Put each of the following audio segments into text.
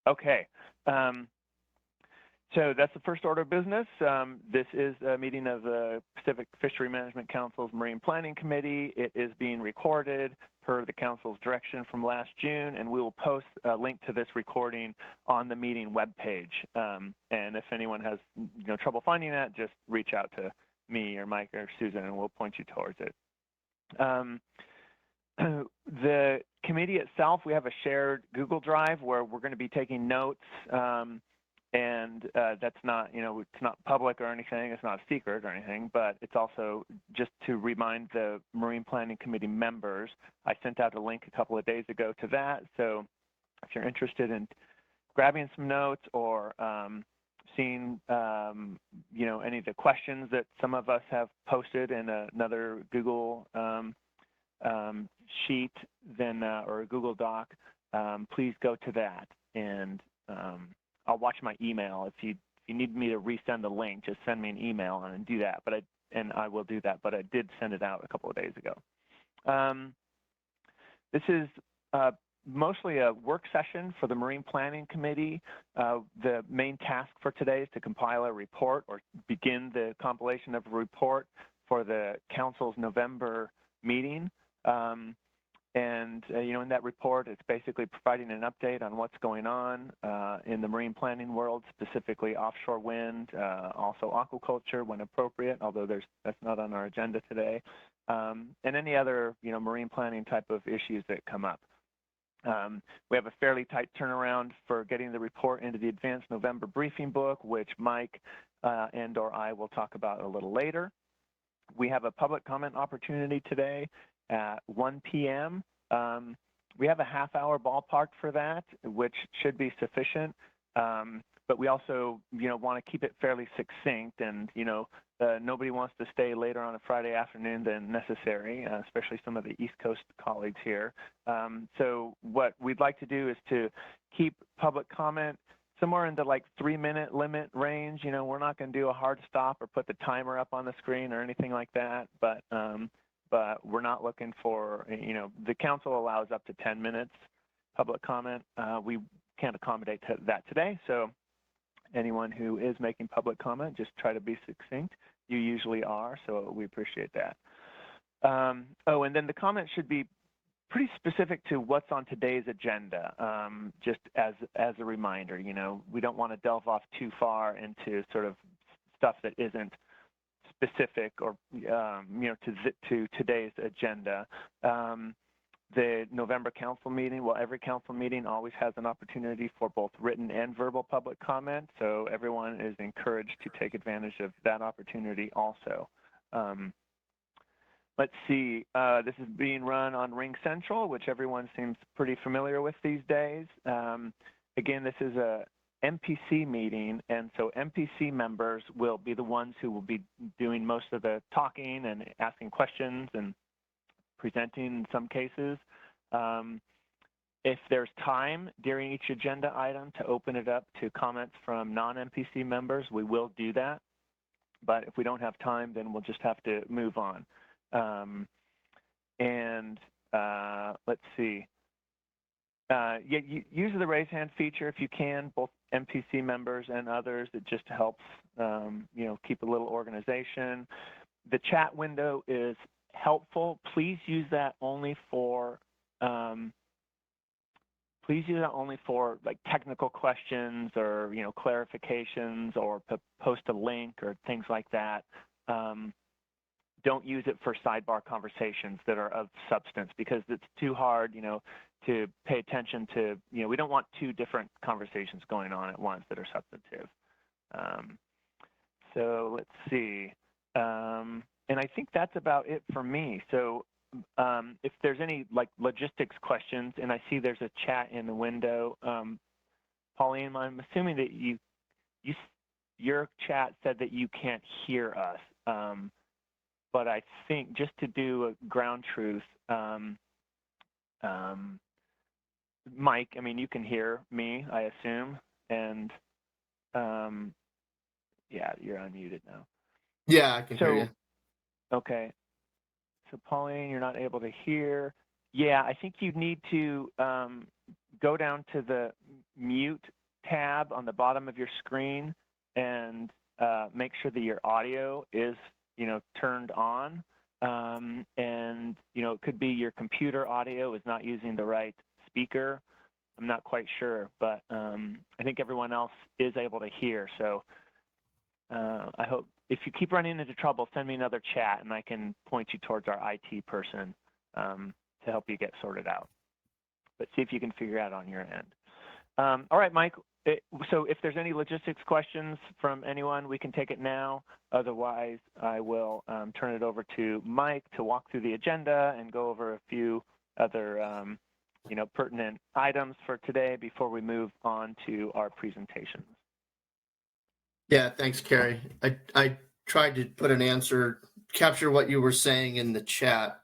Okay. So that's the first order of business. This is a meeting of the Pacific Fishery Management Council's Marine Planning Committee. It is being recorded per the Council's direction from last June, and we will post a link to this recording on the meeting webpage. And if anyone has trouble finding that, just reach out to me or Mike or Susan, and we'll point you towards it. The committee itself, we have a shared Google Drive where we're going to be taking notes. And that's not, it's not public or anything, it's not a secret or anything, but it's also just to remind the Marine Planning Committee members. I sent out a link a couple of days ago to that, so if you're interested in grabbing some notes or seeing, any of the questions that some of us have posted in another Google sheet, then or a Google Doc, please go to that, and I'll watch my email. If you need me to resend the link, just send me an email and do that. And I will do that. But I did send it out a couple of days ago. This is mostly a work session for the Marine Planning Committee. The main task for today is to compile a report or begin the compilation of a report for the Council's November meeting. And, in that report, it's basically providing an update on what's going on in the marine planning world, specifically offshore wind, also aquaculture when appropriate, although that's not on our agenda today, and any other, marine planning type of issues that come up. We have a fairly tight turnaround for getting the report into the advanced November briefing book, which Mike and or I will talk about a little later. We have a public comment opportunity today at 1 p.m. We have a half-hour ballpark for that, which should be sufficient. But we also, want to keep it fairly succinct, and nobody wants to stay later on a Friday afternoon than necessary, especially some of the East Coast colleagues here. So what we'd like to do is to keep public comment somewhere in the 3-minute limit range. We're not going to do a hard stop or put the timer up on the screen or anything like that, but we're not looking for, the council allows up to 10 minutes public comment. We can't accommodate that today, so anyone who is making public comment, just try to be succinct. You usually are, so we appreciate that. And then the comment should be pretty specific to what's on today's agenda, just as a reminder. We don't want to delve off too far into sort of stuff that isn't specific or to today's agenda. The November council meeting, every council meeting always has an opportunity for both written and verbal public comment, so everyone is encouraged to take advantage of that opportunity also. Let's see, this is being run on Ring Central, which everyone seems pretty familiar with these days. Again, this is a MPC meeting, and so MPC members will be the ones who will be doing most of the talking and asking questions and presenting in some cases. If there's time during each agenda item to open it up to comments from non-MPC members, we will do that. But if we don't have time, then we'll just have to move on. Let's see. Use the raise hand feature if you can, both MPC members and others. It just helps, keep a little organization. The chat window is helpful. Please use that only for technical questions or clarifications, or post a link or things like that. Don't use it for sidebar conversations that are of substance, because it's too hard, to pay attention to, we don't want two different conversations going on at once that are substantive. So let's see. And I think that's about it for me. So if there's any logistics questions, and I see there's a chat in the window, Pauline, I'm assuming that your chat said that you can't hear us. But I think just to do a ground truth, Mike, you can hear me, I assume, and yeah, you're unmuted now. Yeah, I can hear you. Okay. So Pauline, you're not able to hear. Yeah, I think you need to go down to the mute tab on the bottom of your screen and make sure that your audio is, turned on. And, it could be your computer audio is not using the right speaker. I'm not quite sure, but I think everyone else is able to hear. So I hope if you keep running into trouble, send me another chat and I can point you towards our IT person to help you get sorted out. But see if you can figure out on your end. All right, Mike. So if there's any logistics questions from anyone, we can take it now. Otherwise, I will turn it over to Mike to walk through the agenda and go over a few other pertinent items for today before we move on to our presentations. Yeah, thanks, Carrie. I tried to put an answer, capture what you were saying in the chat,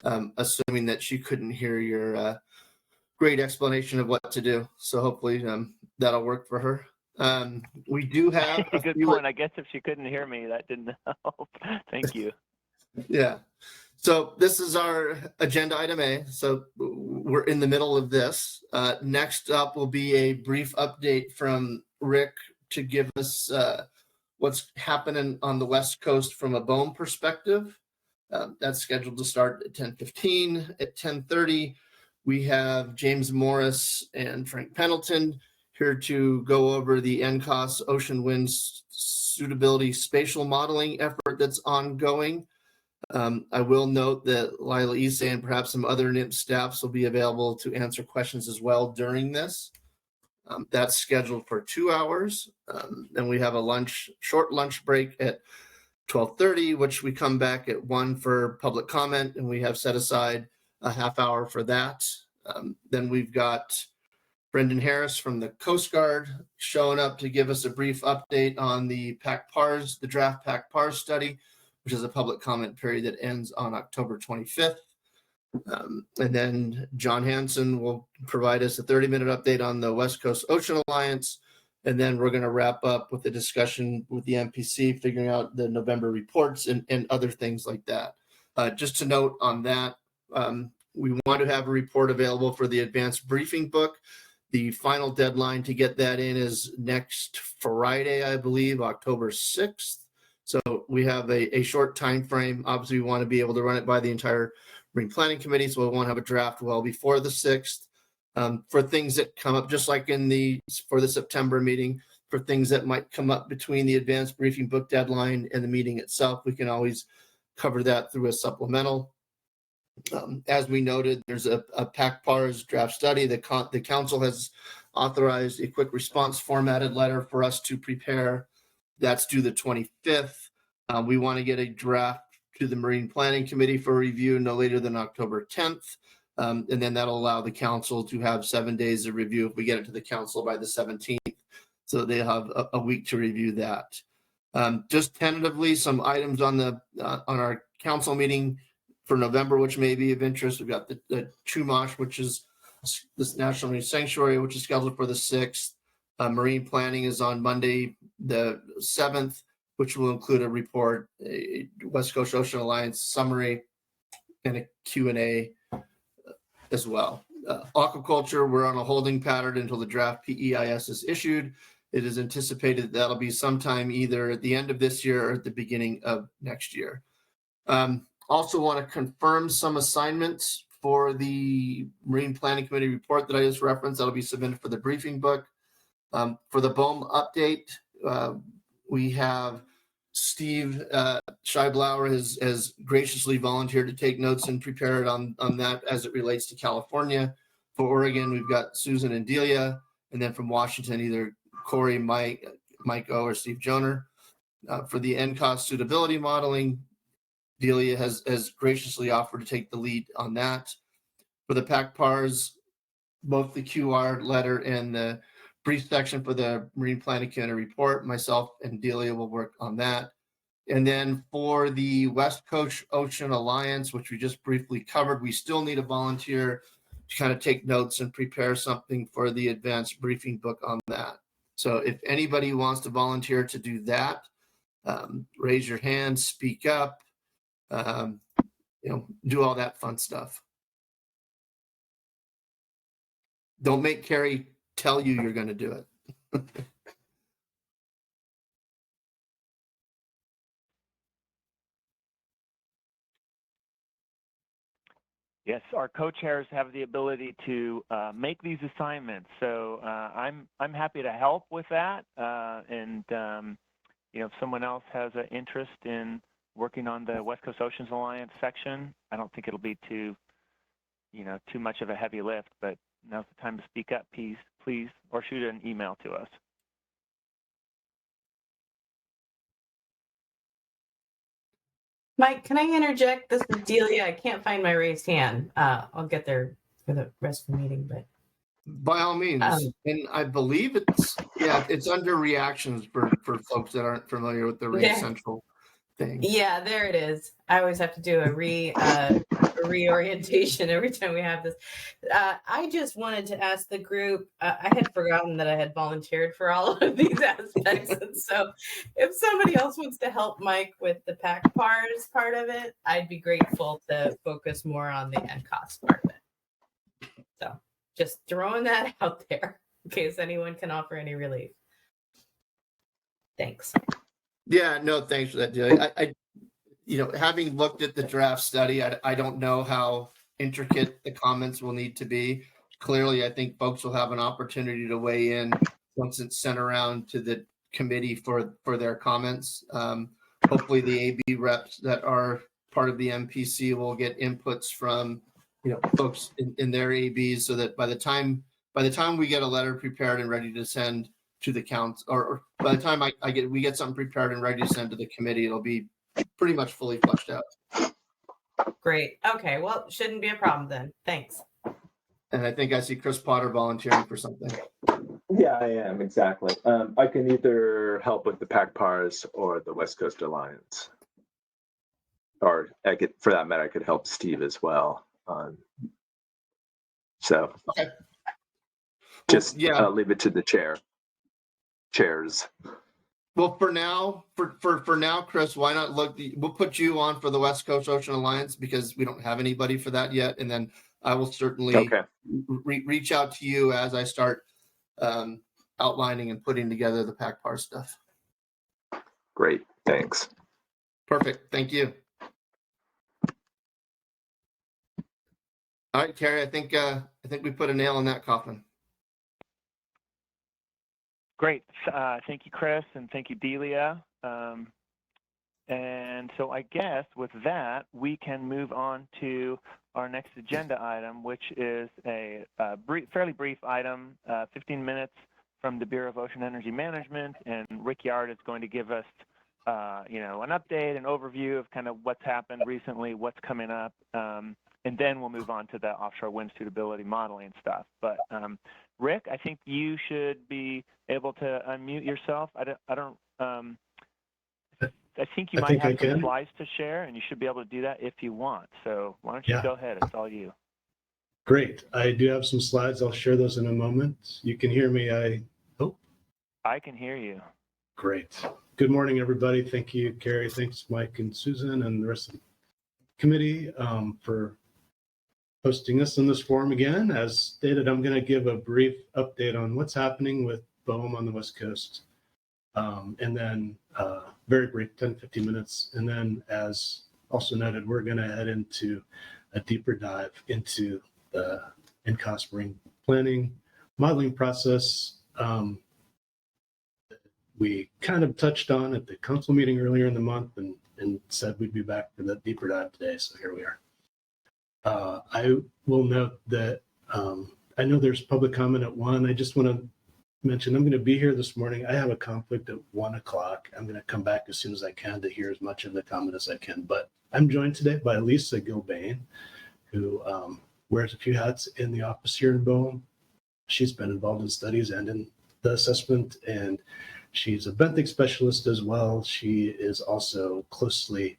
assuming that she couldn't hear your great explanation of what to do. So hopefully that'll work for her. We do have a good point. I guess if she couldn't hear me, that didn't help. Thank you. Yeah. So this is our agenda item A. So we're in the middle of this. Next up will be a brief update from Rick to give us what's happening on the West Coast from a BOEM perspective. That's scheduled to start at 10:15. At 10:30, we have James Morris and Frank Pendleton here to go over the NCOS ocean winds suitability spatial modeling effort that's ongoing. I will note that Lila Isse and perhaps some other NIMS staffs will be available to answer questions as well during this. That's scheduled for 2 hours. Then we have a short lunch break at 12:30, which we come back at 1 for public comment, and we have set aside a half hour for that. Then we've got Brendan Harris from the Coast Guard showing up to give us a brief update on the PAC-PARS, the draft PAC-PARS study, which is a public comment period that ends on October 25th. And then John Hansen will provide us a 30-minute update on the West Coast Ocean Alliance. And then we're going to wrap up with a discussion with the MPC, figuring out the November reports and other things like that. Just to note on that, we want to have a report available for the advanced briefing book. The final deadline to get that in is next Friday, I believe, October 6th. So we have a short time frame. Obviously, we want to be able to run it by the entire Marine Planning Committee, so we want to have a draft well before the 6th. For things that come up, just like for the September meeting, for things that might come up between the advanced briefing book deadline and the meeting itself, we can always cover that through a supplemental. As we noted, there's a PAC-PARS draft study. The council has authorized a quick response formatted letter for us to prepare. That's due the 25th. We want to get a draft to the Marine Planning Committee for review no later than October 10th. And then that'll allow the council to have 7 days of review if we get it to the council by the 17th. So they have a week to review that. Just tentatively, some items on our council meeting for November, which may be of interest. We've got the Chumash, which is this National Marine Sanctuary, which is scheduled for the 6th. Marine planning is on Monday, the 7th, which will include a report, a West Coast Ocean Alliance summary, and a Q&A as well. Aquaculture, we're on a holding pattern until the draft PEIS is issued. It is anticipated that that'll be sometime either at the end of this year or at the beginning of next year. Also want to confirm some assignments for the Marine Planning Committee report that I just referenced. That'll be submitted for the briefing book. For the BOEM update, we have Steve Scheiblower has graciously volunteered to take notes and prepare it on that as it relates to California. For Oregon, we've got Susan and Delia, and then from Washington, either Corey, Mike O, or Steve Joner. For the NCOS suitability modeling, Delia has graciously offered to take the lead on that. For the PAC-PARS, both the QR letter and the brief section for the Marine Planning Committee report, myself and Delia will work on that. And then for the West Coast Ocean Alliance, which we just briefly covered, we still need a volunteer to kind of take notes and prepare something for the advanced briefing book on that. So if anybody wants to volunteer to do that, raise your hand, speak up, do all that fun stuff. Don't make Carrie tell you you're going to do it. Yes, our co-chairs have the ability to make these assignments. So I'm happy to help with that. You know, if someone else has an interest in working on the West Coast Oceans Alliance section, I don't think it'll be too much of a heavy lift. But now's the time to speak up, please, or shoot an email to us. Mike, can I interject? This is Delia. I can't find my raised hand. I'll get there for the rest of the meeting, but By all means. And I believe it's under reactions for folks that aren't familiar with the Race Central thing. Yeah, there it is. I always have to do a reorientation every time we have this. I just wanted to ask the group, I had forgotten that I had volunteered for all of these aspects. And so if somebody else wants to help Mike with the pack PARS part of it, I'd be grateful to focus more on the NCOS part of it. So just throwing that out there in case anyone can offer any relief. Thanks. Yeah, no, thanks for that, Delia. I having looked at the draft study, I don't know how intricate the comments will need to be. Clearly, I think folks will have an opportunity to weigh in once it's sent around to the committee for their comments. Hopefully, the AB reps that are part of the MPC will get inputs from folks in their ABs, so that by the time we get a letter prepared and ready to send to the council, or by the time we get something prepared and ready to send to the committee, it'll be pretty much fully fleshed out. Great. Okay. Well, shouldn't be a problem then. Thanks. And I think I see Chris Potter volunteering for something. Yeah, I am, exactly. I can either help with the pack PARS or the West Coast Alliance. Or for that matter, I could help Steve as well. So okay. Just leave it to the chairs. Well, for now, Chris, why not we'll put you on for the West Coast Ocean Alliance because we don't have anybody for that yet. And then I will certainly reach out to you as I start outlining and putting together the pack PAR stuff. Great. Thanks. Perfect. Thank you. All right, Carrie, I think we put a nail in that coffin. Great. Thank you, Chris, and thank you, Delia. And so I guess with that, we can move on to our next agenda item, which is a fairly brief item, 15 minutes from the Bureau of Ocean Energy Management. And Rick Yard is going to give us, an update, an overview of kind of what's happened recently, what's coming up. And then we'll move on to the offshore wind suitability modeling stuff. But Rick, I think you should be able to unmute yourself. I think you might have some slides to share, and you should be able to do that if you want. So why don't you go ahead? It's all you. Great. I do have some slides. I'll share those in a moment. You can hear me, I hope. I can hear you. Great. Good morning, everybody. Thank you, Carrie. Thanks, Mike and Susan and the rest of the committee for hosting us in this forum again. As stated, I'm going to give a brief update on what's happening with BOEM on the West Coast. And then very brief, 10, 15 minutes. And then as also noted, we're going to head into a deeper dive into the Hoc Marine Planning Modeling process. We kind of touched on at the council meeting earlier in the month and said we'd be back for that deeper dive today. So here we are. I will note that I know there's public comment at 1. I just want to mention I'm going to be here this morning. I have a conflict at 1 o'clock. I'm going to come back as soon as I can to hear as much of the comment as I can. But I'm joined today by Lisa Gilbane, who wears a few hats in the office here in BOEM. She's been involved in studies and in the assessment, and she's a benthic specialist as well. She is also closely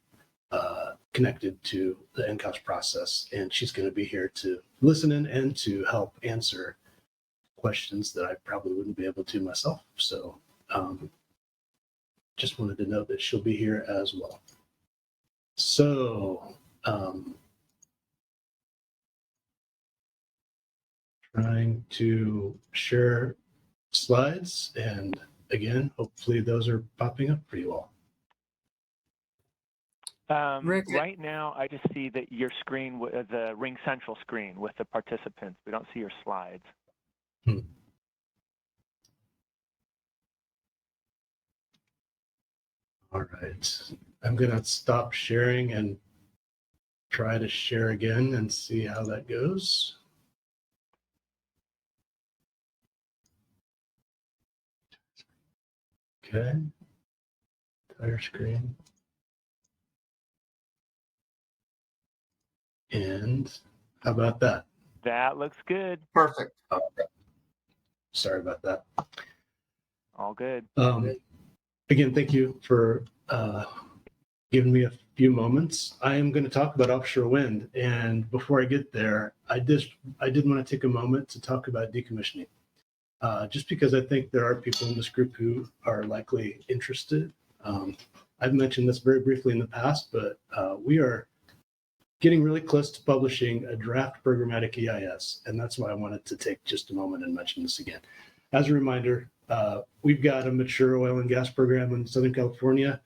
connected to the NCOS process, and she's going to be here to listen in and to help answer questions that I probably wouldn't be able to myself. So just wanted to note that she'll be here as well. So trying to share slides. And again, hopefully those are popping up for you all. Rick, Right now, I just see that your screen, the Ring Central screen with the participants. We don't see your slides. All right. I'm going to stop sharing and try to share again and see how that goes. Okay. Entire screen. And how about that? That looks good. Perfect. Oh, sorry about that. All good. Again, thank you for giving me a few moments. I am going to talk about offshore wind. And before I get there, I did want to take a moment to talk about decommissioning. Just because I think there are people in this group who are likely interested. I've mentioned this very briefly in the past, but we are getting really close to publishing a draft programmatic EIS. And that's why I wanted to take just a moment and mention this again. As a reminder, we've got a mature oil and gas program in Southern California.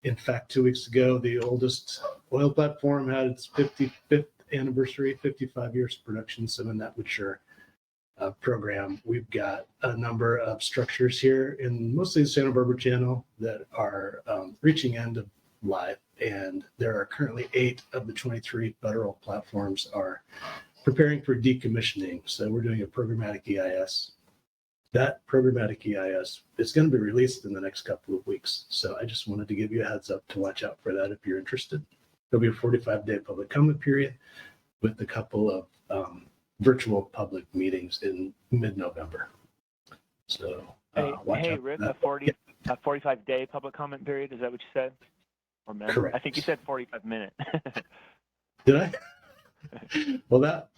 In fact, 2 weeks ago, the oldest oil platform had its 55th anniversary, 55 years of production. So in that mature program, we've got a number of structures here in mostly the Santa Barbara Channel that are reaching end of life. And there are currently 8 of the 23 federal platforms are preparing for decommissioning. So we're doing a programmatic EIS. That programmatic EIS is going to be released in the next couple of weeks. So I just wanted to give you a heads up to watch out for that if you're interested. There'll be a 45-day public comment period with a couple of virtual public meetings in mid-November. So hey, Rick, a 45-day public comment period. Is that what you said? Or minute? Correct. I think you said 45 minutes. Did I? Well, that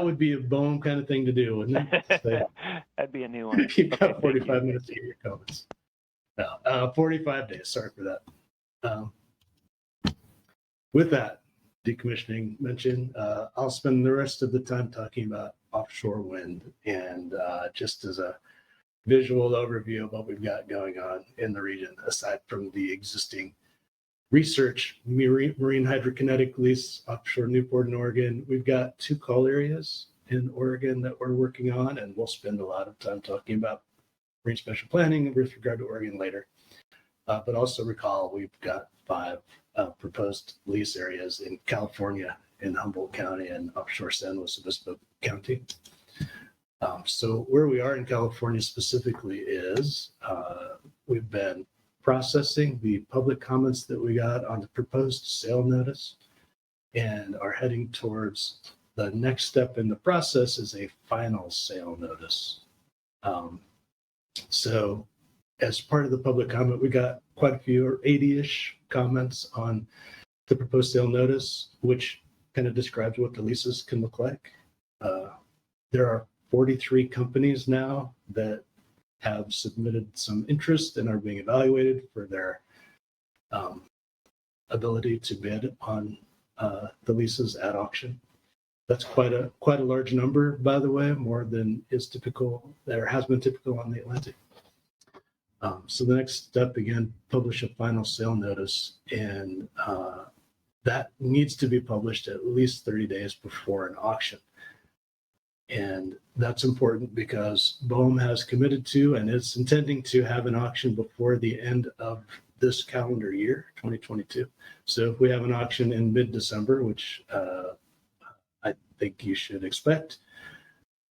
would be a BOEM kind of thing to do, wouldn't it? So, that'd be a new one. you've got Okay, 45 minutes to get your comments. No, 45 days. Sorry for that. With that, decommissioning mention, I'll spend the rest of the time talking about offshore wind and just as a visual overview of what we've got going on in the region, aside from the existing research, marine hydrokinetic lease offshore Newport in Oregon. We've got 2 call areas in Oregon that we're working on, and we'll spend a lot of time talking about marine spatial planning with regard to Oregon later. But also recall, we've got 5 proposed lease areas in California, in Humboldt County and offshore San Luis Obispo County. So where we are in California specifically is we've been processing the public comments that we got on the proposed sale notice and are heading towards the next step in the process is a final sale notice. So as part of the public comment, we got quite a few, or 80-ish comments on the proposed sale notice, which kind of describes what the leases can look like. There are 43 companies now that have submitted some interest and are being evaluated for their ability to bid on the leases at auction. That's quite a large number, by the way, more than is typical, or has been typical on the Atlantic. So the next step, again, publish a final sale notice, and that needs to be published at least 30 days before an auction. And that's important because BOEM has committed to and is intending to have an auction before the end of this calendar year, 2022. So if we have an auction in mid-December, which I think you should expect,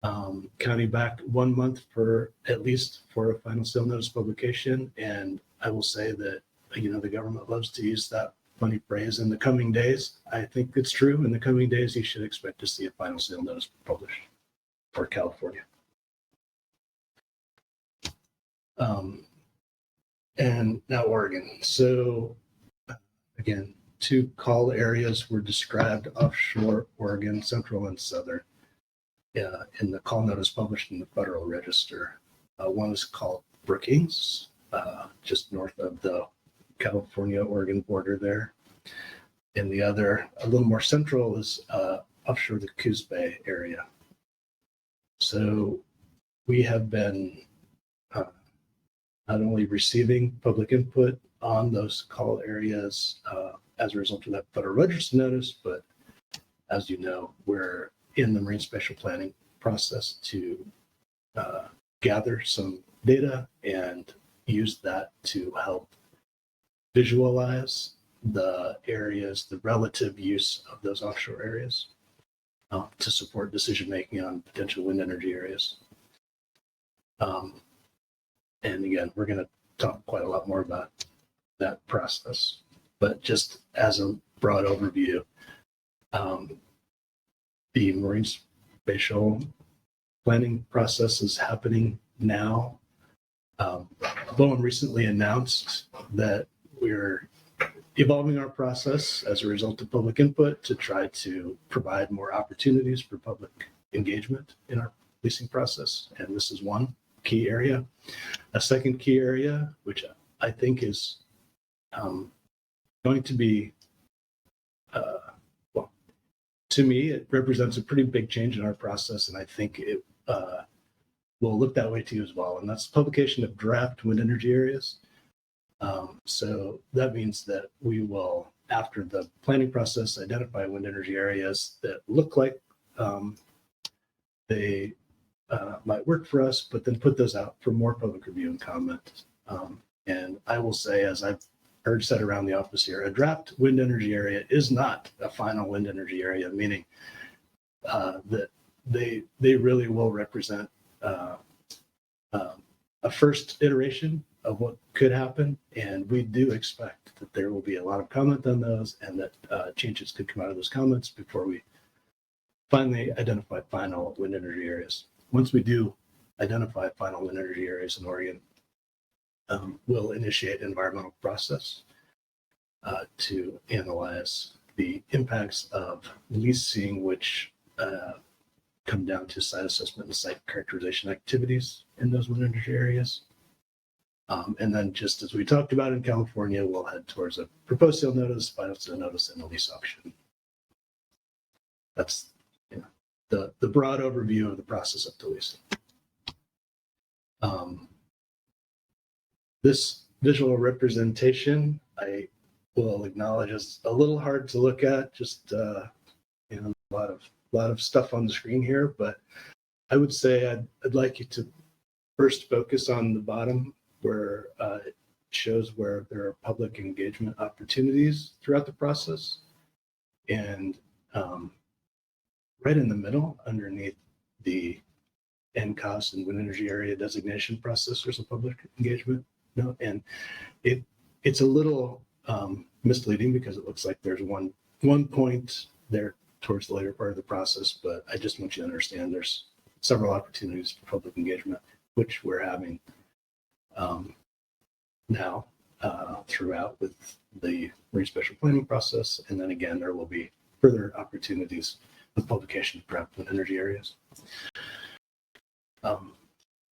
counting back 1 month for at least for a final sale notice publication. And I will say that, the government loves to use that funny phrase, in the coming days. I think it's true. In the coming days, you should expect to see a final sale notice published for California. And now Oregon. So again, 2 call areas were described offshore Oregon, central and southern, in the call notice published in the Federal Register. One is called Brookings, just north of the California-Oregon border there. And the other, a little more central, is offshore the Coos Bay area. So we have been not only receiving public input on those call areas as a result of that Federal Register notice, but as you know, we're in the marine spatial planning process to gather some data and use that to help visualize the areas, the relative use of those offshore areas to support decision-making on potential wind energy areas. And again, we're going to talk quite a lot more about that process, but just as a broad overview, the marine spatial planning process is happening now. Bowen recently announced that we're evolving our process as a result of public input to try to provide more opportunities for public engagement in our leasing process. And this is one key area. A second key area, which I think is going to be, well, to me, it represents a pretty big change in our process. And I think it will look that way to you as well. And that's publication of draft wind energy areas. So that means that we will, after the planning process, identify wind energy areas that look like they might work for us, but then put those out for more public review and comment. And I will say, as I've heard said around the office here, a draft wind energy area is not a final wind energy area, meaning that they really will represent a first iteration of what could happen. And we do expect that there will be a lot of comment on those and that changes could come out of those comments before we finally identify final wind energy areas. Once we do identify final wind energy areas in Oregon, we'll initiate an environmental process to analyze the impacts of leasing, which come down to site assessment and site characterization activities in those wind energy areas. And then, just as we talked about in California, we'll head towards a proposed sale notice, final sale notice, and a lease auction. That's the broad overview of the process up to leasing. This visual representation, I will acknowledge, is a little hard to look at. Just a lot of stuff on the screen here, but I would say I'd like you to first focus on the bottom where it shows where there are public engagement opportunities throughout the process. And right in the middle, underneath the NCOS and wind energy area designation process, there's a public engagement note. And it's a little misleading because it looks like there's one point there towards the later part of the process, but I just want you to understand there's several opportunities for public engagement, which we're having now throughout with the marine spatial planning process. And then again, there will be further opportunities with publication of draft wind energy areas.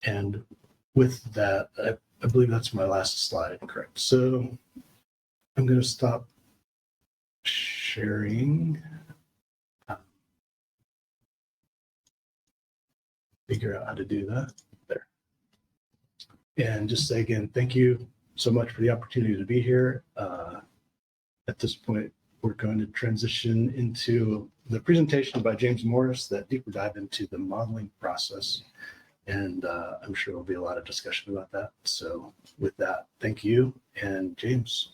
And with that, I believe that's my last slide, correct? So I'm going to stop sharing. Figure out how to do that there. And just say again, thank you so much for the opportunity to be here. At this point, we're going to transition into the presentation by James Morris that deeper dive into the modeling process. And I'm sure there'll be a lot of discussion about that. So with that, thank you. And James.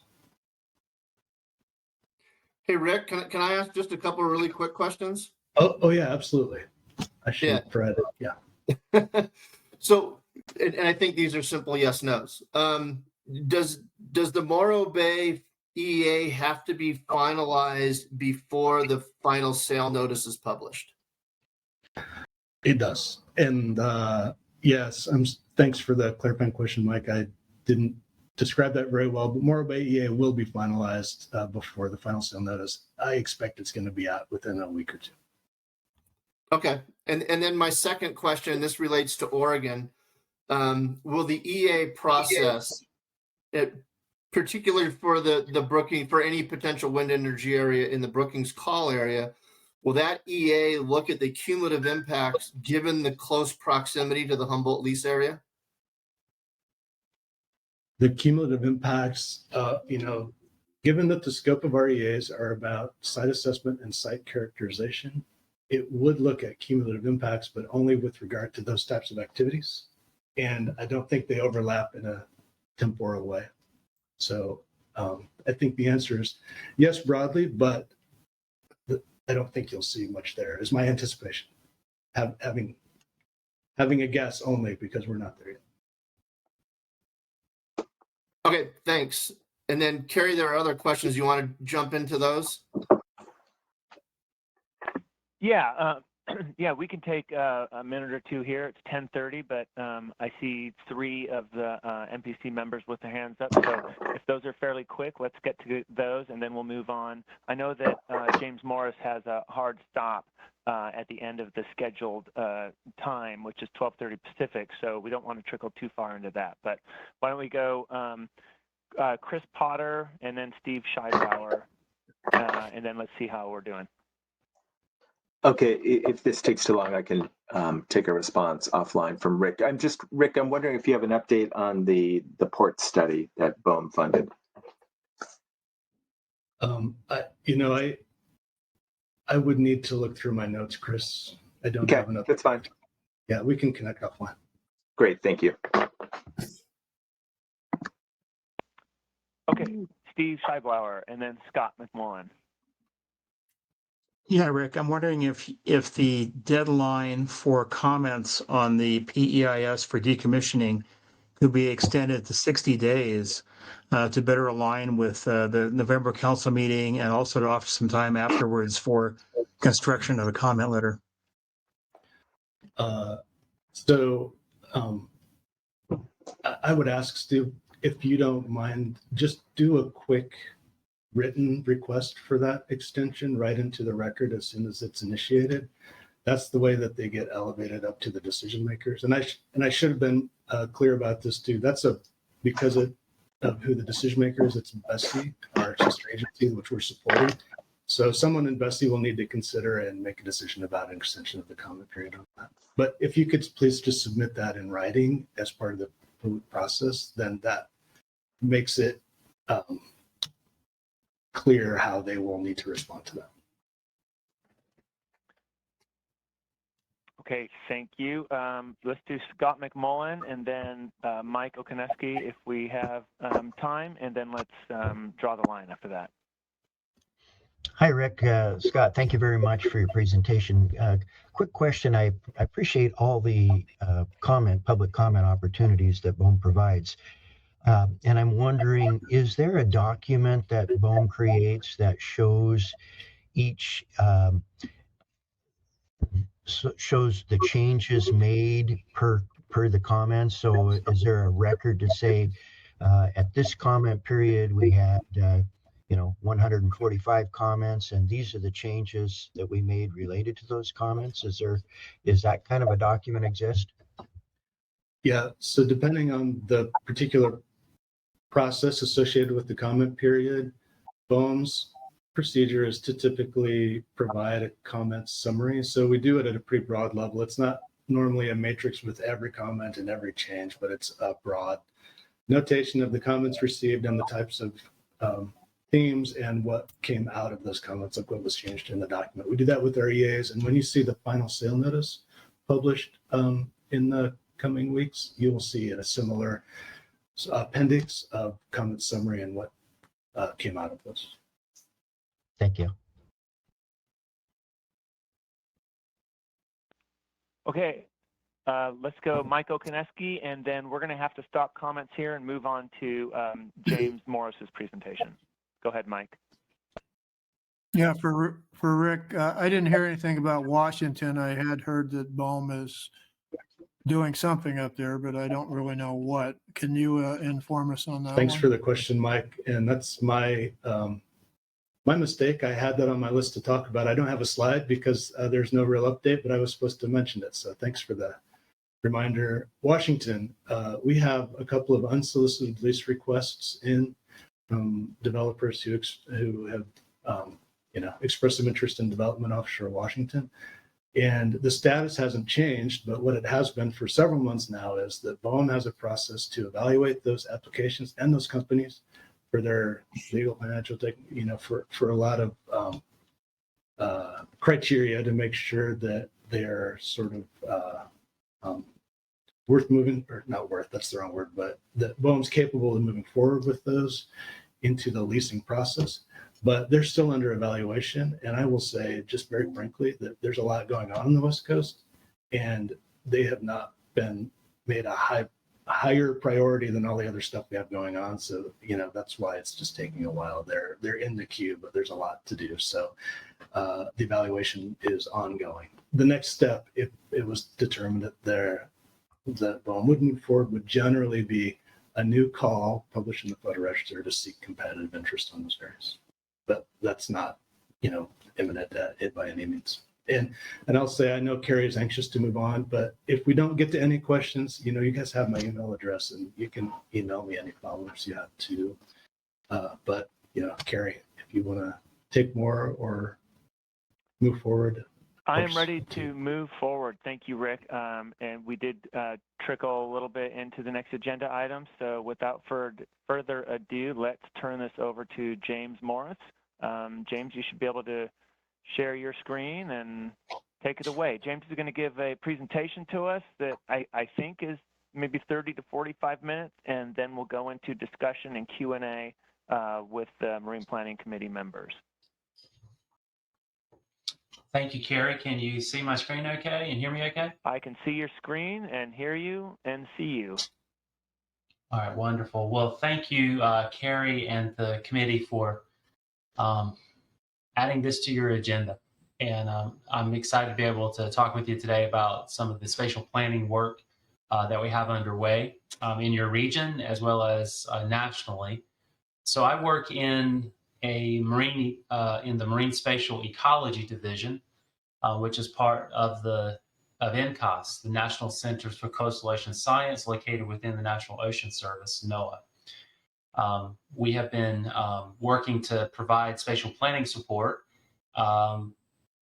Hey, Rick, can I ask just a couple of really quick questions? Oh yeah, absolutely. I should try it. Yeah. So, and I think these are simple yes, no's. Does the Morrow Bay EA have to be finalized before the final sale notice is published? It does. And yes, thanks for the clarifying question, Mike. I didn't describe that very well, but Morrow Bay EA will be finalized before the final sale notice. I expect it's going to be out within a week or two. Okay. And then my second question, this relates to Oregon. Will the EA process, particularly for the Brookings, for any potential wind energy area in the Brookings call area, will that EA look at the cumulative impacts given the close proximity to the Humboldt lease area? The cumulative impacts, given that the scope of REAs are about site assessment and site characterization, it would look at cumulative impacts, but only with regard to those types of activities. And I don't think they overlap in a temporal way. So I think the answer is yes, broadly, but I don't think you'll see much there, is my anticipation. Having a guess only because we're not there yet. Okay, thanks. And then Carrie, there are other questions. You want to jump into those? Yeah, yeah, we can take a minute or two here. It's 10:30, but I see 3 of the MPC members with their hands up. So if those are fairly quick, let's get to those, and then we'll move on. I know that James Morris has a hard stop at the end of the scheduled time, which is 12:30 Pacific, so we don't want to trickle too far into that. But why don't we go Chris Potter and then Steve Scheidauer, and then let's see how we're doing. Okay, if this takes too long, I can take a response offline from Rick. Rick, I'm wondering if you have an update on the port study that BOEM funded. I would need to look through my notes, Chris. I don't have enough. That's fine. Yeah, we can connect offline. Great, thank you. Okay, Steve Scheibauer and then Scott McMullen. Yeah, Rick, I'm wondering if the deadline for comments on the PEIS for decommissioning could be extended to 60 days to better align with the November council meeting and also to offer some time afterwards for construction of a comment letter. I would ask Steve, if you don't mind, just do a quick written request for that extension right into the record as soon as it's initiated. That's the way that they get elevated up to the decision makers. And I should have been clear about this too. That's because of who the decision maker is. It's Bessie, our sister agency, which we're supporting. So someone in Bessie will need to consider and make a decision about an extension of the comment period on that. But if you could please just submit that in writing as part of the process, then that makes it clear how they will need to respond to that. Okay, thank you. Let's do Scott McMullen and then Mike Okoneski if we have time, and then let's draw the line after that. Hi, Rick. Scott, thank you very much for your presentation. Quick question. I appreciate all the public comment opportunities that BOEM provides. And I'm wondering, is there a document that BOEM creates that shows each shows the changes made per the comments? So is there a record to say at this comment period we had 145 comments, and these are the changes that we made related to those comments? Is that kind of a document exist? Yeah. So depending on the particular process associated with the comment period, BOEM's procedure is to typically provide a comment summary. So we do it at a pretty broad level. It's not normally a matrix with every comment and every change, but it's a broad notation of the comments received and the types of themes and what came out of those comments, like what was changed in the document. We do that with our EAs. And when you see the final sale notice published in the coming weeks, you will see a similar appendix of comment summary and what came out of those. Thank you. Okay, let's go Mike Okoneski, and then we're going to have to stop comments here and move on to James Morris's presentation. Go ahead, Mike. Yeah, for Rick, I didn't hear anything about Washington. I had heard that BOEM is doing something up there, but I don't really know what. Can you inform us on that? Thanks for the question, Mike. And that's my mistake. I had that on my list to talk about. I don't have a slide because there's no real update, but I was supposed to mention it. So thanks for the reminder. Washington, we have a couple of unsolicited lease requests in from developers who have expressed some interest in development offshore Washington. And the status hasn't changed, but what it has been for several months now is that BOEM has a process to evaluate those applications and those companies for their legal, financial, for a lot of criteria to make sure that they're sort of worth moving, or not worth, that's the wrong word, but that BOEM's capable of moving forward with those into the leasing process. But they're still under evaluation. And I will say, just very frankly, that there's a lot going on the West Coast, and they have not been made a higher priority than all the other stuff we have going on. So, that's why it's just taking a while. They're in the queue, but there's a lot to do. So the evaluation is ongoing. The next step, if it was determined that BOEM would move forward, would generally be a new call published in the Federal Register to seek competitive interest on those areas. But that's not, imminent by any means. And I'll say, I know Carrie is anxious to move on, but if we don't get to any questions, you guys have my email address, and you can email me any follow-ups you have to. But Carrie, if you want to take more or move forward. I am ready to move forward. Thank you, Rick. And we did trickle a little bit into the next agenda item. So without further ado, let's turn this over to James Morris. James, you should be able to share your screen and take it away. James is going to give a presentation to us that I think is maybe 30 to 45 minutes, and then we'll go into discussion and Q&A with the Marine Planning Committee members. Thank you, Carrie. Can you see my screen okay and hear me okay? I can see your screen and hear you and see you. All right, wonderful. Well, thank you, Carrie and the committee for adding this to your agenda. And I'm excited to be able to talk with you today about some of the spatial planning work that we have underway in your region as well as nationally. So I work in the Marine Spatial Ecology Division, which is part of NCOS, the National Centers for Coastal Ocean Science, located within the National Ocean Service, NOAA. We have been working to provide spatial planning support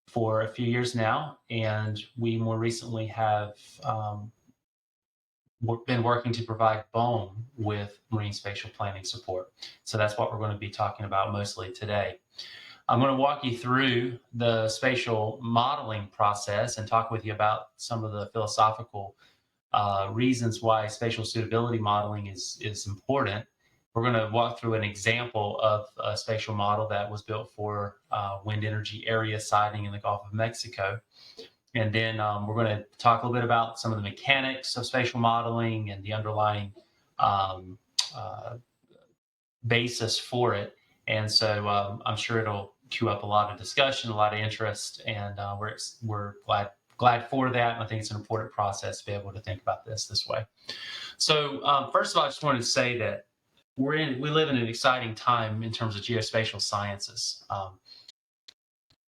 for a few years now, and we more recently have been working to provide BOEM with marine spatial planning support. So that's what we're going to be talking about mostly today. I'm going to walk you through the spatial modeling process and talk with you about some of the philosophical reasons why spatial suitability modeling is important. We're going to walk through an example of a spatial model that was built for wind energy area siting in the Gulf of Mexico. And then we're going to talk a little bit about some of the mechanics of spatial modeling and the underlying basis for it. And so I'm sure it'll cue up a lot of discussion, a lot of interest, and we're glad for that. And I think it's an important process to be able to think about this way. So first of all, I just wanted to say that we live in an exciting time in terms of geospatial sciences.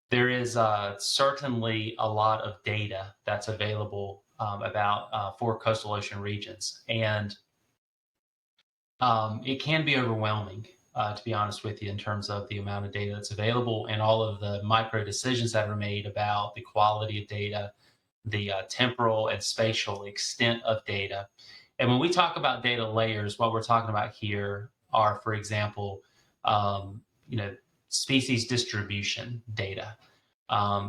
There is certainly a lot of data that's available about for coastal ocean regions, and it can be overwhelming, to be honest with you, in terms of the amount of data that's available and all of the micro decisions that are made about the quality of data, the temporal and spatial extent of data. And when we talk about data layers, what we're talking about here are, for example, species distribution data,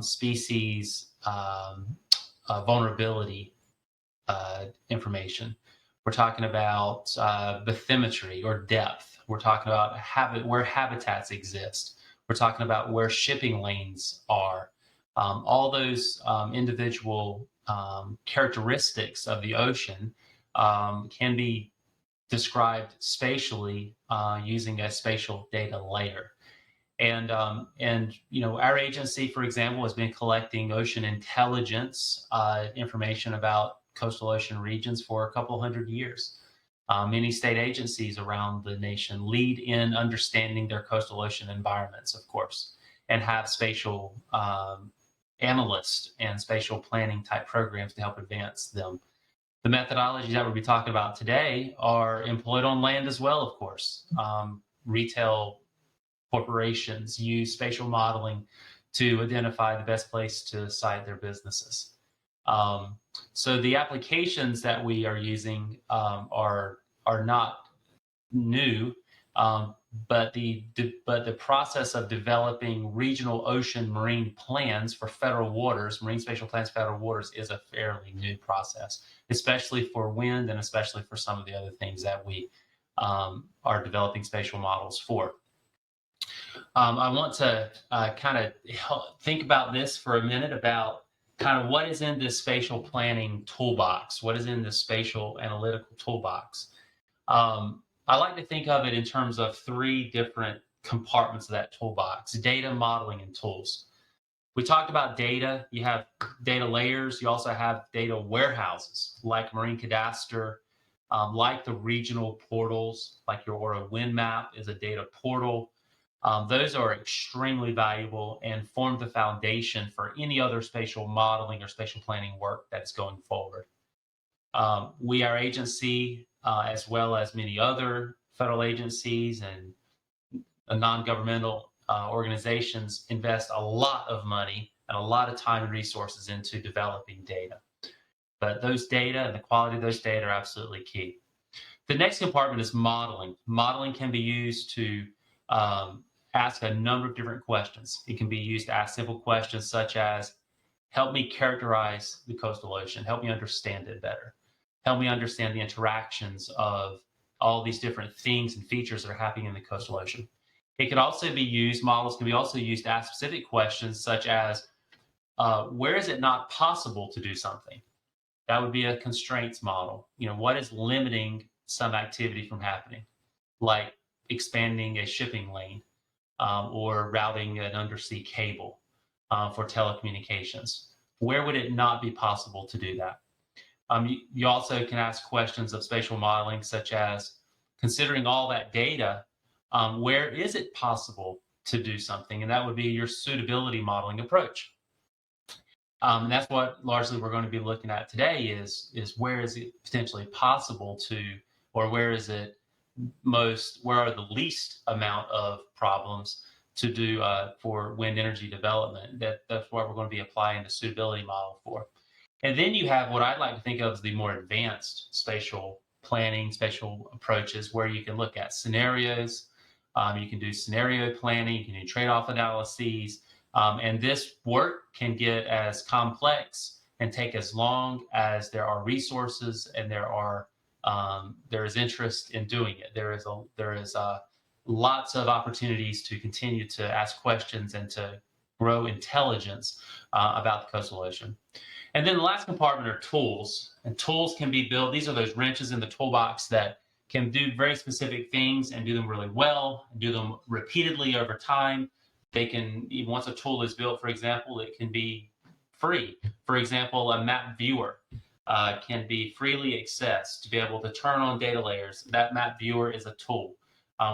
species vulnerability information. We're talking about bathymetry or depth. We're talking about where habitats exist. We're talking about where shipping lanes are. All those individual characteristics of the ocean can be described spatially using a spatial data layer. And our agency, for example, has been collecting ocean intelligence information about coastal ocean regions for a couple hundred years. Many state agencies around the nation lead in understanding their coastal ocean environments, of course, and have spatial analysts and spatial planning type programs to help advance them. The methodologies that we'll be talking about today are employed on land as well, of course. Retail corporations use spatial modeling to identify the best place to site their businesses. So the applications that we are using are not new, but the process of developing regional ocean marine plans for federal waters, marine spatial plans, federal waters, is a fairly new process, especially for wind and especially for some of the other things that we are developing spatial models for. I want to kind of think about this for a minute about kind of what is in this spatial planning toolbox, what is in this spatial analytical toolbox. I like to think of it in terms of three different compartments of that toolbox: data, modeling, and tools. We talked about data. You have data layers. You also have data warehouses like marine cadastre, like the regional portals, like your Morrow wind map is a data portal. Those are extremely valuable and form the foundation for any other spatial modeling or spatial planning work that's going forward. Our agency, as well as many other federal agencies and non-governmental organizations, invest a lot of money and a lot of time and resources into developing data. But those data and the quality of those data are absolutely key. The next compartment is modeling. Modeling can be used to ask a number of different questions. It can be used to ask simple questions such as, help me characterize the coastal ocean, help me understand it better, help me understand the interactions of all these different things and features that are happening in the coastal ocean. It can also be used, models can be also used to ask specific questions such as, where is it not possible to do something? That would be a constraints model. What is limiting some activity from happening, like expanding a shipping lane or routing an undersea cable for telecommunications? Where would it not be possible to do that? You also can ask questions of spatial modeling, such as, considering all that data, where is it possible to do something? And that would be your suitability modeling approach. And that's what largely we're going to be looking at today is where is it potentially possible to, or where are the least amount of problems to do for wind energy development. That's what we're going to be applying the suitability model for. And then you have what I'd like to think of as the more advanced spatial planning, spatial approaches, where you can look at scenarios, you can do scenario planning, you can do trade-off analyses, and this work can get as complex and take as long as there are resources and there is interest in doing it. There is lots of opportunities to continue to ask questions and to grow intelligence about the coastal ocean. And then the last compartment are tools. And tools can be built. These are those wrenches in the toolbox that can do very specific things and do them really well, and do them repeatedly over time. They can, once a tool is built, for example, it can be free. For example, a map viewer can be freely accessed to be able to turn on data layers. That map viewer is a tool.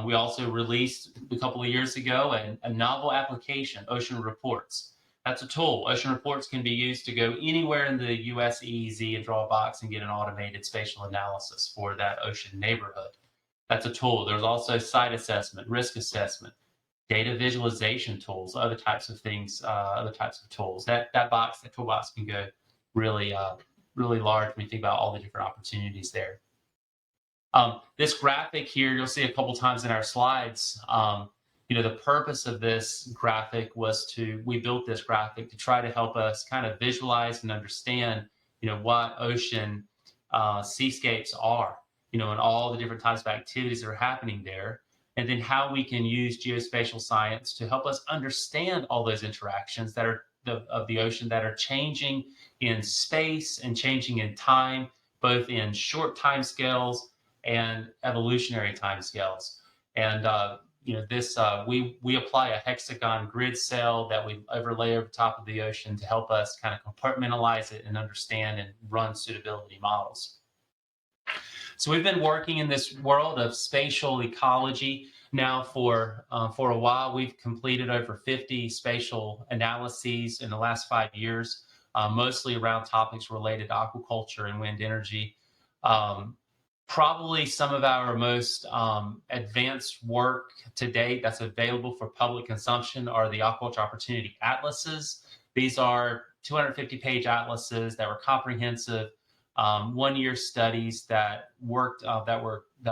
We also released a couple of years ago a novel application, Ocean Reports. That's a tool. Ocean Reports can be used to go anywhere in the US EEZ and draw a box and get an automated spatial analysis for that ocean neighborhood. That's a tool. There's also site assessment, risk assessment, data visualization tools, other types of things, other types of tools. That toolbox can go really large when you think about all the different opportunities there. This graphic here, you'll see a couple times in our slides. The purpose of this graphic was we built this graphic to try to help us kind of visualize and understand, what ocean seascapes are, and all the different types of activities that are happening there. And then how we can use geospatial science to help us understand all those interactions that are of the ocean that are changing in space and changing in time, both in short time scales and evolutionary time scales. And we apply a hexagon grid cell that we overlay over top of the ocean to help us kind of compartmentalize it and understand and run suitability models. So we've been working in this world of spatial ecology now for a while. We've completed over 50 spatial analyses in the last 5 years, mostly around topics related to aquaculture and wind energy. Probably some of our most advanced work to date that's available for public consumption are the Aquaculture Opportunity Atlases. These are 250-page atlases that were comprehensive, one-year studies that worked that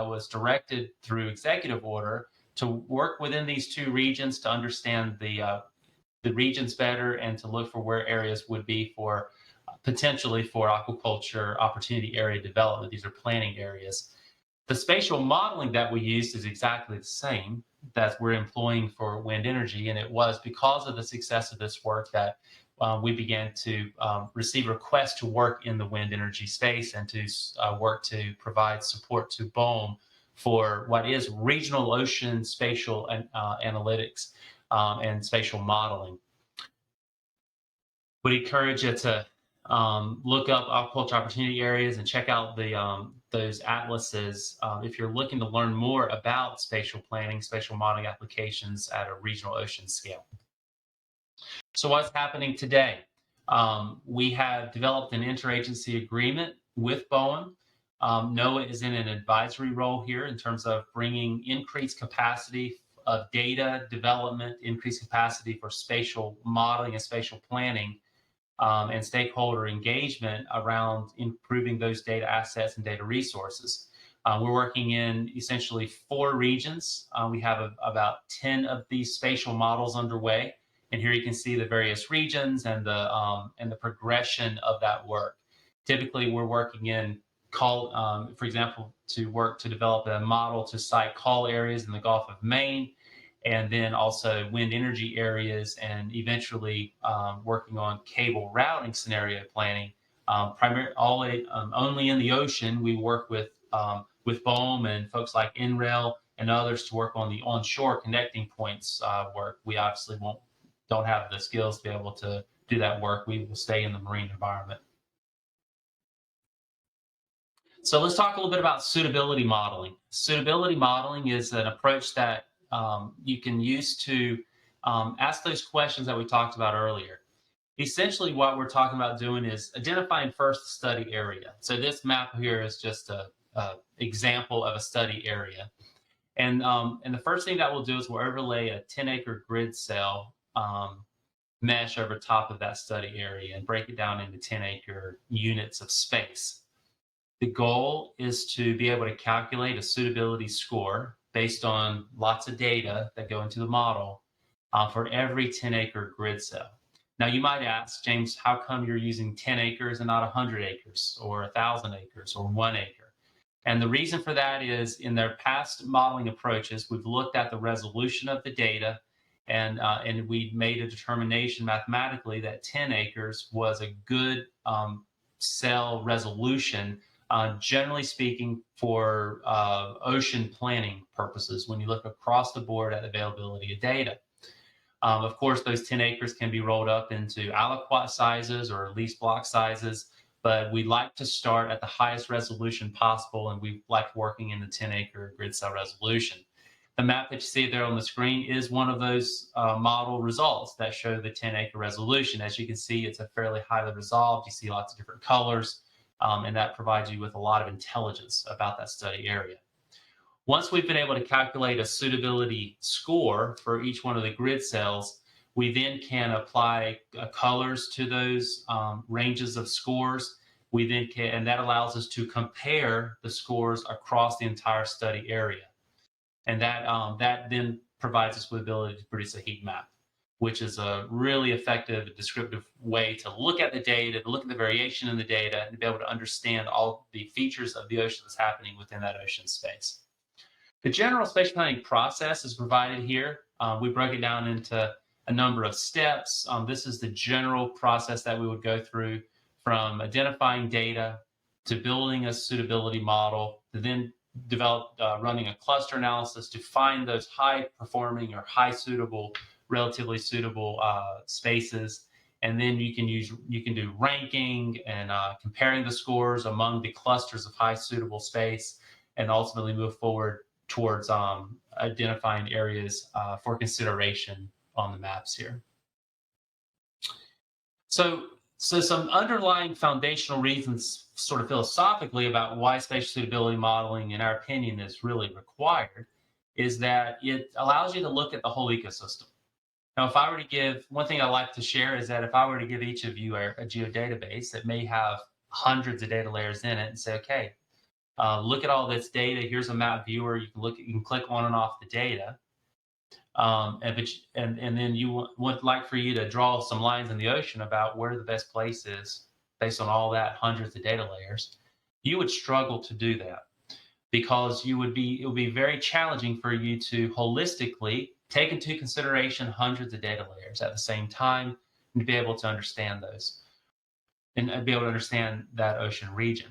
was directed through executive order to work within these two regions to understand the regions better and to look for where areas would be for potentially for aquaculture opportunity area development. These are planning areas. The spatial modeling that we used is exactly the same that we're employing for wind energy, and it was because of the success of this work that we began to receive requests to work in the wind energy space and to work to provide support to BOEM for what is regional ocean spatial analytics and spatial modeling. Would encourage you to look up aquaculture opportunity areas and check out the those atlases if you're looking to learn more about spatial planning, spatial modeling applications at a regional ocean scale. So what's happening today? We have developed an interagency agreement with BOEM. NOAA is in an advisory role here in terms of bringing increased capacity of data development, increased capacity for spatial modeling and spatial planning, and stakeholder engagement around improving those data assets and data resources. We're working in essentially 4 regions. We have about 10 of these spatial models underway. And here you can see the various regions and the progression of that work. Typically, we're working in call, for example, to work to develop a model to site call areas in the Gulf of Maine, and then also wind energy areas, and eventually working on cable routing scenario planning. Only in the ocean, we work with BOEM and folks like NREL and others to work on the onshore connecting points work. We obviously don't have the skills to be able to do that work. We will stay in the marine environment. So let's talk a little bit about suitability modeling. Suitability modeling is an approach that you can use to ask those questions that we talked about earlier. Essentially, what we're talking about doing is identifying first the study area. So this map here is just a example of a study area. And the first thing that we'll do is we'll overlay a 10-acre grid cell mesh over top of that study area and break it down into 10-acre units of space. The goal is to be able to calculate a suitability score based on lots of data that go into the model for every 10-acre grid cell. Now you might ask, James, how come you're using 10 acres and not 100 acres or 1,000 acres or 1 acre? And the reason for that is in their past modeling approaches, we've looked at the resolution of the data, and we made a determination mathematically that 10 acres was a good cell resolution, generally speaking, for ocean planning purposes when you look across the board at availability of data. Of course, those 10 acres can be rolled up into aliquot sizes or lease block sizes, but we like to start at the highest resolution possible, and we like working in the 10-acre grid cell resolution. The map that you see there on the screen is one of those model results that show the 10-acre resolution. As you can see, it's a fairly highly resolved. You see lots of different colors, and that provides you with a lot of intelligence about that study area. Once we've been able to calculate a suitability score for each one of the grid cells, we then can apply colors to those ranges of scores. We then can, and that allows us to compare the scores across the entire study area. And that then provides us with the ability to produce a heat map, which is a really effective descriptive way to look at the data, to look at the variation in the data, and to be able to understand all the features of the ocean that's happening within that ocean space. The general spatial planning process is provided here. We broke it down into a number of steps. This is the general process that we would go through, from identifying data to building a suitability model, to then develop running a cluster analysis to find those high performing or high suitable, relatively suitable spaces. And then you can do ranking and comparing the scores among the clusters of high suitable space, and ultimately move forward towards identifying areas for consideration on the maps here. So So some underlying foundational reasons, sort of philosophically, about why spatial suitability modeling, in our opinion, is really required is that it allows you to look at the whole ecosystem. Now, if I were to give, one thing I like to share is that if I were to give each of you a geodatabase that may have hundreds of data layers in it and say, okay, look at all this data. Here's a map viewer. You can click on and off the data. And then you would like for you to draw some lines in the ocean about where the best place is based on all that hundreds of data layers. You would struggle to do that because it would be very challenging for you to holistically take into consideration hundreds of data layers at the same time and be able to understand those and be able to understand that ocean region.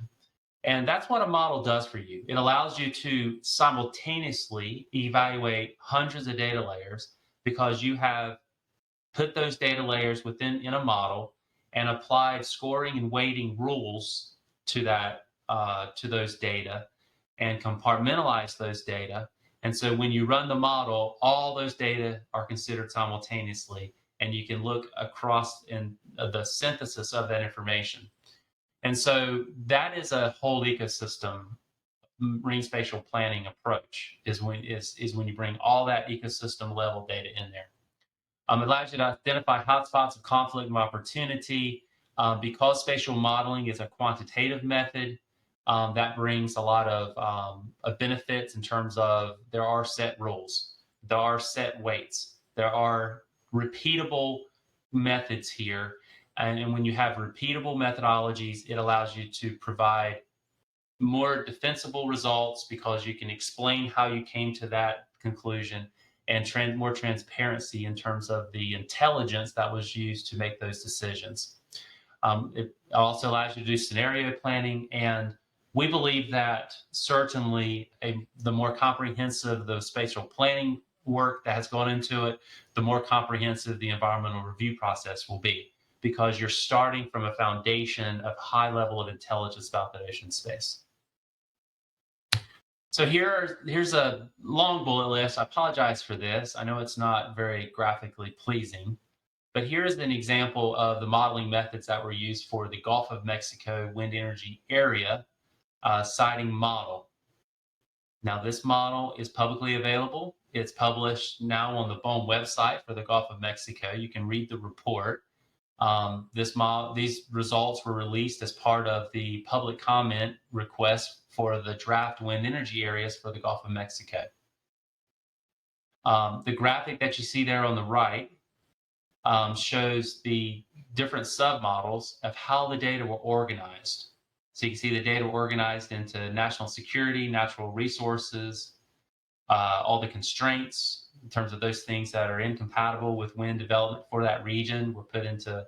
And that's what a model does for you. It allows you to simultaneously evaluate hundreds of data layers because you have put those data layers in a model and applied scoring and weighting rules to those data and compartmentalize those data. And so when you run the model, all those data are considered simultaneously, and you can look across in the synthesis of that information. And so that is a whole ecosystem marine spatial planning approach is when you bring all that ecosystem level data in there. It allows you to identify hotspots of conflict and opportunity. Because spatial modeling is a quantitative method, that brings a lot of benefits in terms of there are set rules, there are set weights, there are repeatable methods here. And when you have repeatable methodologies, it allows you to provide more defensible results because you can explain how you came to that conclusion and more transparency in terms of the intelligence that was used to make those decisions. It also allows you to do scenario planning, and we believe that certainly the more comprehensive the spatial planning work that has gone into it, the more comprehensive the environmental review process will be, because you're starting from a foundation of high level of intelligence about the ocean space. So here's a long bullet list. I apologize for this. I know it's not very graphically pleasing, but here's an example of the modeling methods that were used for the Gulf of Mexico wind energy area siting model. Now, this model is publicly available. It's published now on the BOEM website for the Gulf of Mexico. You can read the report. These results were released as part of the public comment request for the draft wind energy areas for the Gulf of Mexico. The graphic that you see there on the right shows the different submodels of how the data were organized. So you can see the data were organized into national security, natural resources, all the constraints in terms of those things that are incompatible with wind development for that region were put into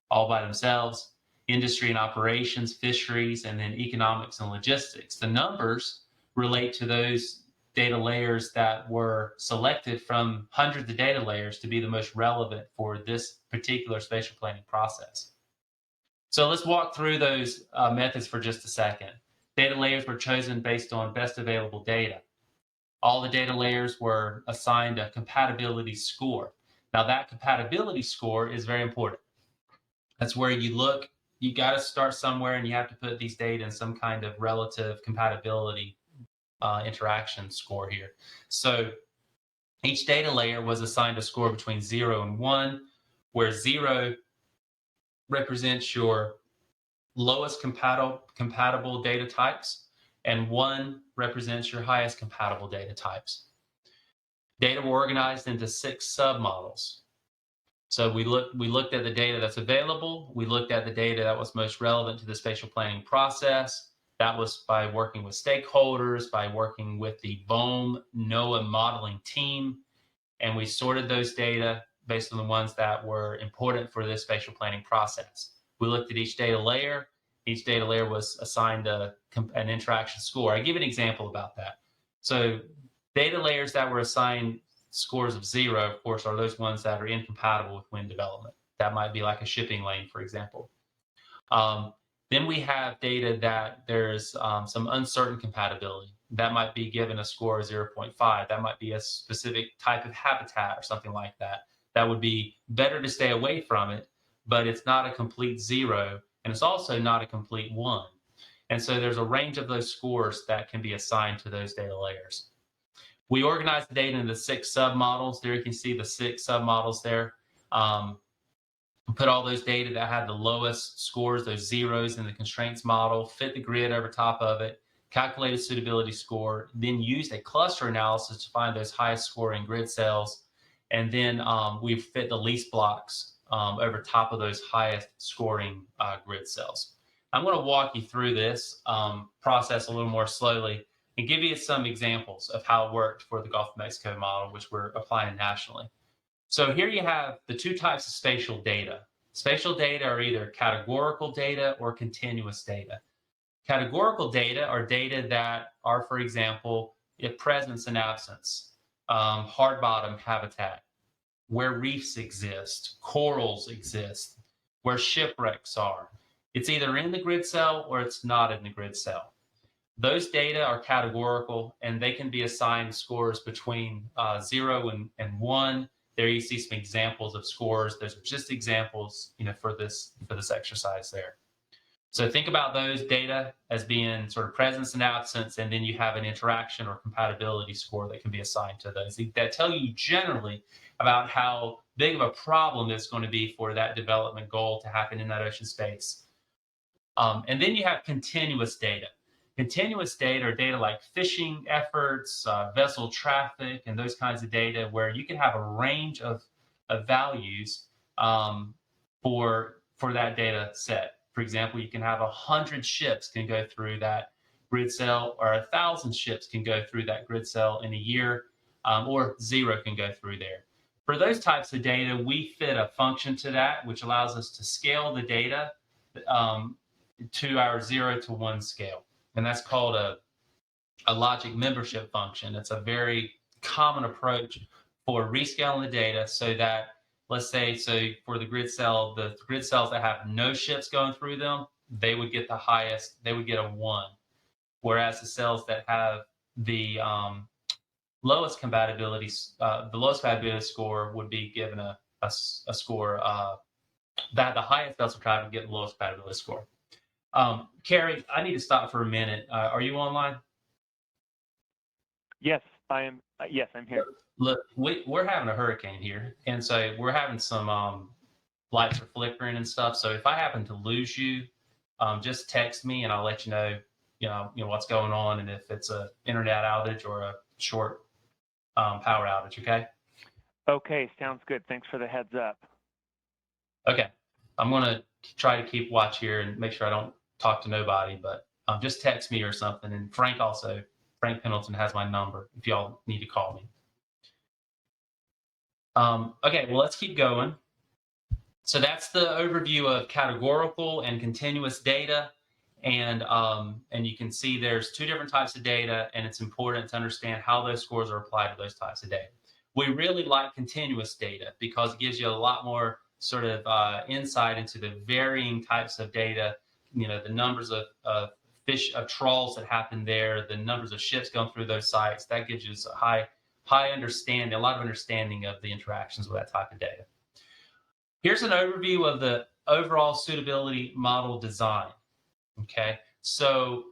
all by themselves. Industry and operations, fisheries, and then economics and logistics. The numbers relate to those data layers that were selected from hundreds of data layers to be the most relevant for this particular spatial planning process. So let's walk through those methods for just a second. Data layers were chosen based on best available data. All the data layers were assigned a compatibility score. Now that compatibility score is very important. That's where you look. You got to start somewhere, and you have to put these data in some kind of relative compatibility interaction score here. So each data layer was assigned a score between 0 and 1, where 0 represents your lowest compatible data types, and 1 represents your highest compatible data types. Data were organized into 6 submodels. So we looked at the data that's available. We looked at the data that was most relevant to the spatial planning process. That was by working with stakeholders, by working with the BOEM NOAA modeling team. And we sorted those data based on the ones that were important for this spatial planning process. We looked at each data layer. Each data layer was assigned an interaction score. I give an example about that. So data layers that were assigned scores of 0, of course, are those ones that are incompatible with wind development. That might be like a shipping lane, for example. Then we have data that there's some uncertain compatibility. That might be given a score of 0.5. That might be a specific type of habitat or something like that. That would be better to stay away from it, but it's not a complete 0, and it's also not a complete 1. And so there's a range of those scores that can be assigned to those data layers. We organize the data into 6 submodels. There you can see the 6 submodels there. Put all those data that have the lowest scores, those zeros, in the constraints model, fit the grid over top of it, calculate a suitability score, then used a cluster analysis to find those highest scoring grid cells. And then we fit the least blocks over top of those highest scoring grid cells. I'm going to walk you through this process a little more slowly and give you some examples of how it worked for the Gulf of Mexico model, which we're applying nationally. So here you have the 2 types of spatial data. Spatial data are either categorical data or continuous data. Categorical data are data that are, for example, presence and absence, hard bottom habitat, where reefs exist, corals exist, where shipwrecks are. It's either in the grid cell or it's not in the grid cell. Those data are categorical, and they can be assigned scores between 0 and 1. There you see some examples of scores. Those are just examples, for this exercise there. So think about those data as being sort of presence and absence, and then you have an interaction or compatibility score that can be assigned to those that tell you generally about how big of a problem it's going to be for that development goal to happen in that ocean space. And then you have continuous data. Continuous data are data like fishing efforts, vessel traffic, and those kinds of data where you can have a range of values for that data set. For example, you can have 100 ships can go through that grid cell, or 1,000 ships can go through that grid cell in a year, or 0 can go through there. For those types of data, we fit a function to that, which allows us to scale the data to our 0 to 1 scale. And that's called a logic membership function. It's a very common approach for rescaling the data so that, let's say, for the grid cells that have no ships going through them, they would get the highest, they would get a 1. Whereas the cells that have the lowest compatibility score would be given a score that the highest vessel traffic would get the lowest compatibility score. Carrie, I need to stop for a minute. Are you online? Yes, I am. Yes, I'm here. Look, we're having a hurricane here, and so we're having some lights are flickering and stuff. So if I happen to lose you, just text me and I'll let you know, what's going on, and if it's a internet outage or a short power outage. Okay. Okay, sounds good. Thanks for the heads up. Okay, I'm gonna try to keep watch here and make sure I don't talk to nobody, but just text me or something. And Frank Pendleton has my number if y'all need to call me. Okay, well, let's keep going. So that's the overview of categorical and continuous data. And you can see there's 2 different types of data, and it's important to understand how those scores are applied to those types of data. We really like continuous data because it gives you a lot more sort of insight into the varying types of data, the numbers of trawls that happen there, the numbers of ships going through those sites. That gives you a high understanding, a lot of understanding of the interactions with that type of data. Here's an overview of the overall suitability model design. Okay, so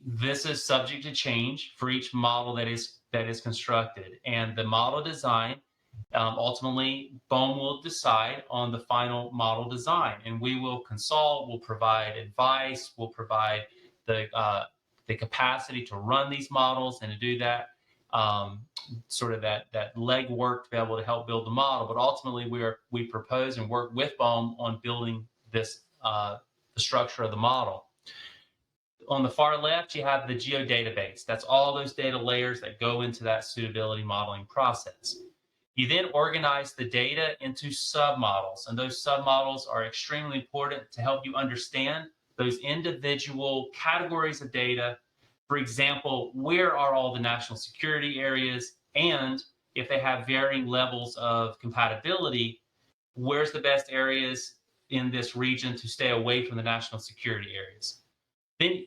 this is subject to change for each model that is constructed, and the model design ultimately BOEM will decide on the final model design, and we will consult, we'll provide advice, we'll provide the capacity to run these models and to do that sort of that legwork to be able to help build the model. But ultimately, we propose and work with BOEM on building this the structure of the model. On the far left, you have the geodatabase. That's all those data layers that go into that suitability modeling process. You then organize the data into submodels, and those submodels are extremely important to help you understand those individual categories of data. For example, where are all the national security areas, and if they have varying levels of compatibility, where's the best areas in this region to stay away from the national security areas? Then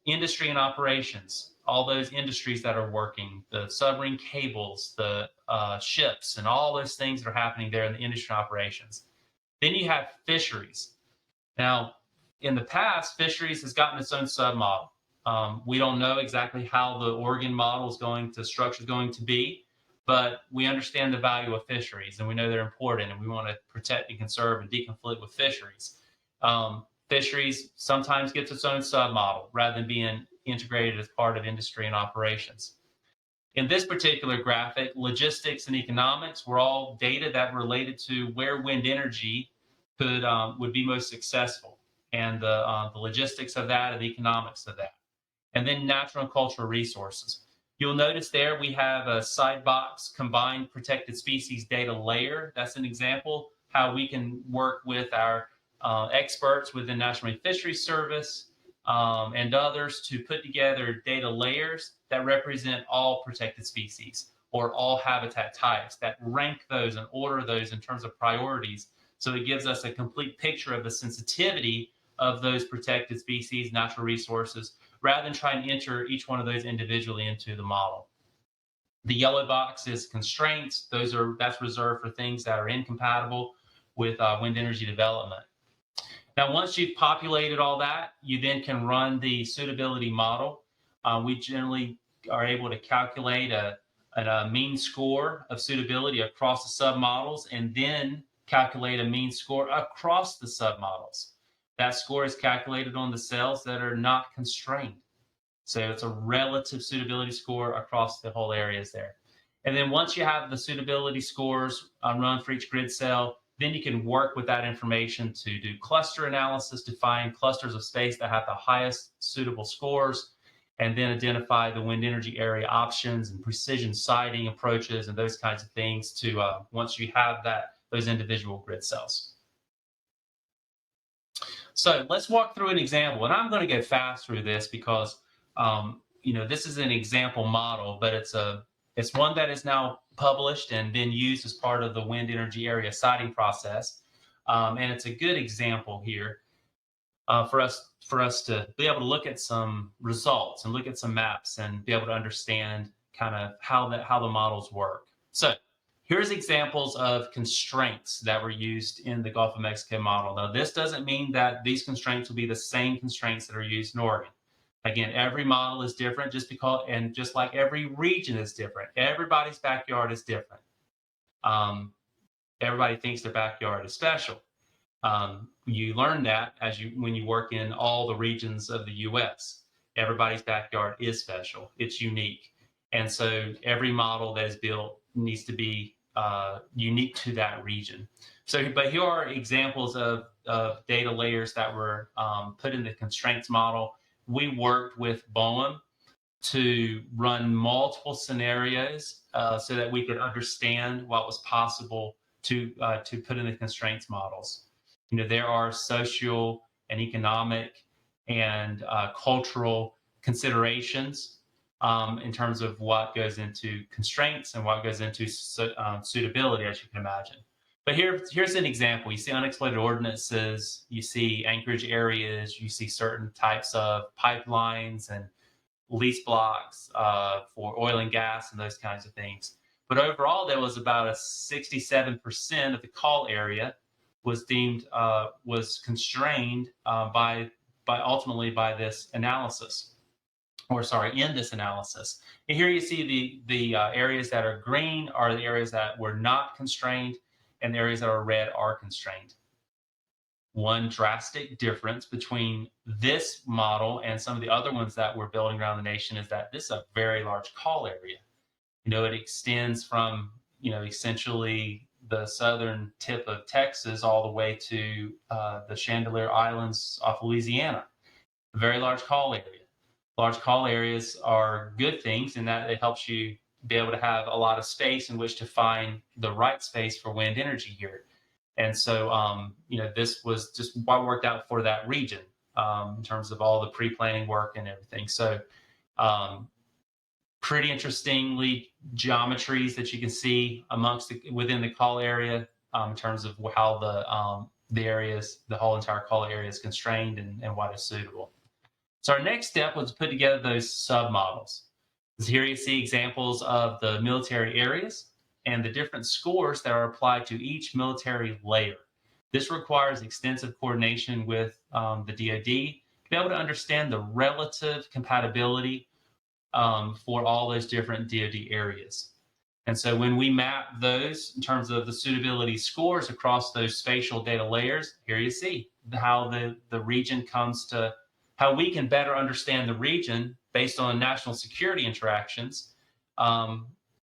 industry and operations, all those industries that are working, the submarine cables, the ships, and all those things that are happening there in the industry and operations. Then you have fisheries. Now, in the past, fisheries has gotten its own submodel. We don't know exactly how the Oregon model is structure is going to be, but we understand the value of fisheries, and we know they're important, and we want to protect and conserve and deconflict with fisheries. Fisheries sometimes gets its own submodel rather than being integrated as part of industry and operations. In this particular graphic, logistics and economics were all data that related to where wind energy would be most successful, and the logistics of that and the economics of that. And then natural and cultural resources. You'll notice there we have a side box combined protected species data layer. That's an example how we can work with our experts within National Marine Fisheries Service and others to put together data layers that represent all protected species or all habitat types, that rank those and order those in terms of priorities. So it gives us a complete picture of the sensitivity of those protected species, natural resources, rather than trying to enter each one of those individually into the model. The yellow box is constraints. That's reserved for things that are incompatible with wind energy development. Now, once you've populated all that, you then can run the suitability model. We generally are able to calculate a mean score of suitability across the submodels, and then calculate a mean score across the submodels. That score is calculated on the cells that are not constrained. So it's a relative suitability score across the whole areas there. And then once you have the suitability scores run for each grid cell, then you can work with that information to do cluster analysis to find clusters of space that have the highest suitable scores, and then identify the wind energy area options and precision siting approaches and those kinds of things to once you have those individual grid cells. So let's walk through an example, and I'm going to go fast through this because this is an example model, but it's one that is now published and been used as part of the wind energy area siting process, and it's a good example here for us to be able to look at some results and look at some maps and be able to understand kind of how the models work. So here's examples of constraints that were used in the Gulf of Mexico model. Now, this doesn't mean that these constraints will be the same constraints that are used in Oregon. Again, every model is different just like every region is different. Everybody's backyard is different. Everybody thinks their backyard is special. You learn that when you work in all the regions of the U.S. Everybody's backyard is special. It's unique. And so every model that is built needs to be unique to that region. But here are examples of data layers that were put in the constraints model. We worked with BOEM to run multiple scenarios so that we could understand what was possible to put in the constraints models. There are social and economic and cultural considerations in terms of what goes into constraints and what goes into suitability, as you can imagine. But here's an example. You see unexploded ordinances, you see anchorage areas, you see certain types of pipelines and lease blocks for oil and gas and those kinds of things. But overall, there was about a 67% of the call area was constrained ultimately by this analysis, in this analysis. And here you see the areas that are green are the areas that were not constrained, and the areas that are red are constrained. One drastic difference between this model and some of the other ones that we're building around the nation is that this is a very large call area. It extends from, essentially the southern tip of Texas all the way to the Chandelier Islands off Louisiana. A very large call area. Large call areas are good things in that it helps you be able to have a lot of space in which to find the right space for wind energy here. And so, this was just what worked out for that region in terms of all the pre-planning work and everything. So, pretty interestingly, geometries that you can see within the call area in terms of how the whole entire call area is constrained and what is suitable. So our next step was to put together those submodels. Here you see examples of the military areas and the different scores that are applied to each military layer. This requires extensive coordination with the DoD to be able to understand the relative compatibility for all those different DoD areas. And so when we map those in terms of the suitability scores across those spatial data layers, here you see how the region comes to, how we can better understand the region based on national security interactions,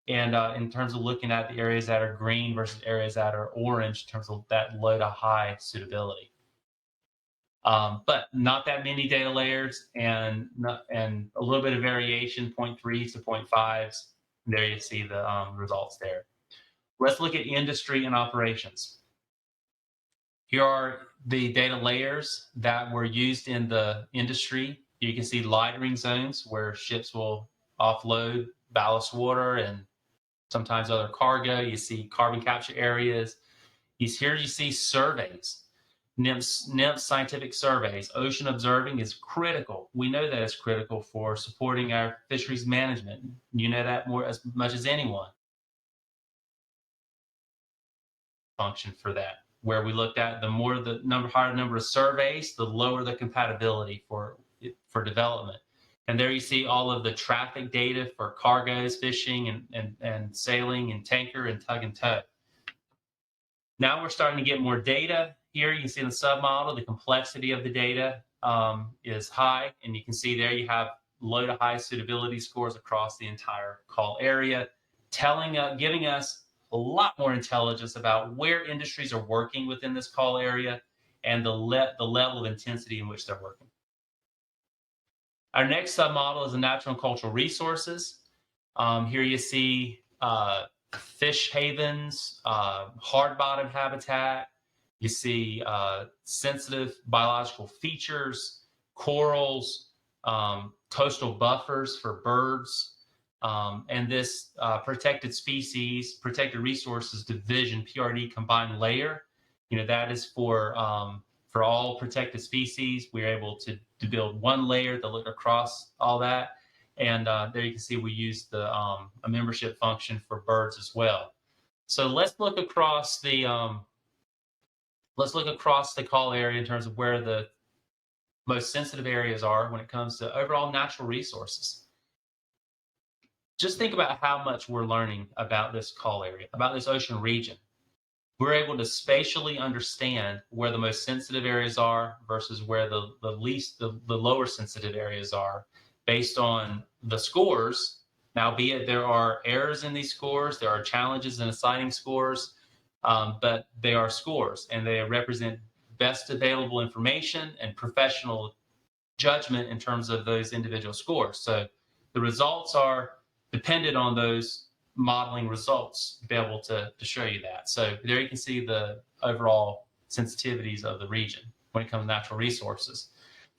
in terms of looking at the areas that are green versus areas that are orange in terms of that low to high suitability. But not that many data layers and a little bit of variation, 0.3s to 0.5s. There you see the results there. Let's look at industry and operations. Here are the data layers that were used in the industry. You can see lightering zones where ships will offload ballast water and sometimes other cargo. You see carbon capture areas. Here you see surveys. NIMS scientific surveys. Ocean observing is critical. We know that it's critical for supporting our fisheries management. You know that as much as anyone. Function for that, where we looked at higher number of surveys, the lower the compatibility for development. And there you see all of the traffic data for cargoes, fishing, and sailing, and tanker, and tug and tow. Now we're starting to get more data. Here you can see in the submodel, the complexity of the data is high, and you can see there you have low to high suitability scores across the entire call area, giving us a lot more intelligence about where industries are working within this call area and the level of intensity in which they're working. Our next submodel is the natural and cultural resources. Here you see fish havens, hard bottom habitat. You see sensitive biological features, corals, coastal buffers for birds, and this protected species, protected resources division, PRD combined layer. That is for all protected species. We're able to build one layer to look across all that. And there you can see we use a membership function for birds as well. So let's look across the call area in terms of where the most sensitive areas are when it comes to overall natural resources. Just think about how much we're learning about this call area, about this ocean region. We're able to spatially understand where the most sensitive areas are versus where the lower sensitive areas are based on the scores. Now, be it there are errors in these scores, there are challenges in assigning scores, but they are scores and they represent best available information and professional judgment in terms of those individual scores. So the results are dependent on those modeling results to be able to show you that. So there you can see the overall sensitivities of the region when it comes to natural resources.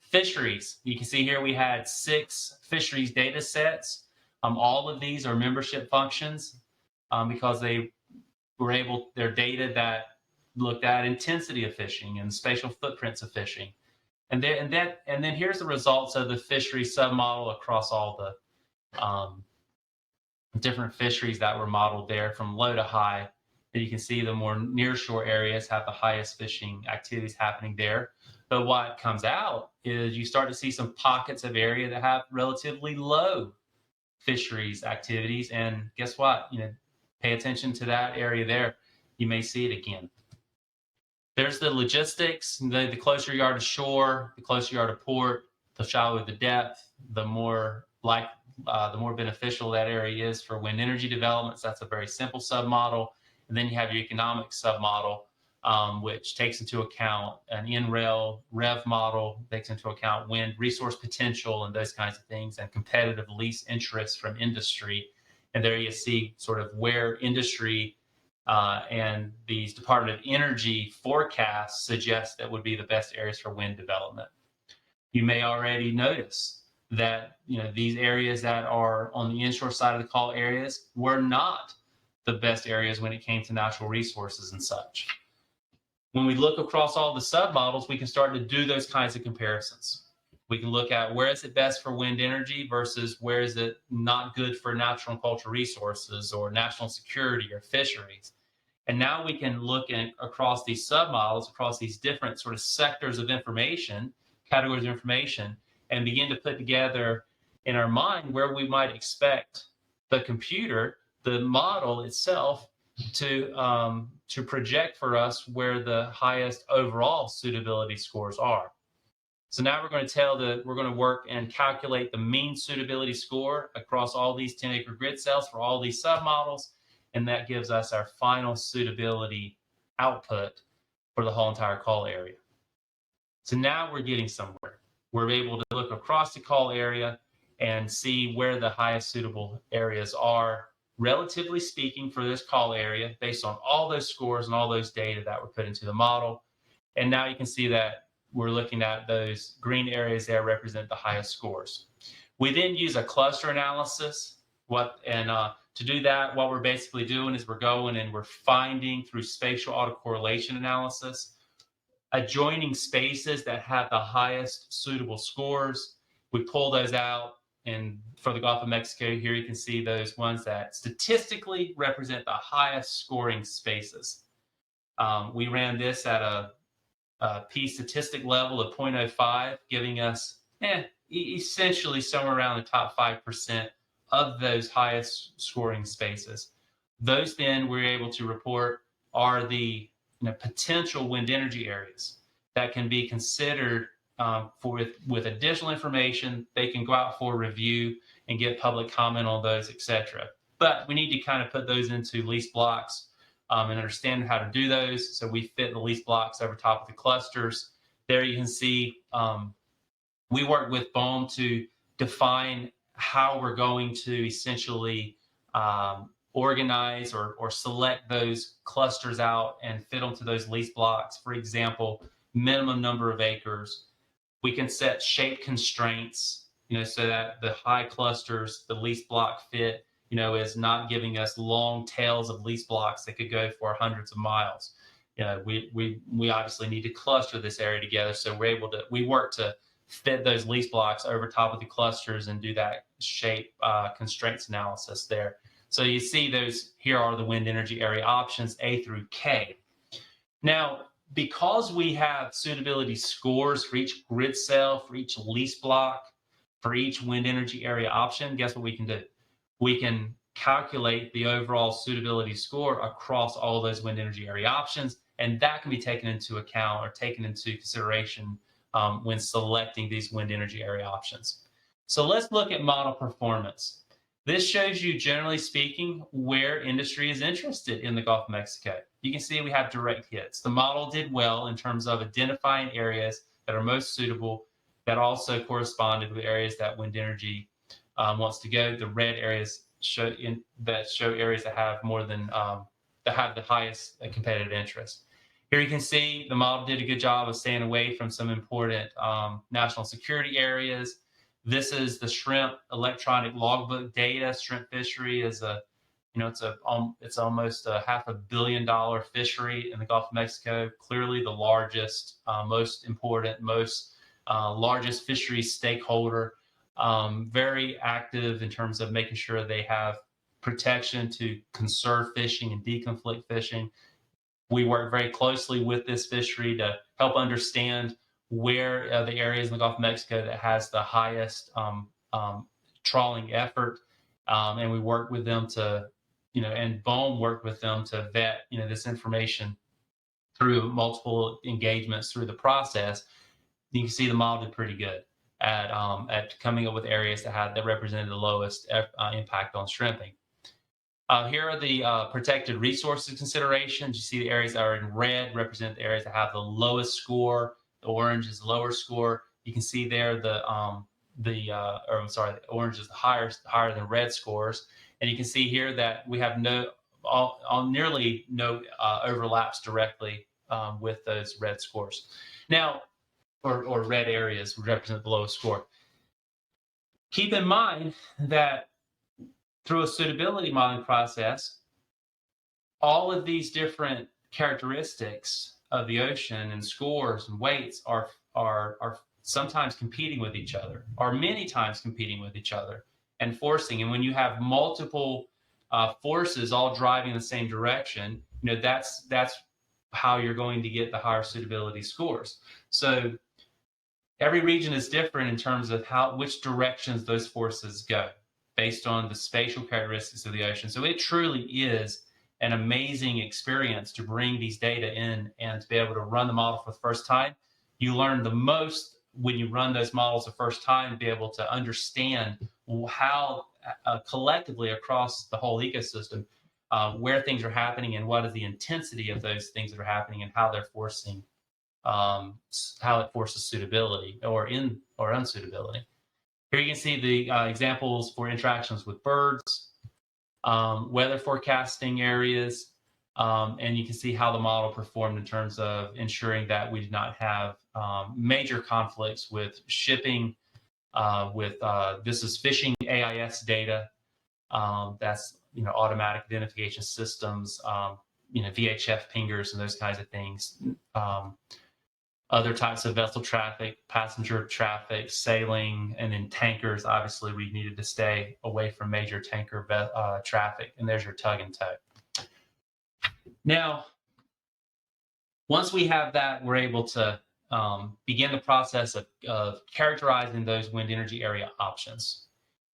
Fisheries, you can see here we had 6 fisheries data sets. All of these are membership functions because they were their data that looked at intensity of fishing and spatial footprints of fishing. And then here's the results of the fishery submodel across all the different fisheries that were modeled there from low to high. And you can see the more nearshore areas have the highest fishing activities happening there. But what comes out is you start to see some pockets of area that have relatively low fisheries activities. And guess what? Pay attention to that area there. You may see it again. There's the logistics. The closer you are to shore, the closer you are to port, the shallower the depth, the more beneficial that area is for wind energy developments. That's a very simple submodel. And then you have your economic submodel, which takes into account an in-rail rev model, takes into account wind resource potential and those kinds of things, and competitive lease interest from industry. And there you see sort of where industry and these Department of Energy forecasts suggest that would be the best areas for wind development. You may already notice that these areas that are on the inshore side of the call areas were not the best areas when it came to natural resources and such. When we look across all the submodels, we can start to do those kinds of comparisons. We can look at where is it best for wind energy versus where is it not good for natural and cultural resources or national security or fisheries. And now we can look across these submodels, across these different sort of sectors of information, categories of information, and begin to put together in our mind where we might expect the computer, the model itself, to project for us where the highest overall suitability scores are. So now we're going to work and calculate the mean suitability score across all these 10-acre grid cells for all these submodels, and that gives us our final suitability output for the whole entire call area. So now we're getting somewhere. We're able to look across the call area and see where the highest suitable areas are, relatively speaking, for this call area based on all those scores and all those data that were put into the model. And now you can see that we're looking at those green areas there represent the highest scores. We then use a cluster analysis. To do that, what we're basically doing is we're going and we're finding through spatial autocorrelation analysis adjoining spaces that have the highest suitable scores. We pull those out, and for the Gulf of Mexico here, you can see those ones that statistically represent the highest scoring spaces. We ran this at a p-statistic level of 0.05, giving us essentially somewhere around the top 5% of those highest scoring spaces. Those then we're able to report are the potential wind energy areas that can be considered with additional information. They can go out for review and get public comment on those, etc. But we need to kind of put those into lease blocks and understand how to do those. So we fit the lease blocks over top of the clusters. There you can see we work with BOEM to define how we're going to essentially organize or select those clusters out and fit them to those lease blocks. For example, minimum number of acres. We can set shape constraints, so that the high clusters, the lease block fit, is not giving us long tails of lease blocks that could go for hundreds of miles. We obviously need to cluster this area together, so we work to fit those lease blocks over top of the clusters and do that shape constraints analysis there. So you see those here are the wind energy area options A through K. Now, because we have suitability scores for each grid cell, for each lease block, for each wind energy area option, guess what we can do? We can calculate the overall suitability score across all those wind energy area options, and that can be taken into account or taken into consideration when selecting these wind energy area options. So let's look at model performance. This shows you, generally speaking, where industry is interested in the Gulf of Mexico. You can see we have direct hits. The model did well in terms of identifying areas that are most suitable that also corresponded with areas that wind energy wants to go. The red areas show areas that have more than that have the highest competitive interest. Here you can see the model did a good job of staying away from some important national security areas. This is the shrimp electronic logbook data. Shrimp fishery is it's almost a $500 million fishery in the Gulf of Mexico. Clearly the largest, most important, largest fishery stakeholder. Very active in terms of making sure they have protection to conserve fishing and deconflict fishing. We work very closely with this fishery to help understand where the areas in the Gulf of Mexico that has the highest trawling effort, and we work with them to, and BOEM worked with them to vet, this information through multiple engagements through the process. You can see the model did pretty good at coming up with areas that represented the lowest impact on shrimping. Here are the protected resources considerations. You see the areas that are in red represent the areas that have the lowest score. The orange is the lower score. You can see there the orange is the higher than red scores. And you can see here that we have nearly no overlaps directly with those red scores. Now, or red areas represent the lowest score. Keep in mind that through a suitability modeling process, all of these different characteristics of the ocean and scores and weights are sometimes competing with each other, or many times competing with each other and forcing. And when you have multiple forces all driving in the same direction, that's how you're going to get the higher suitability scores. So every region is different in terms of which directions those forces go based on the spatial characteristics of the ocean. So it truly is an amazing experience to bring these data in and to be able to run the model for the first time. You learn the most when you run those models the first time, to be able to understand how collectively across the whole ecosystem, where things are happening and what is the intensity of those things that are happening and how they're forcing, how it forces suitability or unsuitability. Here you can see the examples for interactions with birds, weather forecasting areas, and you can see how the model performed in terms of ensuring that we did not have major conflicts with shipping, this is fishing AIS data, that's automatic identification systems, VHF pingers and those kinds of things. Other types of vessel traffic, passenger traffic, sailing, and then tankers. Obviously, we needed to stay away from major tanker traffic, and there's your tug and tow. Now, once we have that, we're able to begin the process of characterizing those wind energy area options.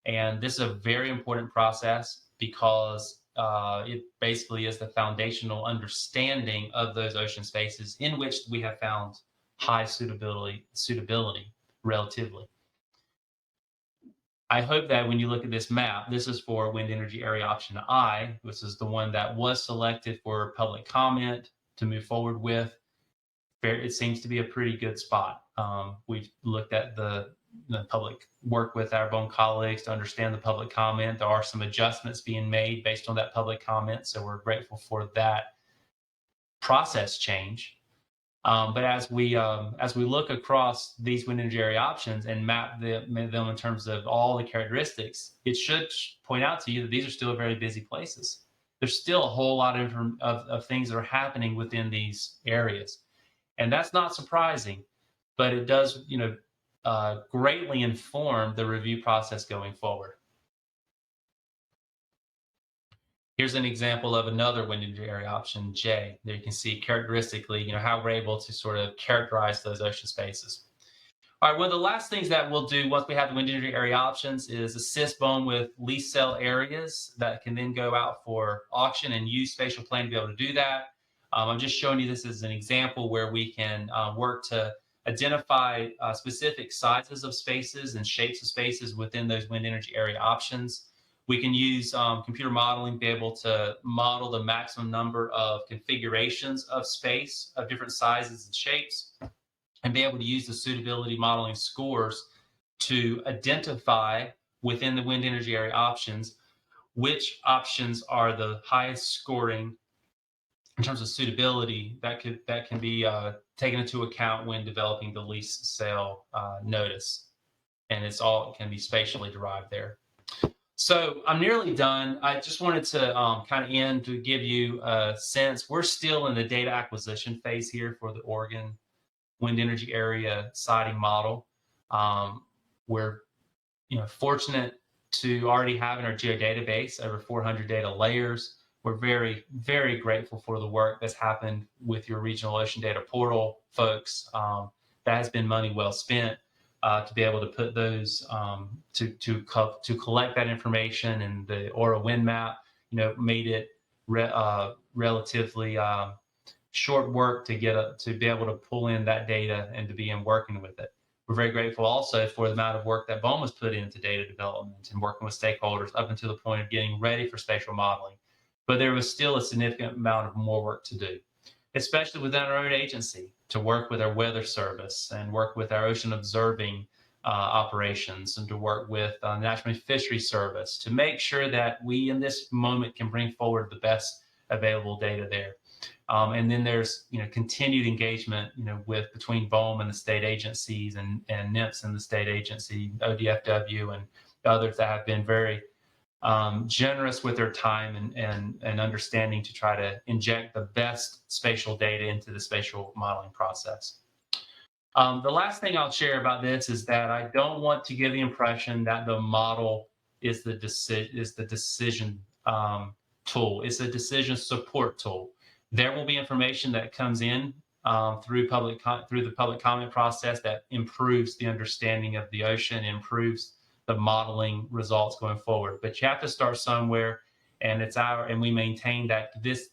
And this is a very important process because it basically is the foundational understanding of those ocean spaces in which we have found high suitability relatively. I hope that when you look at this map, this is for wind energy area option I, which is the one that was selected for public comment to move forward with. It seems to be a pretty good spot. We've looked at the public work with our BOEM colleagues to understand the public comment. There are some adjustments being made based on that public comment, so we're grateful for that process change. But as we look across these wind energy area options and map them in terms of all the characteristics, it should point out to you that these are still very busy places. There's still a whole lot of things that are happening within these areas, and that's not surprising, but it does greatly inform the review process going forward. Here's an example of another wind energy area option, J. There you can see characteristically, how we're able to sort of characterize those ocean spaces. All right, one of the last things that we'll do once we have the wind energy area options is assist BOEM with lease sale areas that can then go out for auction and use spatial planning to be able to do that. I'm just showing you this as an example where we can work to identify specific sizes of spaces and shapes of spaces within those wind energy area options. We can use computer modeling to be able to model the maximum number of configurations of space of different sizes and shapes, and be able to use the suitability modeling scores to identify within the wind energy area options which options are the highest scoring in terms of suitability that can be taken into account when developing the lease sale notice. And it can be spatially derived there. So I'm nearly done. I just wanted to kind of end to give you a sense. We're still in the data acquisition phase here for the Oregon wind energy area siting model. We're fortunate to already have in our geodatabase over 400 data layers. We're very, very grateful for the work that's happened with your regional ocean data portal folks. That has been money well spent. To be able to put those to collect that information, and the Aura wind map, made it relatively short work to be able to pull in that data and to begin working with it. We're very grateful also for the amount of work that BOEM has put into data development and working with stakeholders up until the point of getting ready for spatial modeling. But there was still a significant amount of more work to do, especially within our own agency, to work with our weather service and work with our ocean observing operations, and to work with National Fisheries Service to make sure that we in this moment can bring forward the best available data there. And then there's continued engagement between BOEM and the state agencies, and NIPS and the state agency, ODFW, and others that have been very generous with their time and understanding to try to inject the best spatial data into the spatial modeling process. The last thing I'll share about this is that I don't want to give the impression that the model is the decision tool. It's a decision support tool. There will be information that comes in through the public comment process that improves the understanding of the ocean, improves the modeling results going forward. But you have to start somewhere, and we maintain that this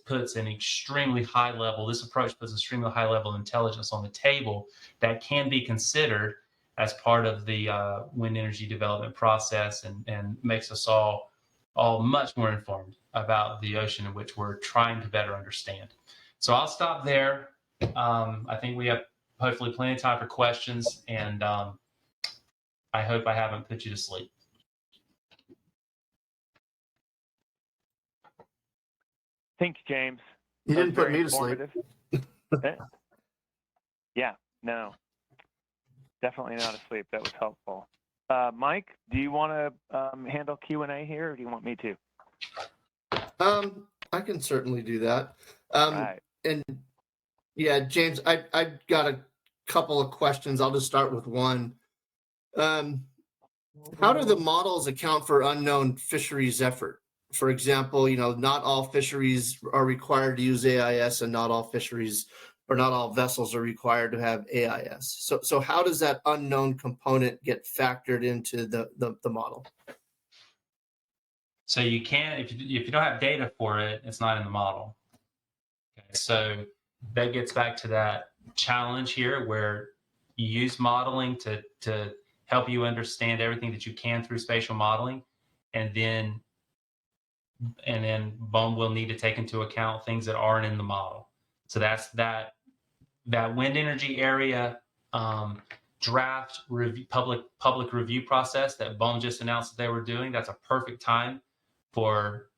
puts an extremely high level. This approach puts an extremely high level of intelligence on the table that can be considered as part of the wind energy development process, and makes us all much more informed about the ocean in which we're trying to better understand. So I'll stop there. I think we have hopefully plenty of time for questions, and I hope I haven't put you to sleep. Thanks, James. You That didn't was put very me to sleep. informative. Yeah, no, definitely not asleep. That was helpful. Mike, do you want to handle Q&A here, or do you want me to? I can certainly do that. All right. And yeah, James, I got a couple of questions. I'll just start with one. How do the models account for unknown fisheries effort? For example, not all fisheries are required to use AIS, and not all fisheries or not all vessels are required to have AIS. So how does that unknown component get factored into the model? So you can't, if you don't have data for it, it's not in the model. Okay, so that gets back to that challenge here, where you use modeling to help you understand everything that you can through spatial modeling, and then BOEM will need to take into account things that aren't in the model. So that's that wind energy area draft review, public review process that BOEM just announced that they were doing. That's a perfect time for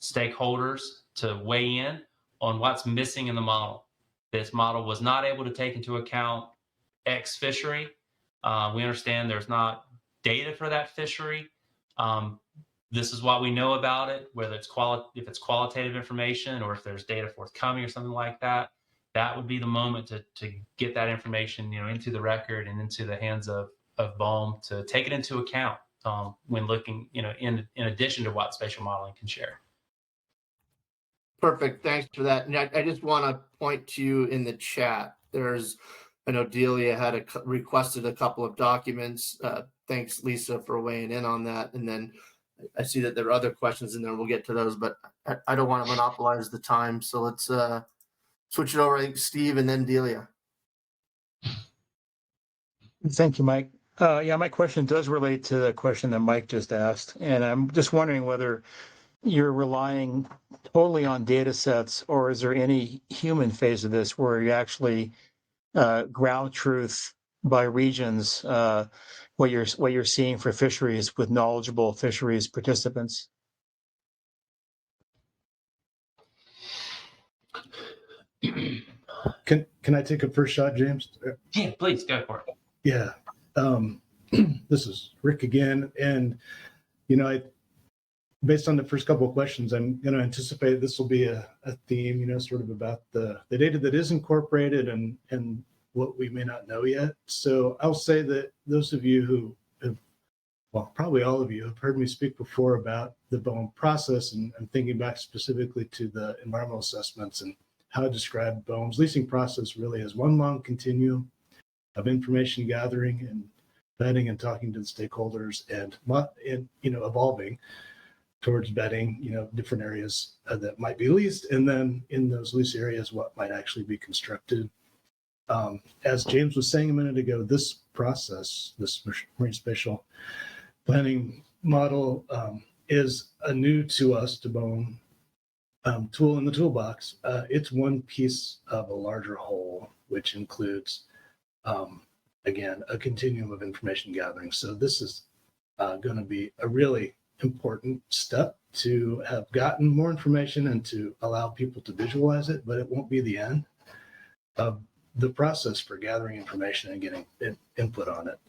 stakeholders to weigh in on what's missing in the model. This model was not able to take into account X fishery. We understand there's not data for that fishery. This is what we know about it, whether it's if it's qualitative information or if there's data forthcoming or something like that. That would be the moment to get that information, into the record and into the hands of BOEM to take it into account when looking, in addition to what spatial modeling can share. Perfect. Thanks for that. And I just want to point to you in the chat. I know Delia had requested a couple of documents. Thanks, Lisa, for weighing in on that. And then I see that there are other questions in there. We'll get to those, but I don't want to monopolize the time. So let's switch it over, I think, Steve, and then Delia. Thank you, Mike. Yeah, my question does relate to the question that Mike just asked. And I'm just wondering whether you're relying totally on data sets, or is there any human phase of this where you actually ground truth by regions, what you're seeing for fisheries with knowledgeable fisheries participants? Can I take a first shot, James? Yeah, please go for it. Yeah. This is Rick again. And, based on the first couple of questions, I'm going to anticipate this will be a theme, sort of about the data that is incorporated and what we may not know yet. So I'll say that those of you who have, well, probably all of you have heard me speak before about the BOEM process, and I'm thinking back specifically to the environmental assessments and how I describe BOEM's leasing process really as one long continuum of information gathering and vetting and talking to the stakeholders and evolving towards vetting, different areas that might be leased, and then in those lease areas, what might actually be constructed. As James was saying a minute ago, this process, this marine spatial planning model, is a new to us, to BOEM, tool in the toolbox. It's one piece of a larger whole, which includes, again, a continuum of information gathering. So this is going to be a really important step to have gotten more information and to allow people to visualize it, but it won't be the end of the process for gathering information and getting input on it.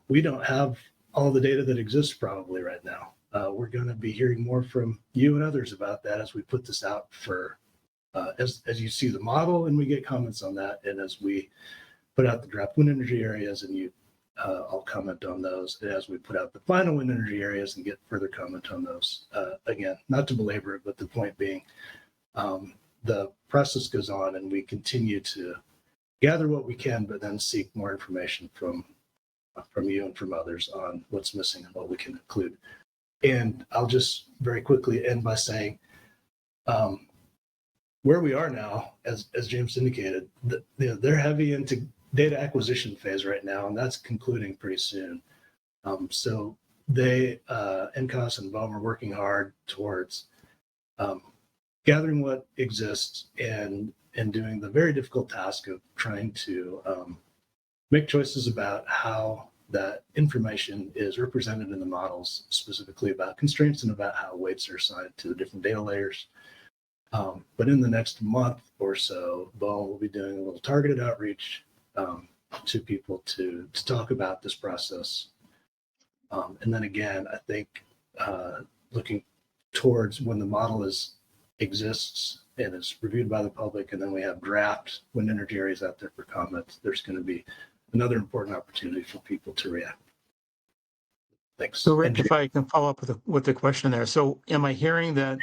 We don't have all the data that exists probably right now. We're going to be hearing more from you and others about that as we put this out for, as you see the model and we get comments on that, and as we put out the draft wind energy areas and I'll comment on those as we put out the final wind energy areas and get further comment on those. Again, not to belabor it, but the point being, The process goes on, and we continue to gather what we can, but then seek more information from you and from others on what's missing and what we can include. And I'll just very quickly end by saying, where we are now, as James indicated, they're heavy into data acquisition phase right now, and that's concluding pretty soon. So they, NCOS and BOEM, are working hard towards gathering what exists and doing the very difficult task of trying to make choices about how that information is represented in the models, specifically about constraints and about how weights are assigned to the different data layers. But in the next month or so, BOEM will be doing a little targeted outreach to people to talk about this process. And then again, I think looking towards when the model exists and is reviewed by the public, and then we have draft wind energy areas out there for comment, there's going to be another important opportunity for people to react. Thanks. So Rick, if I can follow up with the question there. So am I hearing that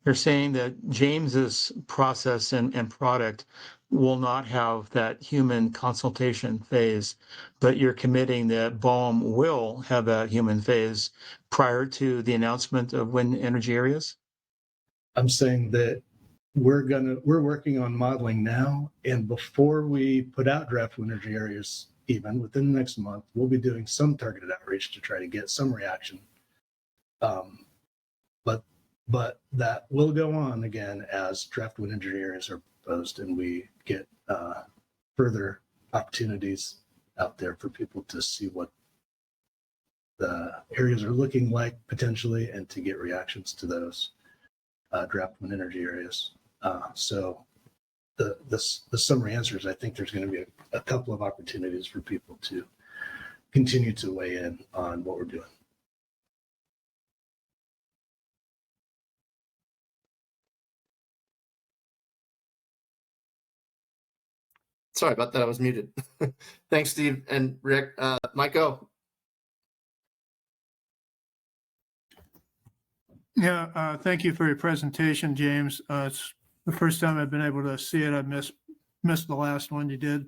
you're saying that James's process and product will not have that human consultation phase, but you're committing that BOEM will have that human phase prior to the announcement of wind energy areas? I'm saying that we're working on modeling now, and before we put out draft wind energy areas, even within the next month, we'll be doing some targeted outreach to try to get some reaction. But that will go on again as draft wind energy areas are proposed, and we get further opportunities out there for people to see what the areas are looking like potentially, and to get reactions to those draft wind energy areas. So the summary answer is, I think there's going to be a couple of opportunities for people to continue to weigh in on what we're doing. Sorry about that. I was muted. Thanks, Steve and Rick. Mike, go. Yeah, thank you for your presentation, James. It's the first time I've been able to see it. I missed the last one you did.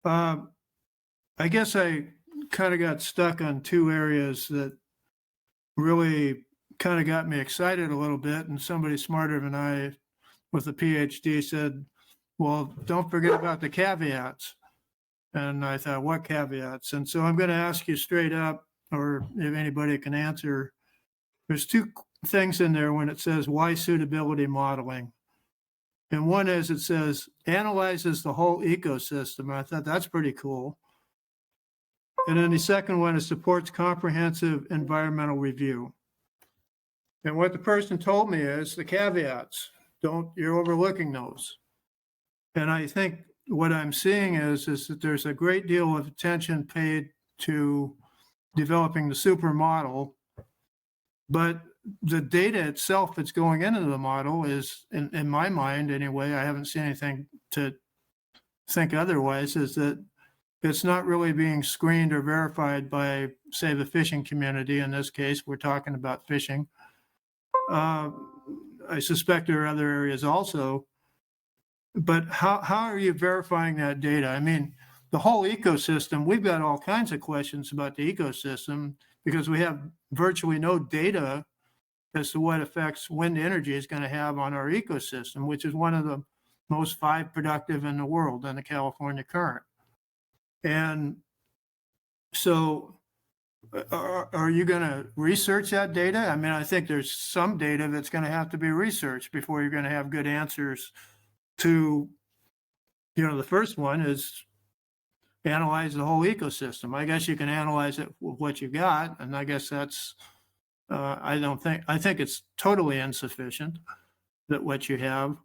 I guess I kind of got stuck on two areas that really kind of got me excited a little bit, and somebody smarter than I with a PhD said, well, don't forget about the caveats. And I thought, what caveats? And so I'm going to ask you straight up, or if anybody can answer. There's two things in there when it says why suitability modeling. And one is, it says analyzes the whole ecosystem. And I thought that's pretty cool. And then the second one is supports comprehensive environmental review. And what the person told me is the caveats. You're overlooking those. And I think what I'm seeing is that there's a great deal of attention paid to developing the super model, but the data itself that's going into the model is, in my mind anyway, I haven't seen anything to think otherwise, is that it's not really being screened or verified by, say, the fishing community. In this case, we're talking about fishing. I suspect there are other areas also. But how are you verifying that data? I mean, the whole ecosystem, we've got all kinds of questions about the ecosystem because we have virtually no data as to what effects wind energy is going to have on our ecosystem, which is one of the most 5 productive in the world in the California current. And so are you going to research that data? I mean, I think there's some data that's going to have to be researched before you're going to have good answers to, the first one is analyze the whole ecosystem. I guess you can analyze it with what you got. And I guess that's, I think it's totally insufficient that what you have,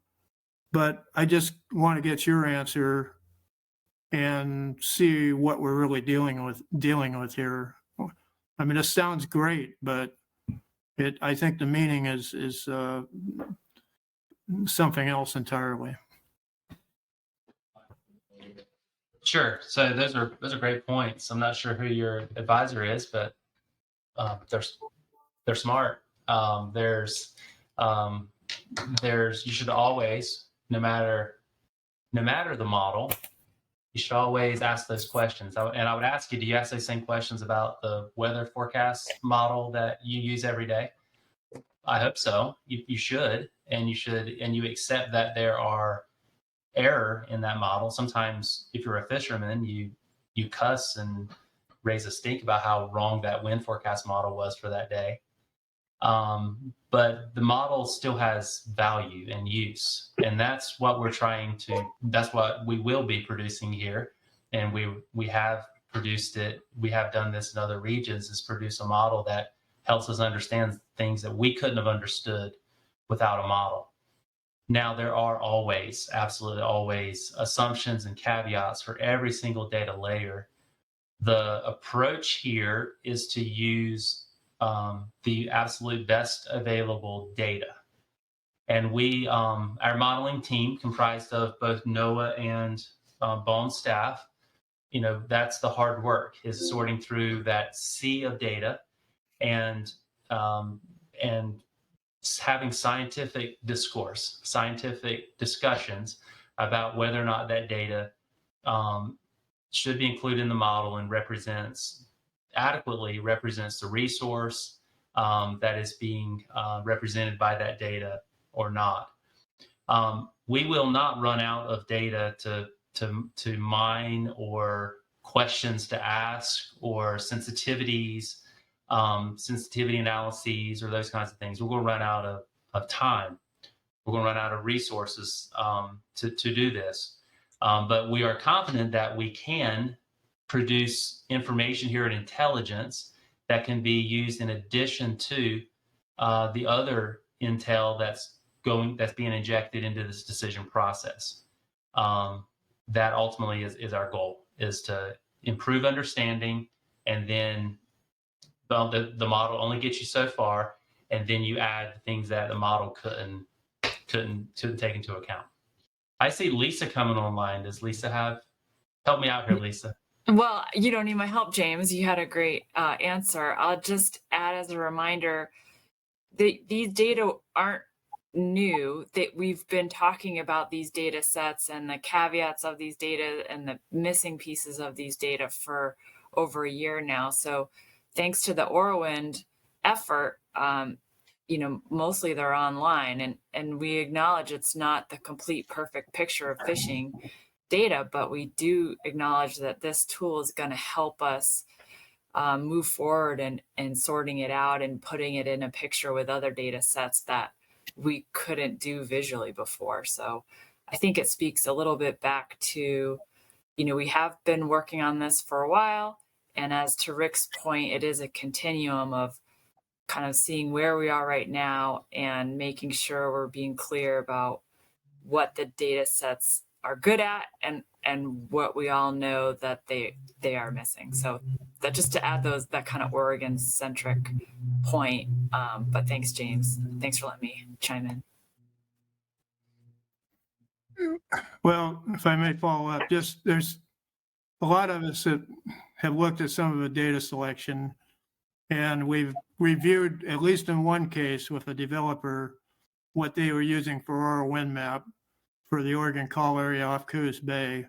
but I just want to get your answer and see what we're really dealing with here. I mean, this sounds great, but I think the meaning is something else entirely. Sure. So those are great points. I'm not sure who your advisor is, but they're smart. There's you should always, no matter the model, you should always ask those questions. And I would ask you, do you ask those same questions about the weather forecast model that you use every day? I hope so. You should, and you accept that there are error in that model. Sometimes if you're a fisherman, you cuss and raise a stink about how wrong that wind forecast model was for that day. But the model still has value and use, and that's what we will be producing here. And we have produced it. We have done this in other regions, is produce a model that helps us understand things that we couldn't have understood without a model. Now, there are always, absolutely always, assumptions and caveats for every single data layer. The approach here is to use the absolute best available data. And our modeling team, comprised of both NOAA and BOEM staff, that's the hard work, is sorting through that sea of data and having scientific discourse, scientific discussions about whether or not that data should be included in the model and adequately represents the resource that is being represented by that data or not. We will not run out of data to mine, or questions to ask, or sensitivity analyses, or those kinds of things. We're going to run out of time. We're going to run out of resources to do this. But we are confident that we can produce information here at Intelligence that can be used in addition to the other intel that's being injected into this decision process. That ultimately is our goal, is to improve understanding, and then the model only gets you so far, and then you add things that the model couldn't take into account. I see Lisa coming online. Does Lisa help me out here, Lisa? Well, you don't need my help, James. You had a great answer. I'll just add as a reminder, these data aren't new. That we've been talking about these data sets and the caveats of these data and the missing pieces of these data for over a year now. So thanks to the Orwind effort, mostly they're online, and we acknowledge it's not the complete perfect picture of fishing data, but we do acknowledge that this tool is going to help us move forward and sorting it out and putting it in a picture with other data sets that we couldn't do visually before. So I think it speaks a little bit back to, we have been working on this for a while. And as to Rick's point, it is a continuum of kind of seeing where we are right now and making sure we're being clear about what the data sets are good at and what we all know that they are missing. So that just to add that kind of Oregon centric point. But thanks, James. Thanks for letting me chime in. Well, if I may follow up, there's a lot of us that have looked at some of the data selection, and we've reviewed, at least in one case with a developer, what they were using for our wind map for the Oregon call area off Coos Bay.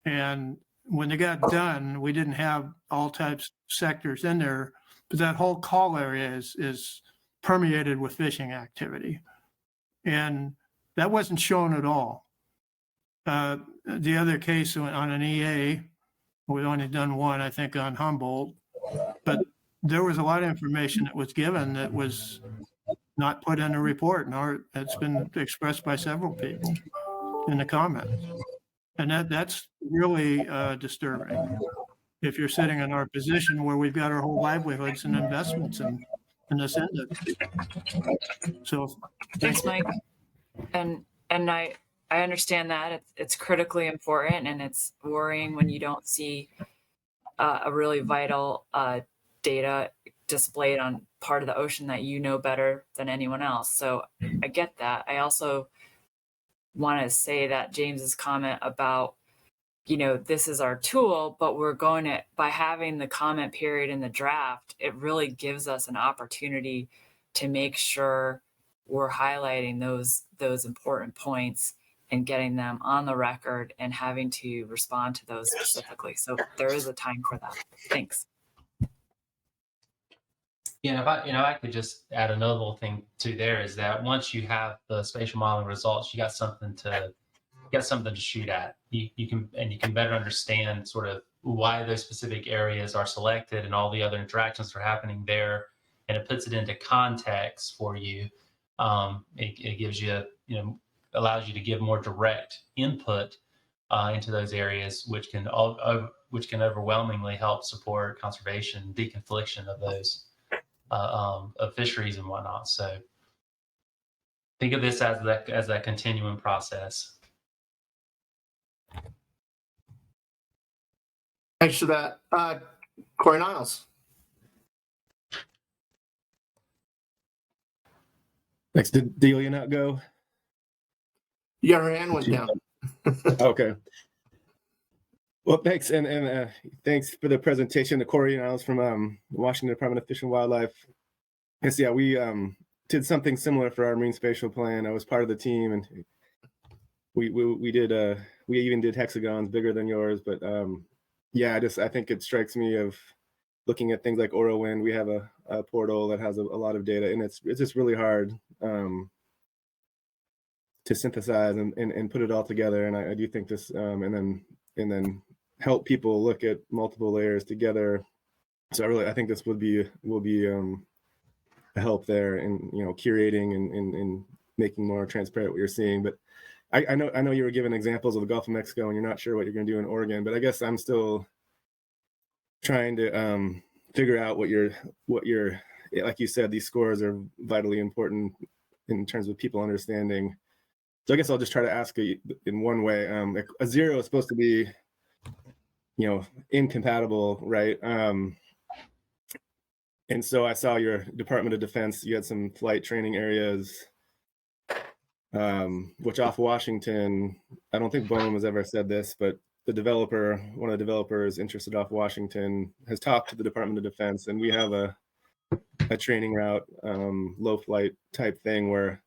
And when they got done, we didn't have all types of sectors in there, but that whole call area is permeated with fishing activity. And that wasn't shown at all. The other case on an EA, we've only done one, I think, on Humboldt, but there was a lot of information that was given that was not put in the report, nor it's been expressed by several people in the comments. And that's really disturbing if you're sitting in our position where we've got our whole livelihoods and investments in this industry. So thanks, Mike. And I understand that it's critically important, and it's worrying when you don't see a really vital data displayed on part of the ocean that you know better than anyone else. So I get that. I also want to say that James's comment about, this is our tool, but by having the comment period in the draft, it really gives us an opportunity to make sure we're highlighting those important points and getting them on the record and having to respond to those specifically. So there is a time for that. Thanks. Yeah, if I could just add another little thing too. There is that once you have the spatial modeling results, you got something to shoot at. You can better understand sort of why those specific areas are selected and all the other interactions that are happening there, and it puts it into context for you. It gives you, allows you to give more direct input into those areas, which can overwhelmingly help support conservation, deconfliction of those of fisheries and whatnot. So think of this as that continuum process. Thanks for that. Corey Niles. Thanks. Did Delia not go? Yeah, her hand went down. Okay. Well, thanks, and thanks for the presentation to Corey Niles from Washington Department of Fish and Wildlife. Yes, yeah, we did something similar for our marine spatial plan. I was part of the team, and we even did hexagons bigger than yours. But yeah, I think it strikes me of looking at things like Wind. We have a portal that has a lot of data, and it's just really hard to synthesize and put it all together. And I do think this, and then help people look at multiple layers together. So I think this will be a help there in curating and making more transparent what you're seeing. But I know you were given examples of the Gulf of Mexico, and you're not sure what you're going to do in Oregon. But I guess I'm still trying to figure out what your like you said, these scores are vitally important in terms of people understanding. So I guess I'll just try to ask it in one way. A 0 is supposed to be, incompatible, right? And so I saw your Department of Defense, you had some flight training areas, which off Washington, I don't think BOEM has ever said this, but one of the developers interested off Washington has talked to the Department of Defense, and we have a training route, low flight type thing where,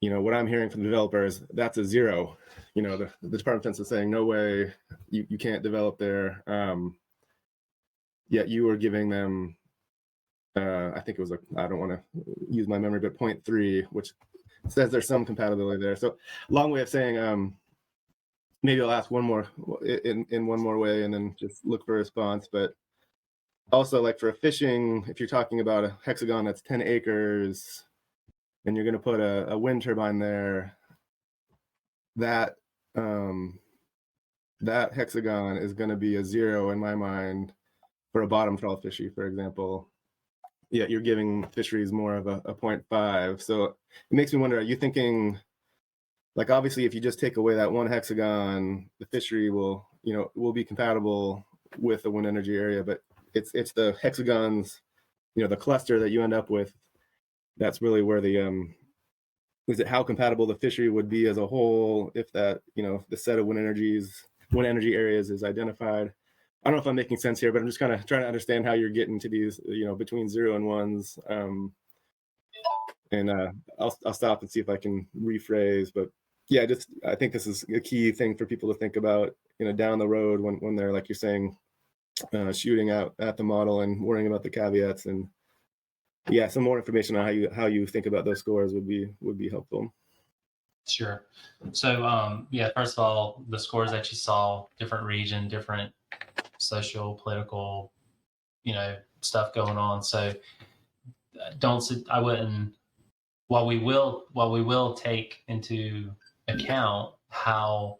what I'm hearing from the developers, that's a 0. The Department of Defense is saying, no way, you can't develop there. Yet you were giving them, I think it was I don't want to use my memory, but 0.3, which says there's some compatibility there. So long way of saying, maybe I'll ask one more in one more way and then just look for a response. But also, like for fishing, if you're talking about a hexagon that's 10 acres and you're going to put a wind turbine there, that hexagon is going to be a 0 in my mind for a bottom trawl fishery, for example. Yeah, you're giving fisheries more of a 0.5. So it makes me wonder, are you thinking, like, obviously, if you just take away that one hexagon, the fishery will be compatible with the wind energy area, but it's the hexagons, the cluster that you end up with, that's really where is it how compatible the fishery would be as a whole if that, the set of wind energy areas is identified. I don't know if I'm making sense here, but I'm just kind of trying to understand how you're getting to these, between 0 and 1s. And I'll stop and see if I can rephrase. But yeah, I think this is a key thing for people to think about, down the road when they're, like you're saying, shooting out at the model and worrying about the caveats. And yeah, some more information on how you think about those scores would be helpful. Sure. So first of all, the scores that you saw, different region, different social, political, stuff going on. So I wouldn't, while we will take into account how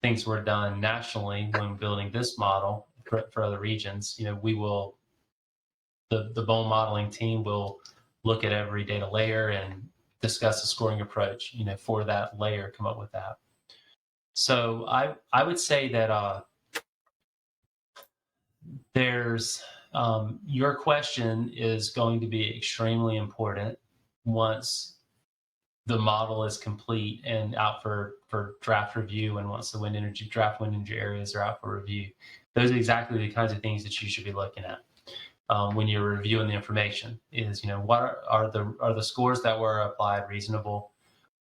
things were done nationally when building this model for other regions, we will, the BOEM modeling team will look at every data layer and discuss a scoring approach, for that layer, come up with that. So I would say that there's your question is going to be extremely important once the model is complete and out for draft review, and once the draft wind energy areas are out for review. Those are exactly the kinds of things that you should be looking at. when you're reviewing the information is, what are the scores that were applied reasonable?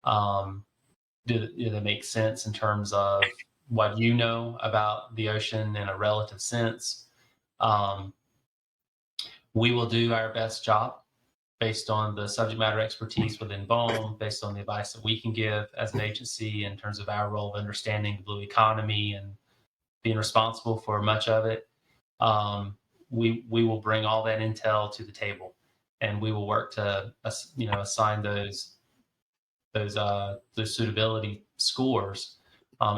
Do they make sense in terms of what you know about the ocean in a relative sense? We will do our best job based on the subject matter expertise within BOEM, based on the advice that we can give as an agency in terms of our role of understanding the blue economy and being responsible for much of it. We will bring all that intel to the table, and we will work to assign those suitability scores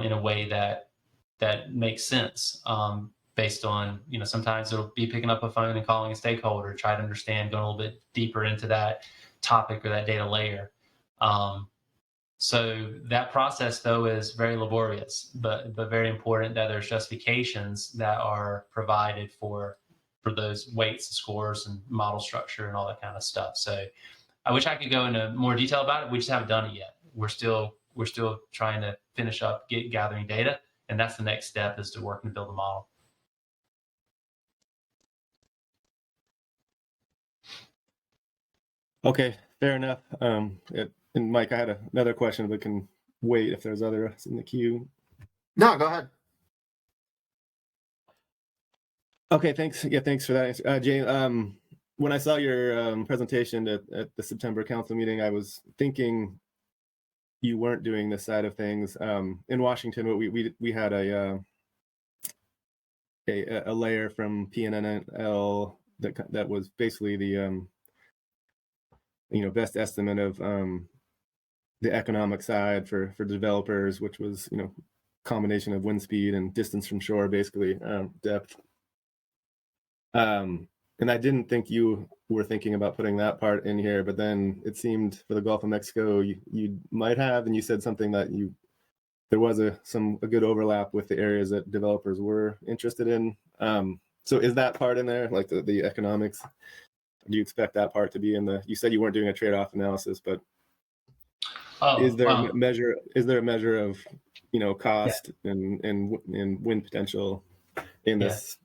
in a way that makes sense. Based on, sometimes it'll be picking up a phone and calling a stakeholder, try to understand, going a little bit deeper into that topic or that data layer. So that process, though, is very laborious, but very important that there's justifications that are provided for those weights, scores, and model structure and all that kind of stuff. So I wish I could go into more detail about it. We just haven't done it yet. We're still trying to finish up gathering data, and that's the next step, is to work and build a model. Okay, fair enough. And Mike, I had another question, but can wait if there's others in the queue. No, go ahead. Okay, thanks. Yeah, thanks for that answer. Jane, when I saw your presentation at the September council meeting, I was thinking you weren't doing this side of things. In Washington, we had a layer from PNNL that was basically the best estimate of the economic side for developers, which was combination of wind speed and distance from shore, basically depth. And I didn't think you were thinking about putting that part in here, but then it seemed for the Gulf of Mexico you might have, and you said something that there was a good overlap with the areas that developers were interested in. So is that part in there, like the economics? Do you expect that part to be in the? You said you weren't doing a trade-off analysis, but is there a measure? Is there a measure of cost and wind potential in this?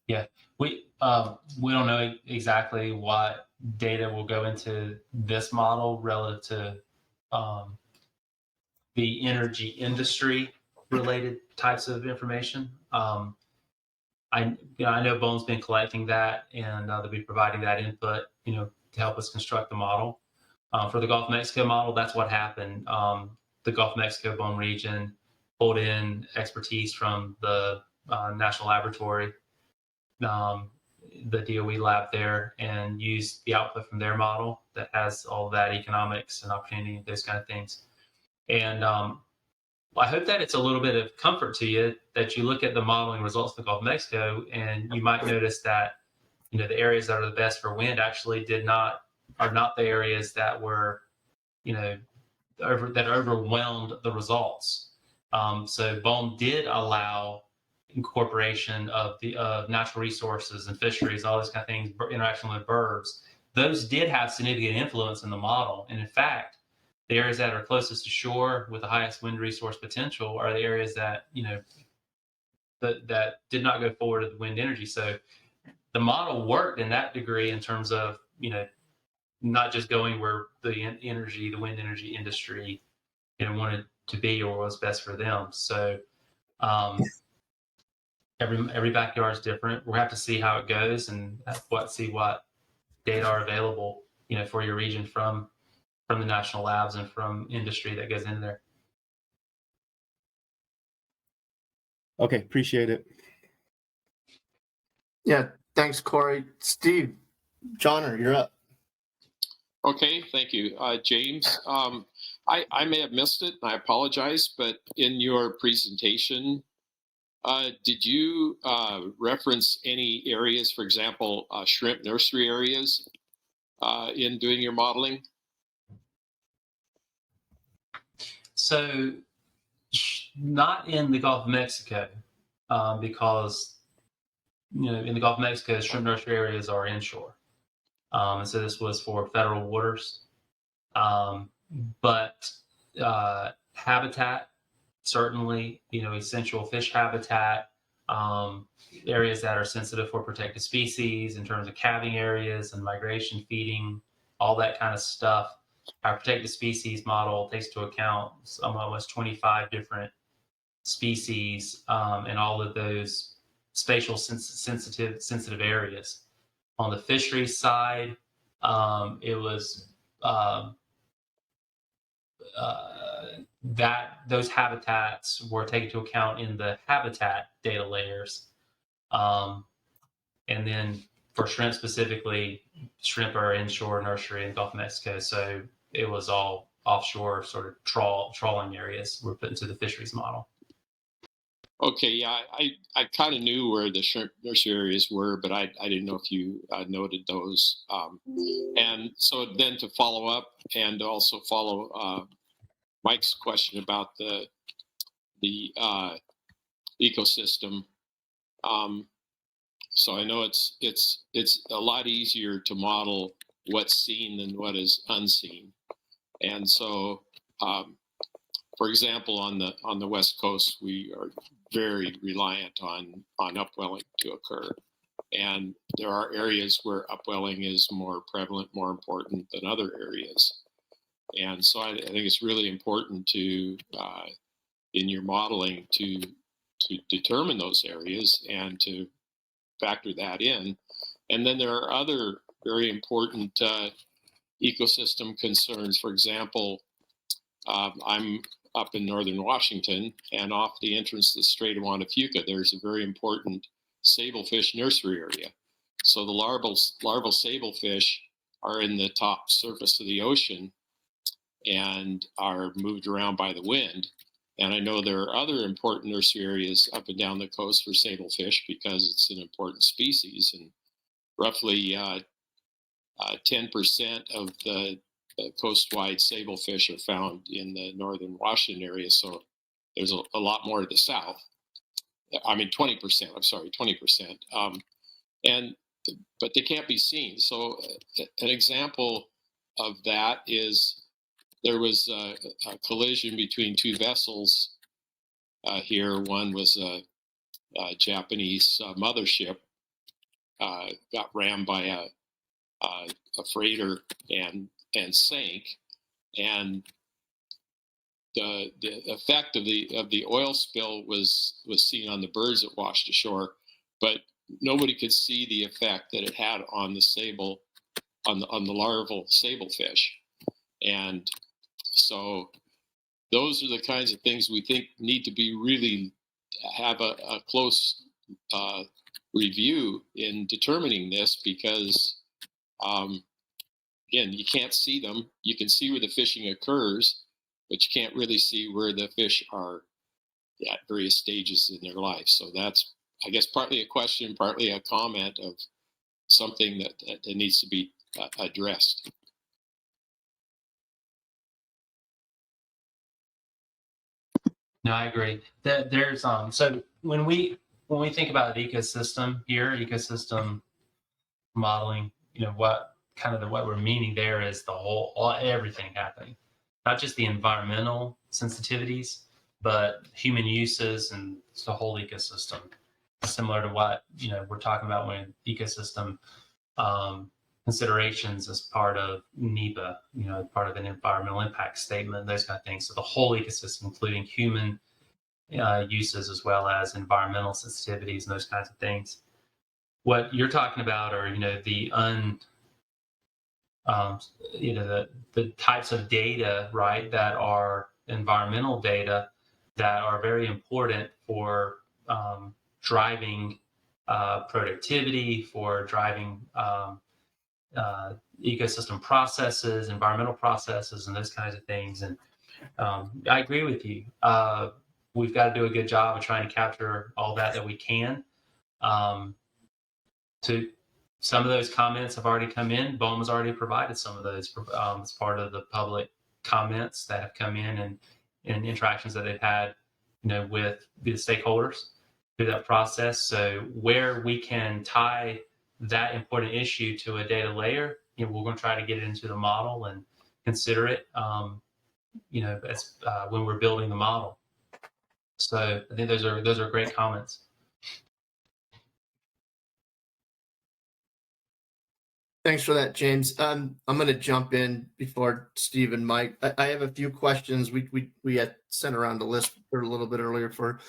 Yeah, we don't know exactly what data will go into this model relative to the energy industry related types of information. I know BOEM's been collecting that, and they'll be providing that input, to help us construct the model. For the Gulf of Mexico model, that's what happened. The Gulf of Mexico BOEM region pulled in expertise from the National Laboratory, the DOE lab there, and used the output from their model that has all that economics and opportunity and those kind of things. And I hope that it's a little bit of comfort to you that you look at the modeling results of the Gulf of Mexico, and you might notice that the areas that are the best for wind actually are not the areas that were that overwhelmed the results. So BOEM did allow incorporation of natural resources and fisheries, all those kind of things, interaction with birds. Those did have significant influence in the model, and in fact, the areas that are closest to shore with the highest wind resource potential are the areas that that did not go forward with wind energy. So the model worked in that degree in terms of not just going where the wind energy industry wanted to be or was best for them. So every backyard is different. We'll have to see how it goes and see what data are available for your region from the national labs and from industry that goes in there. Okay, appreciate it. Yeah, thanks, Corey. Steve, Johnner, you're up. Okay, thank you. James, I may have missed it, and I apologize, but in your presentation, did you reference any areas, for example, shrimp nursery areas in doing your modeling? So not in the Gulf of Mexico, because in the Gulf of Mexico, shrimp nursery areas are inshore. And so this was for federal waters. But habitat, certainly, essential fish habitat, areas that are sensitive for protected species in terms of calving areas and migration, feeding, all that kind of stuff. Our protected species model takes into account almost 25 different species and all of those spatial sensitive areas. On the fisheries side, it was that those habitats were taken into account in the habitat data layers. And then for shrimp specifically, shrimp are inshore nursery in the Gulf of Mexico, so it was all offshore sort of trawling areas were put into the fisheries model. Okay, yeah, I kind of knew where the shrimp nursery areas were, but I didn't know if you noted those. And so then to follow up and also follow Mike's question about the ecosystem. So I know it's a lot easier to model what's seen than what is unseen. And so, for example, on the West Coast, we are very reliant on upwelling to occur. And there are areas where upwelling is more prevalent, more important than other areas. And so I think it's really important to, in your modeling, to determine those areas and to factor that in. And then there are other very important ecosystem concerns. For example, I'm up in northern Washington, and off the entrance to the Strait of Juan de Fuca, there's a very important sablefish nursery area. So the larval sablefish are in the top surface of the ocean and are moved around by the wind. And I know there are other important nursery areas up and down the coast for sablefish because it's an important species. And roughly 10% of the coastwide sablefish are found in the northern Washington area. So there's a lot more to the south. I mean, 20%, I'm sorry, 20%. But they can't be seen. So an example of that is there was a collision between two vessels here. One was a Japanese mothership, got rammed by a freighter and sank. And the effect of the oil spill was seen on the birds that washed ashore, but nobody could see the effect that it had on the larval sablefish. And so those are the kinds of things we think need to be really have a close review in determining this, because again, you can't see them. You can see where the fishing occurs, but you can't really see where the fish are at various stages in their life. So that's, I guess, partly a question, partly a comment of something that needs to be addressed. No, I agree. There's so when we think about an ecosystem here, ecosystem modeling, what we're meaning there is everything happening, not just the environmental sensitivities, but human uses and the whole ecosystem. Similar to what we're talking about when ecosystem considerations as part of NEPA, part of an environmental impact statement, those kind of things. So the whole ecosystem, including human uses as well as environmental sensitivities and those kinds of things. What you're talking about are, the types of data, right, that are environmental data that are very important for driving productivity, for driving ecosystem processes, environmental processes, and those kinds of things. And I agree with you. We've got to do a good job of trying to capture all that we can. To some of those comments have already come in. BOEM has already provided some of those as part of the public comments that have come in and interactions that they've had, with the stakeholders through that process. So where we can tie that important issue to a data layer, we're going to try to get it into the model and consider it, as when we're building the model. So I think those are great comments. Thanks for that, James. I'm going to jump in before Steve and Mike. I have a few questions. We had sent around a list a little bit earlier for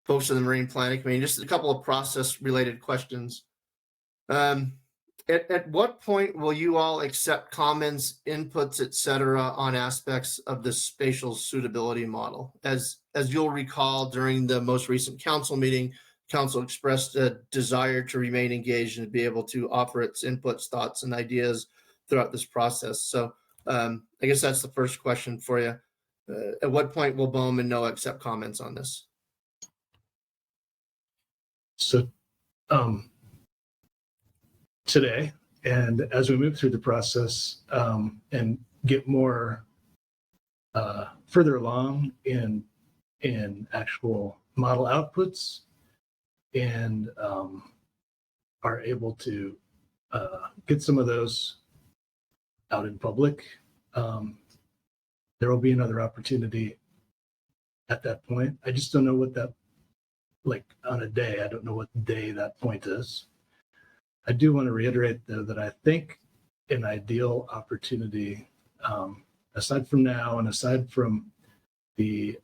folks in the Marine Planning Committee. Just a couple of process-related questions. At what point will you all accept comments, inputs, et cetera, on aspects of the spatial suitability model? As you'll recall, during the most recent council meeting, council expressed a desire to remain engaged and be able to offer its inputs, thoughts, and ideas throughout this process. So I guess that's the first question for you. At what point will BOEM and NOAA accept comments on this? So today, and as we move through the process and get more further along in actual model outputs, and are able to get some of those out in public, there will be another opportunity at that point. I just don't know what that, like on a day, I don't know what day that point is. I do want to reiterate, though, that I think an ideal opportunity, aside from now and aside from the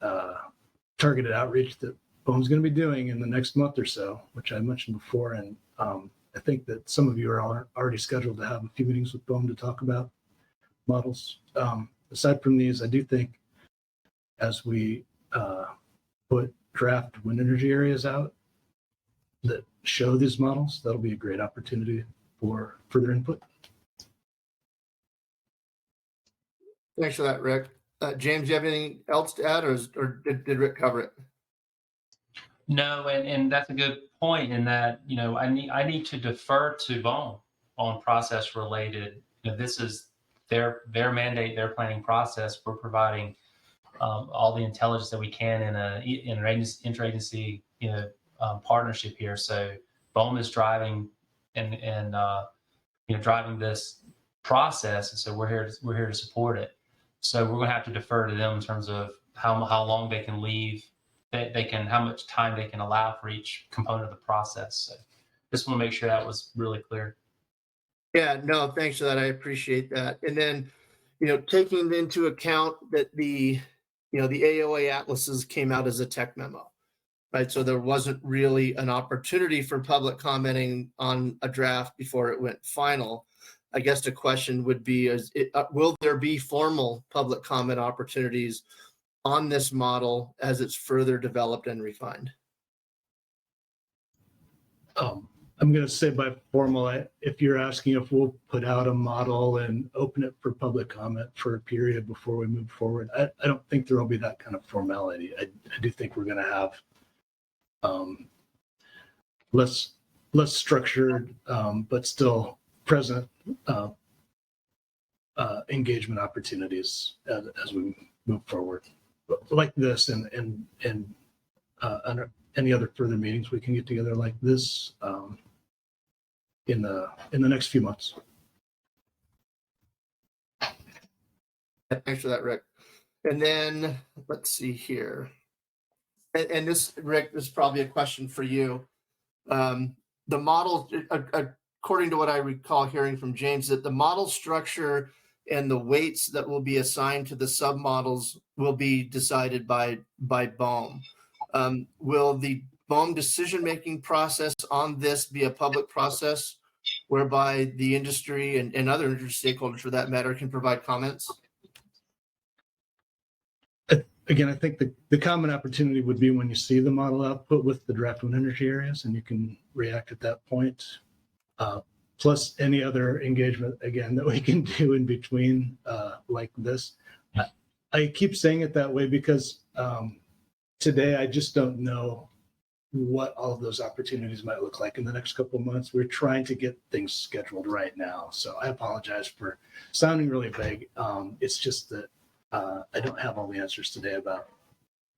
targeted outreach that BOEM's going to be doing in the next month or so, which I mentioned before, and I think that some of you are already scheduled to have a few meetings with BOEM to talk about models. Aside from these, I do think as we put draft wind energy areas out that show these models, that'll be a great opportunity for further input. Thanks for that, Rick. James, do you have anything else to add, or did Rick cover it? No, and that's a good point in that, you know, I need to defer to BOEM on process related. You know, this is their mandate, their planning process. We're providing all the intelligence that we can in an interagency, you know, partnership here. So BOEM is driving and you know, driving this process, and so we're here to support it. So we're going to have to defer to them in terms of how long they can leave. How much time they can allow for each component of the process. So just want to make sure that was really clear. Yeah, no, thanks for that. I appreciate that. And then, you know, taking into account that the AOA atlases came out as a tech memo, right? So there wasn't really an opportunity for public commenting on a draft before it went final. I guess the question would be, will there be formal public comment opportunities on this model as it's further developed and refined? I'm going to say by formal, if you're asking if we'll put out a model and open it for public comment for a period before we move forward, I don't think there will be that kind of formality. I do think we're going to have less structured, but still present engagement opportunities as we move forward, like this, and any other further meetings we can get together like this in the next few months. Thanks for that, Rick. And then let's see here. And this, Rick, this is probably a question for you. The model, according to what I recall hearing from James, that the model structure and the weights that will be assigned to the submodels will be decided by BOEM. Will the BOEM decision-making process on this be a public process whereby the industry and other industry stakeholders, for that matter, can provide comments? Again, I think the common opportunity would be when you see the model output with the draft wind energy areas, and you can react at that point. Plus any other engagement, again, that we can do in between like this. I keep saying it that way because today I just don't know what all of those opportunities might look like in the next couple of months. We're trying to get things scheduled right now. So I apologize for sounding really vague. It's just that I don't have all the answers today about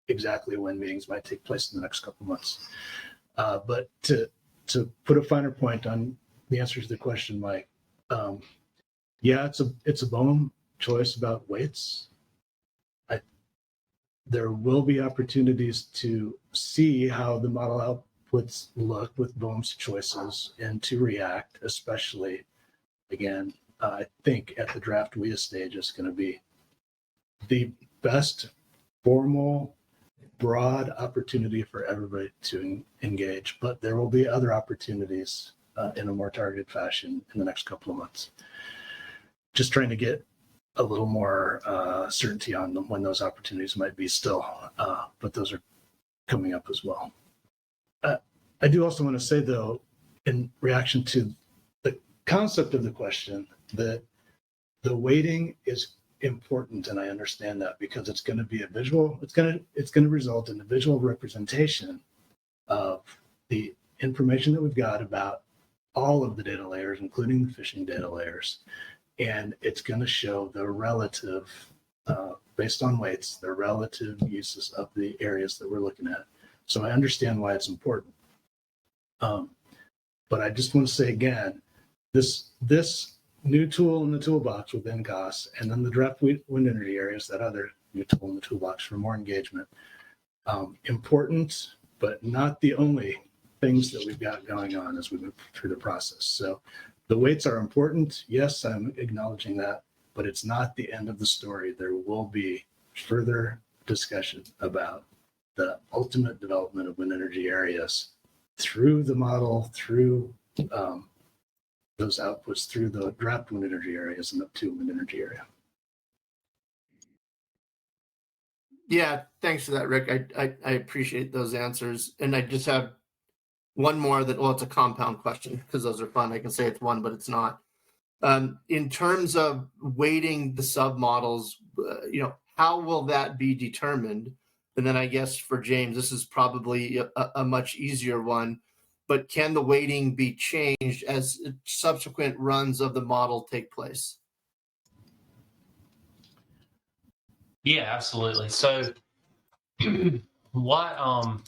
exactly when meetings might take place in the next couple of months. But to put a finer point on the answer to the question, Mike, yeah, it's a BOEM choice about weights. There will be opportunities to see how the model outputs look with BOEM's choices and to react, especially again, I think at the draft WIA stage is going to be the best formal, broad opportunity for everybody to engage, but there will be other opportunities in a more targeted fashion in the next couple of months. Just trying to get a little more certainty on them when those opportunities might be still, but those are coming up as well. I do also want to say, though, in reaction to the concept of the question, that the weighting is important, and I understand that because it's going to be a visual. It's going to result in a visual representation of the information that we've got about all of the data layers, including the fishing data layers, and it's going to show the relative, based on weights, the relative uses of the areas that we're looking at. So I understand why it's important. But I just want to say again, this new tool in the toolbox within COS, and then the draft wind energy areas, that other new tool in the toolbox for more engagement. Important, but not the only things that we've got going on as we move through the process. So the weights are important. Yes, I'm acknowledging that, but it's not the end of the story. There will be further discussion about the ultimate development of wind energy areas through the model, through those outputs, through the draft wind energy areas and up to wind energy area. Yeah, thanks for that, Rick. I appreciate those answers. And I just have one more that, well, it's a compound question because those are fun. I can say it's one, but it's not. In terms of weighting the submodels, how will that be determined? And then I guess for James, this is probably a much easier one, but can the weighting be changed as subsequent runs of the model take place? Yeah, absolutely. So what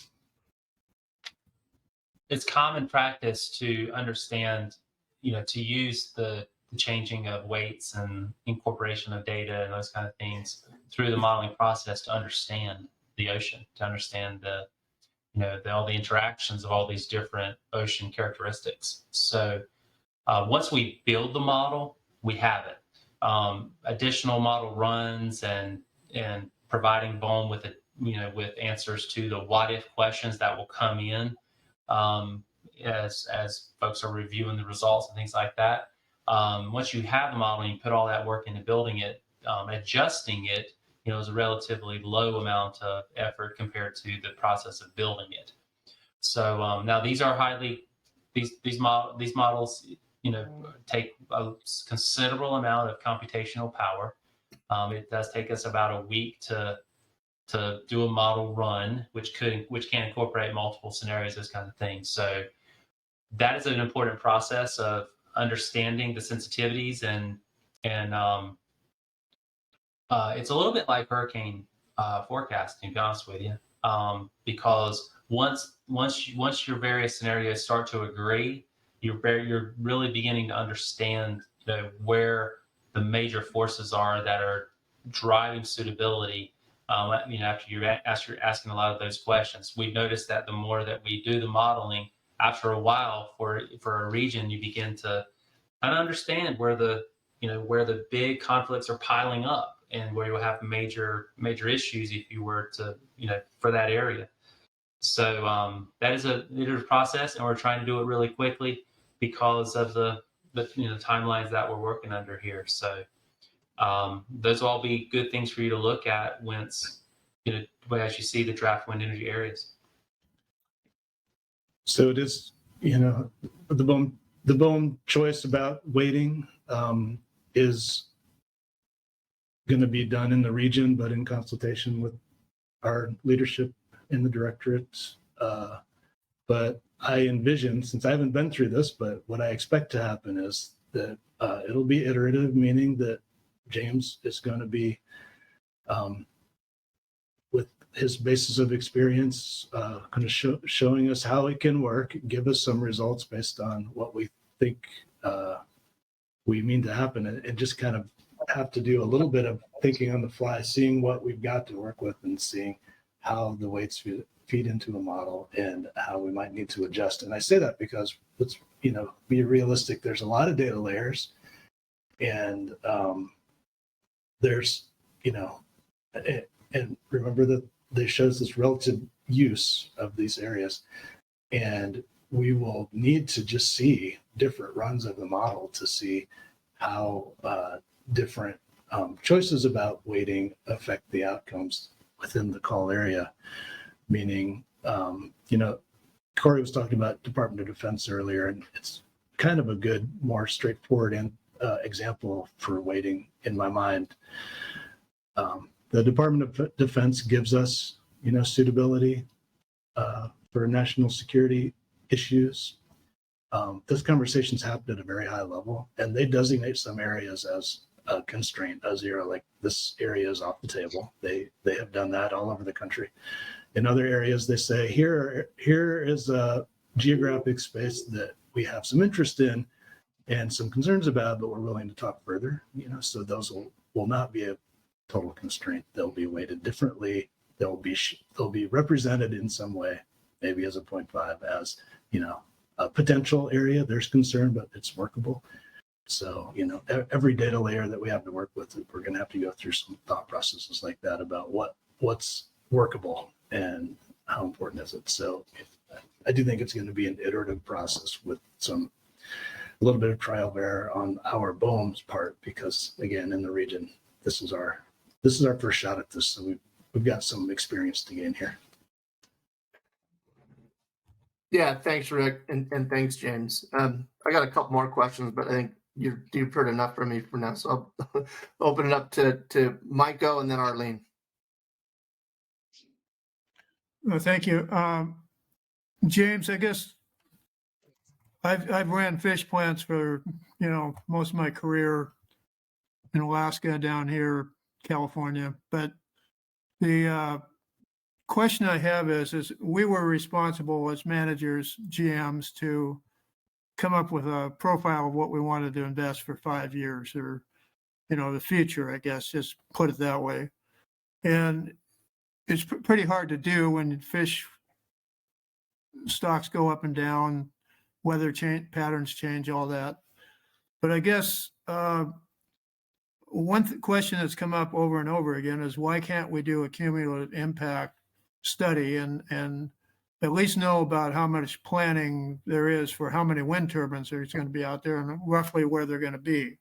it's common practice to understand, to use the changing of weights and incorporation of data and those kind of things through the modeling process to understand the ocean, to understand all the interactions of all these different ocean characteristics. So once we build the model, we have it. Additional model runs and providing BOEM with with answers to the what if questions that will come in as folks are reviewing the results and things like that. Once you have the model and you put all that work into building it, adjusting it, is a relatively low amount of effort compared to the process of building it. So now these are these models, take a considerable amount of computational power. It does take us about a week to do a model run, which can incorporate multiple scenarios, those kinds of things. So that is an important process of understanding the sensitivities and it's a little bit like hurricane forecasting, to be honest with you, because once your various scenarios start to agree, you're really beginning to understand where the major forces are that are driving suitability. After you're asking a lot of those questions, we've noticed that the more that we do the modeling, after a while for a region, you begin to kind of understand where the big conflicts are piling up and where you'll have major issues if you were to for that area. So that is a iterative process, and we're trying to do it really quickly because of the timelines that we're working under here. So those will all be good things for you to look at once as you see the draft wind energy areas. So it is, the BOEM choice about weighting is going to be done in the region, but in consultation with our leadership in the directorate. But I envision, since I haven't been through this, but what I expect to happen is that it'll be iterative, meaning that James is going to be, with his basis of experience, kind of showing us how it can work, give us some results based on what we think we mean to happen, and just kind of have to do a little bit of thinking on the fly, seeing what we've got to work with and seeing how the weights feed into a model and how we might need to adjust. And I say that because let's be realistic. There's a lot of data layers. And there's, and remember that they shows this relative use of these areas. And we will need to just see different runs of the model to see how different choices about weighting affect the outcomes within the call area. Meaning, Corey was talking about Department of Defense earlier, and it's kind of a good, more straightforward example for weighting in my mind. The Department of Defense gives us, suitability for national security issues. This conversation's happened at a very high level, and they designate some areas as a constraint, a zero, like this area is off the table. They have done that all over the country. In other areas, they say, here is a geographic space that we have some interest in and some concerns about, but we're willing to talk further. So those will not be a total constraint. They'll be weighted differently. They'll be represented in some way, maybe as a 0.5, as a potential area. There's concern, but it's workable. So every data layer that we have to work with, we're going to have to go through some thought processes like that about what's workable and how important is it. So I do think it's going to be an iterative process with a little bit of trial and error on our BOEM's part, because again, in the region, this is our first shot at this. So we've got some experience to gain here. Yeah, thanks, Rick, and thanks, James. I got a couple more questions, but I think you've heard enough from me for now. So I'll open it up to Maiko and then Arlene. Well, thank you. James, I guess I've ran fish plants for, most of my career in Alaska, down here, California. But the question I have is we were responsible as managers, GMs, to come up with a profile of what we wanted to invest for 5 years, or, the future, I guess, just put it that way. And it's pretty hard to do when fish stocks go up and down, weather patterns change, all that. But I guess one question that's come up over and over again is, why can't we do a cumulative impact study and at least know about how much planning there is for how many wind turbines there's going to be out there and roughly where they're going to be?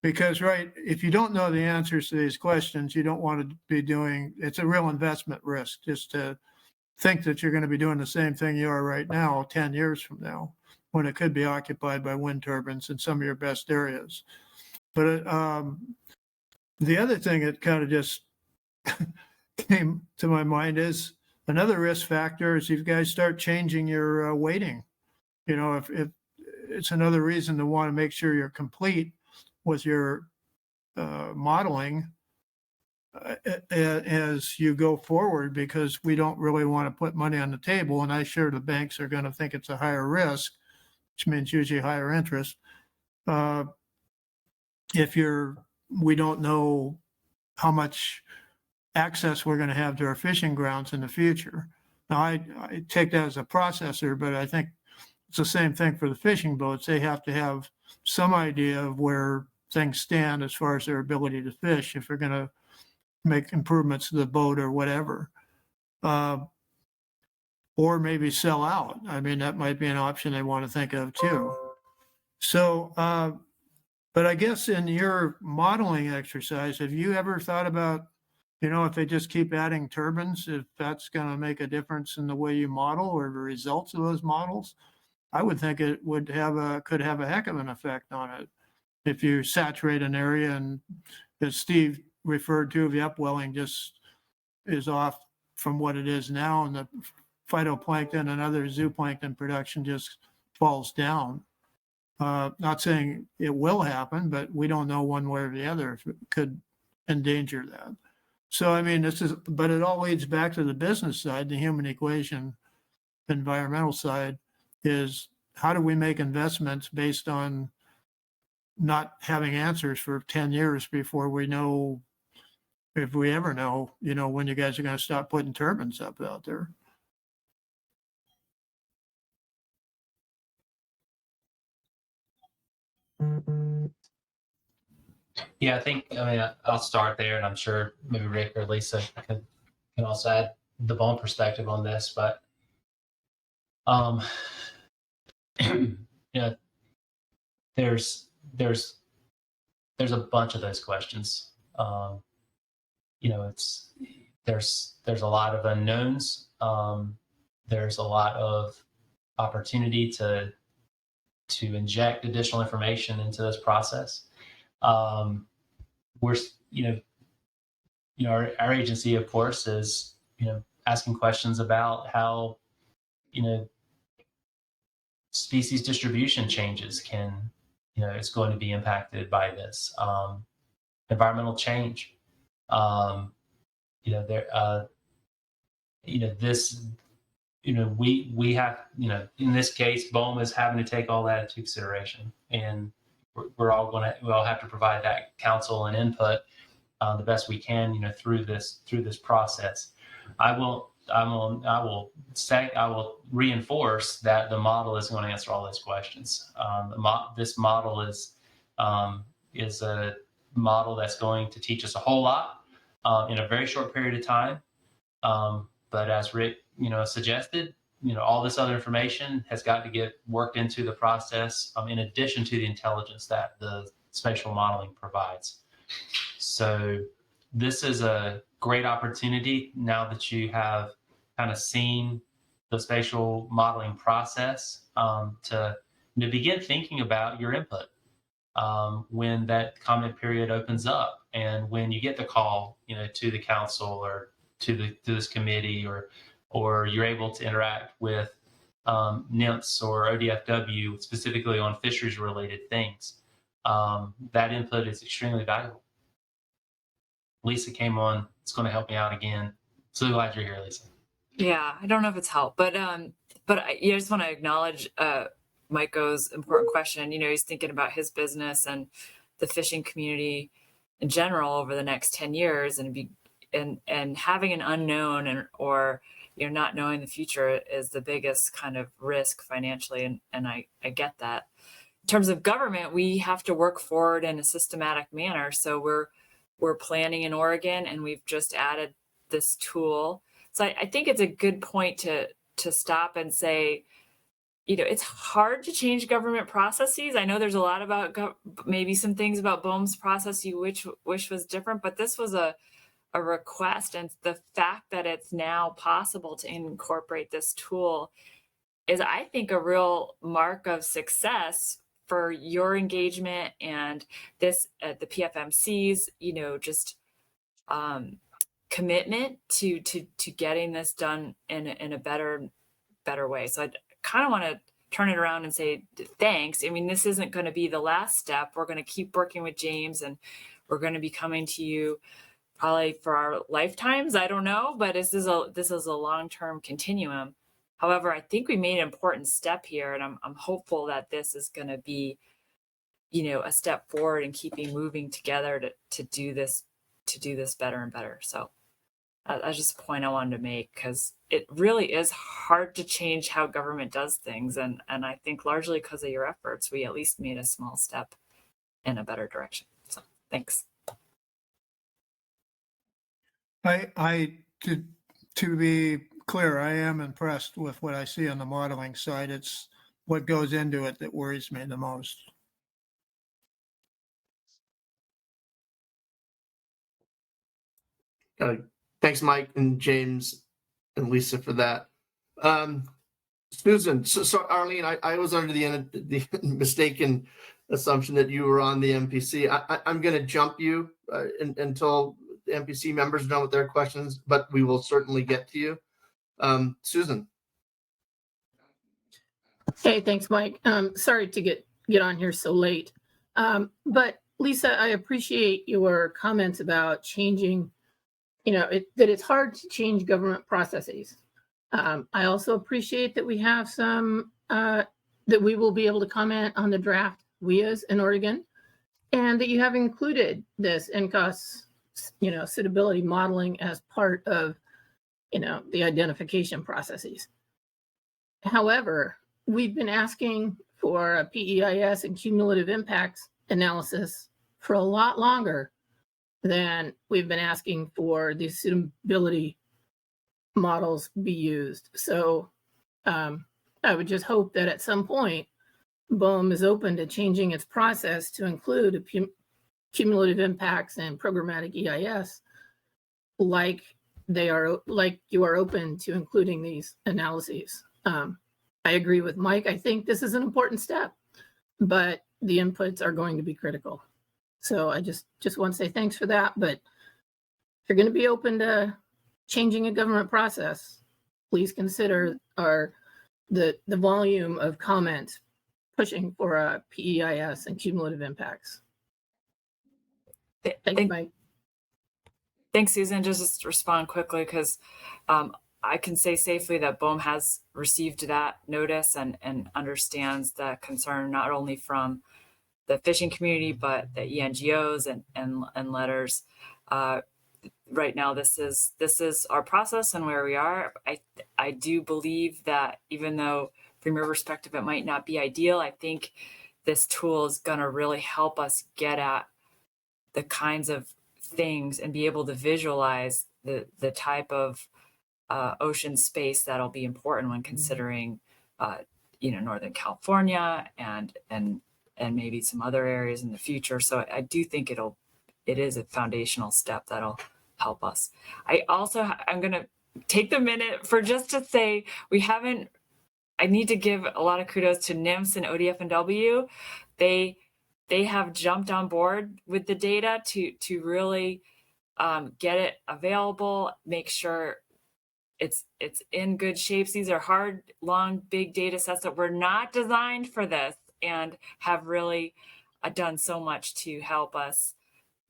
Because, right, if you don't know the answers to these questions, you don't want to be it's a real investment risk just to think that you're going to be doing the same thing you are right now 10 years from now, when it could be occupied by wind turbines in some of your best areas. But the other thing that kind of just came to my mind is another risk factor is you guys start changing your weighting. If it's another reason to want to make sure you're complete with your modeling as you go forward, because we don't really want to put money on the table. And I'm sure the banks are going to think it's a higher risk, which means usually higher interest. If we don't know how much access we're going to have to our fishing grounds in the future. Now, I take that as a processor, but I think it's the same thing for the fishing boats. They have to have some idea of where things stand as far as their ability to fish if they're going to make improvements to the boat or whatever. Or maybe sell out. I mean, that might be an option they want to think of too. So, but I guess in your modeling exercise, have you ever thought about, if they just keep adding turbines, if that's going to make a difference in the way you model or the results of those models? I would think it could have a heck of an effect on it. If you saturate an area, and as Steve referred to, the upwelling just is off from what it is now, and the phytoplankton and other zooplankton production just falls down. Not saying it will happen, but we don't know one way or the other if it could endanger that. So, I mean, but it all leads back to the business side, the human equation, environmental side, is how do we make investments based on not having answers for 10 years before we know, if we ever know, when you guys are going to stop putting turbines up out there. Yeah, I think, I'll start there, and I'm sure maybe Rick or Lisa can also add the BOEM perspective on this, but there's a bunch of those questions. There's a lot of unknowns. There's a lot of opportunity to inject additional information into this process. We're our agency, of course, is asking questions about how species distribution changes is going to be impacted by this. Environmental change. We have, in this case, BOEM is having to take all that into consideration, and we'll all have to provide that counsel and input the best we can, through this process. I will reinforce that the model is going to answer all those questions. This model is a model that's going to teach us a whole lot in a very short period of time. But as Rick, suggested, all this other information has got to get worked into the process in addition to the intelligence that the spatial modeling provides. So this is a great opportunity now that you have kind of seen the spatial modeling process to begin thinking about your input when that comment period opens up, and when you get the call, to the council or to this committee, or you're able to interact with NIMS or ODFW specifically on fisheries related things. That input is extremely valuable. Lisa came on. It's going to help me out again. So glad you're here, Lisa. Yeah, I don't know if it's helped, but I just want to acknowledge Maiko's important question. He's thinking about his business and the fishing community in general over the next 10 years, and having an unknown or not knowing the future is the biggest kind of risk financially, and I get that. In terms of government, we have to work forward in a systematic manner. So we're planning in Oregon, and we've just added this tool. So I think it's a good point to stop and say, it's hard to change government processes. I know there's a lot about maybe some things about BOEM's process you wish was different, but this was a request, and the fact that it's now possible to incorporate this tool is, I think, a real mark of success for your engagement and this the PFMC's commitment to getting this done in a better way. So I kind of want to turn it around and say thanks. I mean, this isn't going to be the last step. We're going to keep working with James, and we're going to be coming to you probably for our lifetimes. I don't know, but this is a long-term continuum. However, I think we made an important step here, and I'm hopeful that this is going to be, a step forward in keeping moving together to do this better and better. So that's just a point I wanted to make, because it really is hard to change how government does things, and I think largely because of your efforts, we at least made a small step in a better direction. So thanks. To be clear, I am impressed with what I see on the modeling side. It's what goes into it that worries me the most. Thanks, Mike and James and Lisa, for that. Susan, so Arlene, I was under the mistaken assumption that you were on the MPC. I'm going to jump you until the MPC members are done with their questions, but we will certainly get to you. Susan. Hey, thanks, Mike. Sorry to get on here so late. But Lisa, I appreciate your comments about changing, that it's hard to change government processes. I also appreciate that we have some, that we will be able to comment on the draft WIAs in Oregon, and that you have included this NCOS, suitability modeling as part of, the identification processes. However, we've been asking for a PEIS and cumulative impacts analysis for a lot longer than we've been asking for the suitability models be used. So I would just hope that at some point, BOEM is open to changing its process to include cumulative impacts and programmatic EIS, like you are open to including these analyses. I agree with Mike. I think this is an important step, but the inputs are going to be critical. So I just want to say thanks for that. But if you're going to be open to changing a government process, please consider the volume of comments pushing for a PEIS and cumulative impacts. Thank you, Mike. Thanks, Susan. Just to respond quickly, because I can say safely that BOEM has received that notice and understands the concern, not only from the fishing community, but the ENGOs and letters. Right now, this is our process and where we are. I do believe that even though from your perspective it might not be ideal, I think this tool is going to really help us get at the kinds of things and be able to visualize the type of ocean space that'll be important when considering Northern California and maybe some other areas in the future. So I do think it is a foundational step that'll help us. I'm going to take the minute for just to say I need to give a lot of kudos to NIMS and ODF&W. They have jumped on board with the data to really get it available, make sure it's in good shapes. These are hard, long, big data sets that were not designed for this and have really done so much to help us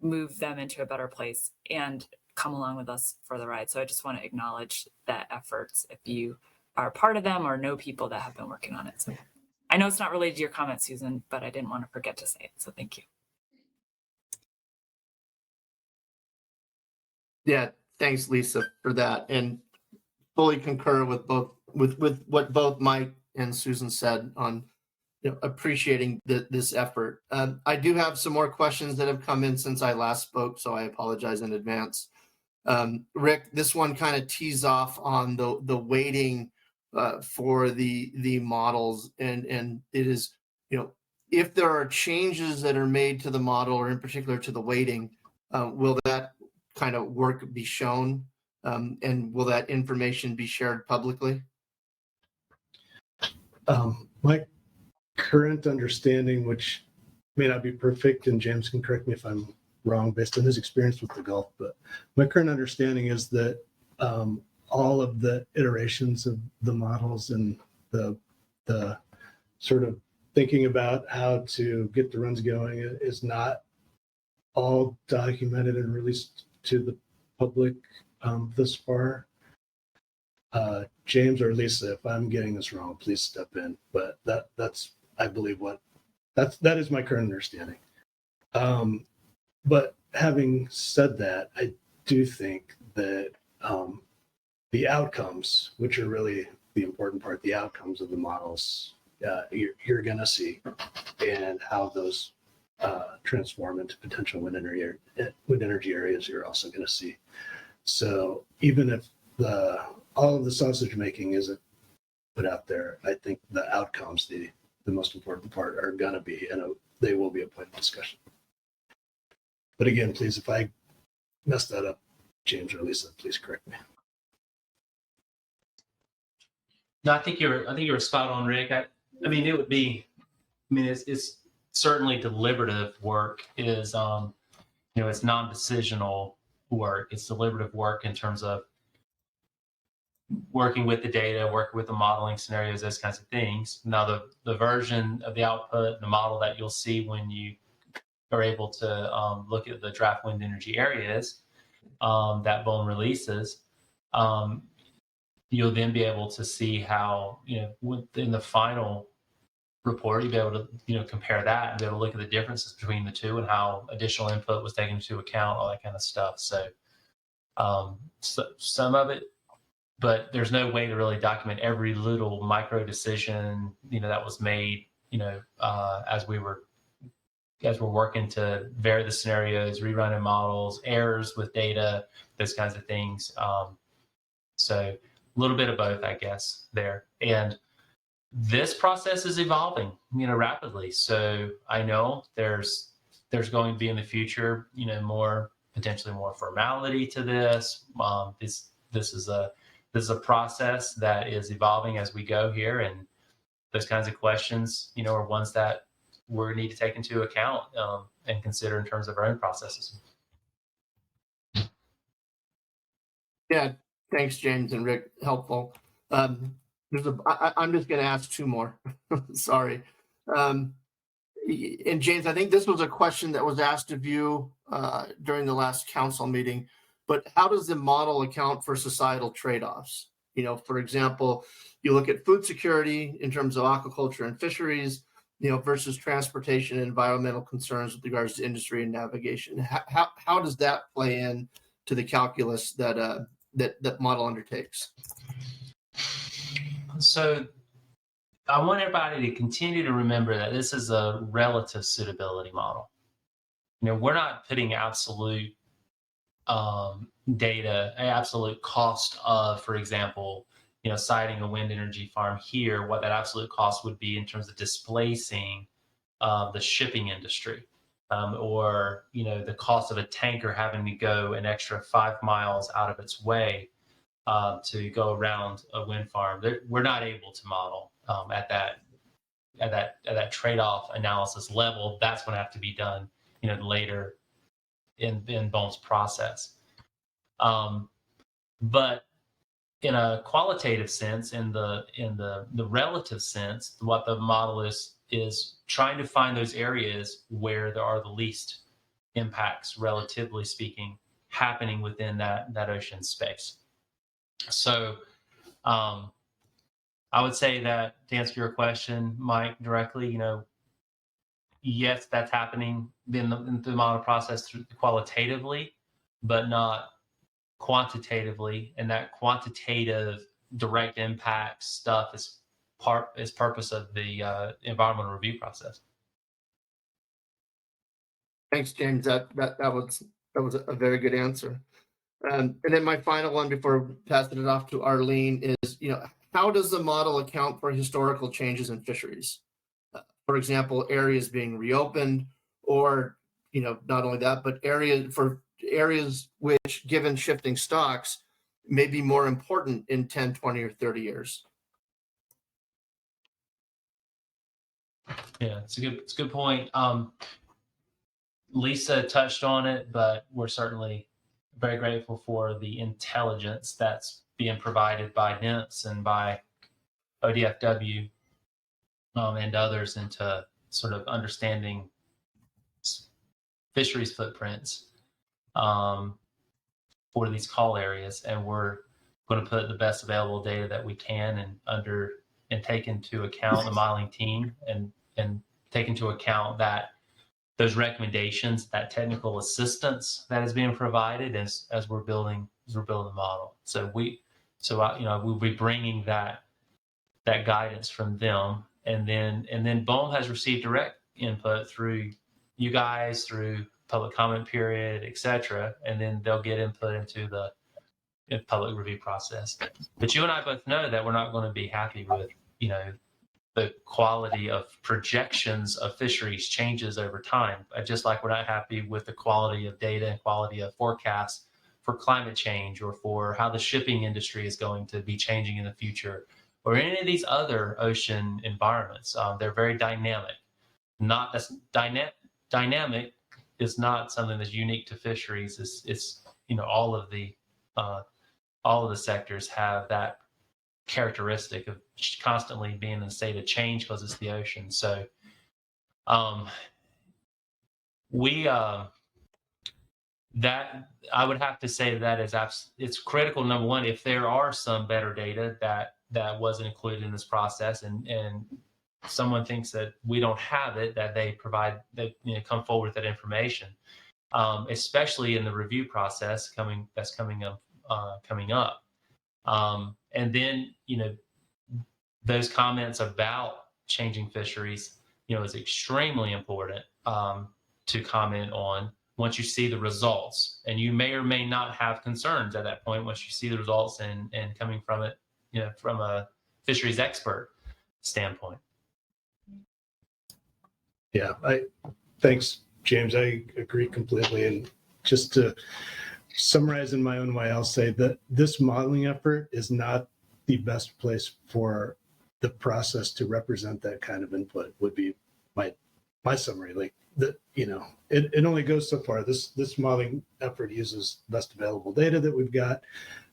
move them into a better place and come along with us for the ride. So I just want to acknowledge that efforts if you are part of them or know people that have been working on it. So I know it's not related to your comment, Susan, but I didn't want to forget to say it. So thank you. Yeah, thanks, Lisa, for that, and fully concur with what both Mike and Susan said on appreciating this effort. I do have some more questions that have come in since I last spoke, so I apologize in advance. Rick, this one kind of tees off on the weighting for the models, and it is, if there are changes that are made to the model, or in particular to the weighting, will that kind of work be shown, and will that information be shared publicly? My current understanding, which may not be perfect, and James can correct me if I'm wrong based on his experience with the Gulf, but my current understanding is that all of the iterations of the models and the sort of thinking about how to get the runs going is not all documented and released to the public thus far. James or Lisa, if I'm getting this wrong, please step in. But that's I believe that is my current understanding. But having said that, I do think that the outcomes, which are really the important part, the outcomes of the models, you're going to see, and how those transform into potential wind energy areas, you're also going to see. So even if all of the sausage making isn't put out there, I think the outcomes, the most important part, are going to be, and they will be a point of discussion. But again, please, if I messed that up, James or Lisa, please correct me. No, I think you're spot on, Rick. I mean, it would be. I mean, it's certainly deliberative work. Is it's non-decisional work. It's deliberative work in terms of working with the data, working with the modeling scenarios, those kinds of things. Now, the version of the output, the model that you'll see when you are able to look at the draft wind energy areas that BOEM releases, you'll then be able to see how, in the final report, you'll be able to, compare that and be able to look at the differences between the two and how additional input was taken into account, all that kind of stuff. So, some of it, but there's no way to really document every little micro decision, that was made, as we were as we're working to vary the scenarios, rerunning models, errors with data, those kinds of things. So a little bit of both, I guess, there. And this process is evolving, rapidly. So I know there's going to be in the future, potentially more formality to this. This is a process that is evolving as we go here, and those kinds of questions, are ones that we need to take into account and consider in terms of our own processes. Yeah, thanks, James and Rick. Helpful. I'm just going to ask two more. Sorry. And James, I think this was a question that was asked of you during the last council meeting, but how does the model account for societal trade-offs? For example, you look at food security in terms of aquaculture and fisheries, versus transportation and environmental concerns with regards to industry and navigation. How does that play in to the calculus that that model undertakes? So I want everybody to continue to remember that this is a relative suitability model. We're not putting absolute data, absolute cost of, for example, siting a wind energy farm here, what that absolute cost would be in terms of displacing the shipping industry, or the cost of a tanker having to go an extra 5 miles out of its way to go around a wind farm. We're not able to model at that trade-off analysis level. That's going to have to be done, later in BOEM's process. But in a qualitative sense, in the relative sense, what the model is trying to find those areas where there are the least impacts, relatively speaking, happening within that ocean space. So I would say that, to answer your question, Mike, directly, yes, that's happening in the model process qualitatively, but not quantitatively. And that quantitative direct impact stuff is purpose of the environmental review process. Thanks, James. That was a very good answer. And then my final one before passing it off to Arlene is, how does the model account for historical changes in fisheries? For example, areas being reopened, or, not only that, but areas which, given shifting stocks, may be more important in 10, 20, or 30 years. Yeah, it's a good point. Lisa touched on it, but we're certainly very grateful for the intelligence that's being provided by NIMS and by ODFW and others into sort of understanding fisheries footprints for these call areas. And we're going to put the best available data that we can and take into account the modeling team and take into account that those recommendations, that technical assistance that is being provided as we're building the model. So we'll be bringing that guidance from them, and then BOEM has received direct input through you guys, through public comment period, etc., and then they'll get input into the public review process. But you and I both know that we're not going to be happy with the quality of projections of fisheries changes over time, just like we're not happy with the quality of data and quality of forecasts for climate change, or for how the shipping industry is going to be changing in the future, or any of these other ocean environments. They're very dynamic. Dynamic is not something that's unique to fisheries. It's all of the sectors have that characteristic of constantly being in a state of change because it's the ocean. So that I would have to say that it's critical. Number one, if there are some better data that wasn't included in this process, and someone thinks that we don't have it, that they provide, that come forward with that information, especially in the review process coming up. And then, those comments about changing fisheries, is extremely important to comment on once you see the results. And you may or may not have concerns at that point once you see the results and coming from it, from a fisheries expert standpoint. Yeah, thanks, James. I agree completely. And just to summarize in my own way, I'll say that this modeling effort is not the best place for the process to represent that kind of input, would be my summary. Like that, it only goes so far. This modeling effort uses best available data that we've got,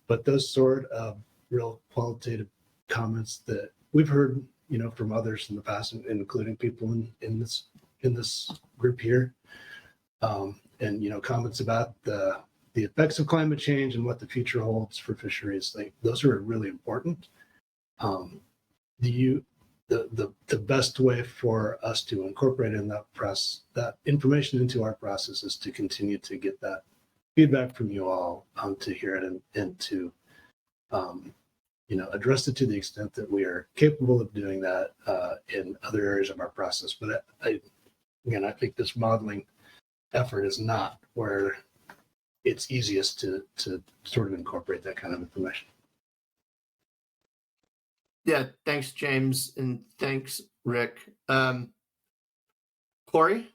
but those sort of real qualitative comments that we've heard, from others in the past, including people in this group here, and comments about the effects of climate change and what the future holds for fisheries. Those are really important. The best way for us to incorporate in that information into our process is to continue to get that feedback from you all, to hear it and to address it to the extent that we are capable of doing that in other areas of our process. But I think this modeling effort is not where it's easiest to sort of incorporate that kind of information. Yeah, thanks, James, and thanks, Rick. Corey?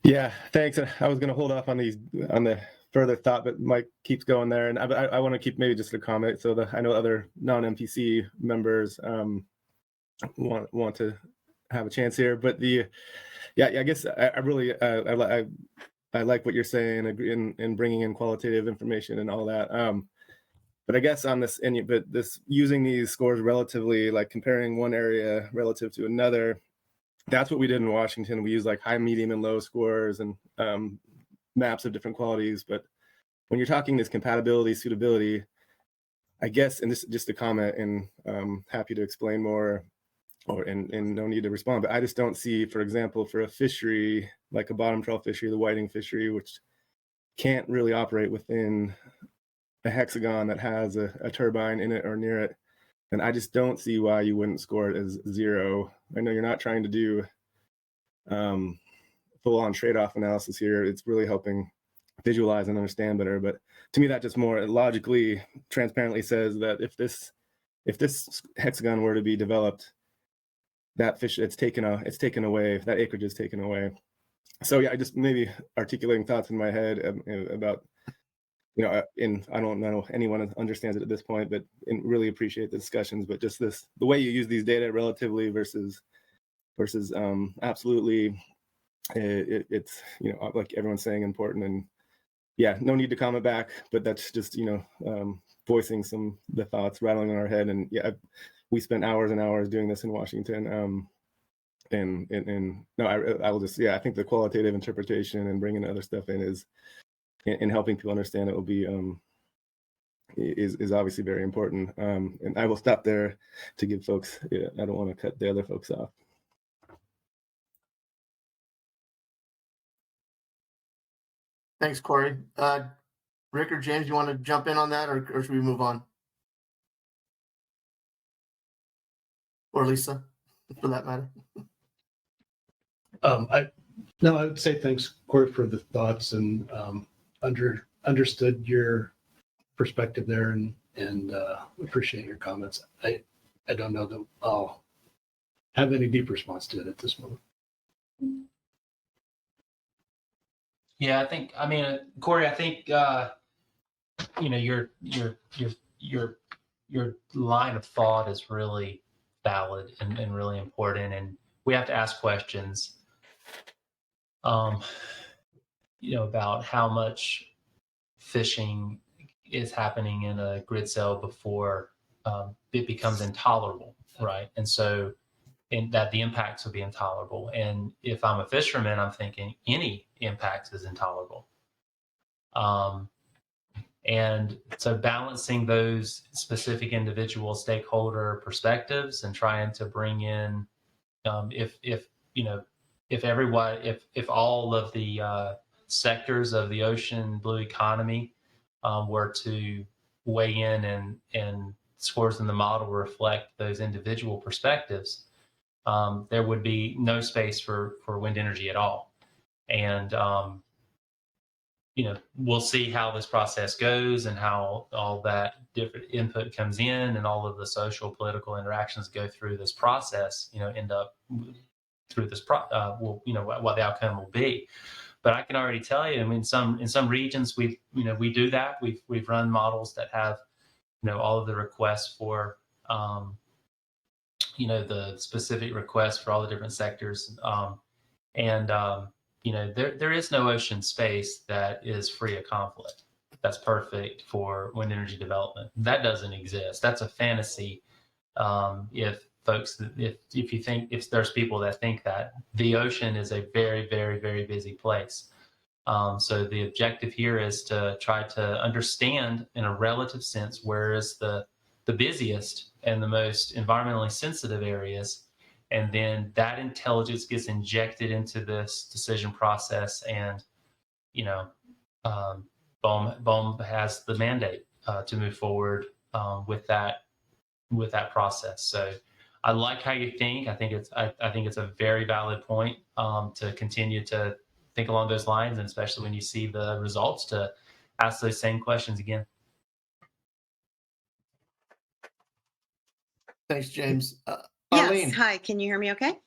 Yeah, thanks. I was going to hold off on the further thought, but Mike keeps going there, and I want to keep maybe just a comment so that I know other non-MPC members want to have a chance here. But I guess I really I like what you're saying in bringing in qualitative information and all that. But I guess on this, this using these scores relatively, like comparing one area relative to another, that's what we did in Washington. We used like high, medium, and low scores and maps of different qualities. But when you're talking this compatibility, suitability, I guess, and this is just a comment, and happy to explain more, and no need to respond, but I just don't see, for example, for a fishery like a bottom trawl fishery, the whiting fishery, which can't really operate within a hexagon that has a turbine in it or near it, and I just don't see why you wouldn't score it as 0. I know you're not trying to do full-on trade-off analysis here. It's really helping visualize and understand better. But to me, that just more logically, transparently says that if this hexagon were to be developed, that fish, it's taken away, that acreage is taken away. So yeah, I just maybe articulating thoughts in my head about, I don't know anyone understands it at this point, but really appreciate the discussions. But just the way you use these data relatively versus absolutely, it's like everyone's saying, important. And yeah, no need to comment back, but that's just voicing the thoughts rattling in our head. And yeah, we spent hours and hours doing this in Washington. And no, I will just, I think the qualitative interpretation and bringing other stuff in and helping people understand it will be is obviously very important. And I will stop there to give folks, I don't want to cut the other folks off. Thanks, Corey. Rick or James, you want to jump in on that, or should we move on? Or Lisa, for that matter. I would say thanks, Corey, for the thoughts, and understood your perspective there, and appreciate your comments. I don't know that I'll have any deep response to it at this moment. Yeah, Corey, I think your line of thought is really valid and really important, and we have to ask questions about how much fishing is happening in a grid cell before it becomes intolerable, right? And so that the impacts will be intolerable. And if I'm a fisherman, I'm thinking any impact is intolerable. And so balancing those specific individual stakeholder perspectives and trying to bring in, if all of the sectors of the ocean blue economy were to weigh in and scores in the model reflect those individual perspectives, there would be no space for wind energy at all. And we'll see how this process goes and how all that different input comes in and all of the social political interactions go through this process, end up through this what the outcome will be. But I can already tell you, I mean, in some regions we do that. We've run models that have, all of the requests for, the specific requests for all the different sectors. There is no ocean space that is free of conflict. That's perfect for wind energy development. That doesn't exist. That's a fantasy. If there's people that think that the ocean is a very, very, very busy place. So the objective here is to try to understand in a relative sense, where is the busiest and the most environmentally sensitive areas. And then that intelligence gets injected into this decision process, and BOEM has the mandate to move forward with that process. So I like how you think. I think it's a very valid point to continue to think along those lines, and especially when you see the results, to ask those same questions again. Thanks, James. Yes. Arlene. Hi. Can you hear me okay?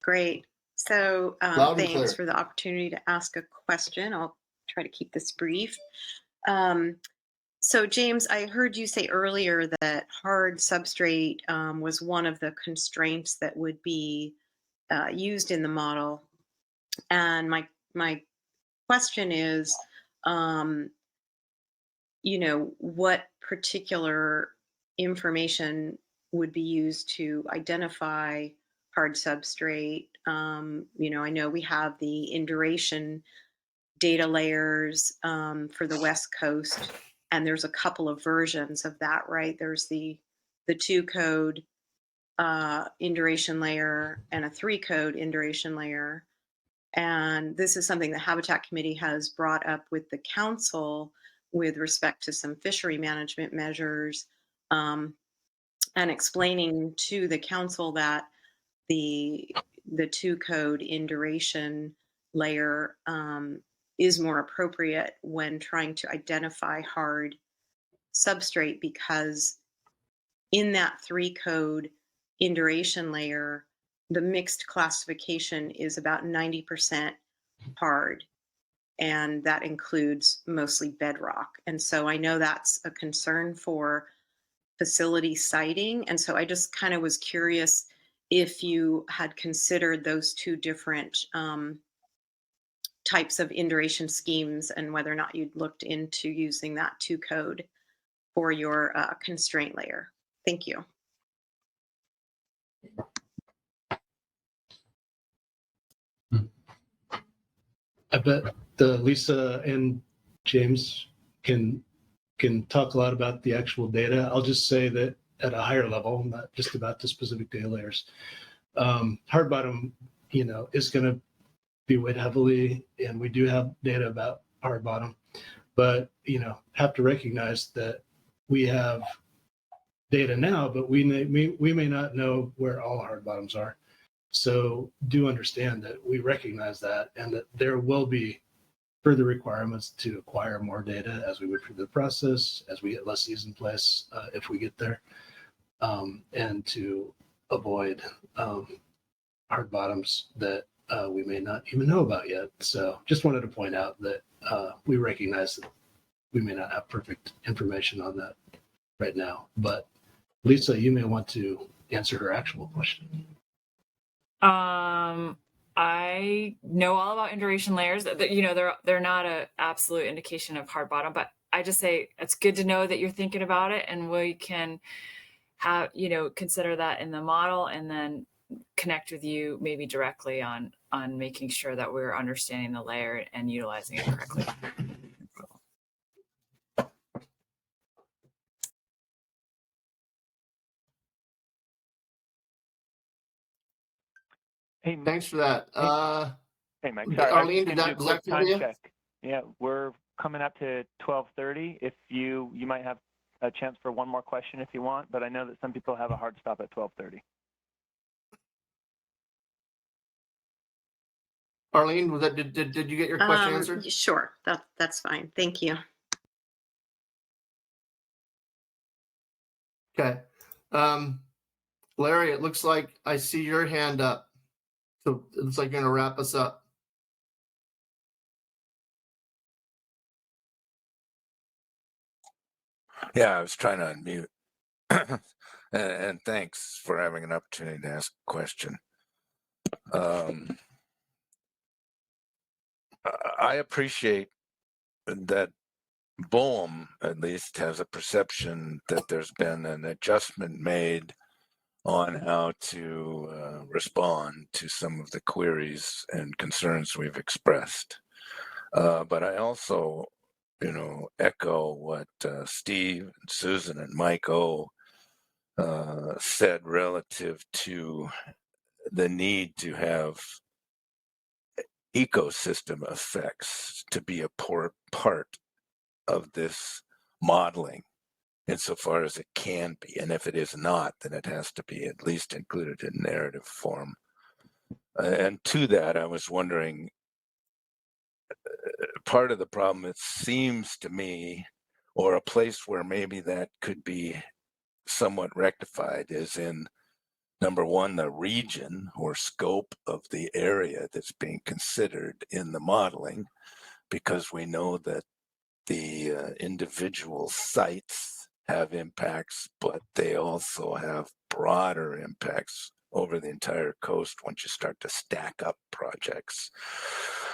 Great. So thanks for the opportunity to ask a question. I'll try to keep this brief. So James, I heard you say earlier that hard substrate was one of the constraints that would be used in the model. And my question is, what particular information would be used to identify hard substrate? I know we have the induration data layers for the West Coast, and there's a couple of versions of that, right? There's the 2-code induration layer and a 3-code induration layer. And this is something the Habitat Committee has brought up with the council with respect to some fishery management measures, and explaining to the council that the 2-code induration layer is more appropriate when trying to identify hard substrate, because in that 3-code induration layer, the mixed classification is about 90% hard, and that includes mostly bedrock. And so I know that's a concern for facility siting. And so I just kind of was curious if you had considered those two different types of induration schemes, and whether or not you'd looked into using that 2-code for your constraint layer. Thank you. I bet Lisa and James can talk a lot about the actual data. I'll just say that at a higher level, not just about the specific data layers, hard bottom, is going to be weighed heavily, and we do have data about hard bottom, but have to recognize that we have data now, but we may not know where all hard bottoms are. So do understand that we recognize that, and that there will be further requirements to acquire more data as we move through the process, as we get lessees in place, if we get there, and to avoid hard bottoms that we may not even know about yet. So just wanted to point out that we recognize that we may not have perfect information on that right now. But Lisa, you may want to answer her actual question. I know all about induration layers. They're not an absolute indication of hard bottom, but I just say it's good to know that you're thinking about it, and we can have consider that in the model, and then connect with you maybe directly on making sure that we're understanding the layer and utilizing it correctly. Hey, thanks for that. Hey, Mike. Sorry, Arlene, does that time check? Yeah, we're coming up to 12:30. If you might have a chance for one more question if you want, but I know that some people have a hard stop at 12:30. Arlene, was that, did you get your question answered? Sure, that's fine. Thank you. Okay. Larry, it looks like I see your hand up. So it looks like you're going to wrap us up. Yeah, I was trying to unmute. and thanks for having an opportunity to ask a question. I appreciate that BOEM at least has a perception that there's been an adjustment made on how to respond to some of the queries and concerns we've expressed. But I also, echo what Steve and Susan and Mike O said relative to the need to have ecosystem effects to be a part of this modeling insofar as it can be. And if it is not, then it has to be at least included in narrative form. And to that, I was wondering, part of the problem, it seems to me, or a place where maybe that could be somewhat rectified, is in number one, the region or scope of the area that's being considered in the modeling, because we know that the individual sites have impacts, but they also have broader impacts over the entire coast once you start to stack up projects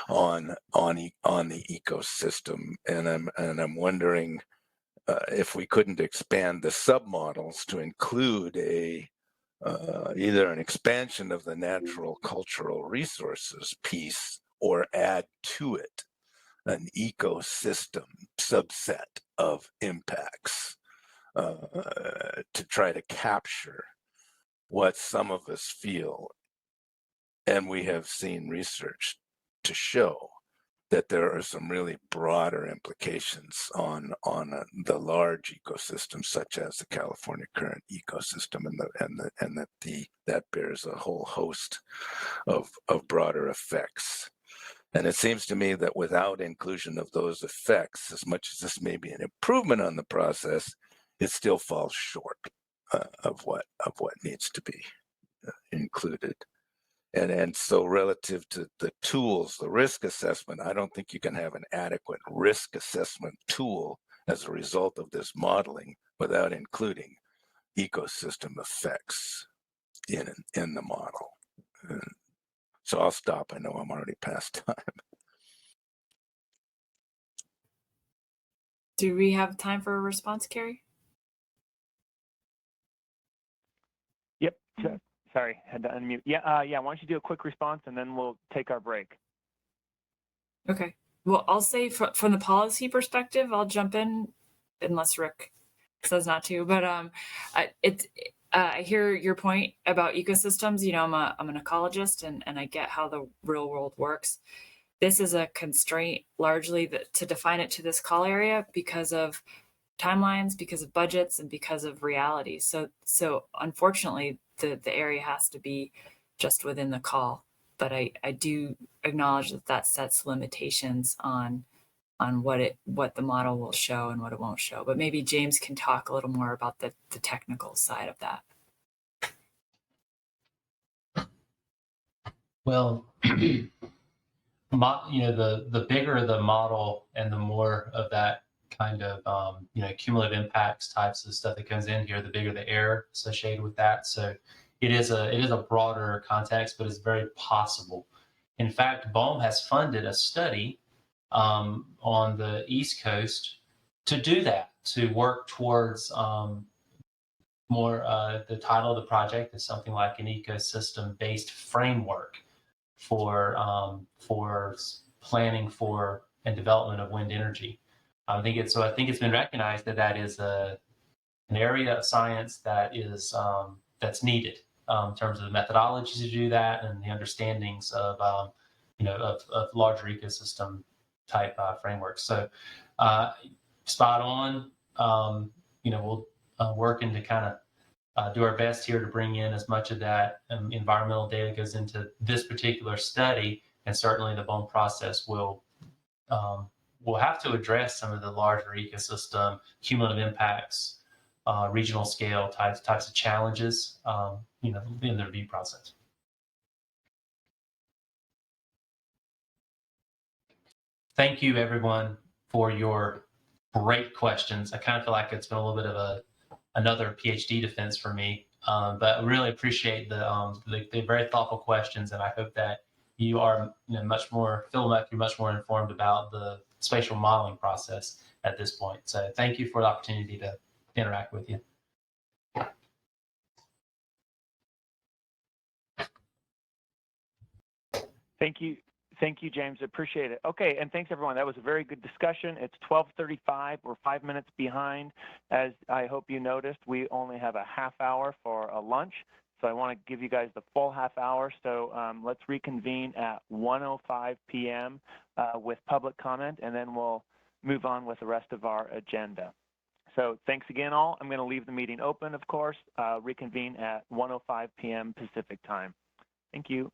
on the ecosystem. And I'm wondering if we couldn't expand the submodels to include either an expansion of the natural cultural resources piece or add to it an ecosystem subset of impacts to try to capture what some of us feel. And we have seen research to show that there are some really broader implications on the large ecosystems, such as the California current ecosystem, and that bears a whole host of broader effects. And it seems to me that without inclusion of those effects, as much as this may be an improvement on the process, it still falls short of what needs to be included. And so relative to the tools, the risk assessment, I don't think you can have an adequate risk assessment tool as a result of this modeling without including ecosystem effects in the model. So I'll stop. I know I'm already past time. Do we have time for a response, Carrie? Yep. Sorry, had to unmute. Yeah. Why don't you do a quick response and then we'll take our break. Okay. Well, I'll say from the policy perspective, I'll jump in unless Rick says not to. But I hear your point about ecosystems. I'm an ecologist, and I get how the real world works. This is a constraint largely to define it to this call area because of timelines, because of budgets, and because of reality. So unfortunately, the area has to be just within the call. But I do acknowledge that sets limitations on what the model will show and what it won't show. But maybe James can talk a little more about the technical side of that. Well, the bigger the model and the more of that kind of cumulative impacts types of stuff that comes in here, the bigger the error associated with that. So it is a broader context, but it's very possible. In fact, BOEM has funded a study on the East Coast to do that, to work towards more. The title of the project is something like an ecosystem-based framework for planning for and development of wind energy. I think it's been recognized that is an area of science that is that's needed in terms of the methodologies to do that and the understandings of larger ecosystem type frameworks. So spot on. we'll working to kind of do our best here to bring in as much of that environmental data goes into this particular study, and certainly the BOEM process will have to address some of the larger ecosystem cumulative impacts, regional scale types of challenges, in the review process. Thank you, everyone, for your great questions. I kind of feel like it's been a little bit of another PhD defense for me, but I really appreciate the very thoughtful questions, and I hope that you are feel like you're much more informed about the spatial modeling process at this point. So thank you for the opportunity to interact with you. Thank you. Thank you, James. Appreciate it. Okay, and thanks, everyone. That was a very good discussion. It's 12:35. We're 5 minutes behind. As I hope you noticed, we only have a half hour for a lunch. So I want to give you guys the full half hour. So let's reconvene at 1:05 p.m. With public comment, and then we'll move on with the rest of our agenda. So thanks again, all. I'm going to leave the meeting open, of course, reconvene at 1:05 p.m. Pacific time. Thank you.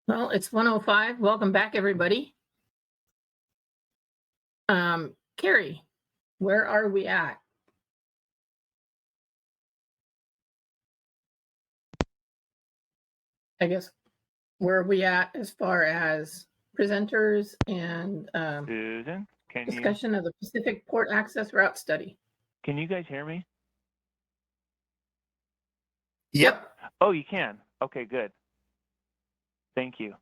Well, it's 1:05. Welcome back, everybody. Carrie, where are we at? I guess, where are we at as far as presenters and Susan, discussion of the Pacific Port Access Route Study? can you guys hear me? Yep. Oh, you can. Okay, good. Thank you.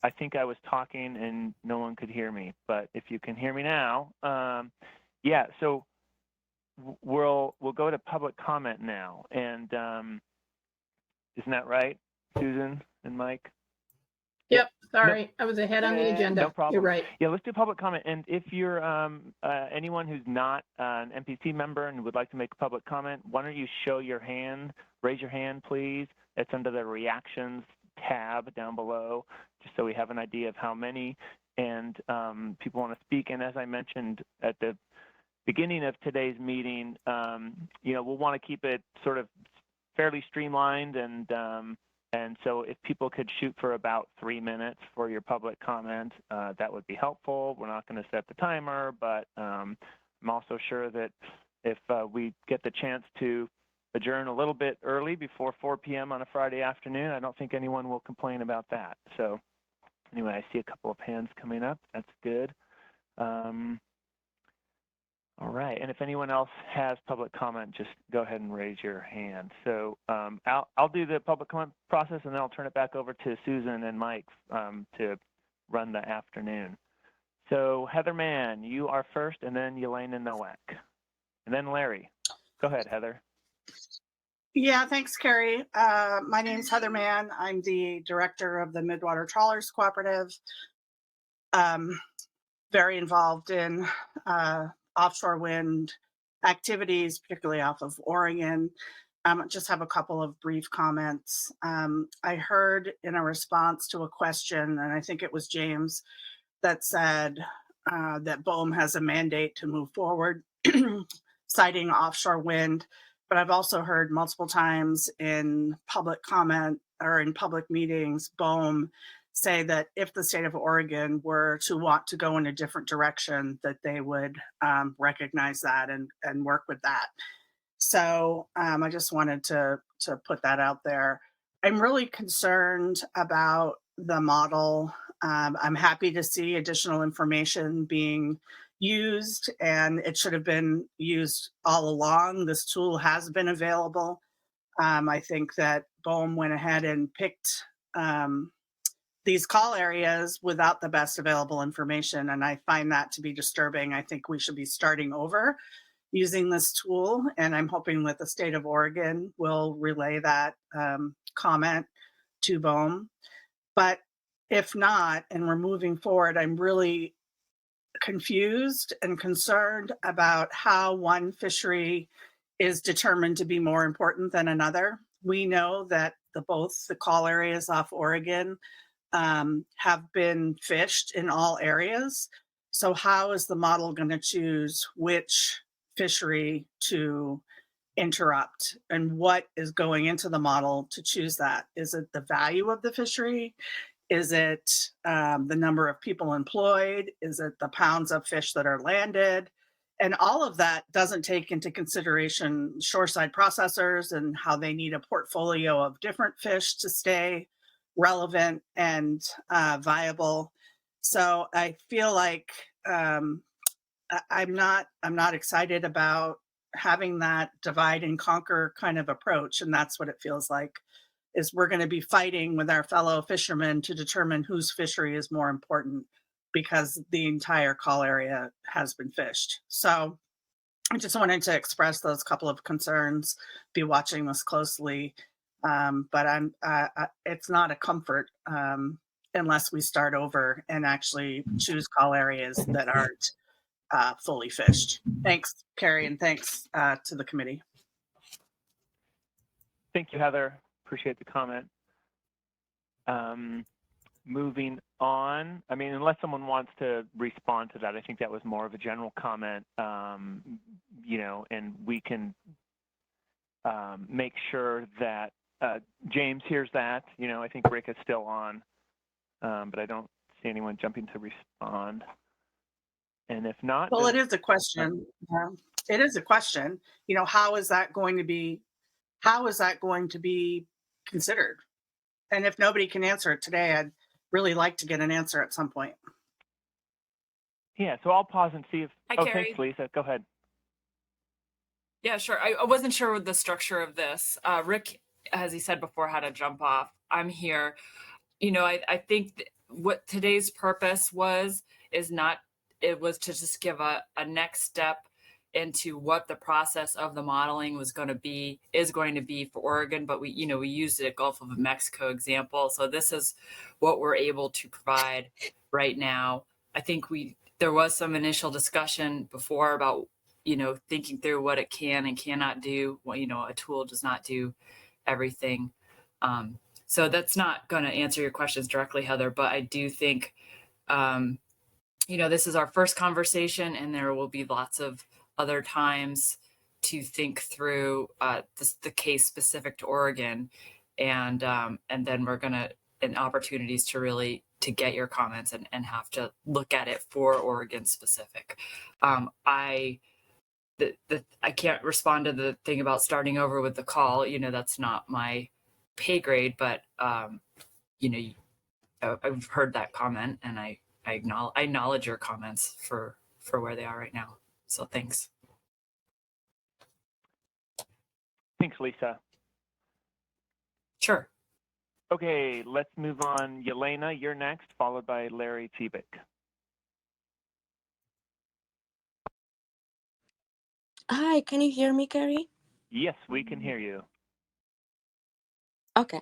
I think I was talking and no one could hear me, but if you can hear me now, yeah. So we'll go to public comment now, and Isn't that right, Susan and Mike? Yep. Sorry, I was ahead on the agenda. No problem. You're right. Yeah, let's do public comment. And if you're anyone who's not an NPC member and would like to make a public comment, why don't you show your hand, raise your hand, please. It's under the reactions tab down below, just so we have an idea of how many and people want to speak. And as I mentioned at the beginning of today's meeting, we'll want to keep it sort of fairly streamlined, and so if people could shoot for about 3 minutes for your public comment, that would be helpful. We're not going to set the timer, but I'm also sure that if we get the chance to adjourn a little bit early before 4 p.m. on a Friday afternoon, I don't think anyone will complain about that. So anyway, I see a couple of hands coming up. That's good. All right, and if anyone else has public comment, just go ahead and raise your hand. So I'll do the public comment process, and then I'll turn it back over to Susan and Mike to run the afternoon. So Heather Mann, you are first, and then Yelena Nowak, and then Larry. Go ahead, Heather. Yeah, thanks, Carrie. My name is Heather Mann. I'm the director of the Midwater Trawlers Cooperative. Very involved in offshore wind activities, particularly off of Oregon. Just have a couple of brief comments. I heard in a response to a question, and I think it was James, that said that BOEM has a mandate to move forward citing offshore wind. But I've also heard multiple times in public comment or in public meetings, BOEM say that if the state of Oregon were to want to go in a different direction, that they would recognize that and work with that. So I just wanted to put that out there. I'm really concerned about the model. I'm happy to see additional information being used, and it should have been used all along. This tool has been available. I think that BOEM went ahead and picked these call areas without the best available information, and I find that to be disturbing. I think we should be starting over using this tool, and I'm hoping that the state of Oregon will relay that comment to BOEM. But if not, and we're moving forward, I'm really confused and concerned about how one fishery is determined to be more important than another. We know that both the call areas off Oregon have been fished in all areas. So how is the model going to choose which fishery to interrupt, and what is going into the model to choose that? Is it the value of the fishery? Is it the number of people employed? Is it the pounds of fish that are landed? And all of that doesn't take into consideration shoreside processors and how they need a portfolio of different fish to stay relevant and viable. So I feel like I'm not excited about having that divide and conquer kind of approach, and that's what it feels like. Is we're going to be fighting with our fellow fishermen to determine whose fishery is more important, because the entire call area has been fished. So I just wanted to express those couple of concerns, be watching this closely. But it's not a comfort unless we start over and actually choose call areas that aren't fully fished. Thanks, Carrie, and thanks to the committee. Thank you, Heather. Appreciate the comment. Moving on, I mean, unless someone wants to respond to that, I think that was more of a general comment, and we can make sure that James hears that. I think Rick is still on, but I don't see anyone jumping to respond. And if not, well, it is a question. It is a question. How is that going to be considered? And if nobody can answer it today, I'd really like to get an answer at some point. Yeah, so I'll pause and see if. Hi, oh, Carrie. thanks, Lisa. Go ahead. Yeah, sure. I wasn't sure with the structure of this. Rick, as he said before, had to jump off. I'm here. I think what today's purpose was to just give a next step into what the process of the modeling is going to be for Oregon, but we used a Gulf of Mexico example. So this is what we're able to provide right now. I think there was some initial discussion before about, thinking through what it can and cannot do. Well, a tool does not do everything. So that's not going to answer your questions directly, Heather, but I do think, this is our first conversation, and there will be lots of other times to think through the case specific to Oregon, and then we're going to, and opportunities to get your comments and have to look at it for Oregon specific. I can't respond to the thing about starting over with the call. That's not my pay grade, but I've heard that comment, and I acknowledge your comments for where they are right now. So thanks. Thanks, Lisa. Sure. Okay, let's move on. Yelena, you're next, followed by Larry Tebik. Hi, can you hear me, Carrie? Yes, we can hear you. Okay.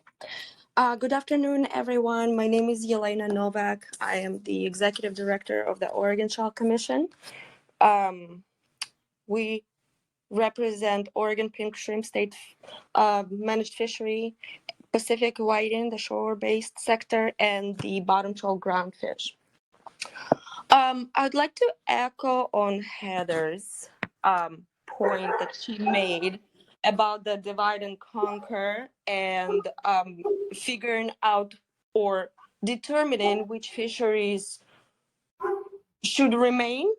Good afternoon, everyone. My name is Yelena Novak. I am the Executive Director of the Oregon Chalk Commission. We represent Oregon Pink Shrimp State Managed Fishery, Pacific Whiting, the shore-based sector, and the bottom trawl groundfish. I'd like to echo on Heather's point that she made about the divide and conquer and figuring out or determining which fisheries should remain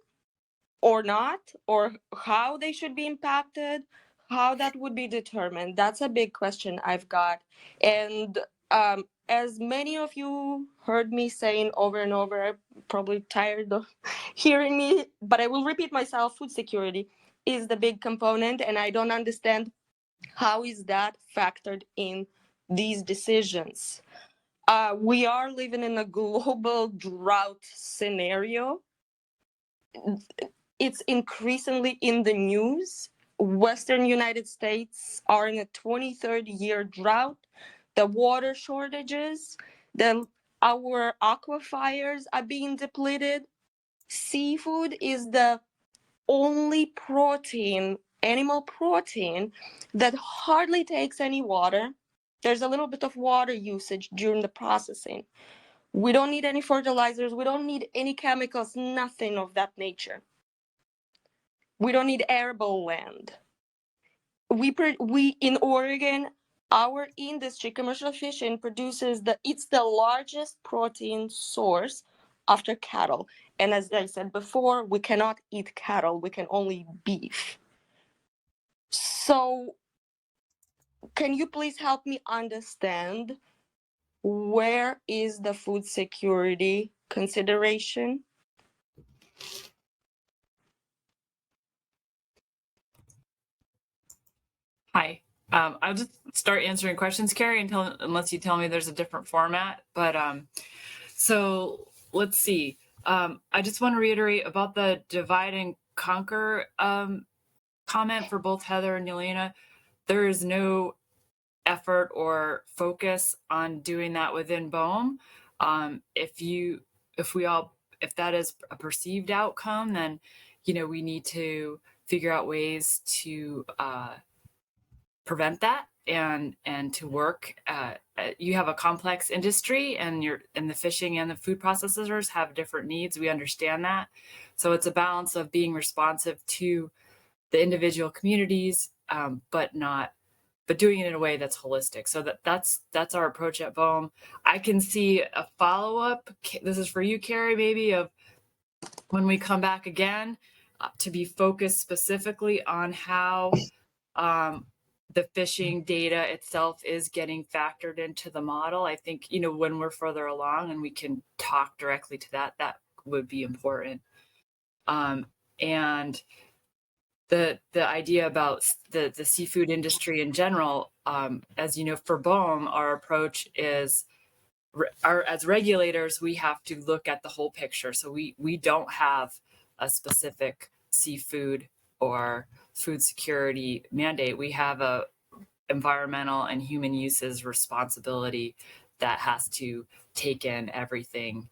or not, or how they should be impacted, how that would be determined. That's a big question I've got. And as many of you heard me saying over and over, I'm probably tired of hearing me, but I will repeat myself, food security is the big component, and I don't understand how is that factored in these decisions. We are living in a global drought scenario. It's increasingly in the news. Western United States are in a 23rd year drought. The water shortages, our aquifers are being depleted. Seafood is the only protein, animal protein, that hardly takes any water. There's a little bit of water usage during the processing. We don't need any fertilizers. We don't need any chemicals, nothing of that nature. We don't need arable land. We in Oregon, our industry, commercial fishing, it's the largest protein source after cattle. And as I said before, we cannot eat cattle, we can only eat beef. So can you please help me understand where is the food security consideration? Hi. I'll just start answering questions, Carrie, unless you tell me there's a different format. But so let's see. I just want to reiterate about the divide and conquer comment for both Heather and Yelena. There is no effort or focus on doing that within BOEM. If that is a perceived outcome, then we need to figure out ways to prevent that and to work. You have a complex industry, and the fishing and the food processors have different needs. We understand that. So it's a balance of being responsive to the individual communities, but doing it in a way that's holistic. So that's our approach at BOEM. I can see a follow-up. This is for you, Carrie, maybe, of when we come back again, to be focused specifically on how the fishing data itself is getting factored into the model. I think, when we're further along and we can talk directly to that would be important. And the idea about the seafood industry in general, as you know, for BOEM, our approach is, as regulators, we have to look at the whole picture. So we don't have a specific seafood or food security mandate. We have a environmental and human uses responsibility that has to take in everything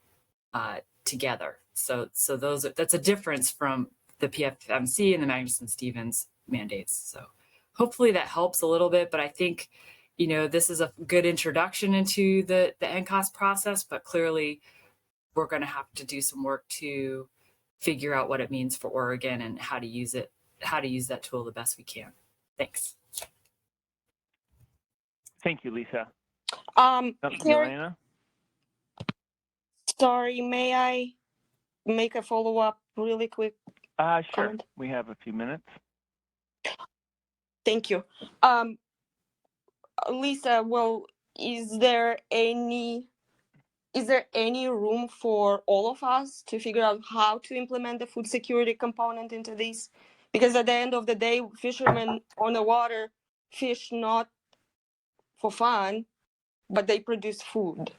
together. So that's a difference from the PFMC and the Magnuson-Stevens mandates. So hopefully that helps a little bit, but I think, this is a good introduction into the NCOS process, but clearly we're going to have to do some work to figure out what it means for Oregon and how to use that tool the best we can. Thanks. Thank you, Lisa. Carrie, Elena? sorry, may I make a follow-up really quick? Sure. Comment? We have a few minutes. Thank you. Lisa, well, is there any room for all of us to figure out how to implement the food security component into this? Because at the end of the day, fishermen on the water fish not for fun, but they produce food.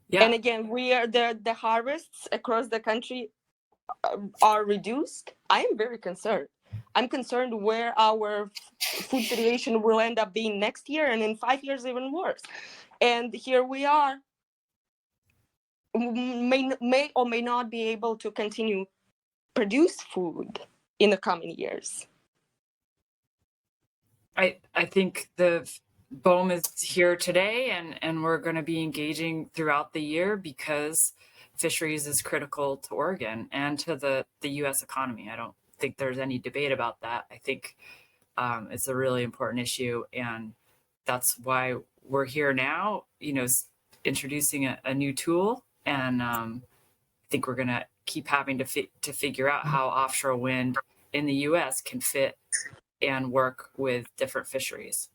Yeah. And again, the harvests across the country are reduced. I am very concerned. I'm concerned where our food situation will end up being next year, and in 5 years even worse. And here we are, may or may not be able to continue produce food in the coming years. I think the BOEM is here today, and we're going to be engaging throughout the year because fisheries is critical to Oregon and to the U.S. economy. I don't think there's any debate about that. I think it's a really important issue, and that's why we're here now, introducing a new tool. And I think we're going to keep having to figure out how offshore wind in the U.S. can fit and work with different fisheries.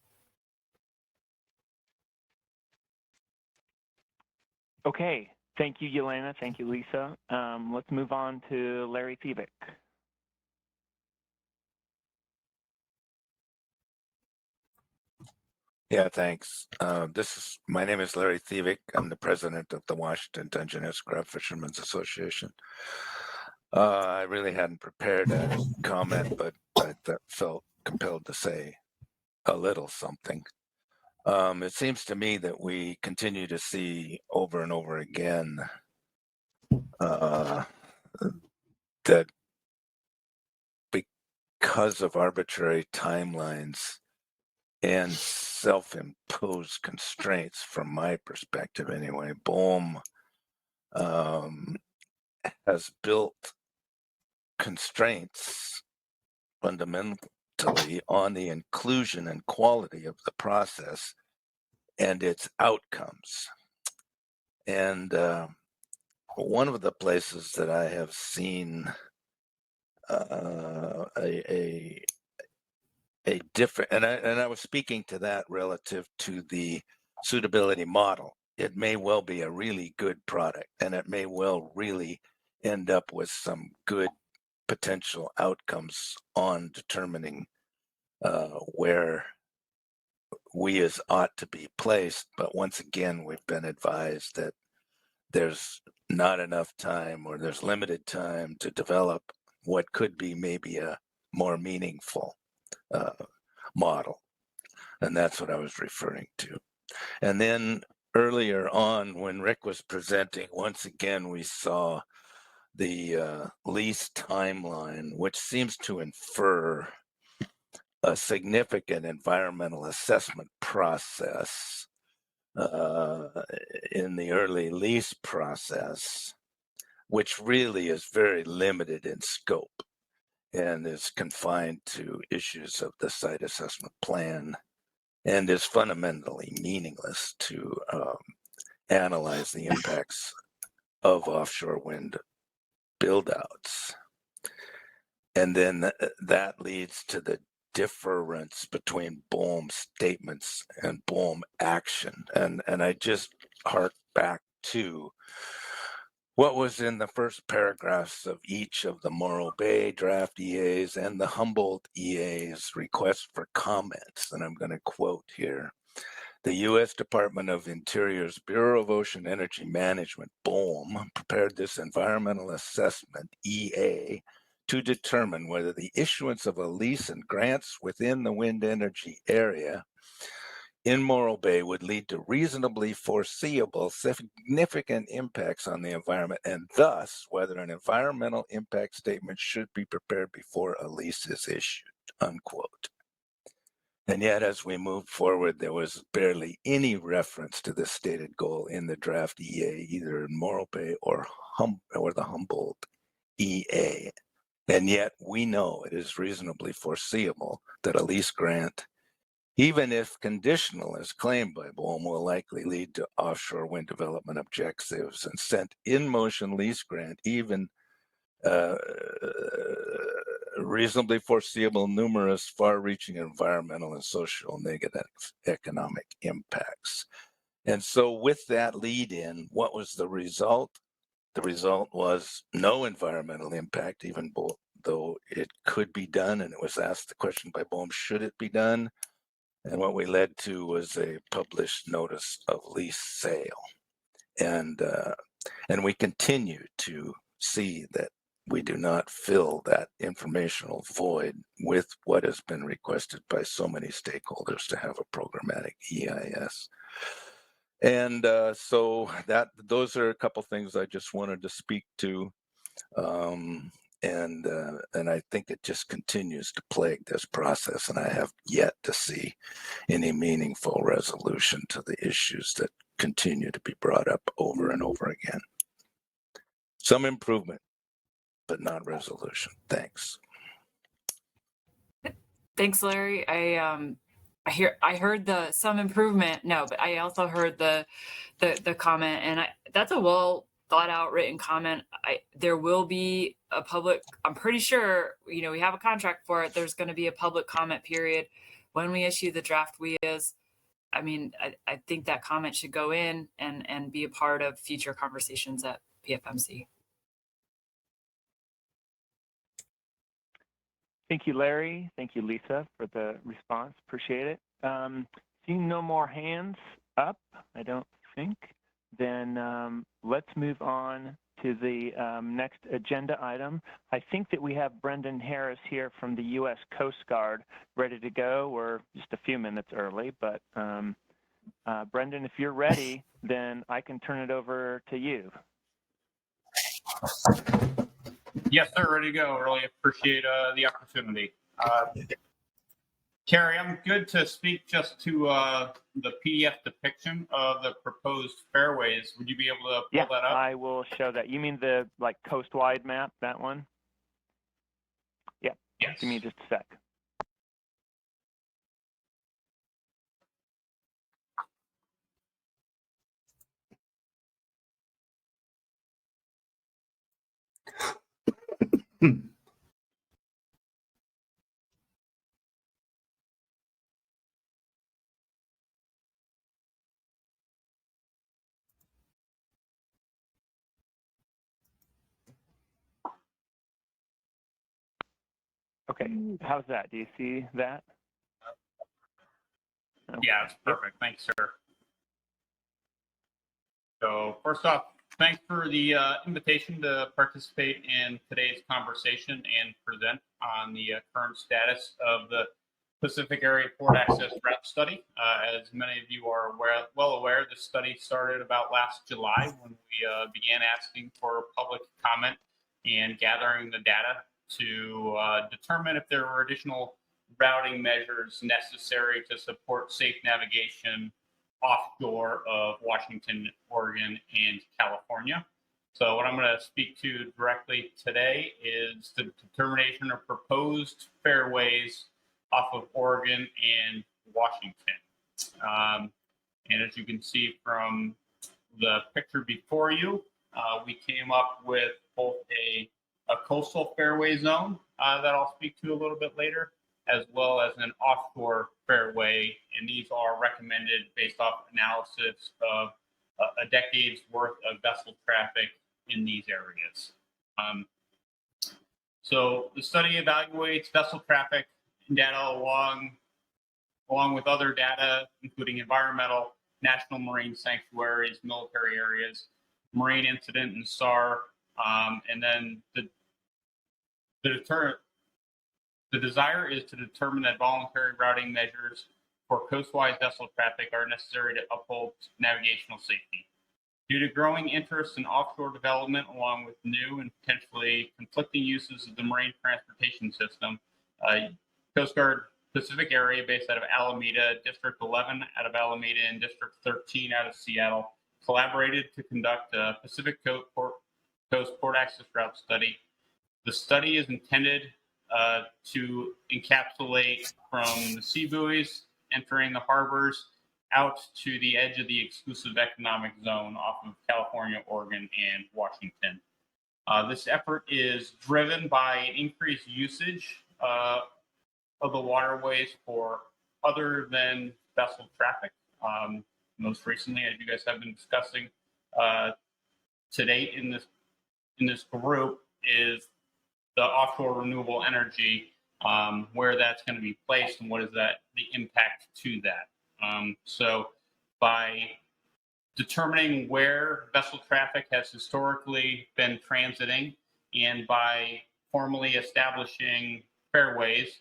Okay. Thank you, Yelena. Thank you, Lisa. Let's move on to Larry Thievick. Yeah, thanks. My name is Larry Thievick. I'm the president of the Washington Dungeness Crab Fishermen's Association. I really hadn't prepared a comment, but I felt compelled to say a little something. It seems to me that we continue to see over and over again that because of arbitrary timelines and self-imposed constraints, from my perspective anyway, BOEM has built constraints fundamentally on the inclusion and quality of the process and its outcomes. And one of the places that I have seen a different, and I was speaking to that relative to the suitability model. It may well be a really good product, and it may well really end up with some good potential outcomes on determining where we as ought to be placed. But once again, we've been advised that there's not enough time, or there's limited time to develop what could be maybe a more meaningful model. And that's what I was referring to. And then earlier on, when Rick was presenting, once again, we saw the lease timeline, which seems to infer a significant environmental assessment process in the early lease process, which really is very limited in scope and is confined to issues of the site assessment plan, and is fundamentally meaningless to analyze the impacts of offshore wind buildouts. And then that leads to the difference between BOEM statements and BOEM action. And I just hark back to what was in the first paragraphs of each of the Morrow Bay draft EAs and the Humboldt EA's request for comments. And I'm going to quote here. The U.S. Department of Interior's Bureau of Ocean Energy Management, BOEM, prepared this environmental assessment, EA, to determine whether the issuance of a lease and grants within the wind energy area in Morrow Bay would lead to reasonably foreseeable significant impacts on the environment, and thus whether an environmental impact statement should be prepared before a lease is issued, unquote. And yet, as we moved forward, there was barely any reference to this stated goal in the draft EA, either in Morrow Bay or the Humboldt EA. And yet we know it is reasonably foreseeable that a lease grant, even if conditional as claimed by BOEM, will likely lead to offshore wind development objectives, and sent in motion lease grant, even reasonably foreseeable numerous far-reaching environmental and social negative economic impacts. And so with that lead in, what was the result? The result was no environmental impact, even though it could be done. And it was asked the question by BOEM, should it be done? And what we led to was a published notice of lease sale. And we continue to see that we do not fill that informational void with what has been requested by so many stakeholders to have a programmatic EIS. And so those are a couple things I just wanted to speak to. And I think it just continues to plague this process, and I have yet to see any meaningful resolution to the issues that continue to be brought up over and over again. Some improvement, but not resolution. Thanks. Thanks, Larry. I heard the some improvement. No, but I also heard the comment, and that's a well thought out written comment. There will be a public, I'm pretty sure, we have a contract for it. There's going to be a public comment period when we issue the draft WIAs. I mean, I think that comment should go in and be a part of future conversations at PFMC. Thank you, Larry. Thank you, Lisa, for the response. Appreciate it. Seeing no more hands up, I don't think, then let's move on to the next agenda item. I think that we have Brendan Harris here from the U.S. Coast Guard ready to go. We're just a few minutes early, but Brendan, if you're ready, then I can turn it over to you. Yes, sir. Ready to go. Really appreciate the opportunity. Carrie, I'm good to speak just to the PDF depiction of the proposed fairways. Would you be able to pull that up? I will show that. You mean the coast-wide map, that one? Yeah. Yes. Give me just a sec. Okay, how's that? Do you see that? Okay. Yeah, it's perfect. Thanks, sir. So first off, thanks for the invitation to participate in today's conversation and present on the current status of the Pacific Area Port Access Route Study. As many of you are well aware, the study started about last July when we began asking for public comment and gathering the data to determine if there were additional routing measures necessary to support safe navigation offshore of Washington, Oregon, and California. So what I'm going to speak to directly today is the determination of proposed fairways off of Oregon and Washington. And as you can see from the picture before you, we came up with both a coastal fairway zone that I'll speak to a little bit later, as well as an offshore fairway. And these are recommended based off analysis of a decade's worth of vessel traffic in these areas. So the study evaluates vessel traffic data along with other data, including environmental, national marine sanctuaries, military areas, marine incident and SAR, and then The desire is to determine that voluntary routing measures for coastwise vessel traffic are necessary to uphold navigational safety. Due to growing interest in offshore development, along with new and potentially conflicting uses of the marine transportation system, Coast Guard Pacific Area, based out of Alameda, District 11 out of Alameda, and District 13 out of Seattle, collaborated to conduct a Pacific Coast Port Access Route study. The study is intended to encapsulate from the sea buoys entering the harbors out to the edge of the exclusive economic zone off of California, Oregon, and Washington. This effort is driven by increased usage of the waterways for other than vessel traffic. Most recently, as you guys have been discussing to date in this group, is the offshore renewable energy, where that's going to be placed and what is the impact to that. So by determining where vessel traffic has historically been transiting and by formally establishing fairways,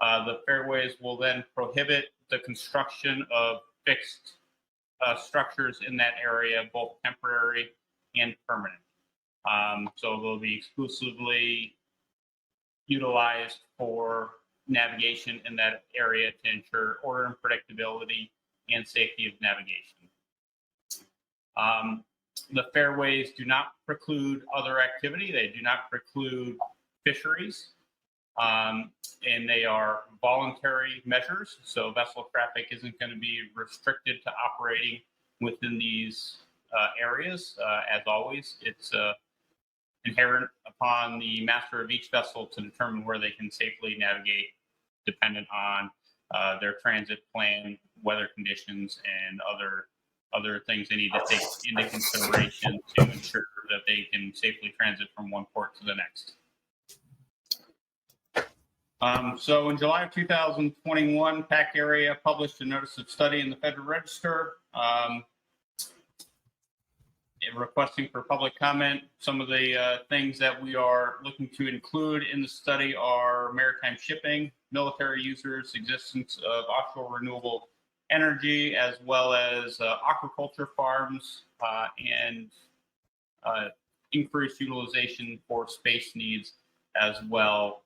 the fairways will then prohibit the construction of fixed structures in that area, both temporary and permanent. So they'll be exclusively utilized for navigation in that area to ensure order and predictability and safety of navigation. The fairways do not preclude other activity. They do not preclude fisheries, and they are voluntary measures. So vessel traffic isn't going to be restricted to operating within these areas. As always, it's inherent upon the master of each vessel to determine where they can safely navigate, dependent on their transit plan, weather conditions, and other things they need to take into consideration to ensure that they can safely transit from one port to the next. So in July of 2021, PAC Area published a notice of study in the Federal Register, requesting for public comment. Some of the things that we are looking to include in the study are maritime shipping, military users, existence of offshore renewable energy, as well as aquaculture farms and increased utilization for space needs as well.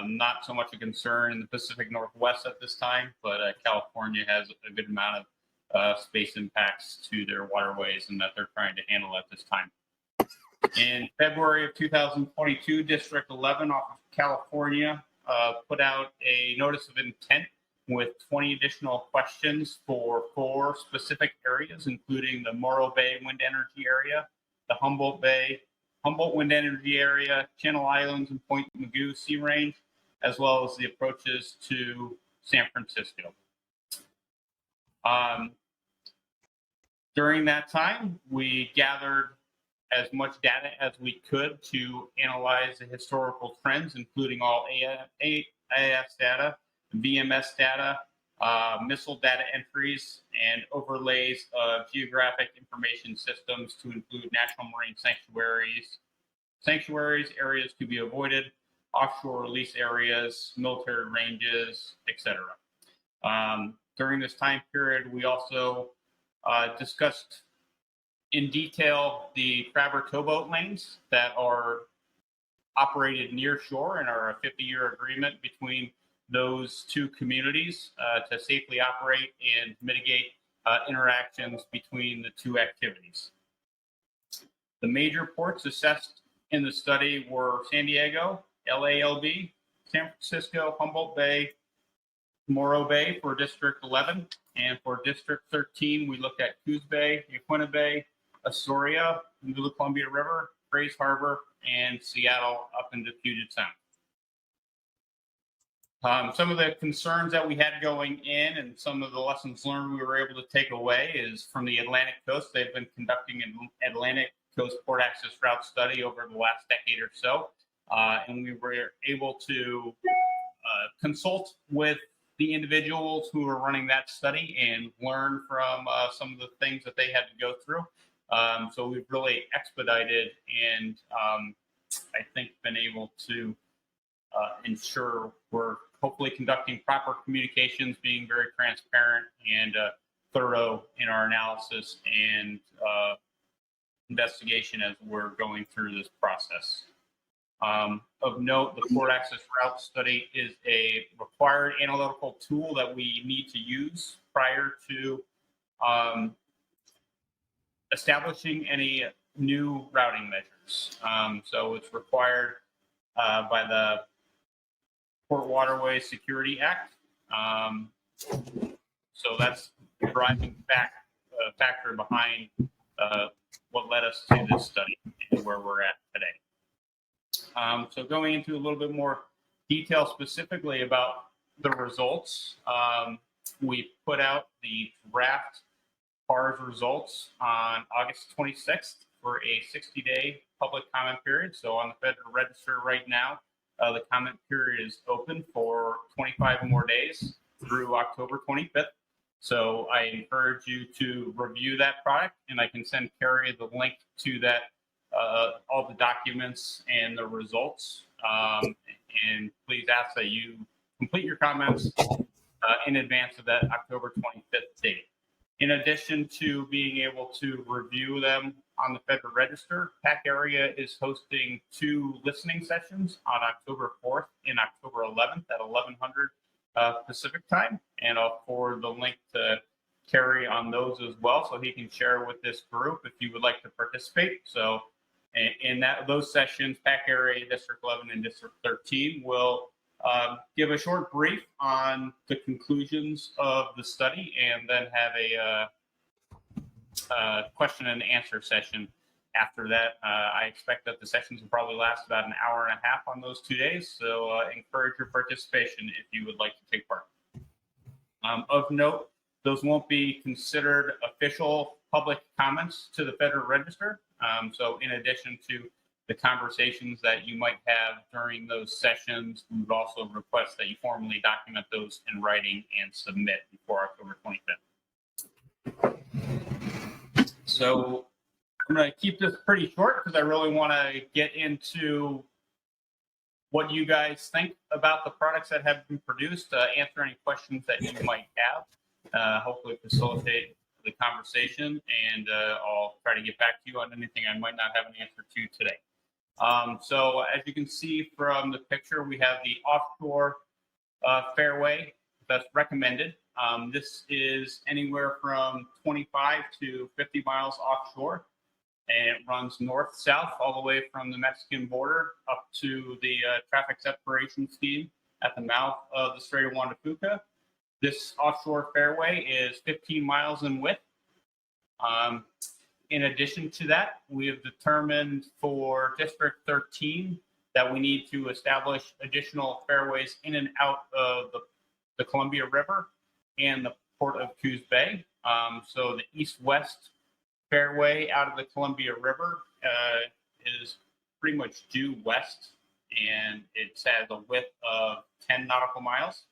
Not so much a concern in the Pacific Northwest at this time, but California has a good amount of space impacts to their waterways and that they're trying to handle at this time. In February of 2022, District 11 off of California put out a notice of intent with 20 additional questions for 4 specific areas, including the Morrow Bay Wind Energy Area, the Humboldt Wind Energy Area, Channel Islands and Point Mugu Sea Range, as well as the approaches to San Francisco. During that time, we gathered as much data as we could to analyze the historical trends, including all AIS data, VMS data, missile data entries, and overlays of geographic information systems to include national marine sanctuaries, areas to be avoided, offshore release areas, military ranges, etc. During this time period, we also discussed in detail the crabber towboat lanes that are operated near shore and are a 50-year agreement between those two communities to safely operate and mitigate interactions between the two activities. The major ports assessed in the study were San Diego, LALB, San Francisco, Humboldt Bay, Morrow Bay for District 11, and for District 13, we looked at Coos Bay, Yaquina Bay, Astoria, into the Columbia River, Grays Harbor, and Seattle up into Puget Sound. Some of the concerns that we had going in and some of the lessons learned we were able to take away is from the Atlantic coast. They've been conducting an Atlantic coast port access route study over the last decade or so, and we were able to consult with the individuals who were running that study and learn from some of the things that they had to go through. So we've really expedited and I think been able to ensure we're hopefully conducting proper communications, being very transparent and thorough in our analysis and investigation as we're going through this process. Of note, the port access route study is a required analytical tool that we need to use prior to establishing any new routing measures. So it's required by the Port Waterway Security Act. So that's the driving factor behind what led us to this study and where we're at today. So going into a little bit more detail specifically about the results, we put out the draft PARS results on August 26th for a 60-day public comment period. So on the Federal Register right now, the comment period is open for 25 more days through October 25th. So I encourage you to review that product, and I can send Carrie the link to that, all the documents and the results. And please ask that you complete your comments in advance of that October 25th date. In addition to being able to review them on the Federal Register, PAC Area is hosting 2 listening sessions on October 4th and October 11th at 1100 Pacific time. And I'll forward the link to Kerry on those as well, so he can share with this group if you would like to participate. So in those sessions, PAC Area, District 11 and District 13 will give a short brief on the conclusions of the study, and then have a question and answer session after that. I expect that the sessions will probably last about an hour and a half on those 2 days, so encourage your participation if you would like to take part. Of note, those won't be considered official public comments to the Federal Register. So in addition to the conversations that you might have during those sessions, we would also request that you formally document those in writing and submit before October 25th. So I'm going to keep this pretty short because I really want to get into what you guys think about the products that have been produced, answer any questions that you might have, hopefully facilitate the conversation, and I'll try to get back to you on anything I might not have an answer to today. So as you can see from the picture, we have the offshore fairway that's recommended. This is anywhere from 25 to 50 miles offshore, and it runs north-south all the way from the Mexican border up to the traffic separation scheme at the mouth of the Strait of Juan de Fuca. This offshore fairway is 15 miles in width. In addition to that, we have determined for District 13 that we need to establish additional fairways in and out of the Columbia River and the Port of Coos Bay. So the east-west fairway out of the Columbia River is pretty much due west, and it has a width of 10 nautical miles.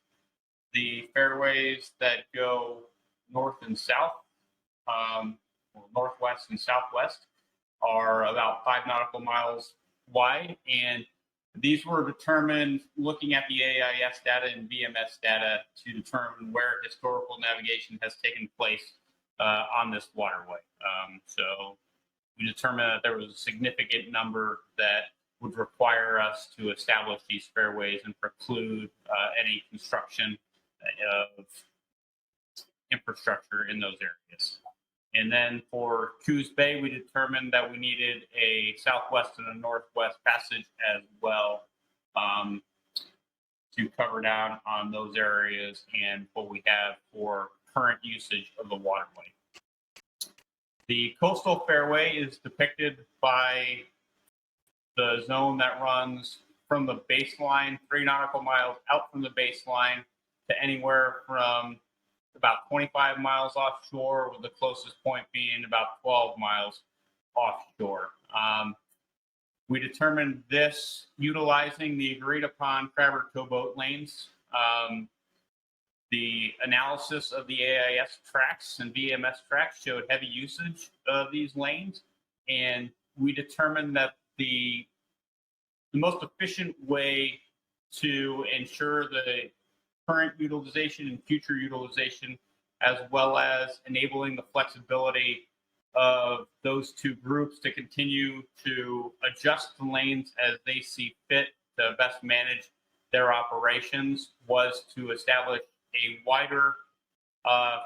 The fairways that go north and south, or northwest and southwest, are about 5 nautical miles wide, and these were determined looking at the AIS data and VMS data to determine where historical navigation has taken place on this waterway. So we determined that there was a significant number that would require us to establish these fairways and preclude any construction of infrastructure in those areas. And then for Coos Bay, we determined that we needed a southwest and a northwest passage as well to cover down on those areas and what we have for current usage of the waterway. The coastal fairway is depicted by the zone that runs from the baseline 3 nautical miles out from the baseline to anywhere from about 25 miles offshore, with the closest point being about 12 miles offshore. We determined this utilizing the agreed upon crabber towboat lanes. The analysis of the AIS tracks and VMS tracks showed heavy usage of these lanes, and we determined that the most efficient way to ensure the current utilization and future utilization, as well as enabling the flexibility of those two groups to continue to adjust the lanes as they see fit to best manage their operations, was to establish a wider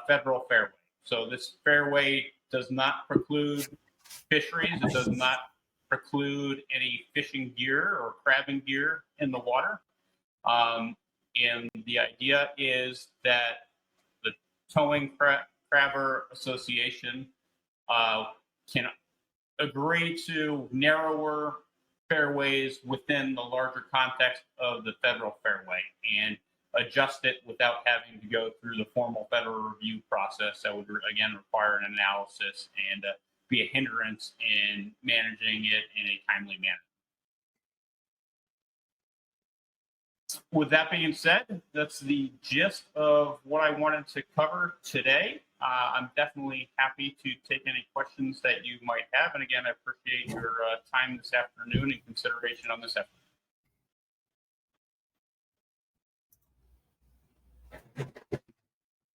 federal fairway. So this fairway does not preclude fisheries. It does not preclude any fishing gear or crabbing gear in the water. And the idea is that the Towing Crabber Association can agree to narrower fairways within the larger context of the federal fairway and adjust it without having to go through the formal federal review process that would, again, require an analysis and be a hindrance in managing it in a timely manner. With that being said, that's the gist of what I wanted to cover today. I'm definitely happy to take any questions that you might have. And again, I appreciate your time this afternoon and consideration on this effort.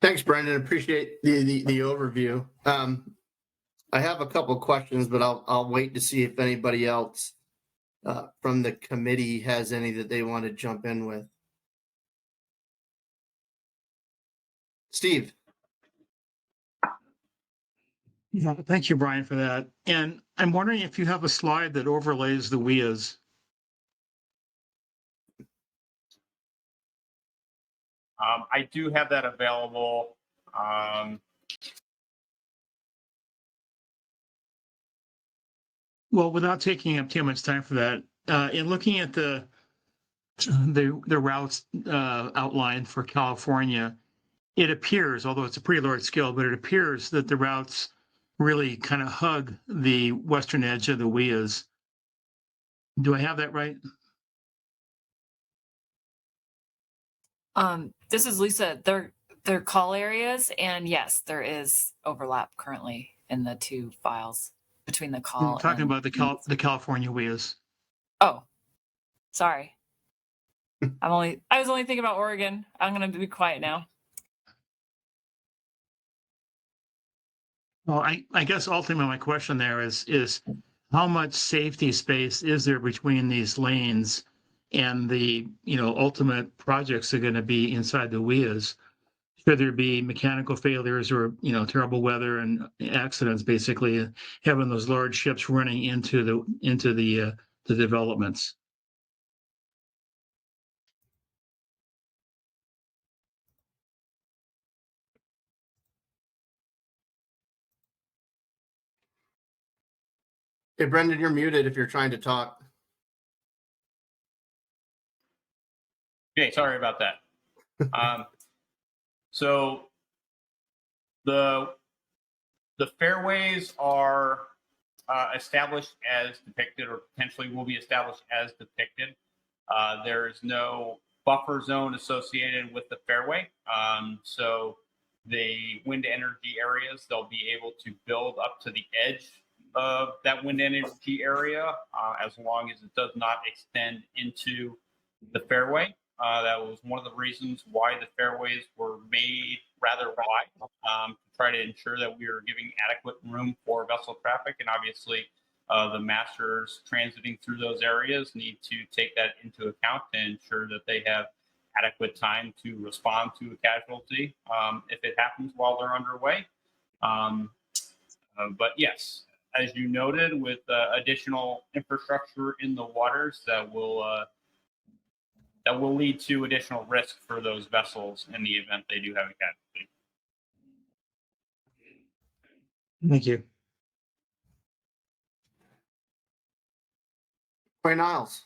Thanks, Brendan. Appreciate the overview. I have a couple of questions, but I'll wait to see if anybody else from the committee has any that they want to jump in with. Steve. Yeah, thank you, Brian, for that. And I'm wondering if you have a slide that overlays the WIAs. I do have that available. Well, without taking up too much time for that, in looking at the routes outlined for California, it appears, although it's a pretty large scale, but it appears that the routes really kind of hug the western edge of the WIAs. Do I have that right? This is Lisa. They're call areas, and yes, there is overlap currently in the two files between the call. I'm talking about the California WIAs. Oh, sorry. I was only thinking about Oregon. I'm gonna be quiet now. Well, I guess ultimately my question there is how much safety space is there between these lanes and the ultimate projects are going to be inside the WIAs? Should there be mechanical failures or terrible weather and accidents, basically having those large ships running into the developments? Hey, Brendan, you're muted if you're trying to talk. Okay, sorry about that. So the fairways are established as depicted, or potentially will be established as depicted. There is no buffer zone associated with the fairway. So the wind energy areas, they'll be able to build up to the edge of that wind energy area as long as it does not extend into the fairway. That was one of the reasons why the fairways were made rather wide, to try to ensure that we are giving adequate room for vessel traffic. And obviously, the masters transiting through those areas need to take that into account and ensure that they have adequate time to respond to a casualty if it happens while they're underway. But yes, as you noted, with additional infrastructure in the waters, that will lead to additional risk for those vessels in the event they do have a casualty. Thank you. Clay Niles.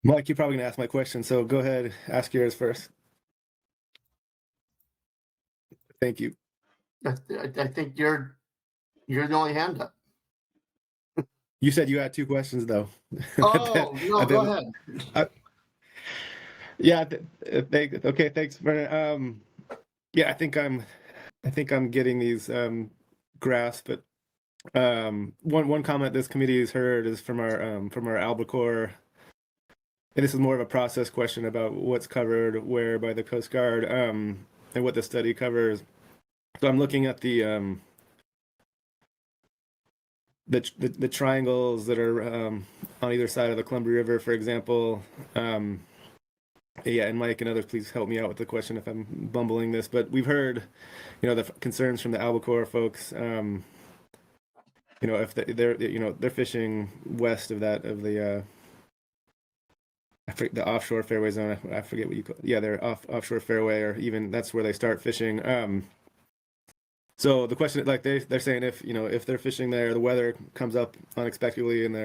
Mike, you're probably going to ask my question, so go ahead, ask yours first. Thank you. I think you're the only hand up. You said you had two questions, though. Oh, no, go ahead. Yeah. Okay. Thanks, Brennan. Yeah, I think I'm getting these grasped. But one comment this committee has heard is from our albacore and this is more of a process question about what's covered where by the Coast Guard, and what the study covers. So I'm looking at the triangles that are on either side of the Columbia River, for example. Yeah, and Mike and others, please help me out with the question if I'm bumbling this. But we've heard, the concerns from the albacore folks. If they're fishing west of the the offshore fairway zone. I forget what you call it. Yeah, they're offshore fairway, or even that's where they start fishing. So the question, like they're saying, if they're fishing there, the weather comes up unexpectedly, and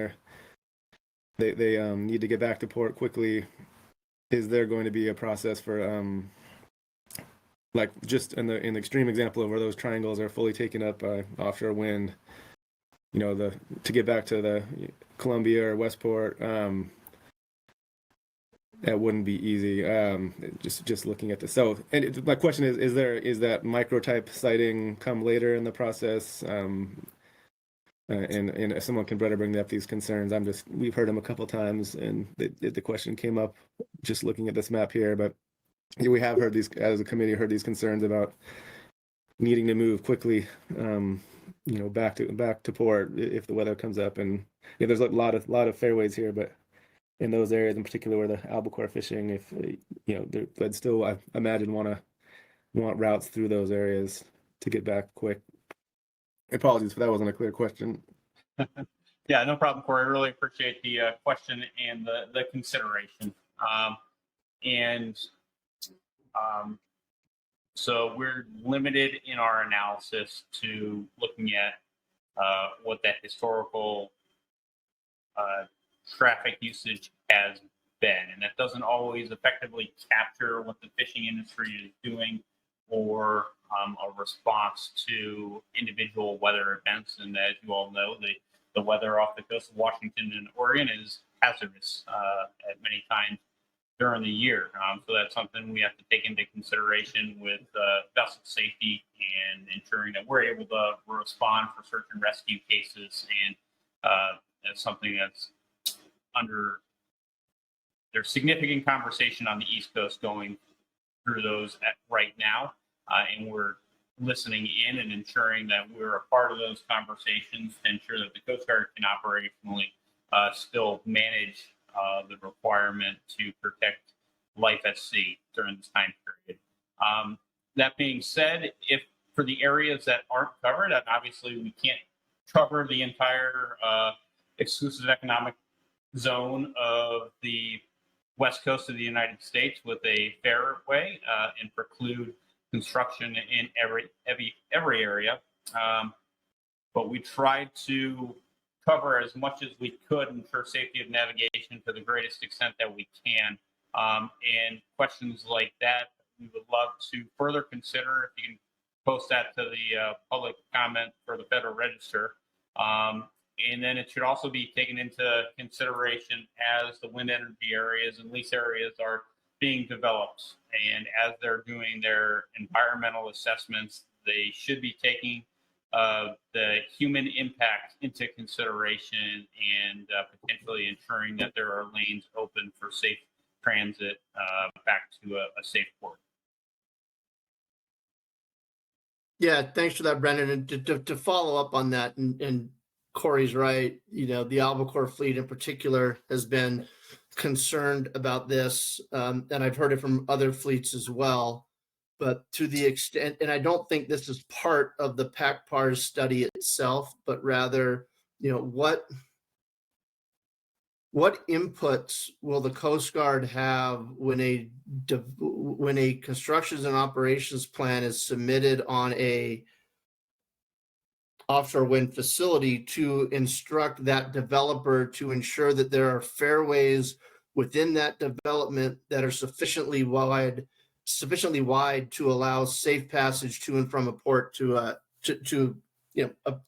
they need to get back to port quickly. Is there going to be a process for like just in the extreme example of where those triangles are fully taken up by offshore wind? To get back to the Columbia or Westport, that wouldn't be easy. Just looking at this. So, and my question is that microtype sighting come later in the process? And if someone can better bring up these concerns, we've heard them a couple times, and the question came up just looking at this map here. But we have heard these, as a committee, heard these concerns about needing to move quickly, back to port if the weather comes up. And there's a lot of fairways here, but in those areas in particular where the albacore fishing, if they'd still, I imagine, want routes through those areas to get back quick. Apologies if that wasn't a clear question. Yeah, no problem, Corey. I really appreciate the question and the consideration. So we're limited in our analysis to looking at what that historical traffic usage has been, and that doesn't always effectively capture what the fishing industry is doing or a response to individual weather events. And as you all know, the weather off the coast of Washington and Oregon is hazardous at many times during the year. So that's something we have to take into consideration with vessel safety and ensuring that we're able to respond for search and rescue cases. And that's something that's there's significant conversation on the East Coast going through those right now. And we're listening in and ensuring that we're a part of those conversations to ensure that the Coast Guard can operationally still manage the requirement to protect life at sea during this time period. That being said, if for the areas that aren't covered, and obviously we can't cover the entire exclusive economic zone of the west coast of the United States with a fairway and preclude construction in every area. But we tried to cover as much as we could, ensure safety of navigation to the greatest extent that we can. And questions like that, we would love to further consider. If you can post that to the public comment for the Federal Register. And then it should also be taken into consideration as the wind energy areas and lease areas are being developed. And as they're doing their environmental assessments, they should be taking the human impact into consideration and potentially ensuring that there are lanes open for safe transit back to a safe port. Yeah, thanks for that, Brendan. And to follow up on that, and Corey's right, the albacore fleet in particular has been concerned about this, and I've heard it from other fleets as well. But to the extent, and I don't think this is part of the PAC-PARS study itself, but rather, what inputs will the Coast Guard have when a construction and operations plan is submitted on a offshore wind facility to instruct that developer to ensure that there are fairways within that development that are sufficiently wide to allow safe passage to and from a port to a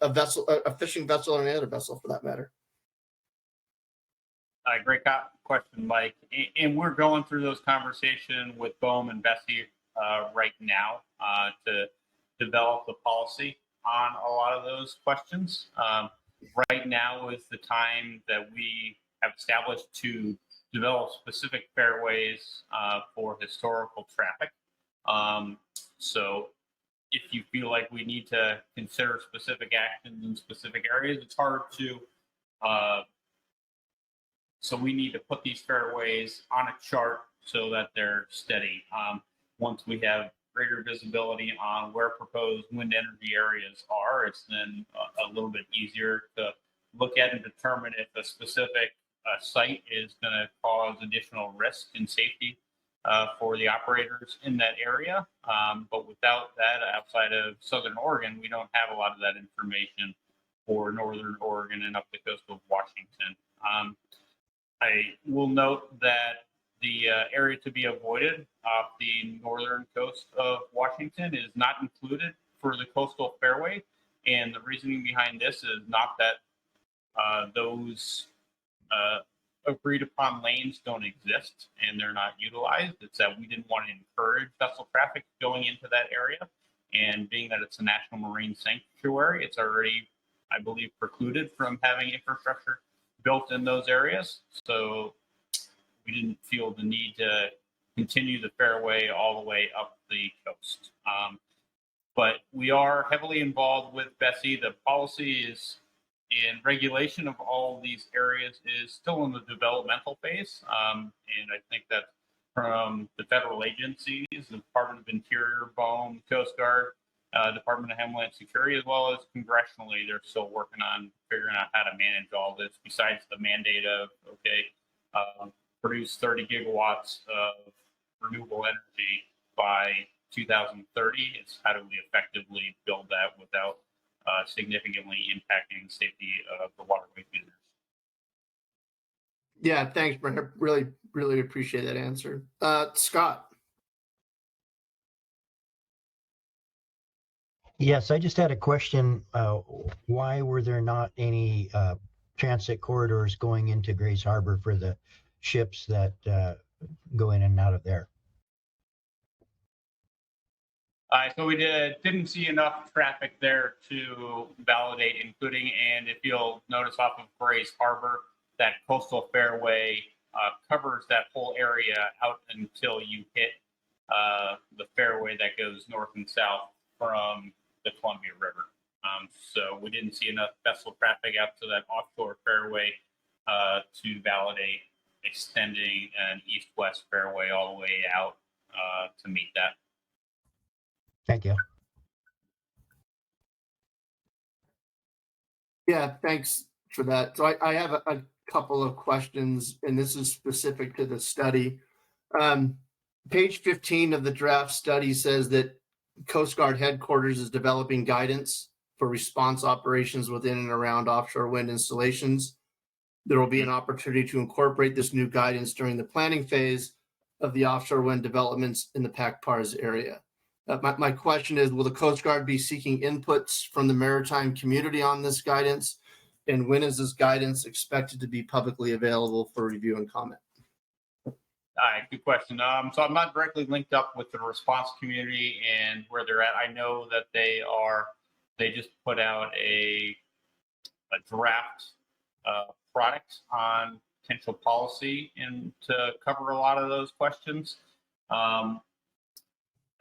vessel, a fishing vessel, or any other vessel for that matter? Great question, Mike. And we're going through those conversations with BOEM and Bessie right now to develop the policy on a lot of those questions. Right now is the time that we have established to develop specific fairways for historical traffic. So if you feel like we need to consider specific actions in specific areas, it's hard to, so we need to put these fairways on a chart so that they're steady. Once we have greater visibility on where proposed wind energy areas are, it's then a little bit easier to look at and determine if a specific site is going to cause additional risk and safety for the operators in that area. But without that, outside of Southern Oregon, we don't have a lot of that information for Northern Oregon and up the coast of Washington. I will note that the area to be avoided off the northern coast of Washington is not included for the coastal fairway. And the reasoning behind this is not that those agreed upon lanes don't exist and they're not utilized. It's that we didn't want to encourage vessel traffic going into that area. And being that it's a national marine sanctuary, it's already, I believe, precluded from having infrastructure built in those areas. So we didn't feel the need to continue the fairway all the way up the coast. But we are heavily involved with Bessie. The policy is in regulation of all of these areas is still in the developmental phase. And I think that from the federal agencies, the Department of Interior, BOEM, Coast Guard, Department of Homeland Security, as well as congressionally, they're still working on figuring out how to manage all this besides the mandate of, okay, produce 30 gigawatts of renewable energy by 2030. It's how do we effectively build that without significantly impacting the safety of the waterway users. Yeah, thanks, Brent. I really appreciate that answer. Scott. Yes, I just had a question. Why were there not any transit corridors going into Grays Harbor for the ships that go in and out of there? So we didn't see enough traffic there to validate including, and if you'll notice off of Grays Harbor, that coastal fairway covers that whole area out until you hit the fairway that goes north and south from the Columbia River. So we didn't see enough vessel traffic out to that offshore fairway to validate extending an east-west fairway all the way out to meet that. Thank you. Yeah, thanks for that. So I have a couple of questions, and this is specific to the study. Page 15 of the draft study says that Coast Guard headquarters is developing guidance for response operations within and around offshore wind installations. There will be an opportunity to incorporate this new guidance during the planning phase of the offshore wind developments in the PAC-PARS area. My question is, will the Coast Guard be seeking inputs from the maritime community on this guidance? And when is this guidance expected to be publicly available for review and comment? All right, good question. So I'm not directly linked up with the response community and where they're at. I know that they just put out a draft product on potential policy and to cover a lot of those questions.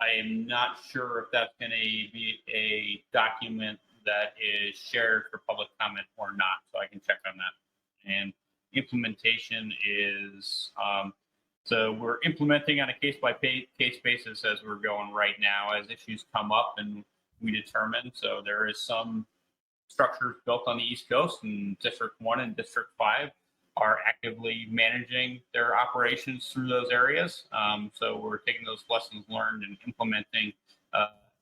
I am not sure if that's going to be a document that is shared for public comment or not, so I can check on that. And implementation is, so we're implementing on a case-by-case basis as we're going right now as issues come up and we determine. So there is some structures built on the East Coast, and District 1 and District 5 are actively managing their operations through those areas. So we're taking those lessons learned and implementing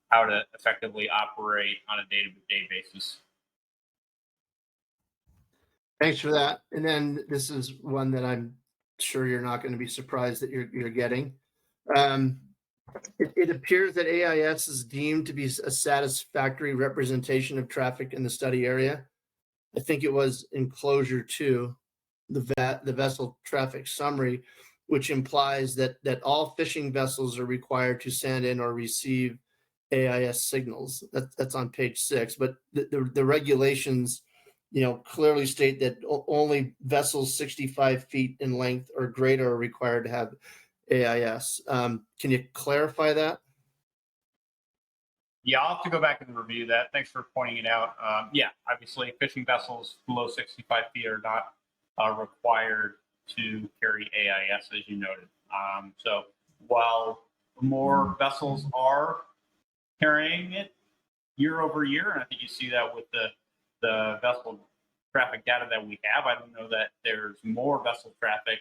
how to effectively operate on a day-to-day basis. Thanks for that. And then this is one that I'm sure you're not going to be surprised that you're getting. It appears that AIS is deemed to be a satisfactory representation of traffic in the study area. I think it was in Closure 2, the vessel traffic summary, which implies that all fishing vessels are required to send in or receive AIS signals. That's on page 6, but the regulations clearly state that only vessels 65 feet in length or greater are required to have AIS. Can you clarify that? Yeah, I'll have to go back and review that. Thanks for pointing it out. Yeah, obviously, fishing vessels below 65 feet are not required to carry AIS, as you noted. So while more vessels are carrying it year over year, and I think you see that with the vessel traffic data that we have, I don't know that there's more vessel traffic,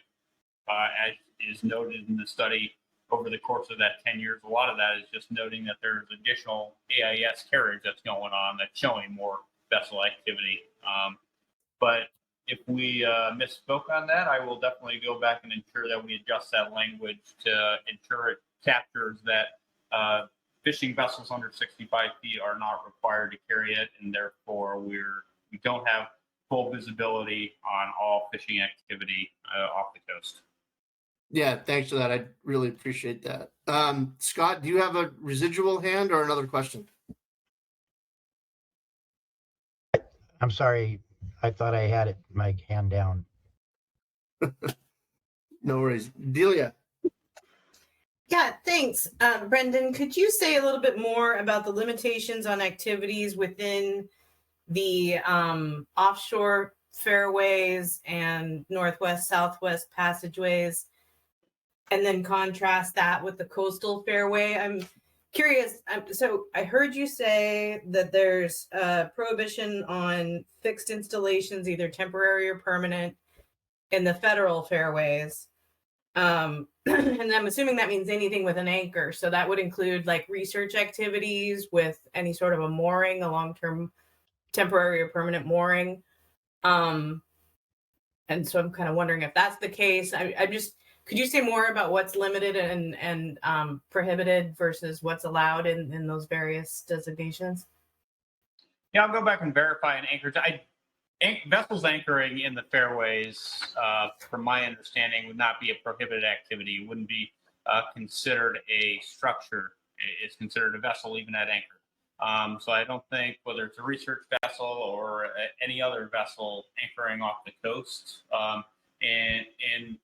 as is noted in the study over the course of that 10 years. A lot of that is just noting that there's additional AIS carriage that's going on that's showing more vessel activity. But if we misspoke on that, I will definitely go back and ensure that we adjust that language to ensure it captures that fishing vessels under 65 feet are not required to carry it, and therefore we don't have full visibility on all fishing activity off the coast. Yeah, thanks for that. I really appreciate that. Scott, do you have a residual hand or another question? I'm sorry. I thought I had my hand down. No worries. Delia. Yeah, thanks. Brendan, could you say a little bit more about the limitations on activities within the offshore fairways and northwest, southwest passageways, and then contrast that with the coastal fairway? I'm curious. So I heard you say that there's a prohibition on fixed installations, either temporary or permanent, in the federal fairways. And I'm assuming that means anything with an anchor. So that would include like research activities with any sort of a mooring, a long-term temporary or permanent mooring. And so I'm kind of wondering if that's the case. Could you say more about what's limited and prohibited versus what's allowed in those various designations? Yeah, I'll go back and verify an anchor. Vessels anchoring in the fairways, from my understanding, would not be a prohibited activity. It wouldn't be considered a structure. It's considered a vessel even at anchor. So I don't think whether it's a research vessel or any other vessel anchoring off the coast. And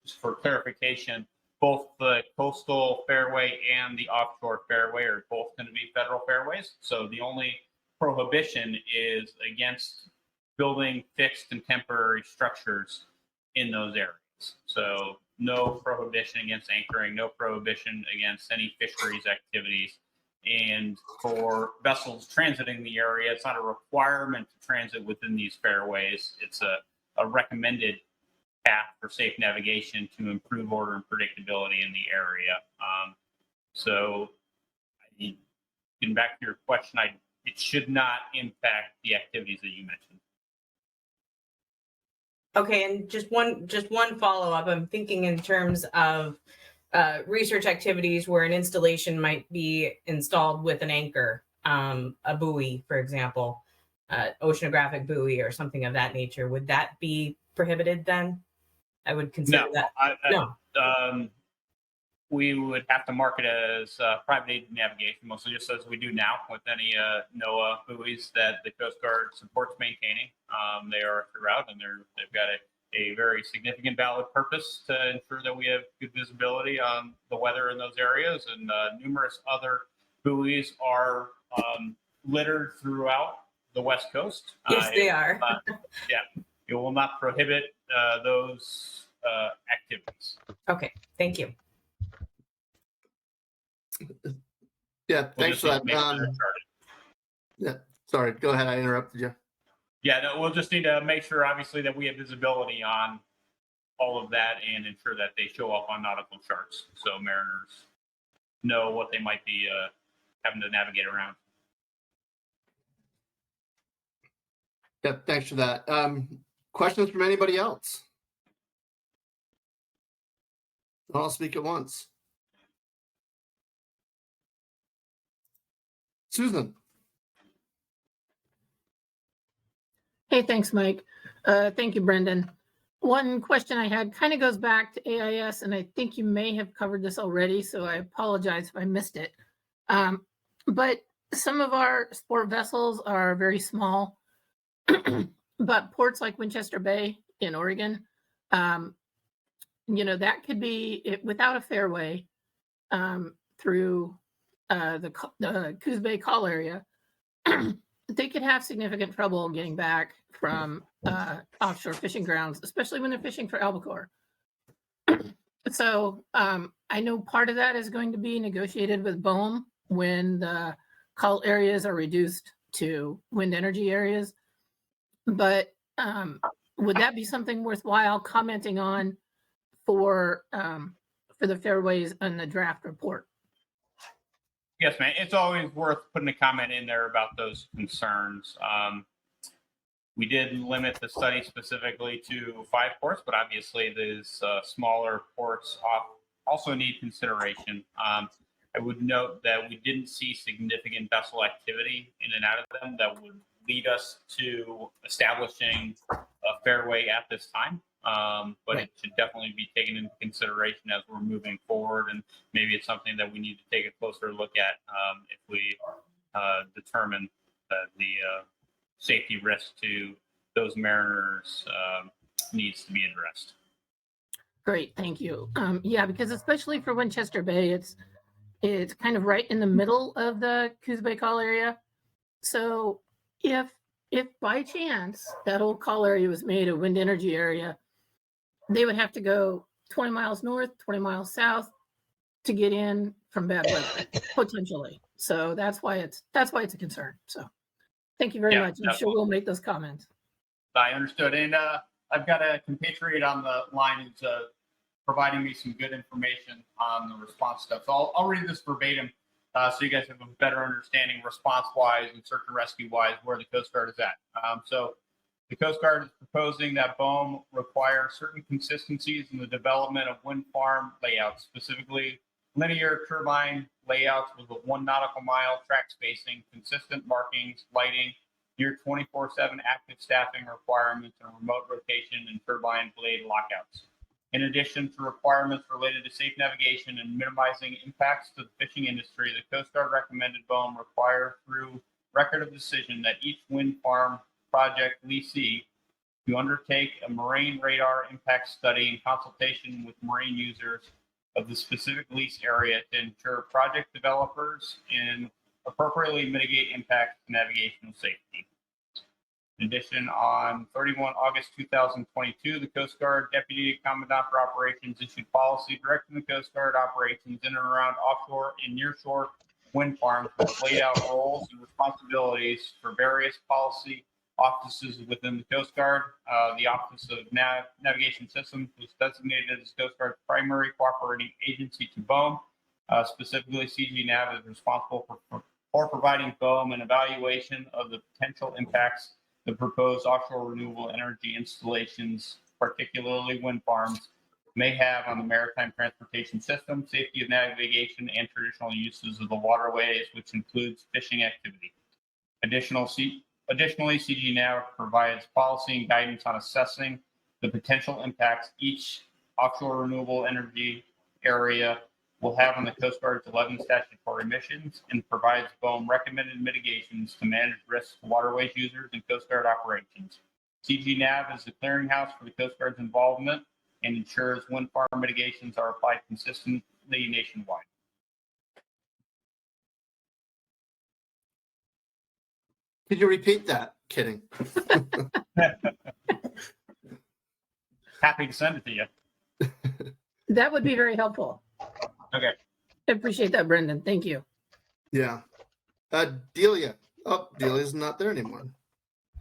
just for clarification, both the coastal fairway and the offshore fairway are both going to be federal fairways. So the only prohibition is against building fixed and temporary structures in those areas. So no prohibition against anchoring, no prohibition against any fisheries activities. And for vessels transiting the area, it's not a requirement to transit within these fairways. It's a recommended path for safe navigation to improve order and predictability in the area. So getting back to your question, it should not impact the activities that you mentioned. Okay, and just one follow-up. I'm thinking in terms of research activities where an installation might be installed with an anchor, a buoy, for example, oceanographic buoy or something of that nature. Would that be prohibited then? I would consider that. No. We would have to mark it as private aid navigation, mostly just as we do now with any NOAA buoys that the Coast Guard supports maintaining. They are throughout, and they've got a very significant valid purpose to ensure that we have good visibility on the weather in those areas. And numerous other buoys are littered throughout the West Coast. Yes, they are. It will not prohibit those activities. Okay, thank you. Yeah, thanks for that. Yeah, sorry, go ahead. I interrupted you. Yeah, no, we'll just need to make sure, obviously, that we have visibility on all of that and ensure that they show up on nautical charts so mariners know what they might be having to navigate around. Yeah, thanks for that. Questions from anybody else? I'll speak at once. Susan. Hey, thanks, Mike. Thank you, Brendan. One question I had kind of goes back to AIS, and I think you may have covered this already, so I apologize if I missed it. But some of our sport vessels are very small, but ports like Winchester Bay in Oregon, that could be without a fairway through the Coos Bay call area. They could have significant trouble getting back from offshore fishing grounds, especially when they're fishing for albacore. So I know part of that is going to be negotiated with BOEM when the call areas are reduced to wind energy areas. But would that be something worthwhile commenting on for the fairways on the draft report? Yes, man. It's always worth putting a comment in there about those concerns. We did limit the study specifically to 5 ports, but obviously these smaller ports also need consideration. I would note that we didn't see significant vessel activity in and out of them that would lead us to establishing a fairway at this time. But it should definitely be taken into consideration as we're moving forward, and maybe it's something that we need to take a closer look at if we determine that the safety risk to those mariners needs to be addressed. Great, thank you. Yeah, because especially for Winchester Bay, it's kind of right in the middle of the Coos Bay call area. So if by chance that whole call area was made a wind energy area, they would have to go 20 miles north, 20 miles south to get in from bad weather, potentially. So that's why it's a concern. So thank you very much. I'm sure we'll make those comments. I understood. And I've got a compatriot on the line who's providing me some good information on the response stuff. So I'll read this verbatim so you guys have a better understanding response-wise and search and rescue-wise where the Coast Guard is at. So the Coast Guard is proposing that BOEM require certain consistencies in the development of wind farm layouts, specifically linear turbine layouts with a 1 nautical mile track spacing, consistent markings, lighting, near 24/7 active staffing requirements, and remote rotation and turbine blade lockouts. In addition to requirements related to safe navigation and minimizing impacts to the fishing industry, the Coast Guard recommended BOEM require through record of decision that each wind farm project leasee to undertake a marine radar impact study in consultation with marine users of the specific lease area to ensure project developers and appropriately mitigate impacts to navigational safety. In addition, on 31 August 2022, the Coast Guard Deputy Commandant for Operations issued policy directing the Coast Guard operations in and around offshore and nearshore wind farms, which laid out roles and responsibilities for various policy offices within the Coast Guard. The Office of Navigation Systems was designated as Coast Guard's primary cooperating agency to BOEM. Specifically, CG Nav is responsible for providing BOEM an evaluation of the potential impacts the proposed offshore renewable energy installations, particularly wind farms, may have on the maritime transportation system, safety of navigation, and traditional uses of the waterways, which includes fishing activity. Additionally, CG Nav provides policy and guidance on assessing the potential impacts each offshore renewable energy area will have on the Coast Guard's 11 statutory missions and provides BOEM recommended mitigations to manage risks to waterways users and Coast Guard operations. CG Nav is the clearinghouse for the Coast Guard's involvement and ensures wind farm mitigations are applied consistently nationwide. Could you repeat that? Kidding. Happy to send it to you. That would be very helpful. Okay. I appreciate that, Brendan. Thank you. Yeah. Delia. Oh, Delia's not there anymore.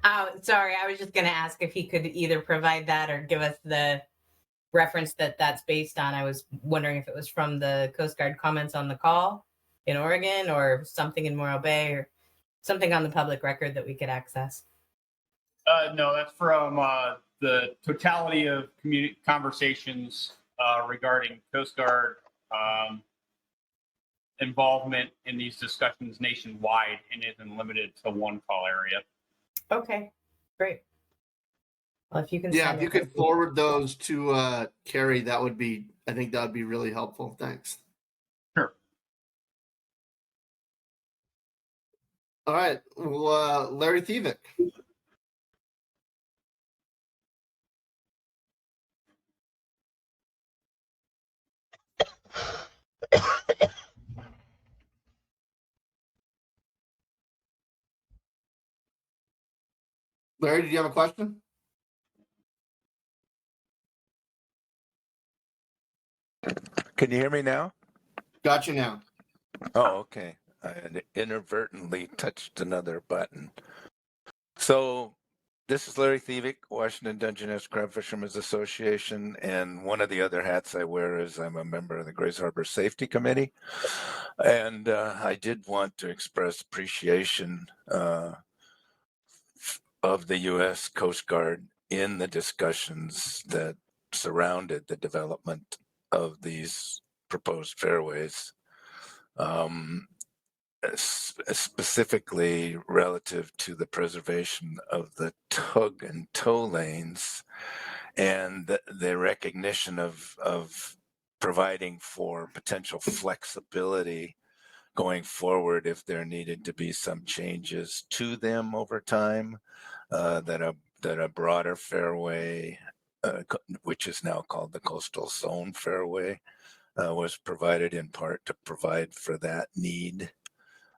Oh, sorry. I was just going to ask if he could either provide that or give us the reference that that's based on. I was wondering if it was from the Coast Guard comments on the call in Oregon or something in Morrow Bay or something on the public record that we could access. No, that's from the totality of conversations regarding Coast Guard involvement in these discussions nationwide and isn't limited to one call area. Okay, great. Well, if you can, if you could forward those to Carrie, I think that would be really helpful. Thanks. Sure. All right. Well, Larry Thievik. Larry, did you have a question? Can you hear me now? Got you now. Oh, okay. I had inadvertently touched another button. So this is Larry Thievick, Washington Dungeness Crab Fishermen's Association, and one of the other hats I wear is I'm a member of the Grays Harbor Safety Committee. And I did want to express appreciation of the U.S. Coast Guard in the discussions that surrounded the development of these proposed fairways, specifically relative to the preservation of the tug and tow lanes and the recognition of providing for potential flexibility going forward if there needed to be some changes to them over time, that a broader fairway, which is now called the Coastal Zone Fairway, was provided in part to provide for that need.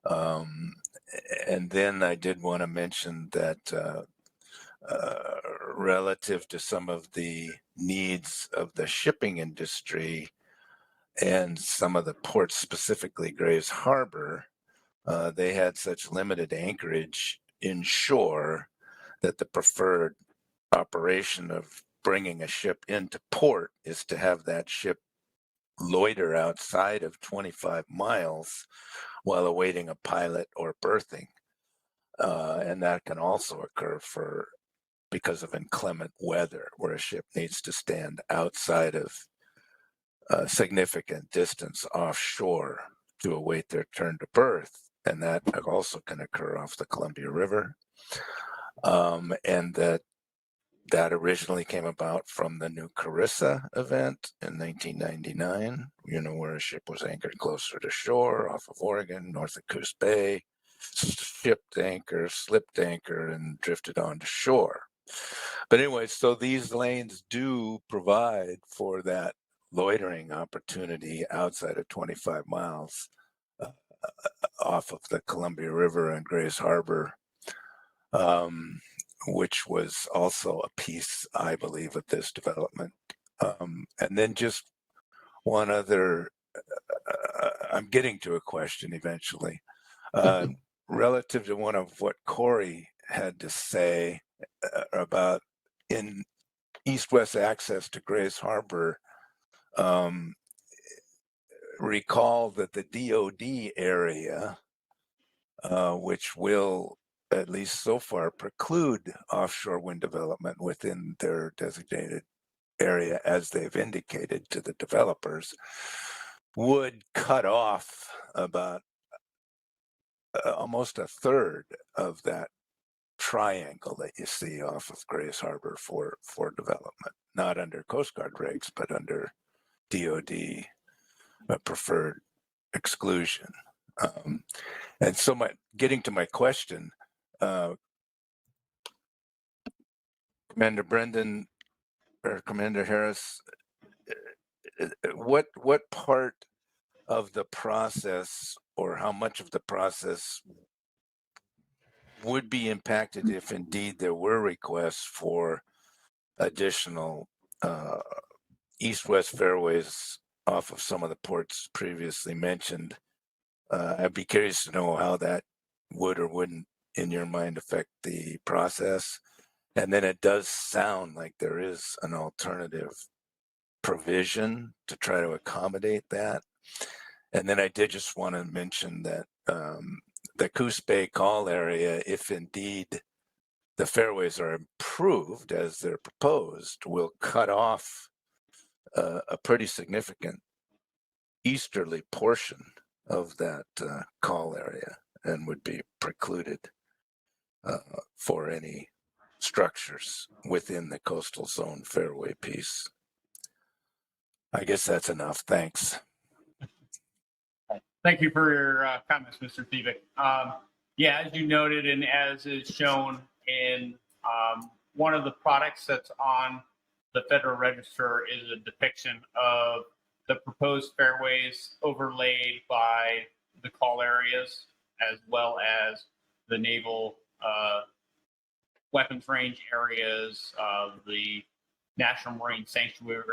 And then I did want to mention that relative to some of the needs of the shipping industry and some of the ports, specifically Grays Harbor, they had such limited anchorage inshore that the preferred operation of bringing a ship into port is to have that ship loiter outside of 25 miles while awaiting a pilot or berthing. And that can also occur because of inclement weather, where a ship needs to stand outside of a significant distance offshore to await their turn to berth. And that also can occur off the Columbia River. And that originally came about from the New Carissa event in 1999, where a ship was anchored closer to shore off of Oregon, north of Coos Bay, shipped anchor, slipped anchor, and drifted onto shore. But anyway, so these lanes do provide for that loitering opportunity outside of 25 miles off of the Columbia River and Grays Harbor, which was also a piece, I believe, of this development. And then just one other, I'm getting to a question eventually, relative to one of what Corey had to say about in east-west access to Grays Harbor. Recall that the DOD area, which will, at least so far, preclude offshore wind development within their designated area, as they've indicated to the developers, would cut off about almost a third of that triangle that you see off of Grays Harbor for development, not under Coast Guard regs, but under DOD preferred exclusion. And so getting to my question, Commander Brendan or Commander Harris, what part of the process or how much of the process would be impacted if indeed there were requests for additional east-west fairways off of some of the ports previously mentioned? I'd be curious to know how that would or wouldn't, in your mind, affect the process. And then it does sound like there is an alternative provision to try to accommodate that. And then I did just want to mention that the Coos Bay call area, if indeed the fairways are improved as they're proposed, will cut off a pretty significant easterly portion of that call area and would be precluded for any structures within the coastal zone fairway piece. I guess that's enough. Thanks. Thank you for your comments, Mr. Thievick. Yeah, as you noted, and as is shown in one of the products that's on the Federal Register is a depiction of the proposed fairways overlaid by the call areas, as well as the naval weapons range areas, the National Marine Sanctuary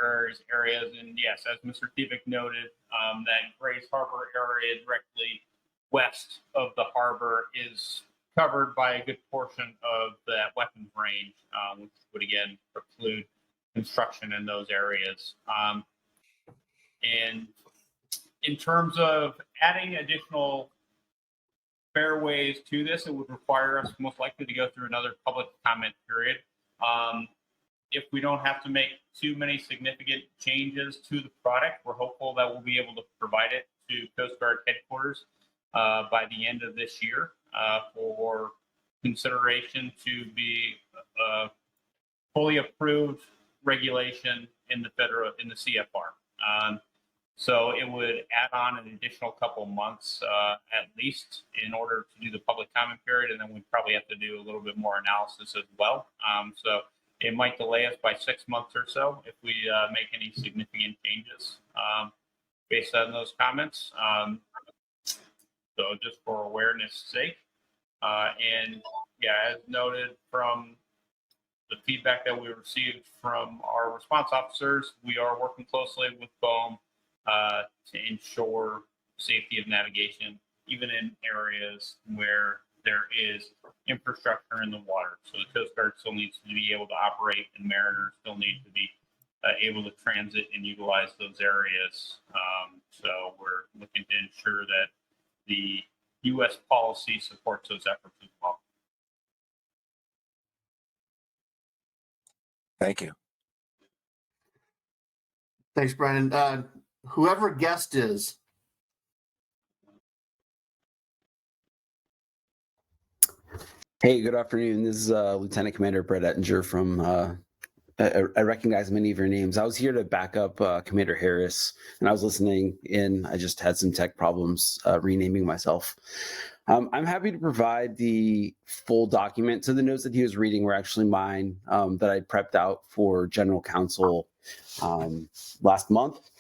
areas, and yes, as Mr. Divick noted, that Grays Harbor area directly west of the harbor is covered by a good portion of that weapons range, which would again preclude construction in those areas. And in terms of adding additional fairways to this, it would require us most likely to go through another public comment period. If we don't have to make too many significant changes to the product, we're hopeful that we'll be able to provide it to Coast Guard headquarters by the end of this year for consideration to be fully approved regulation in the CFR. So it would add on an additional couple months at least in order to do the public comment period, and then we'd probably have to do a little bit more analysis as well. So it might delay us by 6 months or so if we make any significant changes based on those comments. So just for awareness sake. And yeah, as noted from the feedback that we received from our response officers, we are working closely with BOEM to ensure safety of navigation, even in areas where there is infrastructure in the water. So the Coast Guard still needs to be able to operate, and mariners still need to be able to transit and utilize those areas. So we're looking to ensure that the U.S. policy supports those efforts as well. Thank you. Thanks, Brian. Whoever guest is. Hey, good afternoon. This is Lieutenant Commander Brett Ettinger from, I recognize many of your names. I was here to back up Commander Harris, and I was listening in. I just had some tech problems renaming myself. I'm happy to provide the full document. So the notes that he was reading were actually mine that I prepped out for General Counsel last month,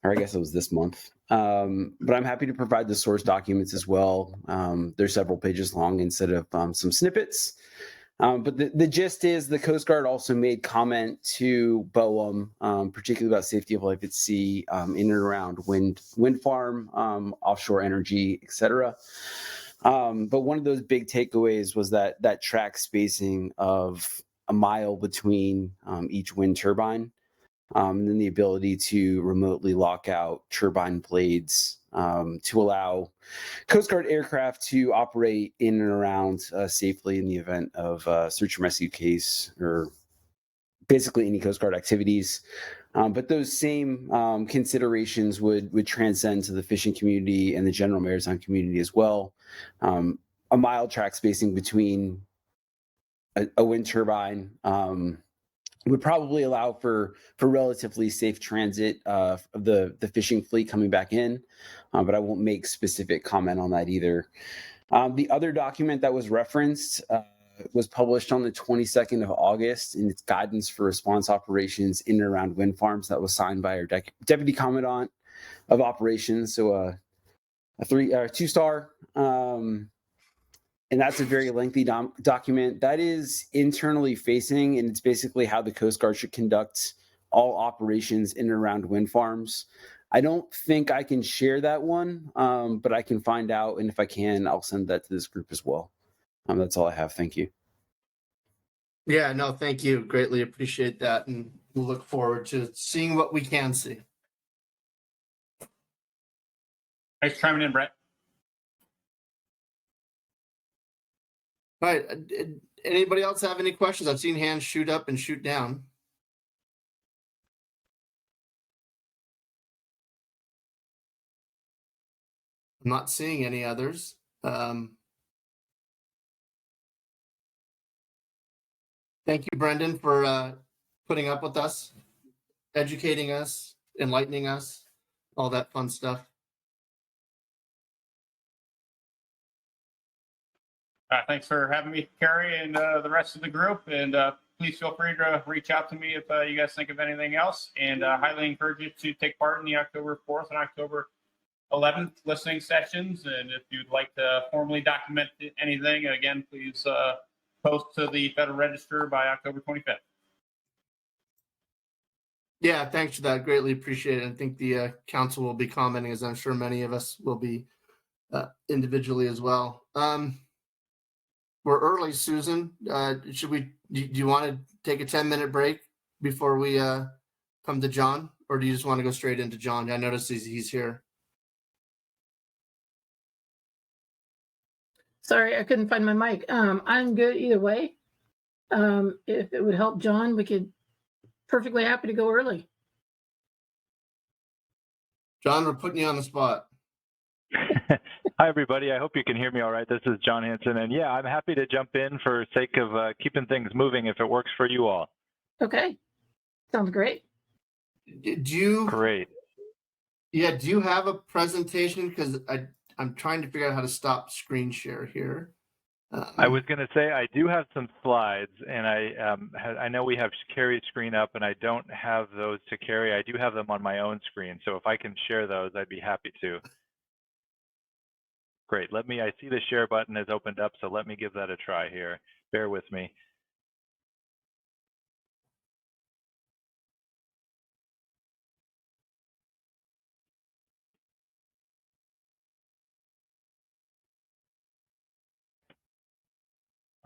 or I guess it was this month. But I'm happy to provide the source documents as well. They're several pages long instead of some snippets. But the gist is the Coast Guard also made comment to BOEM, particularly about safety of life at sea in and around wind farm, offshore energy, etc. But one of those big takeaways was that track spacing of a mile between each wind turbine, and then the ability to remotely lock out turbine blades to allow Coast Guard aircraft to operate in and around safely in the event of a search and rescue case or basically any Coast Guard activities. But those same considerations would transcend to the fishing community and the general maritime community as well. A mile track spacing between a wind turbine would probably allow for relatively safe transit of the fishing fleet coming back in, but I won't make specific comment on that either. The other document that was referenced was published on the 22nd of August in its guidance for response operations in and around wind farms. That was signed by our Deputy Commandant of Operations, so a 2-star. And that's a very lengthy document that is internally facing, and it's basically how the Coast Guard should conduct all operations in and around wind farms. I don't think I can share that one, but I can find out, and if I can, I'll send that to this group as well. That's all I have. Thank you. Yeah, no, thank you. Greatly appreciate that, and we'll look forward to seeing what we can see. Thanks for chiming in, Brett. All right. Anybody else have any questions? I've seen hands shoot up and shoot down. I'm not seeing any others. Thank you, Brendan, for putting up with us, educating us, enlightening us, all that fun stuff. Thanks for having me, Carrie, and the rest of the group. And please feel free to reach out to me if you guys think of anything else. And highly encourage you to take part in the October 4th and October 11th listening sessions. And if you'd like to formally document anything, again, please post to the Federal Register by October 25th. Yeah, thanks for that. Greatly appreciate it. I think the council will be commenting, as I'm sure many of us will be individually as well. We're early, Susan. Should we? Do you want to take a 10-minute break before we come to John, or do you just want to go straight into John? I noticed he's here. Sorry, I couldn't find my mic. I'm good either way. If it would help John, we could perfectly happy to go early. John, we're putting you on the spot. Hi, everybody. I hope you can hear me all right. This is John Hanson. And yeah, I'm happy to jump in for sake of keeping things moving if it works for you all. Okay. Sounds great. Great. Yeah, do you have a presentation? Because I'm trying to figure out how to stop screen share here. I was going to say I do have some slides, and I know we have Carrie's screen up, and I don't have those to carry. I do have them on my own screen, so if I can share those, I'd be happy to. Great. I see the share button has opened up, so let me give that a try here. Bear with me.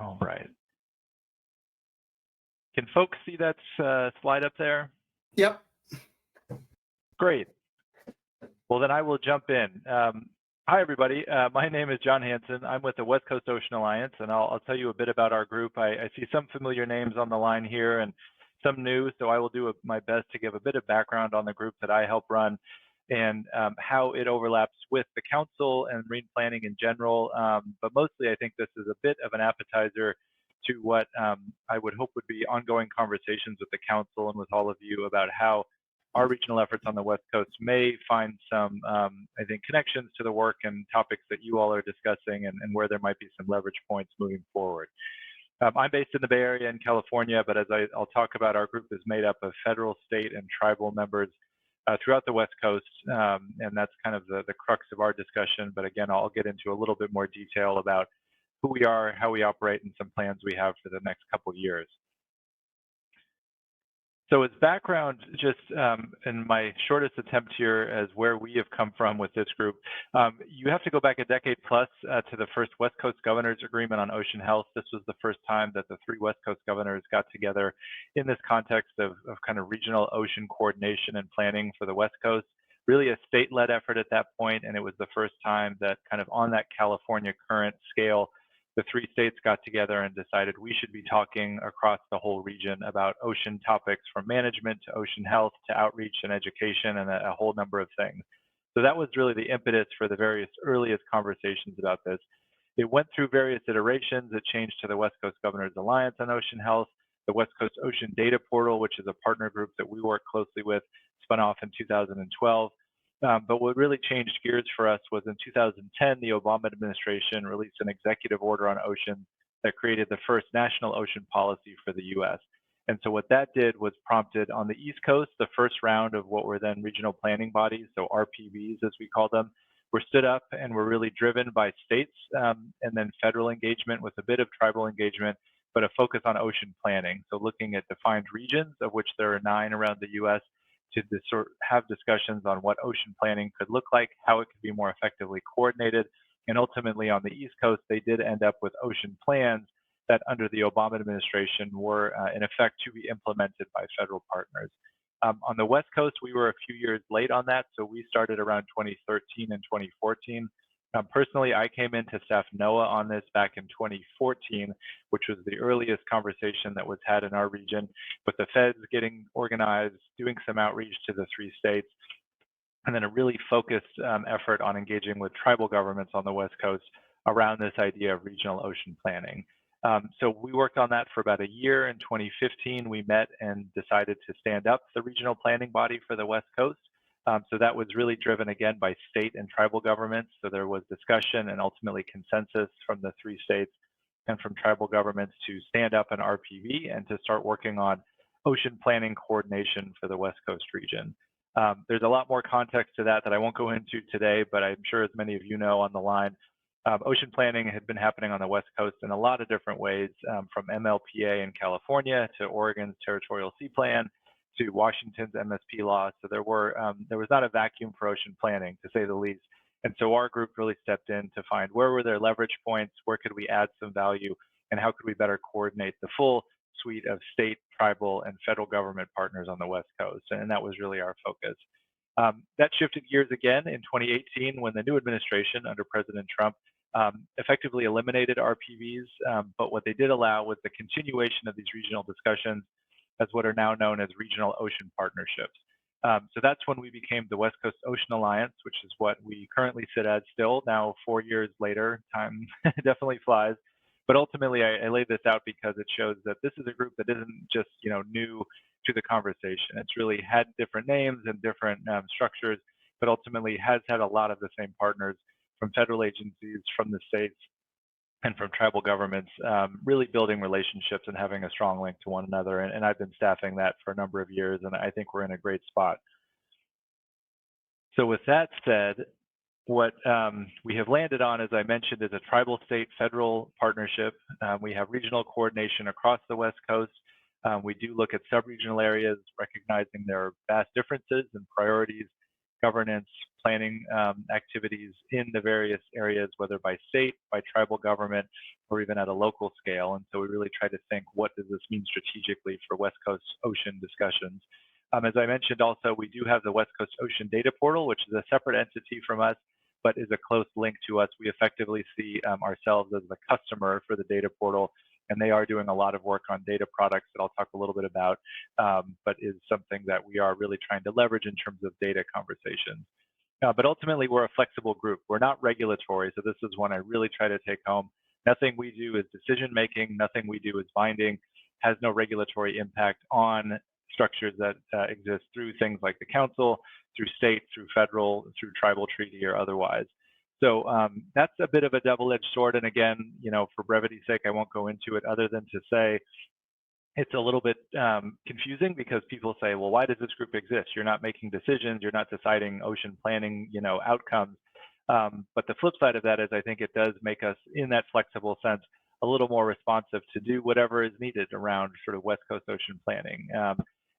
All right. Can folks see that slide up there? Yep. Great. Well, then I will jump in. Hi, everybody. My name is John Hanson. I'm with the West Coast Ocean Alliance, and I'll tell you a bit about our group. I see some familiar names on the line here and some new, so I will do my best to give a bit of background on the group that I help run and how it overlaps with the council and marine planning in general. But mostly, I think this is a bit of an appetizer to what I would hope would be ongoing conversations with the council and with all of you about how our regional efforts on the West Coast may find some, I think, connections to the work and topics that you all are discussing and where there might be some leverage points moving forward. I'm based in the Bay Area in California, but as I'll talk about, our group is made up of federal, state, and tribal members throughout the West Coast, and that's kind of the crux of our discussion. But again, I'll get into a little bit more detail about who we are, how we operate, and some plans we have for the next couple years. So as background, just in my shortest attempt here as where we have come from with this group, you have to go back a decade plus to the first West Coast Governors Agreement on Ocean Health. This was the first time that the 3 West Coast governors got together in this context of kind of regional ocean coordination and planning for the West Coast. Really a state-led effort at that point, and it was the first time that kind of on that California current scale, the 3 states got together and decided we should be talking across the whole region about ocean topics from management to ocean health to outreach and education and a whole number of things. So that was really the impetus for the various earliest conversations about this. It went through various iterations. It changed to the West Coast Governors Alliance on Ocean Health, the West Coast Ocean Data Portal, which is a partner group that we work closely with, spun off in 2012. But what really changed gears for us was in 2010, the Obama administration released an executive order on oceans that created the first national ocean policy for the U.S. And so what that did was prompted on the East Coast, the first round of what were then regional planning bodies, so RPBs as we call them, were stood up and were really driven by states and then federal engagement with a bit of tribal engagement, but a focus on ocean planning. So looking at defined regions, of which there are 9 around the U.S., to have discussions on what ocean planning could look like, how it could be more effectively coordinated. And ultimately on the East Coast, they did end up with ocean plans that under the Obama administration were in effect to be implemented by federal partners. On the West Coast, we were a few years late on that. So we started around 2013 and 2014. Personally, I came into staff NOAA on this back in 2014, which was the earliest conversation that was had in our region, with the feds getting organized, doing some outreach to the 3 states, and then a really focused effort on engaging with tribal governments on the West Coast around this idea of regional ocean planning. So we worked on that for about a year. In 2015, we met and decided to stand up the regional planning body for the West Coast. So that was really driven again by state and tribal governments. So there was discussion and ultimately consensus from the 3 states and from tribal governments to stand up an RPV and to start working on ocean planning coordination for the West Coast region. There's a lot more context to that I won't go into today, but I'm sure as many of you know on the line, Ocean planning had been happening on the West Coast in a lot of different ways, from MLPA in California to Oregon's Territorial Sea Plan to Washington's MSP law. So there was not a vacuum for ocean planning, to say the least. And so our group really stepped in to find where were there leverage points, where could we add some value, and how could we better coordinate the full suite of state, tribal, and federal government partners on the West Coast. And that was really our focus. That shifted gears again in 2018 when the new administration under President Trump effectively eliminated RPVs, but what they did allow was the continuation of these regional discussions as what are now known as regional ocean partnerships. So that's when we became the West Coast Ocean Alliance, which is what we currently sit at still, now 4 years later. Time definitely flies. But ultimately, I laid this out because it shows that this is a group that isn't just new to the conversation. It's really had different names and different structures, but ultimately has had a lot of the same partners from federal agencies, from the states, and from tribal governments, really building relationships and having a strong link to one another. And I've been staffing that for a number of years, and I think we're in a great spot. So with that said, what we have landed on, as I mentioned, is a tribal state federal partnership. We have regional coordination across the West Coast. We do look at sub-regional areas, recognizing there are vast differences in priorities, governance, planning activities in the various areas, whether by state, by tribal government, or even at a local scale. And so we really try to think, what does this mean strategically for West Coast ocean discussions? As I mentioned also, we do have the West Coast Ocean Data Portal, which is a separate entity from us, but is a close link to us. We effectively see ourselves as the customer for the data portal, and they are doing a lot of work on data products that I'll talk a little bit about, but is something that we are really trying to leverage in terms of data conversations. But ultimately, we're a flexible group. We're not regulatory, so this is one I really try to take home. Nothing we do is decision-making. Nothing we do is binding, has no regulatory impact on structures that exist through things like the council, through state, through federal, through tribal treaty or otherwise. So that's a bit of a double-edged sword. And again, for brevity's sake, I won't go into it other than to say it's a little bit confusing because people say, well, why does this group exist? You're not making decisions. You're not deciding ocean planning, outcomes. But the flip side of that is I think it does make us, in that flexible sense, a little more responsive to do whatever is needed around sort of West Coast ocean planning.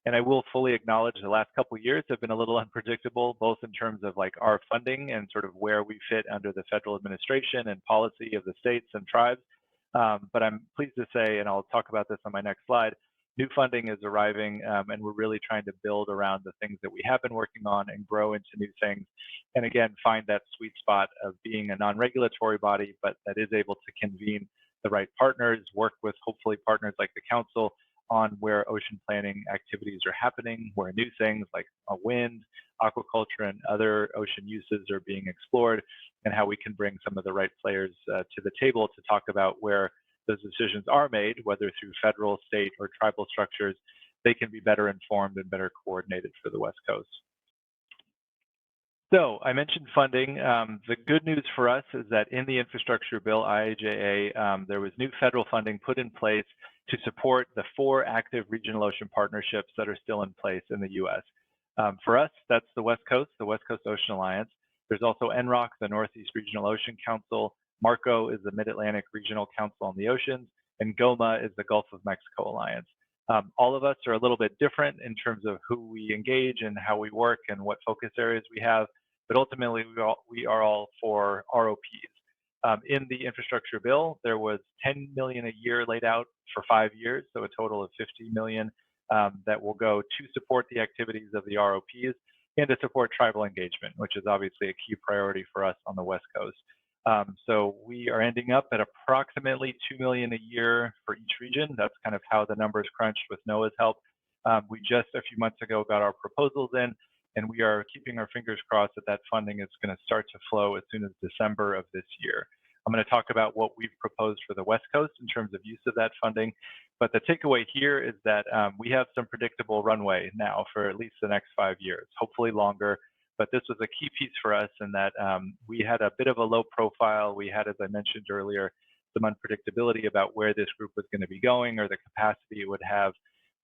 And I will fully acknowledge the last couple of years have been a little unpredictable, both in terms of like our funding and sort of where we fit under the federal administration and policy of the states and tribes. But I'm pleased to say, and I'll talk about this on my next slide, new funding is arriving, and we're really trying to build around the things that we have been working on and grow into new things. And again, find that sweet spot of being a non-regulatory body, but that is able to convene the right partners, work with hopefully partners like the council on where ocean planning activities are happening, where new things like wind, aquaculture, and other ocean uses are being explored, and how we can bring some of the right players to the table to talk about where those decisions are made, whether through federal, state, or tribal structures, they can be better informed and better coordinated for the West Coast. So I mentioned funding. The good news for us is that in the infrastructure bill, IIJA, there was new federal funding put in place to support the 4 active regional ocean partnerships that are still in place in the U.S. For us, that's the West Coast Ocean Alliance. There's also NROC, the Northeast Regional Ocean Council. Marco is the Mid-Atlantic Regional Council on the Oceans, and GOMA is the Gulf of Mexico Alliance. All of us are a little bit different in terms of who we engage and how we work and what focus areas we have, but ultimately we are all for ROPs. In the infrastructure bill, there was $10 million a year laid out for 5 years, so a total of $50 million that will go to support the activities of the ROPs and to support tribal engagement, which is obviously a key priority for us on the West Coast. So we are ending up at approximately $2 million a year for each region. That's kind of how the numbers crunched with NOAA's help. We just a few months ago got our proposals in, and we are keeping our fingers crossed that that funding is going to start to flow as soon as December of this year. I'm going to talk about what we've proposed for the West Coast in terms of use of that funding. But the takeaway here is that we have some predictable runway now for at least the next 5 years, hopefully longer. But this was a key piece for us in that we had a bit of a low profile. We had, as I mentioned earlier, some unpredictability about where this group was going to be going or the capacity it would have,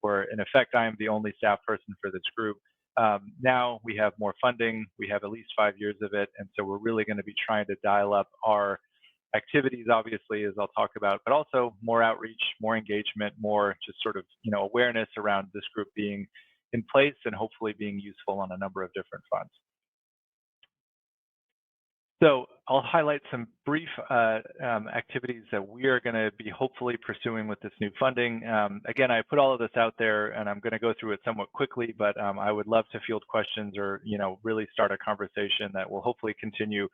where in effect, I am the only staff person for this group. Now we have more funding. We have at least 5 years of it. And so we're really going to be trying to dial up our activities, obviously, as I'll talk about, but also more outreach, more engagement, more just sort of, awareness around this group being in place and hopefully being useful on a number of different fronts. So I'll highlight some brief activities that we are going to be hopefully pursuing with this new funding. Again, I put all of this out there, and I'm going to go through it somewhat quickly, but I would love to field questions or, really start a conversation that will hopefully continue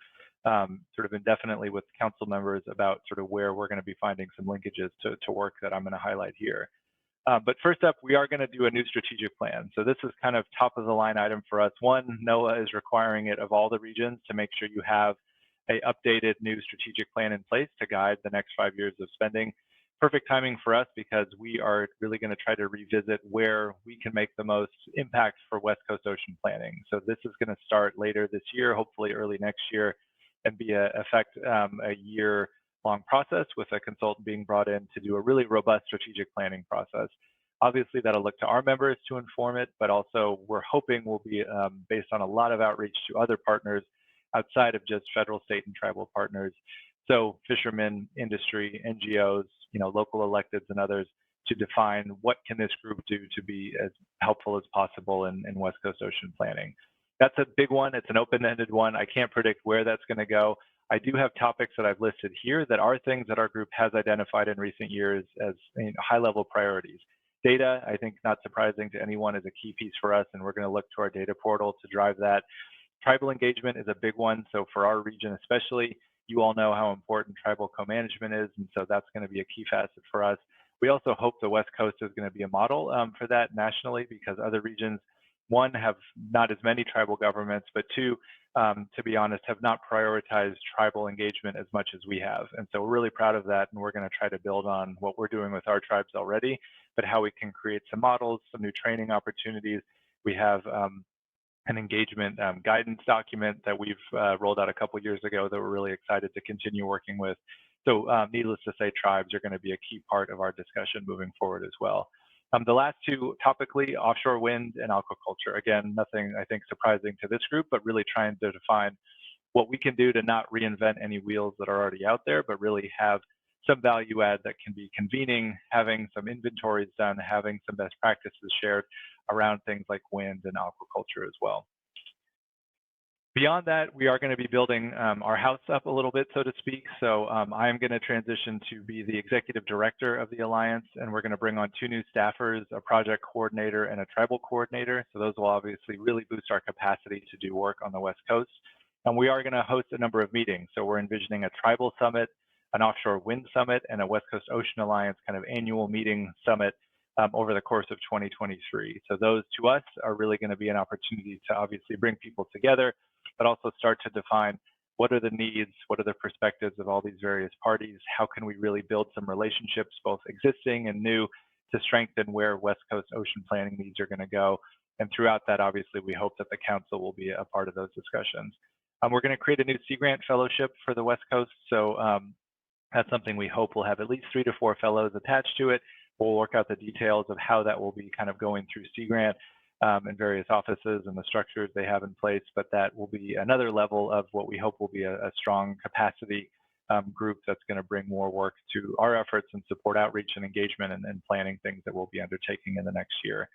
sort of indefinitely with council members about sort of where we're going to be finding some linkages to work that I'm going to highlight here. But first up, we are going to do a new strategic plan. So this is kind of top of the line item for us. One, NOAA is requiring it of all the regions to make sure you have an updated new strategic plan in place to guide the next 5 years of spending. Perfect timing for us because we are really going to try to revisit where we can make the most impact for West Coast ocean planning. So this is going to start later this year, hopefully early next year, and be a year-long process with a consultant being brought in to do a really robust strategic planning process. Obviously, that'll look to our members to inform it, but also we're hoping will be based on a lot of outreach to other partners outside of just federal, state, and tribal partners. So fishermen, industry, NGOs, local electeds and others to define what can this group do to be as helpful as possible in West Coast ocean planning. That's a big one. It's an open-ended one. I can't predict where that's going to go. I do have topics that I've listed here that are things that our group has identified in recent years as high-level priorities. Data, I think not surprising to anyone, is a key piece for us, and we're going to look to our data portal to drive that. Tribal engagement is a big one. So for our region especially, you all know how important tribal co-management is, and so that's going to be a key facet for us. We also hope the West Coast is going to be a model for that nationally because other regions, one, have not as many tribal governments, but two, to be honest, have not prioritized tribal engagement as much as we have. And so we're really proud of that, and we're going to try to build on what we're doing with our tribes already, but how we can create some models, some new training opportunities. We have an engagement guidance document that we've rolled out a couple years ago that we're really excited to continue working with. So needless to say, tribes are going to be a key part of our discussion moving forward as well. The last two, topically, offshore wind and aquaculture. Again, nothing, I think, surprising to this group, but really trying to define what we can do to not reinvent any wheels that are already out there, but really have some value add that can be convening, having some inventories done, having some best practices shared around things like wind and aquaculture as well. Beyond that, we are going to be building our house up a little bit, so to speak. So I'm going to transition to be the executive director of the Alliance, and we're going to bring on 2 new staffers, a project coordinator and a tribal coordinator. So those will obviously really boost our capacity to do work on the West Coast. And we are going to host a number of meetings. So we're envisioning a tribal summit, an offshore wind summit, and a West Coast Ocean Alliance kind of annual meeting summit over the course of 2023. So those to us are really going to be an opportunity to obviously bring people together, but also start to define what are the needs, what are the perspectives of all these various parties, how can we really build some relationships, both existing and new, to strengthen where West Coast ocean planning needs are going to go. And throughout that, obviously, we hope that the council will be a part of those discussions. We're going to create a new Sea Grant Fellowship for the West Coast. So that's something we hope will have at least 3 to 4 fellows attached to it. We'll work out the details of how that will be kind of going through Sea Grant and various offices and the structures they have in place, but that will be another level of what we hope will be a strong capacity group that's going to bring more work to our efforts and support outreach and engagement and planning things that we'll be undertaking in the next year.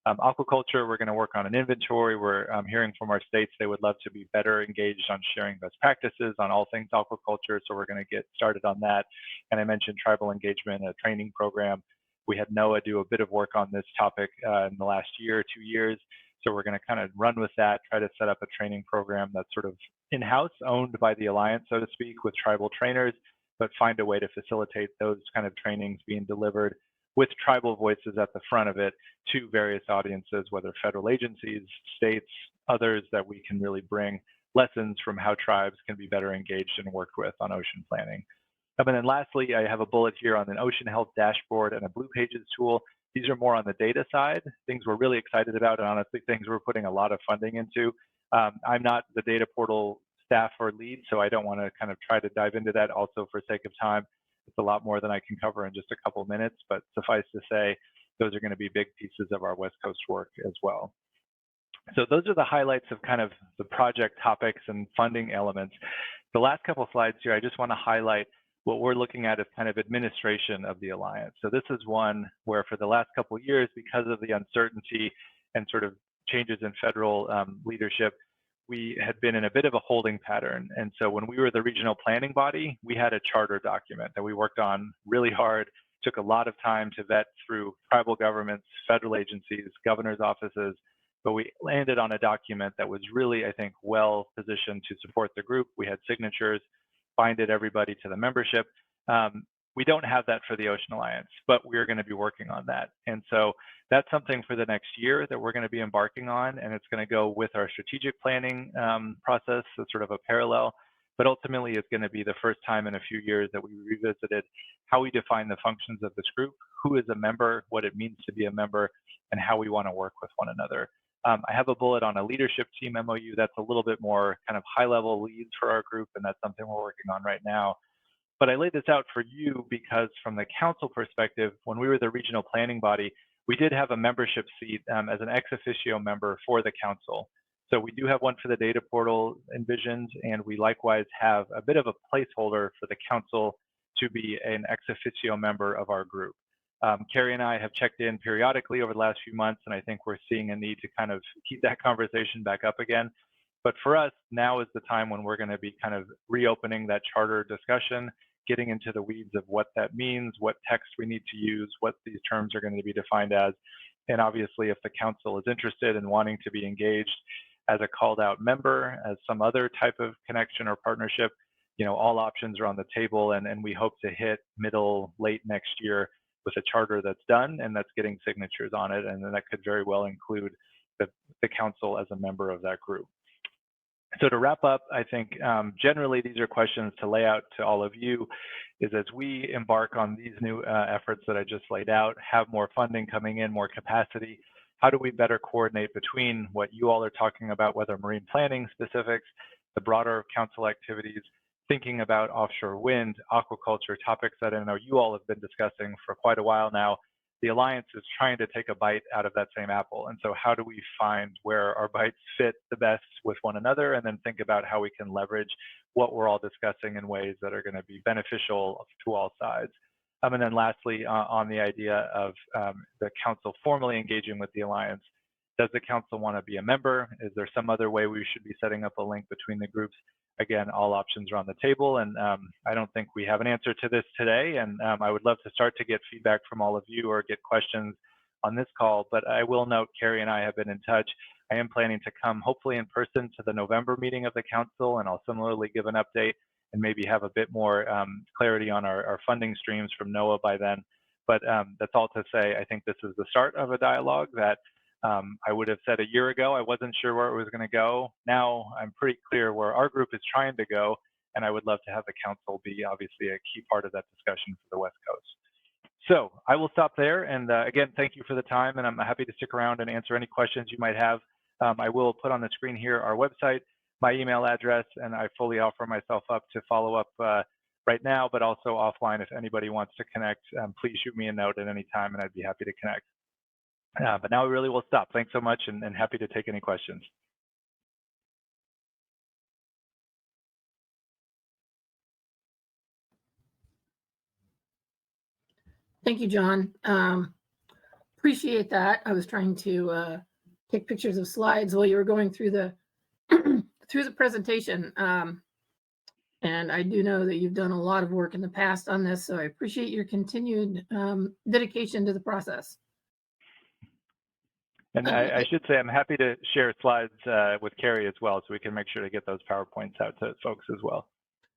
Aquaculture, we're going to work on an inventory. We're hearing from our states they would love to be better engaged on sharing best practices on all things aquaculture, so we're going to get started on that. And I mentioned tribal engagement, a training program. We had NOAA do a bit of work on this topic in the last year or 2 years. So we're going to kind of run with that, try to set up a training program that's sort of in-house, owned by the Alliance, so to speak, with tribal trainers, but find a way to facilitate those kind of trainings being delivered with tribal voices at the front of it to various audiences, whether federal agencies, states, others, that we can really bring lessons from how tribes can be better engaged and worked with on ocean planning. And then lastly, I have a bullet here on an ocean health dashboard and a Blue Pages tool. These are more on the data side, things we're really excited about, and honestly, things we're putting a lot of funding into. I'm not the data portal staff or lead, so I don't want to kind of try to dive into that also for sake of time. It's a lot more than I can cover in just a couple of minutes, but suffice to say, those are going to be big pieces of our West Coast work as well. So those are the highlights of kind of the project topics and funding elements. The last couple slides here, I just want to highlight what we're looking at as kind of administration of the Alliance. So this is one where for the last couple of years, because of the uncertainty and sort of changes in federal leadership, we had been in a bit of a holding pattern. And so when we were the regional planning body, we had a charter document that we worked on really hard, took a lot of time to vet through tribal governments, federal agencies, governor's offices, but we landed on a document that was really, I think, well positioned to support the group. We had signatures, binded everybody to the membership. We don't have that for the Ocean Alliance, but we're going to be working on that. And so that's something for the next year that we're going to be embarking on, and it's going to go with our strategic planning process, so sort of a parallel. But ultimately, it's going to be the first time in a few years that we revisited how we define the functions of this group, who is a member, what it means to be a member, and how we want to work with one another. I have a bullet on a leadership team MOU that's a little bit more kind of high-level leads for our group, and that's something we're working on right now. But I laid this out for you because from the council perspective, when we were the regional planning body, we did have a membership seat as an ex officio member for the council. So we do have one for the data portal envisioned, and we likewise have a bit of a placeholder for the council to be an ex officio member of our group. Carrie and I have checked in periodically over the last few months, and I think we're seeing a need to kind of keep that conversation back up again. But for us, now is the time when we're going to be kind of reopening that charter discussion, getting into the weeds of what that means, what text we need to use, what these terms are going to be defined as. And obviously, if the council is interested in wanting to be engaged as a called out member, as some other type of connection or partnership, you know, all options are on the table, and we hope to hit late next year with a charter that's done and that's getting signatures on it. And then that could very well include the council as a member of that group. So to wrap up, I think generally these are questions to lay out to all of you, is as we embark on these new efforts that I just laid out, have more funding coming in, more capacity, how do we better coordinate between what you all are talking about, whether marine planning specifics, the broader council activities, thinking about offshore wind, aquaculture, topics that I know you all have been discussing for quite a while now. The Alliance is trying to take a bite out of that same apple. And so how do we find where our bites fit the best with one another, and then think about how we can leverage what we're all discussing in ways that are going to be beneficial to all sides. And then lastly, on the idea of the council formally engaging with the Alliance, does the council want to be a member? Is there some other way we should be setting up a link between the groups? Again, all options are on the table, and I don't think we have an answer to this today, and I would love to start to get feedback from all of you or get questions on this call, but I will note Carrie and I have been in touch. I am planning to come hopefully in person to the November meeting of the council, and I'll similarly give an update and maybe have a bit more clarity on our funding streams from NOAA by then. But that's all to say, I think this is the start of a dialogue that I would have said a year ago, I wasn't sure where it was going to go. Now I'm pretty clear where our group is trying to go, and I would love to have the council be obviously a key part of that discussion for the West Coast. So I will stop there, and again, thank you for the time, and I'm happy to stick around and answer any questions you might have. I will put on the screen here our website, my email address, and I fully offer myself up to follow up right now, but also offline. If anybody wants to connect, please shoot me a note at any time, and I'd be happy to connect. But now we really will stop. Thanks so much, and happy to take any questions. Thank you, John. Appreciate that. I was trying to take pictures of slides while you were going through the through the presentation. And I do know that you've done a lot of work in the past on this, so I appreciate your continued dedication to the process. And I should say I'm happy to share slides with Carrie as well, so we can make sure to get those PowerPoints out to folks as well.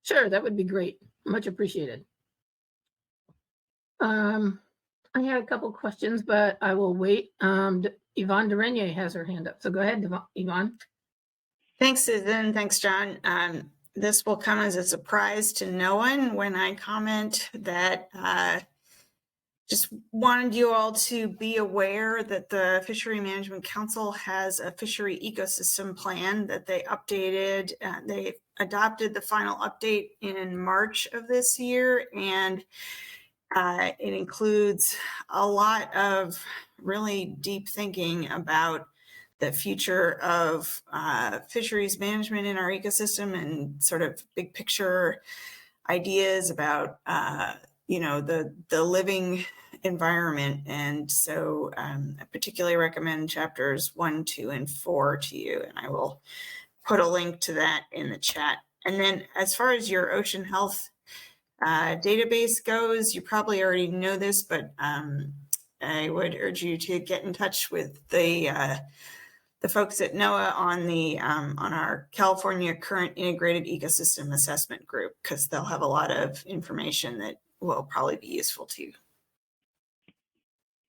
Sure, that would be great. Much appreciated. I had a couple questions, but I will wait. Yvonne Derenier has her hand up, so go ahead, Yvonne. Thanks, Susan. Thanks, John. This will come as a surprise to no one when I comment that just wanted you all to be aware that the Fishery Management Council has a fishery ecosystem plan that they updated. They adopted the final update in March of this year, and it includes a lot of really deep thinking about the future of fisheries management in our ecosystem and sort of big picture ideas about the living environment. And so I particularly recommend chapters 1, 2, and 4 to you, and I will put a link to that in the chat. And then as far as your ocean health database goes, you probably already know this, but I would urge you to get in touch with the folks at NOAA on our California Current Integrated Ecosystem Assessment Group, because they'll have a lot of information that will probably be useful to you.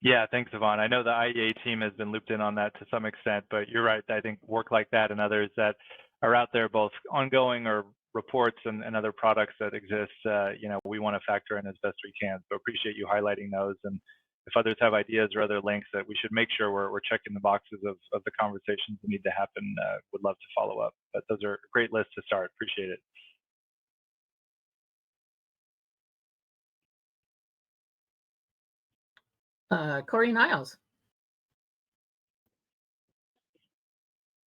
Yeah, thanks, Yvonne. I know the IEA team has been looped in on that to some extent, but you're right. I think work like that and others that are out there, both ongoing or reports and other products that exist, we want to factor in as best we can. So appreciate you highlighting those. And if others have ideas or other links that we should make sure we're checking the boxes of the conversations that need to happen, would love to follow up. But those are a great lists to start. Appreciate it. Corey Niles.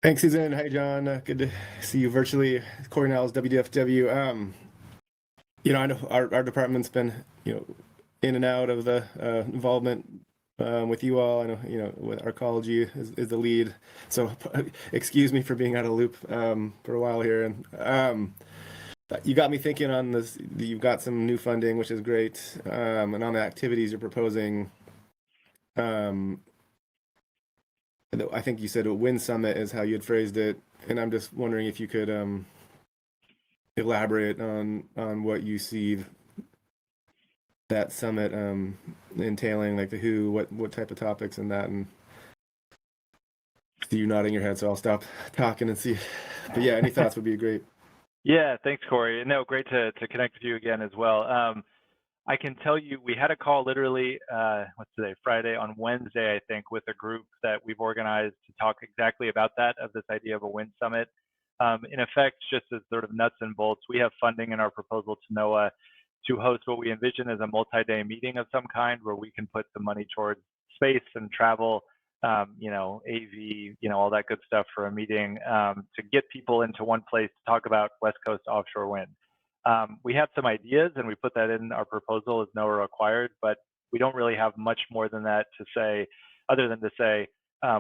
Thanks, Susan. Hi, John. Good to see you virtually. Corey Niles, WDFW. I know our department's been, in and out of the involvement with you all. I know, with arcology is the lead. So excuse me for being out of loop for a while here. And you got me thinking on this. You've got some new funding, which is great. And on the activities you're proposing, I think you said a wind summit is how you had phrased it. And I'm just wondering if you could elaborate on what you see that summit entailing, like the who, what type of topics and that. And see you nodding your head, so I'll stop talking and see. But yeah, any thoughts would be great. Yeah, thanks, Corey. No, great to connect with you again as well. I can tell you we had a call literally, what's today, Friday, on Wednesday, I think, with a group that we've organized to talk exactly about that, of this idea of a wind summit. In effect, just as sort of nuts and bolts, we have funding in our proposal to NOAA to host what we envision as a multi-day meeting of some kind where we can put some money towards space and travel, AV, all that good stuff for a meeting to get people into one place to talk about West Coast offshore wind. We have some ideas and we put that in our proposal as NOAA required, but we don't really have much more than that to say, other than to say,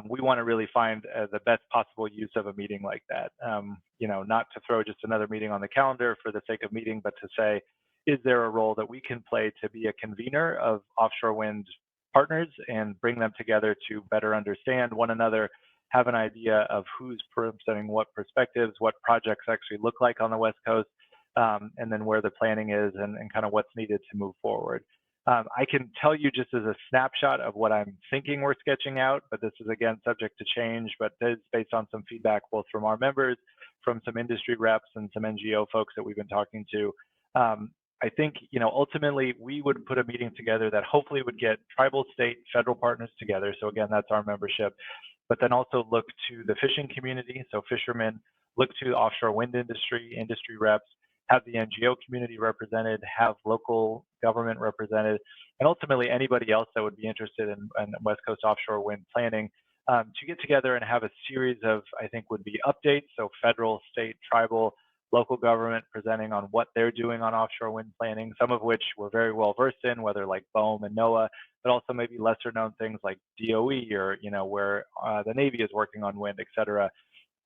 we want to really find the best possible use of a meeting like that. Not to throw just another meeting on the calendar for the sake of meeting, but to say, is there a role that we can play to be a convener of offshore wind partners and bring them together to better understand one another, have an idea of who's presenting what perspectives, what projects actually look like on the West Coast, and then where the planning is and kind of what's needed to move forward. I can tell you just as a snapshot of what I'm thinking we're sketching out, but this is again subject to change, but this is based on some feedback both from our members, from some industry reps and some NGO folks that we've been talking to. I think, ultimately we would put a meeting together that hopefully would get tribal, state, federal partners together. So again, that's our membership, but then also look to the fishing community. So fishermen, look to the offshore wind industry reps, have the NGO community represented, have local government represented, and ultimately anybody else that would be interested in West Coast offshore wind planning to get together and have a series of, I think, would be updates. So federal, state, tribal, local government presenting on what they're doing on offshore wind planning, some of which we're very well versed in, whether like BOEM and NOAA, but also maybe lesser known things like DOE or, where the Navy is working on wind, et cetera.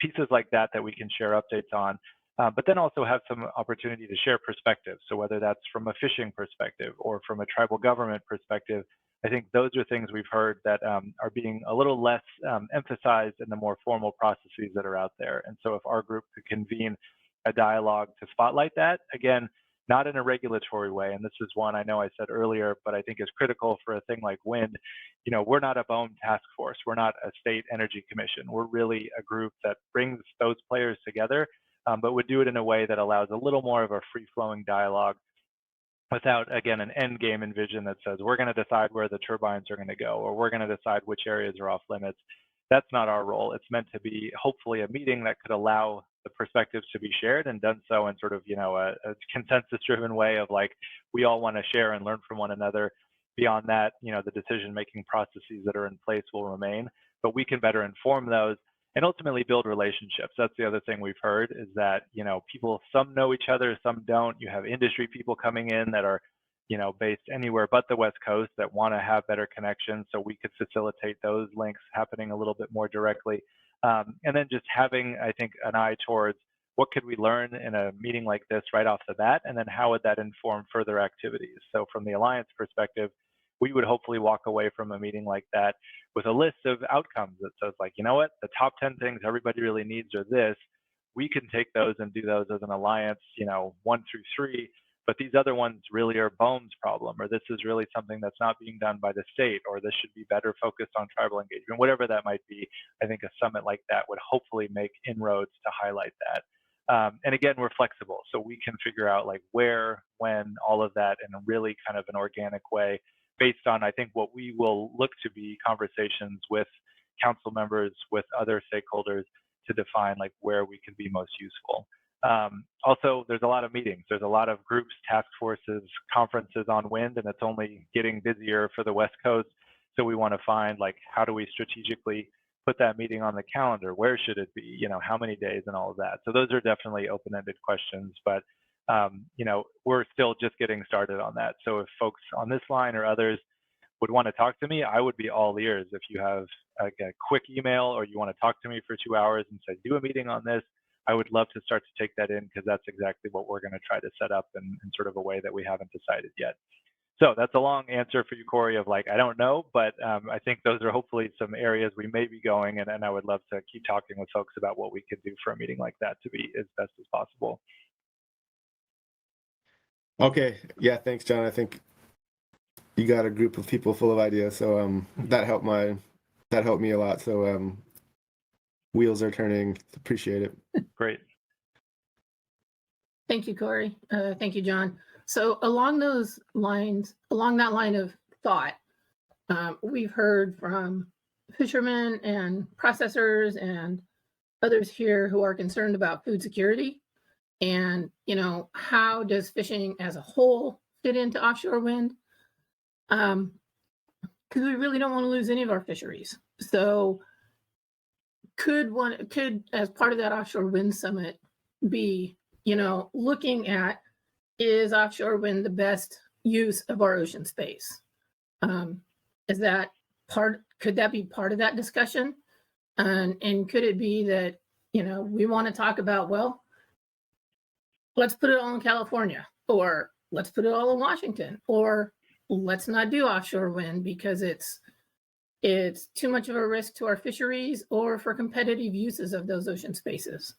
Pieces like that we can share updates on. But then also have some opportunity to share perspectives. So whether that's from a fishing perspective or from a tribal government perspective, I think those are things we've heard that are being a little less emphasized in the more formal processes that are out there. And so if our group could convene a dialogue to spotlight that, again, not in a regulatory way, and this is one I know I said earlier, but I think is critical for a thing like wind. We're not a BOEM task force. We're not a state energy commission. We're really a group that brings those players together, but would do it in a way that allows a little more of a free-flowing dialogue without, again, an end game and vision that says we're going to decide where the turbines are going to go or we're going to decide which areas are off limits. That's not our role. It's meant to be hopefully a meeting that could allow the perspectives to be shared and done so in sort of, a consensus-driven way of like, we all want to share and learn from one another. Beyond that, the decision-making processes that are in place will remain. but we can better inform those and ultimately build relationships. That's the other thing we've heard is that, people, some know each other, some don't. You have industry people coming in that are, based anywhere but the West Coast that want to have better connections. So we could facilitate those links happening a little bit more directly. And then just having, I think, an eye towards what could we learn in a meeting like this right off the bat, and then how would that inform further activities? So from the Alliance perspective, we would hopefully walk away from a meeting like that with a list of outcomes that says, like, you know what, the top 10 things everybody really needs are this. We can take those and do those as an alliance, 1 through 3, but these other ones really are BOEM's problem, or this is really something that's not being done by the state, or this should be better focused on tribal engagement, whatever that might be. I think a summit like that would hopefully make inroads to highlight that. And again, we're flexible, so we can figure out like where, when, all of that in a really kind of an organic way, based on, I think, what we will look to be conversations with council members, with other stakeholders to define like where we can be most useful. Also, there's a lot of meetings. There's a lot of groups, task forces, conferences on wind, and it's only getting busier for the West Coast. So we want to find like, how do we strategically put that meeting on the calendar? Where should it be? How many days and all of that. So those are definitely open-ended questions, but we're still just getting started on that. So if folks on this line or others would want to talk to me, I would be all ears. If you have like a quick email or you want to talk to me for 2 hours and say, do a meeting on this, I would love to start to take that in, because that's exactly what we're going to try to set up in sort of a way that we haven't decided yet. So that's a long answer for you, Corey, of like, I don't know, but I think those are hopefully some areas we may be going, and I would love to keep talking with folks about what we could do for a meeting like that to be as best as possible. Okay, yeah, thanks, John. I think you got a group of people full of ideas, so that helped me a lot. So wheels are turning. Appreciate it. Great. Thank you, Corey. Thank you, John. So along that line of thought, we've heard from fishermen and processors and others here who are concerned about food security. And, how does fishing as a whole fit into offshore wind? Because we really don't want to lose any of our fisheries. So could, as part of that offshore wind summit, be, looking at, is offshore wind the best use of our ocean space? Could that be part of that discussion? And could it be that, we want to talk about, well, let's put it all in California, or let's put it all in Washington, or let's not do offshore wind because it's too much of a risk to our fisheries or for competitive uses of those ocean spaces.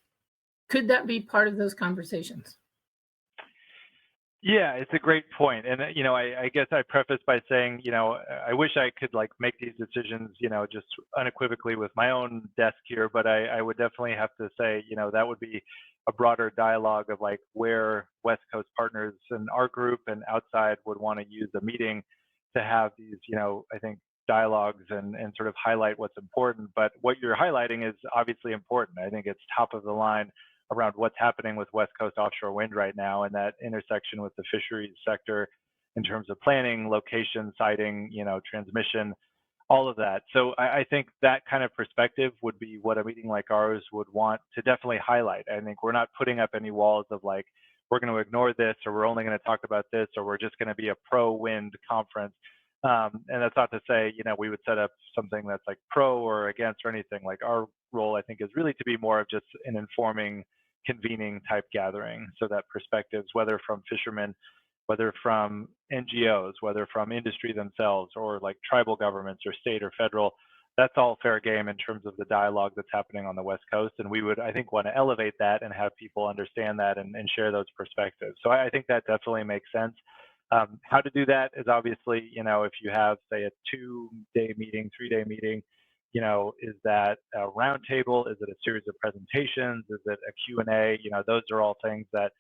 Could that be part of those conversations? Yeah, it's a great point. And, I guess I preface by saying, I wish I could like make these decisions, just unequivocally with my own desk here, but I would definitely have to say, that would be a broader dialogue of like where West Coast partners and our group and outside would want to use a meeting to have these, I think, dialogues and sort of highlight what's important. But what you're highlighting is obviously important. I think it's top of the line around what's happening with West Coast offshore wind right now, and that intersection with the fisheries sector in terms of planning, location, siting, transmission, all of that. So I think that kind of perspective would be what a meeting like ours would want to definitely highlight. I think we're not putting up any walls of like, we're going to ignore this, or we're only going to talk about this, or we're just going to be a pro-wind conference. And that's not to say, we would set up something that's like pro or against or anything. Like our role, I think, is really to be more of just an informing, convening type gathering, so that perspectives, whether from fishermen, whether from NGOs, whether from industry themselves, or like tribal governments or state or federal, that's all fair game in terms of the dialogue that's happening on the West Coast. And we would, I think, want to elevate that and have people understand that and share those perspectives. So I think that definitely makes sense. How to do that is obviously, if you have, say, a 2-day meeting, 3-day meeting, is that a roundtable? Is it a series of presentations? Is it a Q&A? Those are all things that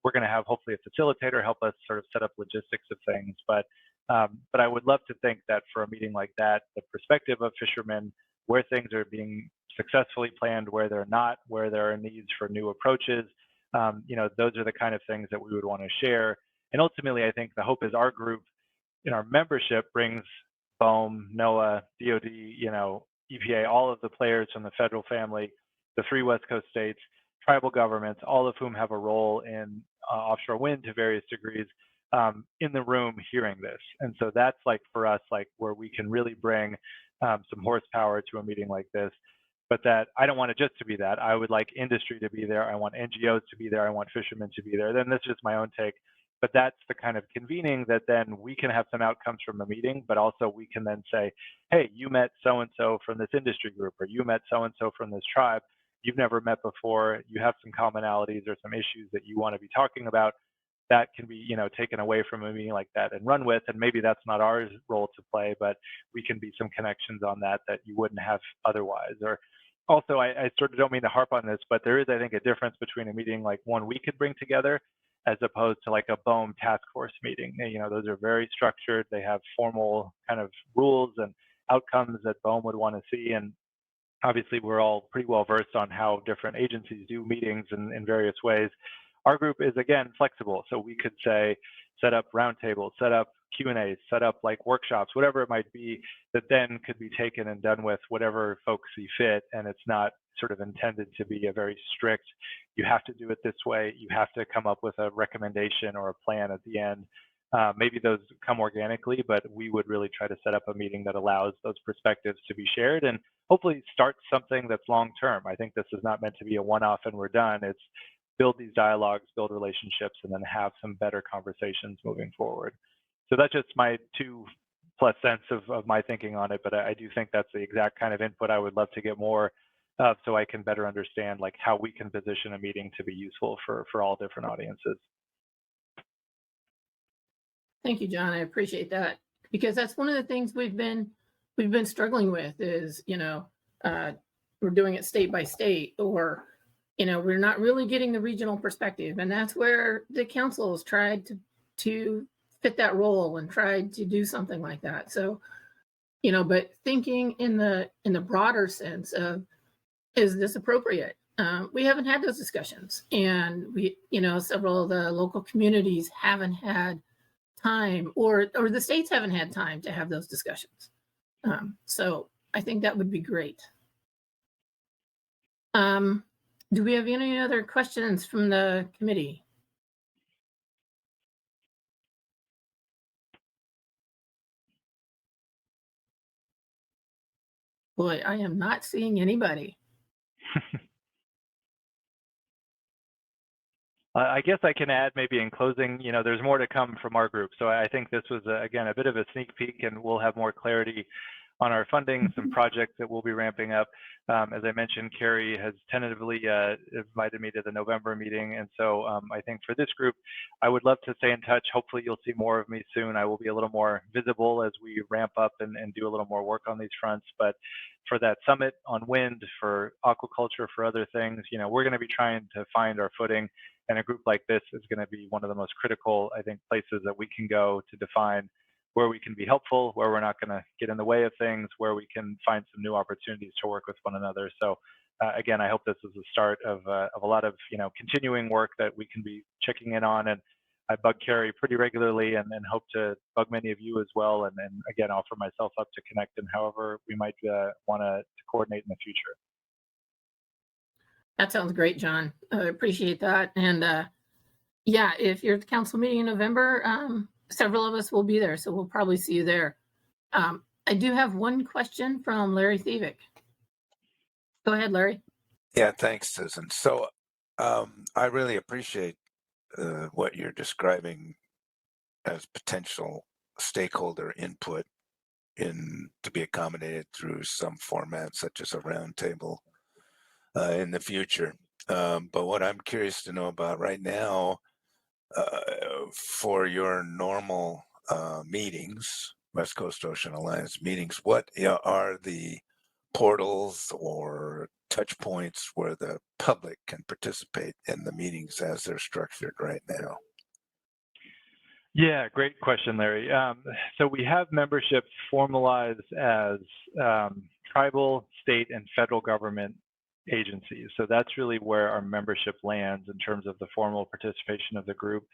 we're going to have hopefully a facilitator help us sort of set up logistics of things. But I would love to think that for a meeting like that, the perspective of fishermen, where things are being successfully planned, where they're not, where there are needs for new approaches, those are the kind of things that we would want to share. And ultimately, I think the hope is our group in our membership brings BOEM, NOAA, DOD, EPA, all of the players from the federal family, the 3 West Coast states, tribal governments, all of whom have a role in offshore wind to various degrees, in the room hearing this. And so that's like for us, like where we can really bring some horsepower to a meeting like this. But that I don't want it just to be that. I would like industry to be there. I want NGOs to be there. I want fishermen to be there. Then this is my own take. But that's the kind of convening that then we can have some outcomes from the meeting, but also we can then say, hey, you met so-and-so from this industry group, or you met so-and-so from this tribe. You've never met before. You have some commonalities or some issues that you want to be talking about. That can be, taken away from a meeting like that and run with. And maybe that's not our role to play, but we can be some connections on that you wouldn't have otherwise. Or also, I sort of don't mean to harp on this, but there is, I think, a difference between a meeting like one we could bring together as opposed to like a BOEM task force meeting. Those are very structured. They have formal kind of rules and outcomes that BOEM would want to see. And obviously, we're all pretty well versed on how different agencies do meetings in various ways. Our group is, again, flexible. So we could say, set up roundtables, set up Q&As, set up like workshops, whatever it might be, that then could be taken and done with whatever folks see fit. And it's not sort of intended to be a very strict, you have to do it this way, you have to come up with a recommendation or a plan at the end. Maybe those come organically, but we would really try to set up a meeting that allows those perspectives to be shared and hopefully start something that's long-term. I think this is not meant to be a one-off and we're done. It's build these dialogues, build relationships, and then have some better conversations moving forward. So that's just my 2+ cents of my thinking on it, but I do think that's the exact kind of input I would love to get more of so I can better understand like how we can position a meeting to be useful for all different audiences. Thank you, John. I appreciate that because that's one of the things we've been struggling with is, we're doing it state by state or we're not really getting the regional perspective. And that's where the council has tried to fit that role and tried to do something like that. So, but thinking in the broader sense of, is this appropriate? We haven't had those discussions. And we, several of the local communities haven't had time or the states haven't had time to have those discussions. So I think that would be great. Do we have any other questions from the committee? Boy, I am not seeing anybody. I guess I can add maybe in closing, there's more to come from our group. So I think this was, again, a bit of a sneak peek and we'll have more clarity on our funding, some projects that we'll be ramping up. As I mentioned, Carrie has tentatively invited me to the November meeting. And so I think for this group, I would love to stay in touch. Hopefully you'll see more of me soon. I will be a little more visible as we ramp up and do a little more work on these fronts. But for that summit on wind, for aquaculture, for other things, we're going to be trying to find our footing. And a group like this is going to be one of the most critical, I think, places that we can go to define where we can be helpful, where we're not going to get in the way of things, where we can find some new opportunities to work with one another. So again, I hope this is the start of a lot of continuing work that we can be checking in on. And I bug Carrie pretty regularly and hope to bug many of you as well. And again, offer myself up to connect in however we might want to coordinate in the future. That sounds great, John. I appreciate that. And yeah, if you're at the council meeting in November, several of us will be there, so we'll probably see you there. I do have one question from Larry Thievick. Go ahead, Larry. Yeah, thanks, Susan. So I really appreciate what you're describing as potential stakeholder input to be accommodated through some format, such as a roundtable in the future. But what I'm curious to know about right now, for your normal meetings, West Coast Ocean Alliance meetings, what are the portals or touch points where the public can participate in the meetings as they're structured right now? Yeah, great question, Larry. So we have memberships formalized as tribal, state, and federal government agencies. So that's really where our membership lands in terms of the formal participation of the group.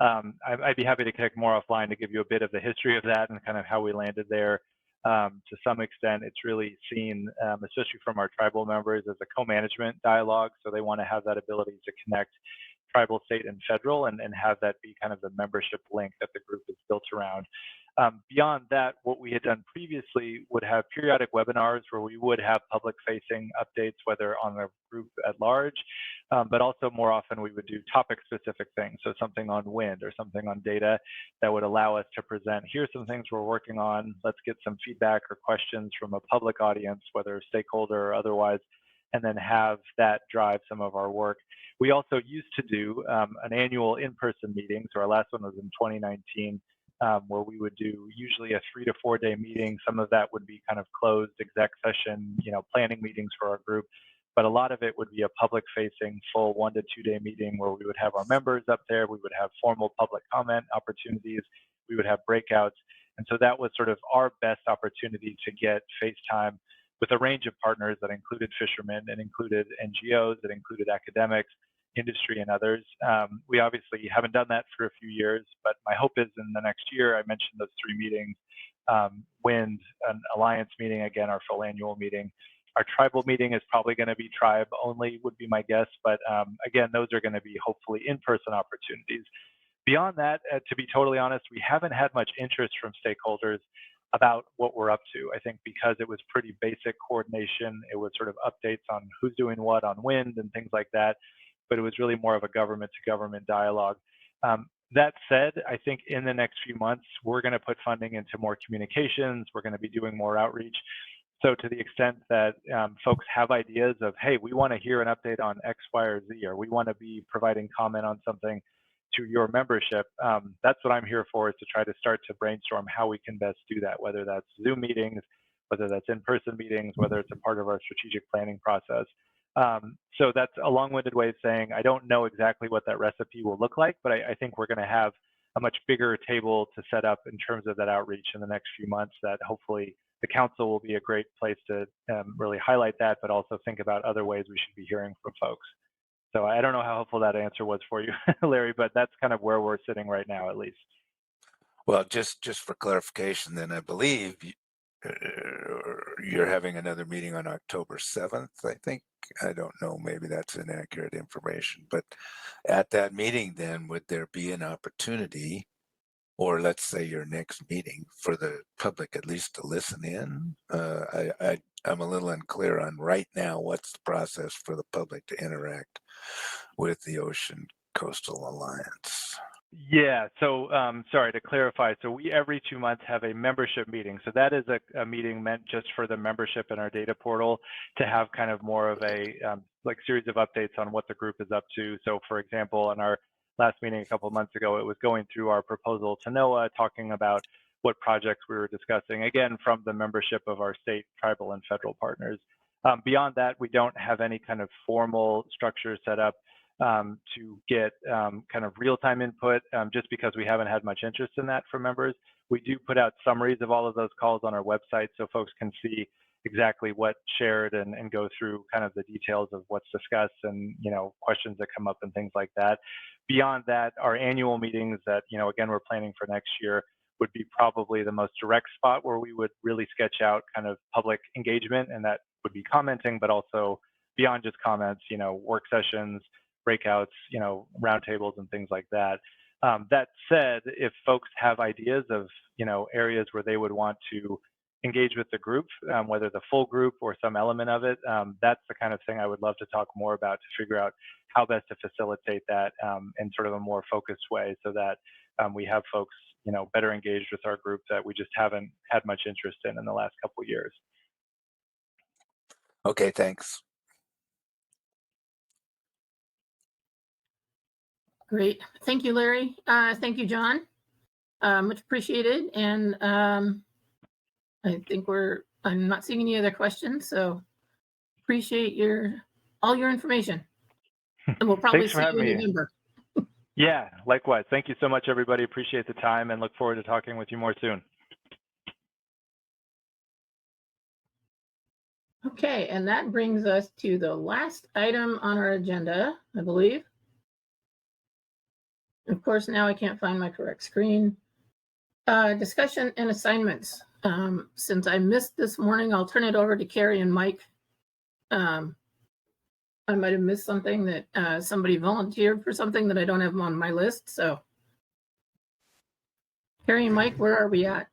I'd be happy to connect more offline to give you a bit of the history of that and kind of how we landed there. To some extent, it's really seen, especially from our tribal members, as a co-management dialogue. So they want to have that ability to connect tribal, state, and federal, and have that be kind of the membership link that the group is built around. Beyond that, what we had done previously would have periodic webinars where we would have public-facing updates, whether on the group at large, but also more often we would do topic-specific things. So something on wind or something on data that would allow us to present, here's some things we're working on, let's get some feedback or questions from a public audience, whether stakeholder or otherwise, and then have that drive some of our work. We also used to do an annual in-person meeting. So our last one was in 2019. Where we would do usually a 3 to 4 day meeting. Some of that would be kind of closed exec session, planning meetings for our group, but a lot of it would be a public facing full 1 to 2 day meeting where we would have our members up there. We would have formal public comment opportunities. We would have breakouts. And so that was sort of our best opportunity to get face time with a range of partners that included fishermen and included NGOs, that included academics, industry, and others. We obviously haven't done that for a few years, but my hope is in the next year, I mentioned those 3 meetings, wind, an alliance meeting, again, our full annual meeting. Our tribal meeting is probably going to be tribe only, would be my guess, but again, those are going to be hopefully in-person opportunities. Beyond that, to be totally honest, we haven't had much interest from stakeholders about what we're up to. I think because it was pretty basic coordination, it was sort of updates on who's doing what on wind and things like that, but it was really more of a government-to-government dialogue. That said, I think in the next few months, we're going to put funding into more communications. We're going to be doing more outreach. So to the extent that folks have ideas of, hey, we want to hear an update on X, Y, or Z, or we want to be providing comment on something to your membership, that's what I'm here for, is to try to start to brainstorm how we can best do that, whether that's Zoom meetings, whether that's in-person meetings, whether it's a part of our strategic planning process. So that's a long-winded way of saying I don't know exactly what that recipe will look like, but I think we're going to have a much bigger table to set up in terms of that outreach in the next few months, that hopefully the council will be a great place to really highlight that, but also think about other ways we should be hearing from folks. So I don't know how helpful that answer was for you, Larry, but that's kind of where we're sitting right now, at least. Well, just for clarification, then I believe you're having another meeting on October 7th, I think. I don't know, maybe that's inaccurate information, but at that meeting then, would there be an opportunity, or let's say your next meeting, for the public at least to listen in? I'm a little unclear on right now what's the process for the public to interact with the Ocean Coastal Alliance. Yeah, so sorry to clarify. So we every 2 months have a membership meeting. So that is a meeting meant just for the membership in our data portal to have kind of more of a like series of updates on what the group is up to. So for example, in our last meeting a couple of months ago, it was going through our proposal to NOAA, talking about what projects we were discussing, again, from the membership of our state, tribal, and federal partners. Beyond that, we don't have any kind of formal structure set up to get kind of real-time input, just because we haven't had much interest in that from members. We do put out summaries of all of those calls on our website so folks can see exactly what shared and go through kind of the details of what's discussed and, questions that come up and things like that. Beyond that, our annual meetings that, again, we're planning for next year would be probably the most direct spot where we would really sketch out kind of public engagement, and that would be commenting, but also beyond just comments, work sessions, breakouts, roundtables and things like that. That said, if folks have ideas of, areas where they would want to engage with the group, whether the full group or some element of it, that's the kind of thing I would love to talk more about to figure out how best to facilitate that in sort of a more focused way, so that we have folks, better engaged with our group that we just haven't had much interest in the last couple of years. Okay, thanks. Great. Thank you, Larry. Thank you, John. Much appreciated. And I think I'm not seeing any other questions, so appreciate all your information. And we'll probably see you in November. Yeah, likewise. Thank you so much, everybody. Appreciate the time and look forward to talking with you more soon. Okay, and that brings us to the last item on our agenda, I believe. Of course, now I can't find my correct screen. Discussion and assignments. Since I missed this morning, I'll turn it over to Carrie and Mike. I might have missed something that somebody volunteered for something that I don't have on my list. So, Carrie and Mike, where are we at?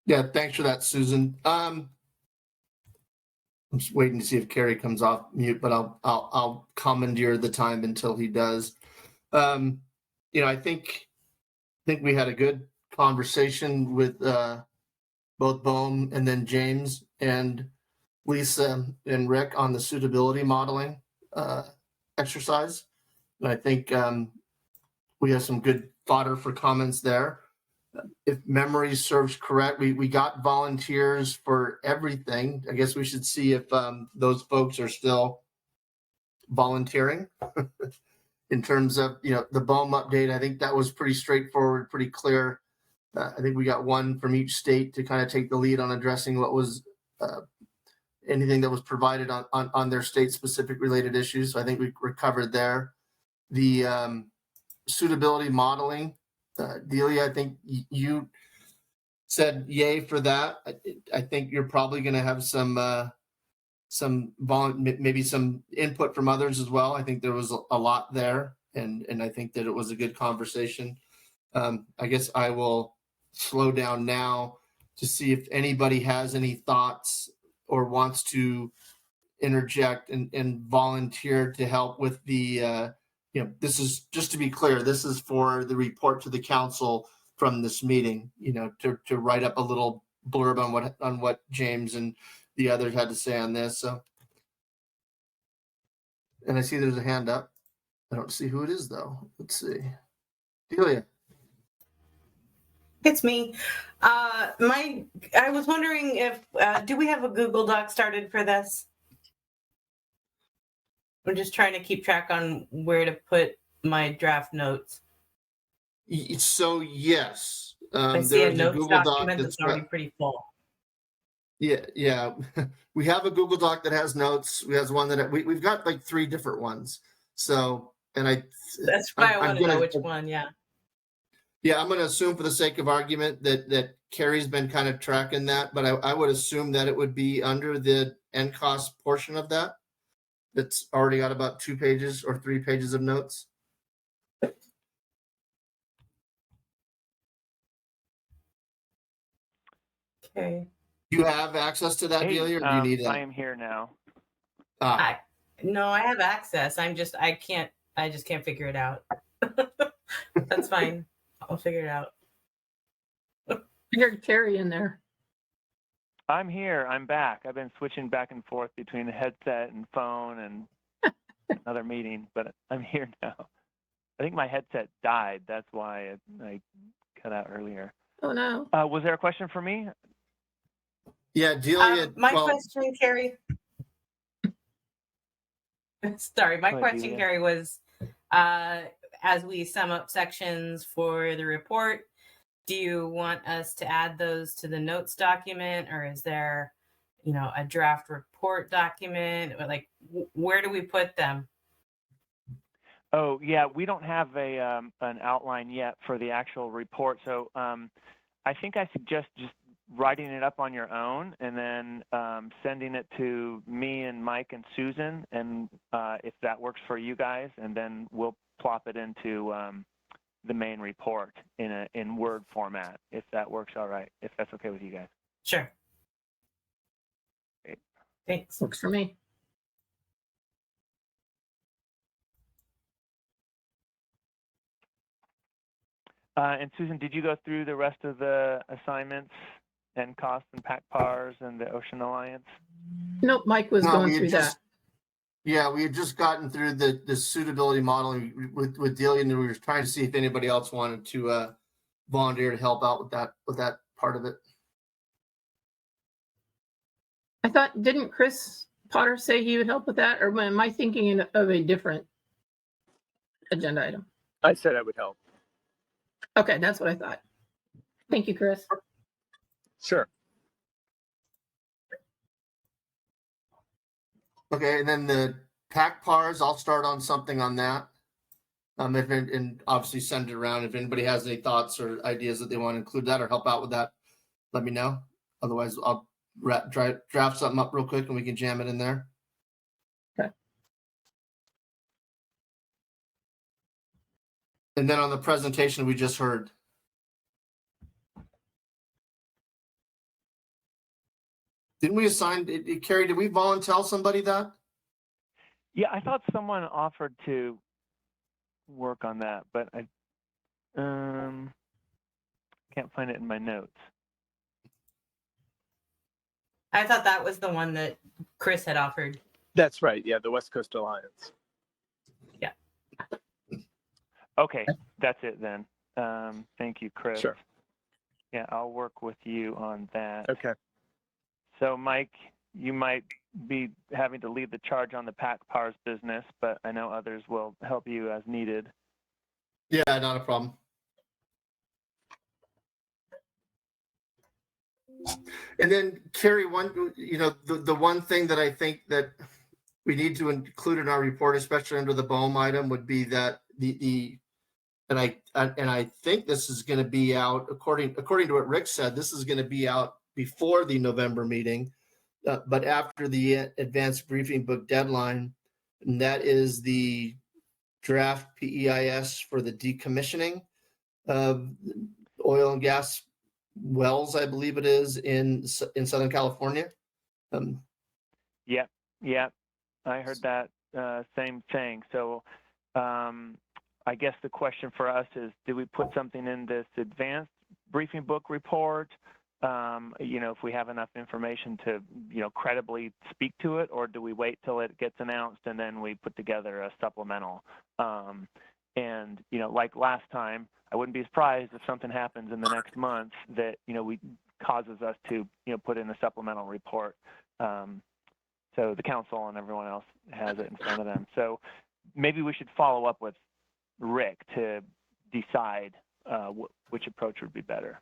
Yeah, thanks for that, Susan. I'm just waiting to see if Carrie comes off mute, but I'll commandeer the time until he does. I think we had a good conversation with both Bohm and then James and Lisa and Rick on the suitability modeling exercise. And I think we have some good fodder for comments there. If memory serves correct, we got volunteers for everything. I guess we should see if those folks are still volunteering. In terms of, the BOEM update, I think that was pretty straightforward, pretty clear. I think we got one from each state to kind of take the lead on addressing what was anything that was provided on their state-specific related issues. So I think we recovered there. The suitability modeling, Delia, I think you said yay for that. I think you're probably going to have maybe some input from others as well. I think there was a lot there, and I think that it was a good conversation. I guess I will slow down now to see if anybody has any thoughts or wants to interject and volunteer to help with the, this is, just to be clear, this is for the report to the council from this meeting, to write up a little blurb on what James and the others had to say on this. So, and I see there's a hand up. I don't see who it is though. Let's see. Delia. It's me. I was wondering if, do we have a Google Doc started for this? I'm just trying to keep track on where to put my draft notes. So yes, I see a notes Google document Doc that's already pretty full. Yeah. We have a Google Doc that has notes. We have one that we've got like 3 different ones. So, and that's why I want to know which one. Yeah. Yeah, I'm going to assume for the sake of argument that Carrie's been kind of tracking that, but I would assume that it would be under the NCOS portion of that. That's already got about 2 pages or 3 pages of notes. Okay. Do you have access to that, Delia, or do you need that? I am here now. No, I have access. I just can't figure it out. That's fine. I'll figure it out. I heard Carrie in there. I'm here. I'm back. I've been switching back and forth between the headset and phone and another meeting, but I'm here now. I think my headset died. That's why I cut out earlier. Oh, no. Was there a question for me? Yeah, Delia. My question, Carrie. Sorry, my question, Carrie, was as we sum up sections for the report, do you want us to add those to the notes document, or is there, a draft report document? Or like, where do we put them? Oh, yeah, we don't have an outline yet for the actual report. So I think I suggest just writing it up on your own and then sending it to me and Mike and Susan, and if that works for you guys, and then we'll plop it into the main report in Word format, if that works all right, if that's okay with you guys. Sure. Great. Thanks. Works for me. And Susan, did you go through the rest of the assignments and costs and PAC-PARs and the Ocean Alliance? Nope, Mike was going through that. Yeah, we had just gotten through the suitability modeling with Delia, and we were trying to see if anybody else wanted to volunteer to help out with that part of it. I thought, didn't Chris Potter say he would help with that, or am I thinking of a different agenda item? I said I would help. Okay, that's what I thought. Thank you, Chris. Sure. Okay, and then the PAC-PARs, I'll start on something on that. And obviously send it around. If anybody has any thoughts or ideas that they want to include that or help out with that, let me know. Otherwise, I'll draft something up real quick and we can jam it in there. Okay. And then on the presentation we just heard, didn't we assign it? Carrie, did we volunteer somebody that? Yeah, I thought someone offered to work on that, but I can't find it in my notes. I thought that was the one that Chris had offered. That's right. Yeah, the West Coast Alliance. Yeah. Okay, that's it then. Thank you, Chris. Sure. Yeah, I'll work with you on that. Okay. So, Mike, you might be having to lead the charge on the pack PARS business, but I know others will help you as needed. Yeah, not a problem. And then Carrie, the one thing that I think that we need to include in our report, especially under the BOEM item, would be that and I think this is going to be out according to what Rick said. This is going to be out before the November meeting, but after the advanced briefing book deadline, and that is the draft PEIS for the decommissioning of oil and gas wells, I believe it is, in Southern California. Yeah, I heard that same thing. So I guess the question for us is, do we put something in this advanced briefing book report, if we have enough information to, credibly speak to it, or do we wait till it gets announced and then we put together a supplemental? And, like last time, I wouldn't be surprised if something happens in the next month that, causes us to, put in a supplemental report. So the council and everyone else has it in front of them. So maybe we should follow up with Rick to decide which approach would be better.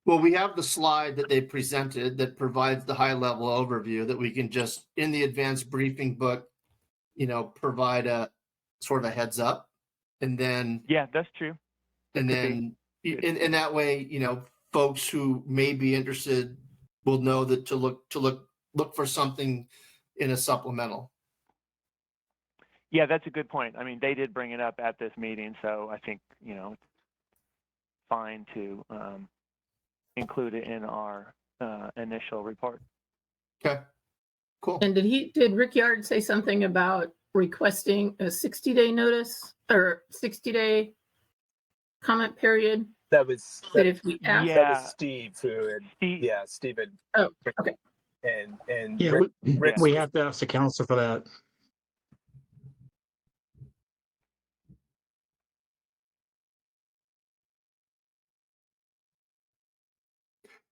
Well, we have the slide that they presented that provides the high-level overview that we can just, in the advanced briefing book, provide a sort of a heads up. And then, yeah, that's true. And then in that way, folks who may be interested will know that to look for something in a supplemental. Yeah, that's a good point. I mean, they did bring it up at this meeting, so I think, it's fine to include it in our initial report. Okay, cool. And did Rick Yard say something about requesting a 60-day notice or 60-day comment period? That was if we ask, that was Steve who had Steve had. Oh, okay. And yeah, Rick, we have to ask the council for that.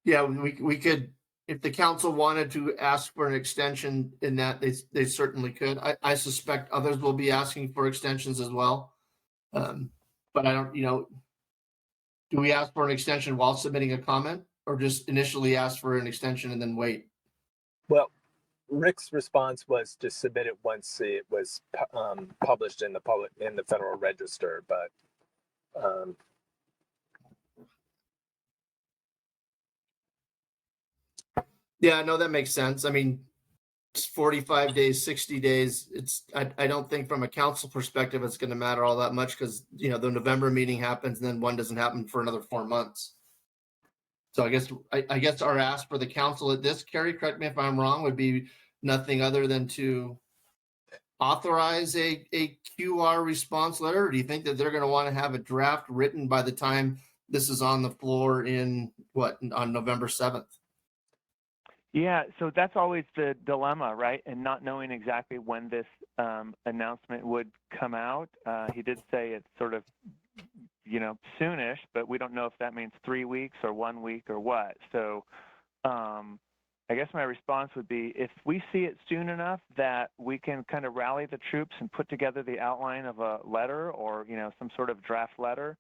Yeah, we could, if the council wanted to ask for an extension in that, they certainly could. I suspect others will be asking for extensions as well. But I don't, do we ask for an extension while submitting a comment, or just initially ask for an extension and then wait? Well, Rick's response was to submit it once it was published in the Federal Register, but yeah, no, that makes sense. I mean, it's 45 days, 60 days. I don't think from a council perspective it's going to matter all that much, because the November meeting happens and then one doesn't happen for another 4 months. So I guess our ask for the council at this, Carrie, correct me if I'm wrong, would be nothing other than to authorize a QR response letter. Or do you think that they're going to want to have a draft written by the time this is on the floor on November 7th? Yeah, so that's always the dilemma, right? And not knowing exactly when this announcement would come out. He did say it's sort of, soonish, but we don't know if that means 3 weeks or 1 week or what. So I guess my response would be, if we see it soon enough that we can kind of rally the troops and put together the outline of a letter or, some sort of draft letter,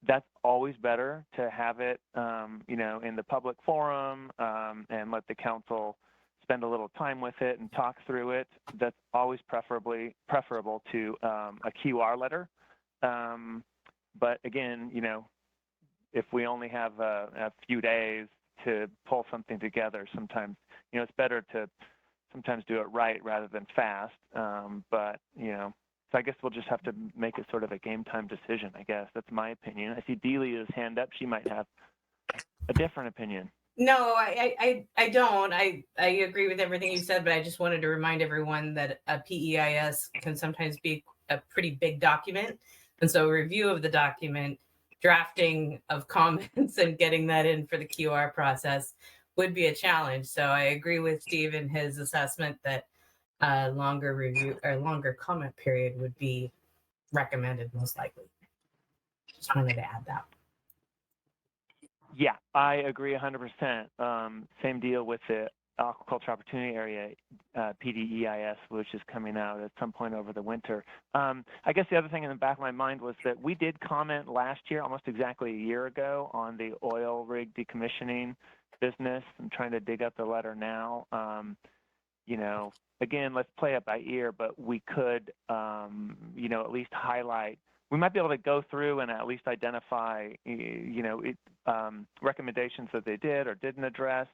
that's always better to have it, in the public forum and let the council spend a little time with it and talk through it. That's always preferable to a QR letter. But again, you know, if we only have a few days to pull something together, sometimes, you know, it's better to sometimes do it right rather than fast. But, you know, so I guess we'll just have to make it sort of a game time decision, I guess. That's my opinion. I see Delia's hand up. She might have a different opinion. No, I don't. I agree with everything you said, but I just wanted to remind everyone that a PEIS can sometimes be a pretty big document. And so a review of the document, drafting of comments and getting that in for the QR process would be a challenge. So I agree with Steve in his assessment that a longer review or longer comment period would be recommended most likely. Just wanted to add that. Yeah, I agree 100%. Same deal with the Aquaculture Opportunity Area, PDEIS, which is coming out at some point over the winter. I guess the other thing in the back of my mind was that we did comment last year, almost exactly a year ago, on the oil rig decommissioning business. I'm trying to dig up the letter now. You know, again, let's play it by ear, but we could, you know, at least highlight. We might be able to go through and at least identify, you know, recommendations that they did or didn't address.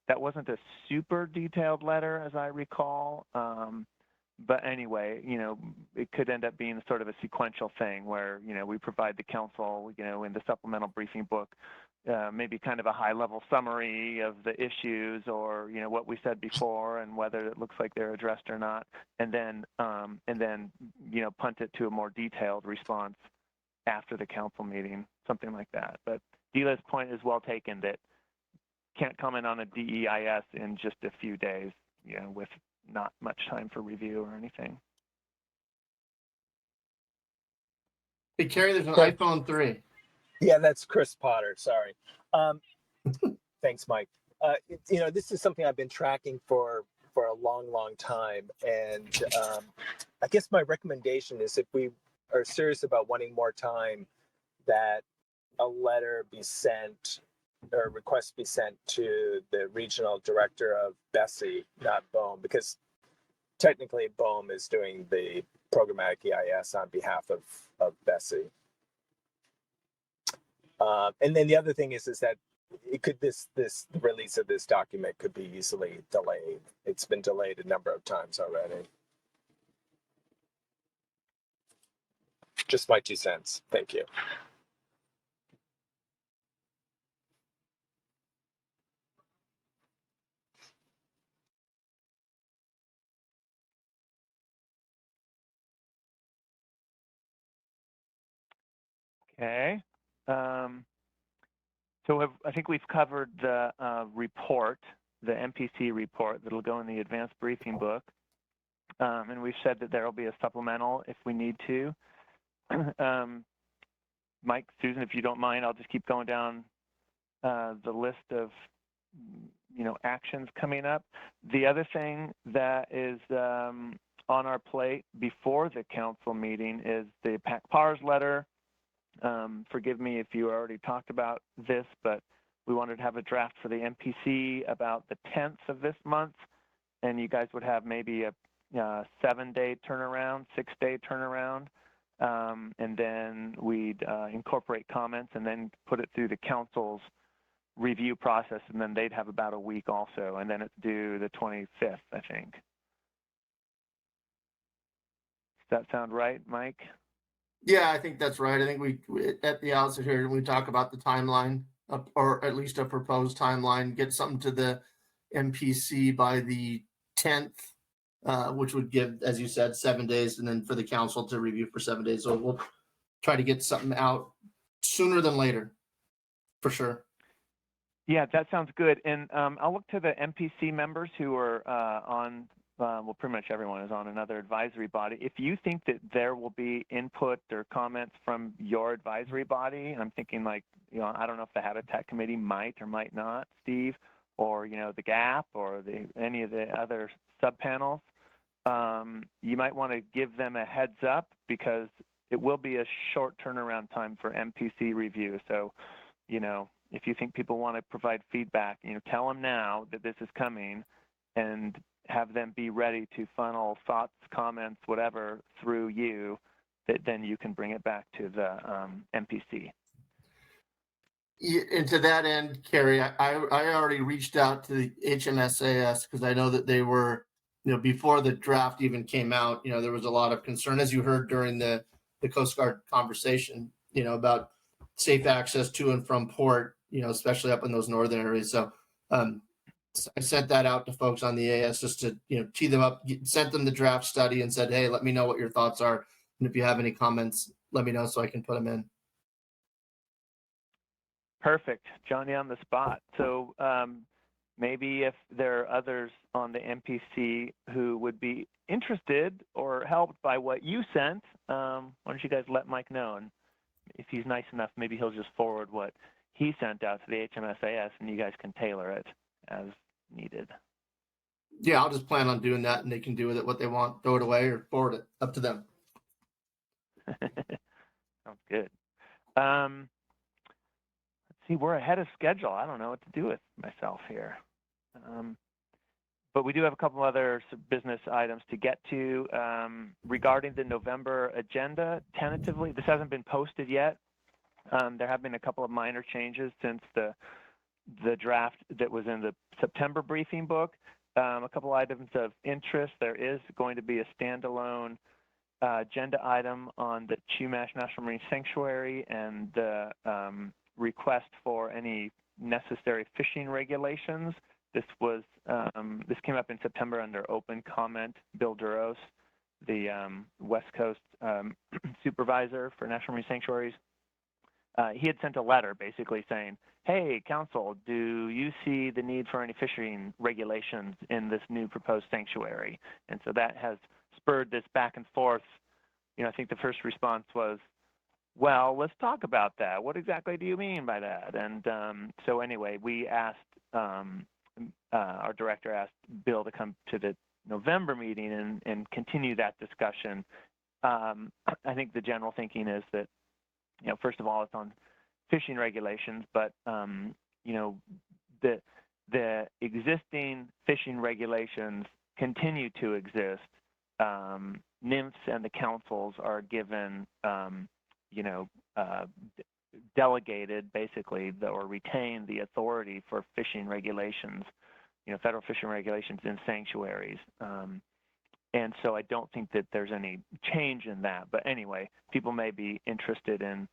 That wasn't a super detailed letter, as I recall. But anyway, you know, it could end up being sort of a sequential thing where, you know, we provide the council, you know, in the supplemental briefing book, maybe kind of a high-level summary of the issues or, you know, what we said before and whether it looks like they're addressed or not, and then, you know, punt it to a more detailed response after the council meeting, something like that. But Dila's point is well taken that can't comment on a DEIS in just a few days, you know, with not much time for review or anything. Hey, Carrie, there's an iPhone 3. Yeah, that's Chris Potter. Sorry. Thanks, Mike. You know, this is something I've been tracking for a long time. And I guess my recommendation is if we are serious about wanting more time, that a letter be sent or a request be sent to the regional director of BESI, not BOEM, because technically BOEM is doing the programmatic EIS on behalf of BESI. And then the other thing is that it could the release of this document could be easily delayed. It's been delayed a number of times already. Just my 2 cents. Thank you. Okay. So I think we've covered the report, the MPC report that'll go in the advanced briefing book. And we've said that there will be a supplemental if we need to. Mike, Susan, if you don't mind, I'll just keep going down the list of, you know, actions coming up. The other thing that is on our plate before the council meeting is the PAC-PARS letter. Forgive me if you already talked about this, but we wanted to have a draft for the MPC about the 10th of this month, and you guys would have maybe a 7-day turnaround, 6-day turnaround, and then we'd incorporate comments and then put it through the council's review process, and then they'd have about a week also, and then it's due the 25th, I think. Does that sound right, Mike? Yeah, I think that's right. I think we at the outset here, we talk about the timeline, or at least a proposed timeline, get something to the MPC by the 10th, which would give, as you said, 7 days, and then for the council to review for 7 days. So we'll try to get something out sooner than later, for sure. Yeah, that sounds good. And I'll look to the MPC members who are on, well, pretty much everyone is on another advisory body. If you think that there will be input or comments from your advisory body, and I'm thinking like, you know, I don't know if the Habitat Committee might or might not, Steve, or, you know, the GAP or any of the other subpanels, you might want to give them a heads up because it will be a short turnaround time for MPC review. So, you know, if you think people want to provide feedback, you know, tell them now that this is coming and have them be ready to funnel thoughts, comments, whatever, through you then you can bring it back to the MPC. And to that end, Carrie, I already reached out to the HMSAS because I know that they were, before the draft even came out, there was a lot of concern, as you heard during the Coast Guard conversation, about safe access to and from port, especially up in those northern areas. So I sent that out to folks on the AS just to, tee them up, sent them the draft study and said, hey, let me know what your thoughts are. And if you have any comments, let me know so I can put them in. Perfect. Johnny on the spot. So maybe if there are others on the MPC who would be interested or helped by what you sent, why don't you guys let Mike know? And if he's nice enough, maybe he'll just forward what he sent out to the HMSAS and you guys can tailor it as needed. Yeah, I'll just plan on doing that and they can do with it what they want, throw it away or forward it, up to them. Sounds good. See, we're ahead of schedule. I don't know what to do with myself here. But we do have a couple other business items to get to regarding the November agenda. Tentatively, this hasn't been posted yet. There have been a couple of minor changes since the draft that was in the September briefing book. A couple items of interest. There is going to be a standalone agenda item on the Chumash National Marine Sanctuary and the request for any necessary fishing regulations. This came up in September under open comment. Bill Duros, the West Coast supervisor for National Marine Sanctuaries, he had sent a letter basically saying, hey, council, do you see the need for any fishing regulations in this new proposed sanctuary? And so that has spurred this back and forth. I think the first response was, well, let's talk about that. What exactly do you mean by that? And so anyway, we asked, our director asked Bill to come to the November meeting and continue that discussion. I think the general thinking is that, first of all, it's on fishing regulations, but, the existing fishing regulations continue to exist. NIMS and the councils are given, delegated basically or retain the authority for fishing regulations, federal fishing regulations in sanctuaries. And so I don't think that there's any change in that. But anyway, people may be interested in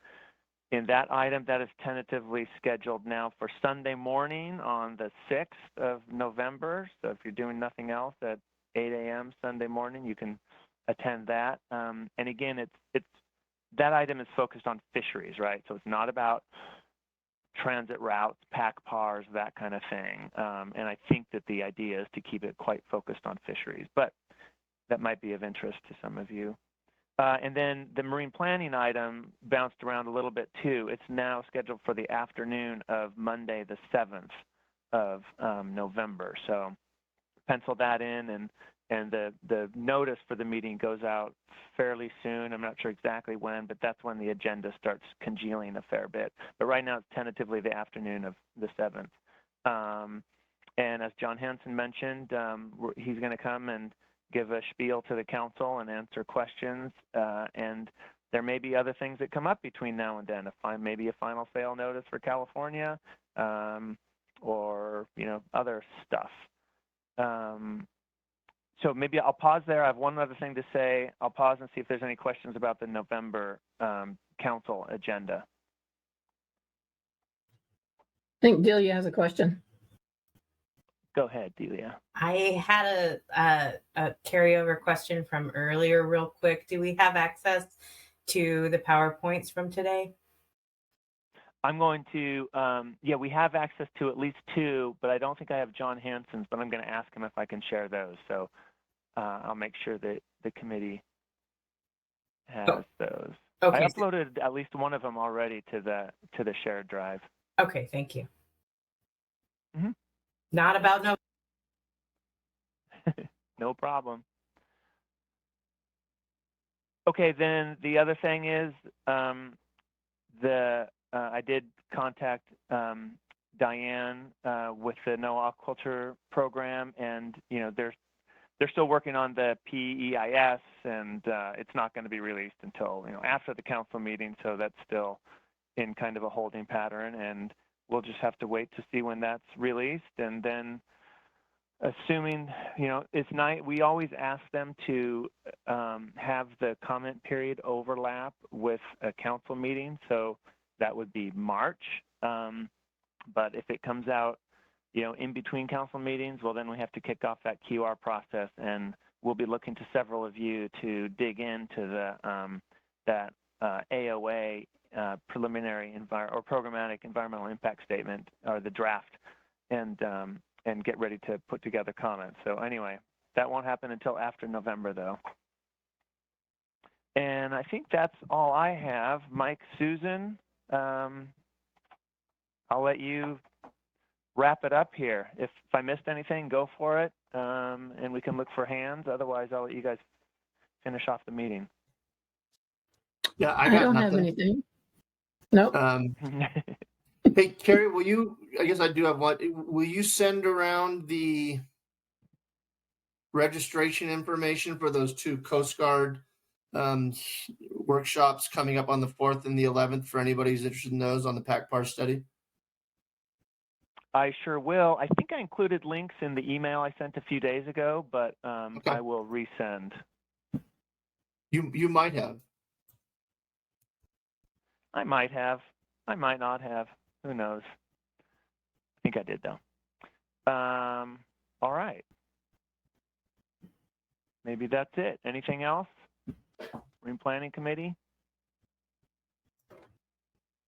that item. That is tentatively scheduled now for Sunday morning on the 6th of November. So if you're doing nothing else at 8 a.m. Sunday morning, you can attend that. And again, it's that item is focused on fisheries, right? So it's not about transit routes, pack pars, that kind of thing. And I think that the idea is to keep it quite focused on fisheries, but that might be of interest to some of you. And then the marine planning item bounced around a little bit too. It's now scheduled for the afternoon of Monday, the 7th of November. So pencil that in, and the notice for the meeting goes out fairly soon. I'm not sure exactly when, but that's when the agenda starts congealing a fair bit. But right now it's tentatively the afternoon of the 7th. And as John Hansen mentioned, he's going to come and give a spiel to the council and answer questions. And there may be other things that come up between now and then, maybe a final fail notice for California, or other stuff. So maybe I'll pause there. I have one other thing to say. I'll pause and see if there's any questions about the November council agenda. I think Delia has a question. Go ahead, Delia. I had a carryover question from earlier real quick. Do we have access to the PowerPoints from today? I'm going to, we have access to at least 2, but I don't think I have John Hansen's, but I'm going to ask him if I can share those. So I'll make sure that the committee has those. Okay. I uploaded at least one of them already to the shared drive. Okay, thank you. Mm-hmm. Not about no. No problem. Okay, then the other thing is I did contact Diane with the No Aquaculture program, and there's they're still working on the PEIS, and it's not going to be released until after the council meeting. So that's still in kind of a holding pattern, and we'll just have to wait to see when that's released. And then, assuming it's night, we always ask them to have the comment period overlap with a council meeting. So that would be March. But if it comes out in between council meetings, well, then we have to kick off that QR process, and we'll be looking to several of you to dig into the that AOA preliminary or programmatic environmental impact statement, or the draft, and get ready to put together comments. So anyway, that won't happen until after November, though. And I think that's all I have. Mike, Susan, I'll let you wrap it up here. If I missed anything, go for it, and we can look for hands. Otherwise, I'll let you guys finish off the meeting. Yeah, I don't have anything. Nope. Hey, Carrie, will you, I guess I do have one. Will you send around the registration information for those 2 Coast Guard workshops coming up on the 4th and the 11th for anybody who's interested in those on the PAC-PAR study? I sure will. I think I included links in the email I sent a few days ago, but okay. I will resend. You might have. I might have. I might not have. Who knows? I think I did, though. All right. Maybe that's it. Anything else? Marine Planning Committee?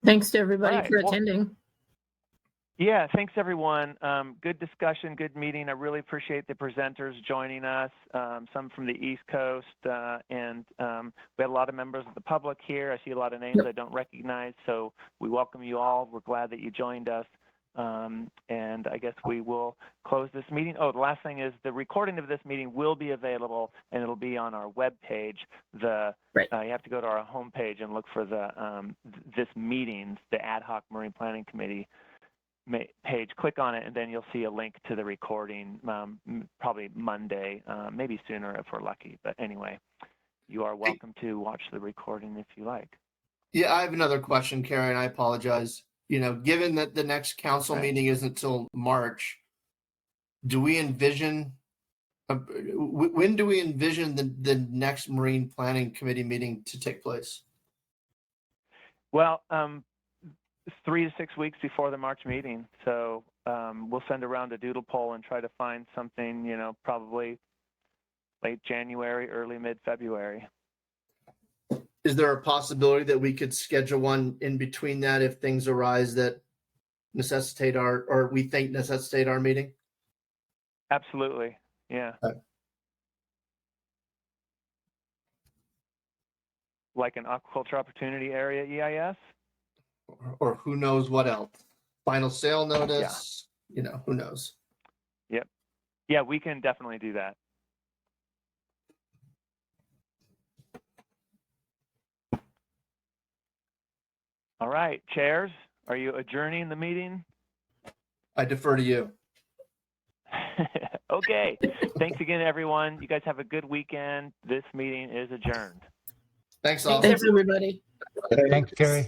Thanks to everybody for attending. Yeah, thanks everyone. Good discussion, good meeting. I really appreciate the presenters joining us, some from the East Coast, and we had a lot of members of the public here. I see a lot of names I don't recognize, so we welcome you all. We're glad that you joined us, and I guess we will close this meeting. Oh, the last thing is the recording of this meeting will be available, and it'll be on our webpage. You have to go to our homepage and look for the this meeting, the Ad Hoc Marine Planning Committee page. Click on it, and then you'll see a link to the recording, probably Monday, maybe sooner if we're lucky. But anyway, you are welcome to watch the recording if you like. Yeah, I have another question, Karen. I apologize. Given that the next council meeting isn't until March, do we envision, when do we envision the next Marine Planning Committee meeting to take place? Well, 3 to 6 weeks before the March meeting. So we'll send around a doodle poll and try to find something, probably late January, early mid-February. Is there a possibility that we could schedule one in between that if things arise that necessitate or we think necessitate our meeting? Absolutely. Yeah. Okay. Like an aquaculture opportunity area EIS? Or who knows what else? Final sale notice, who knows? Yep. Yeah, we can definitely do that. All right, chairs, are you adjourning the meeting? I defer to you. Okay. Thanks again, everyone. You guys have a good weekend. This meeting is adjourned. Thanks all. Thanks, everybody. Thanks, Carrie.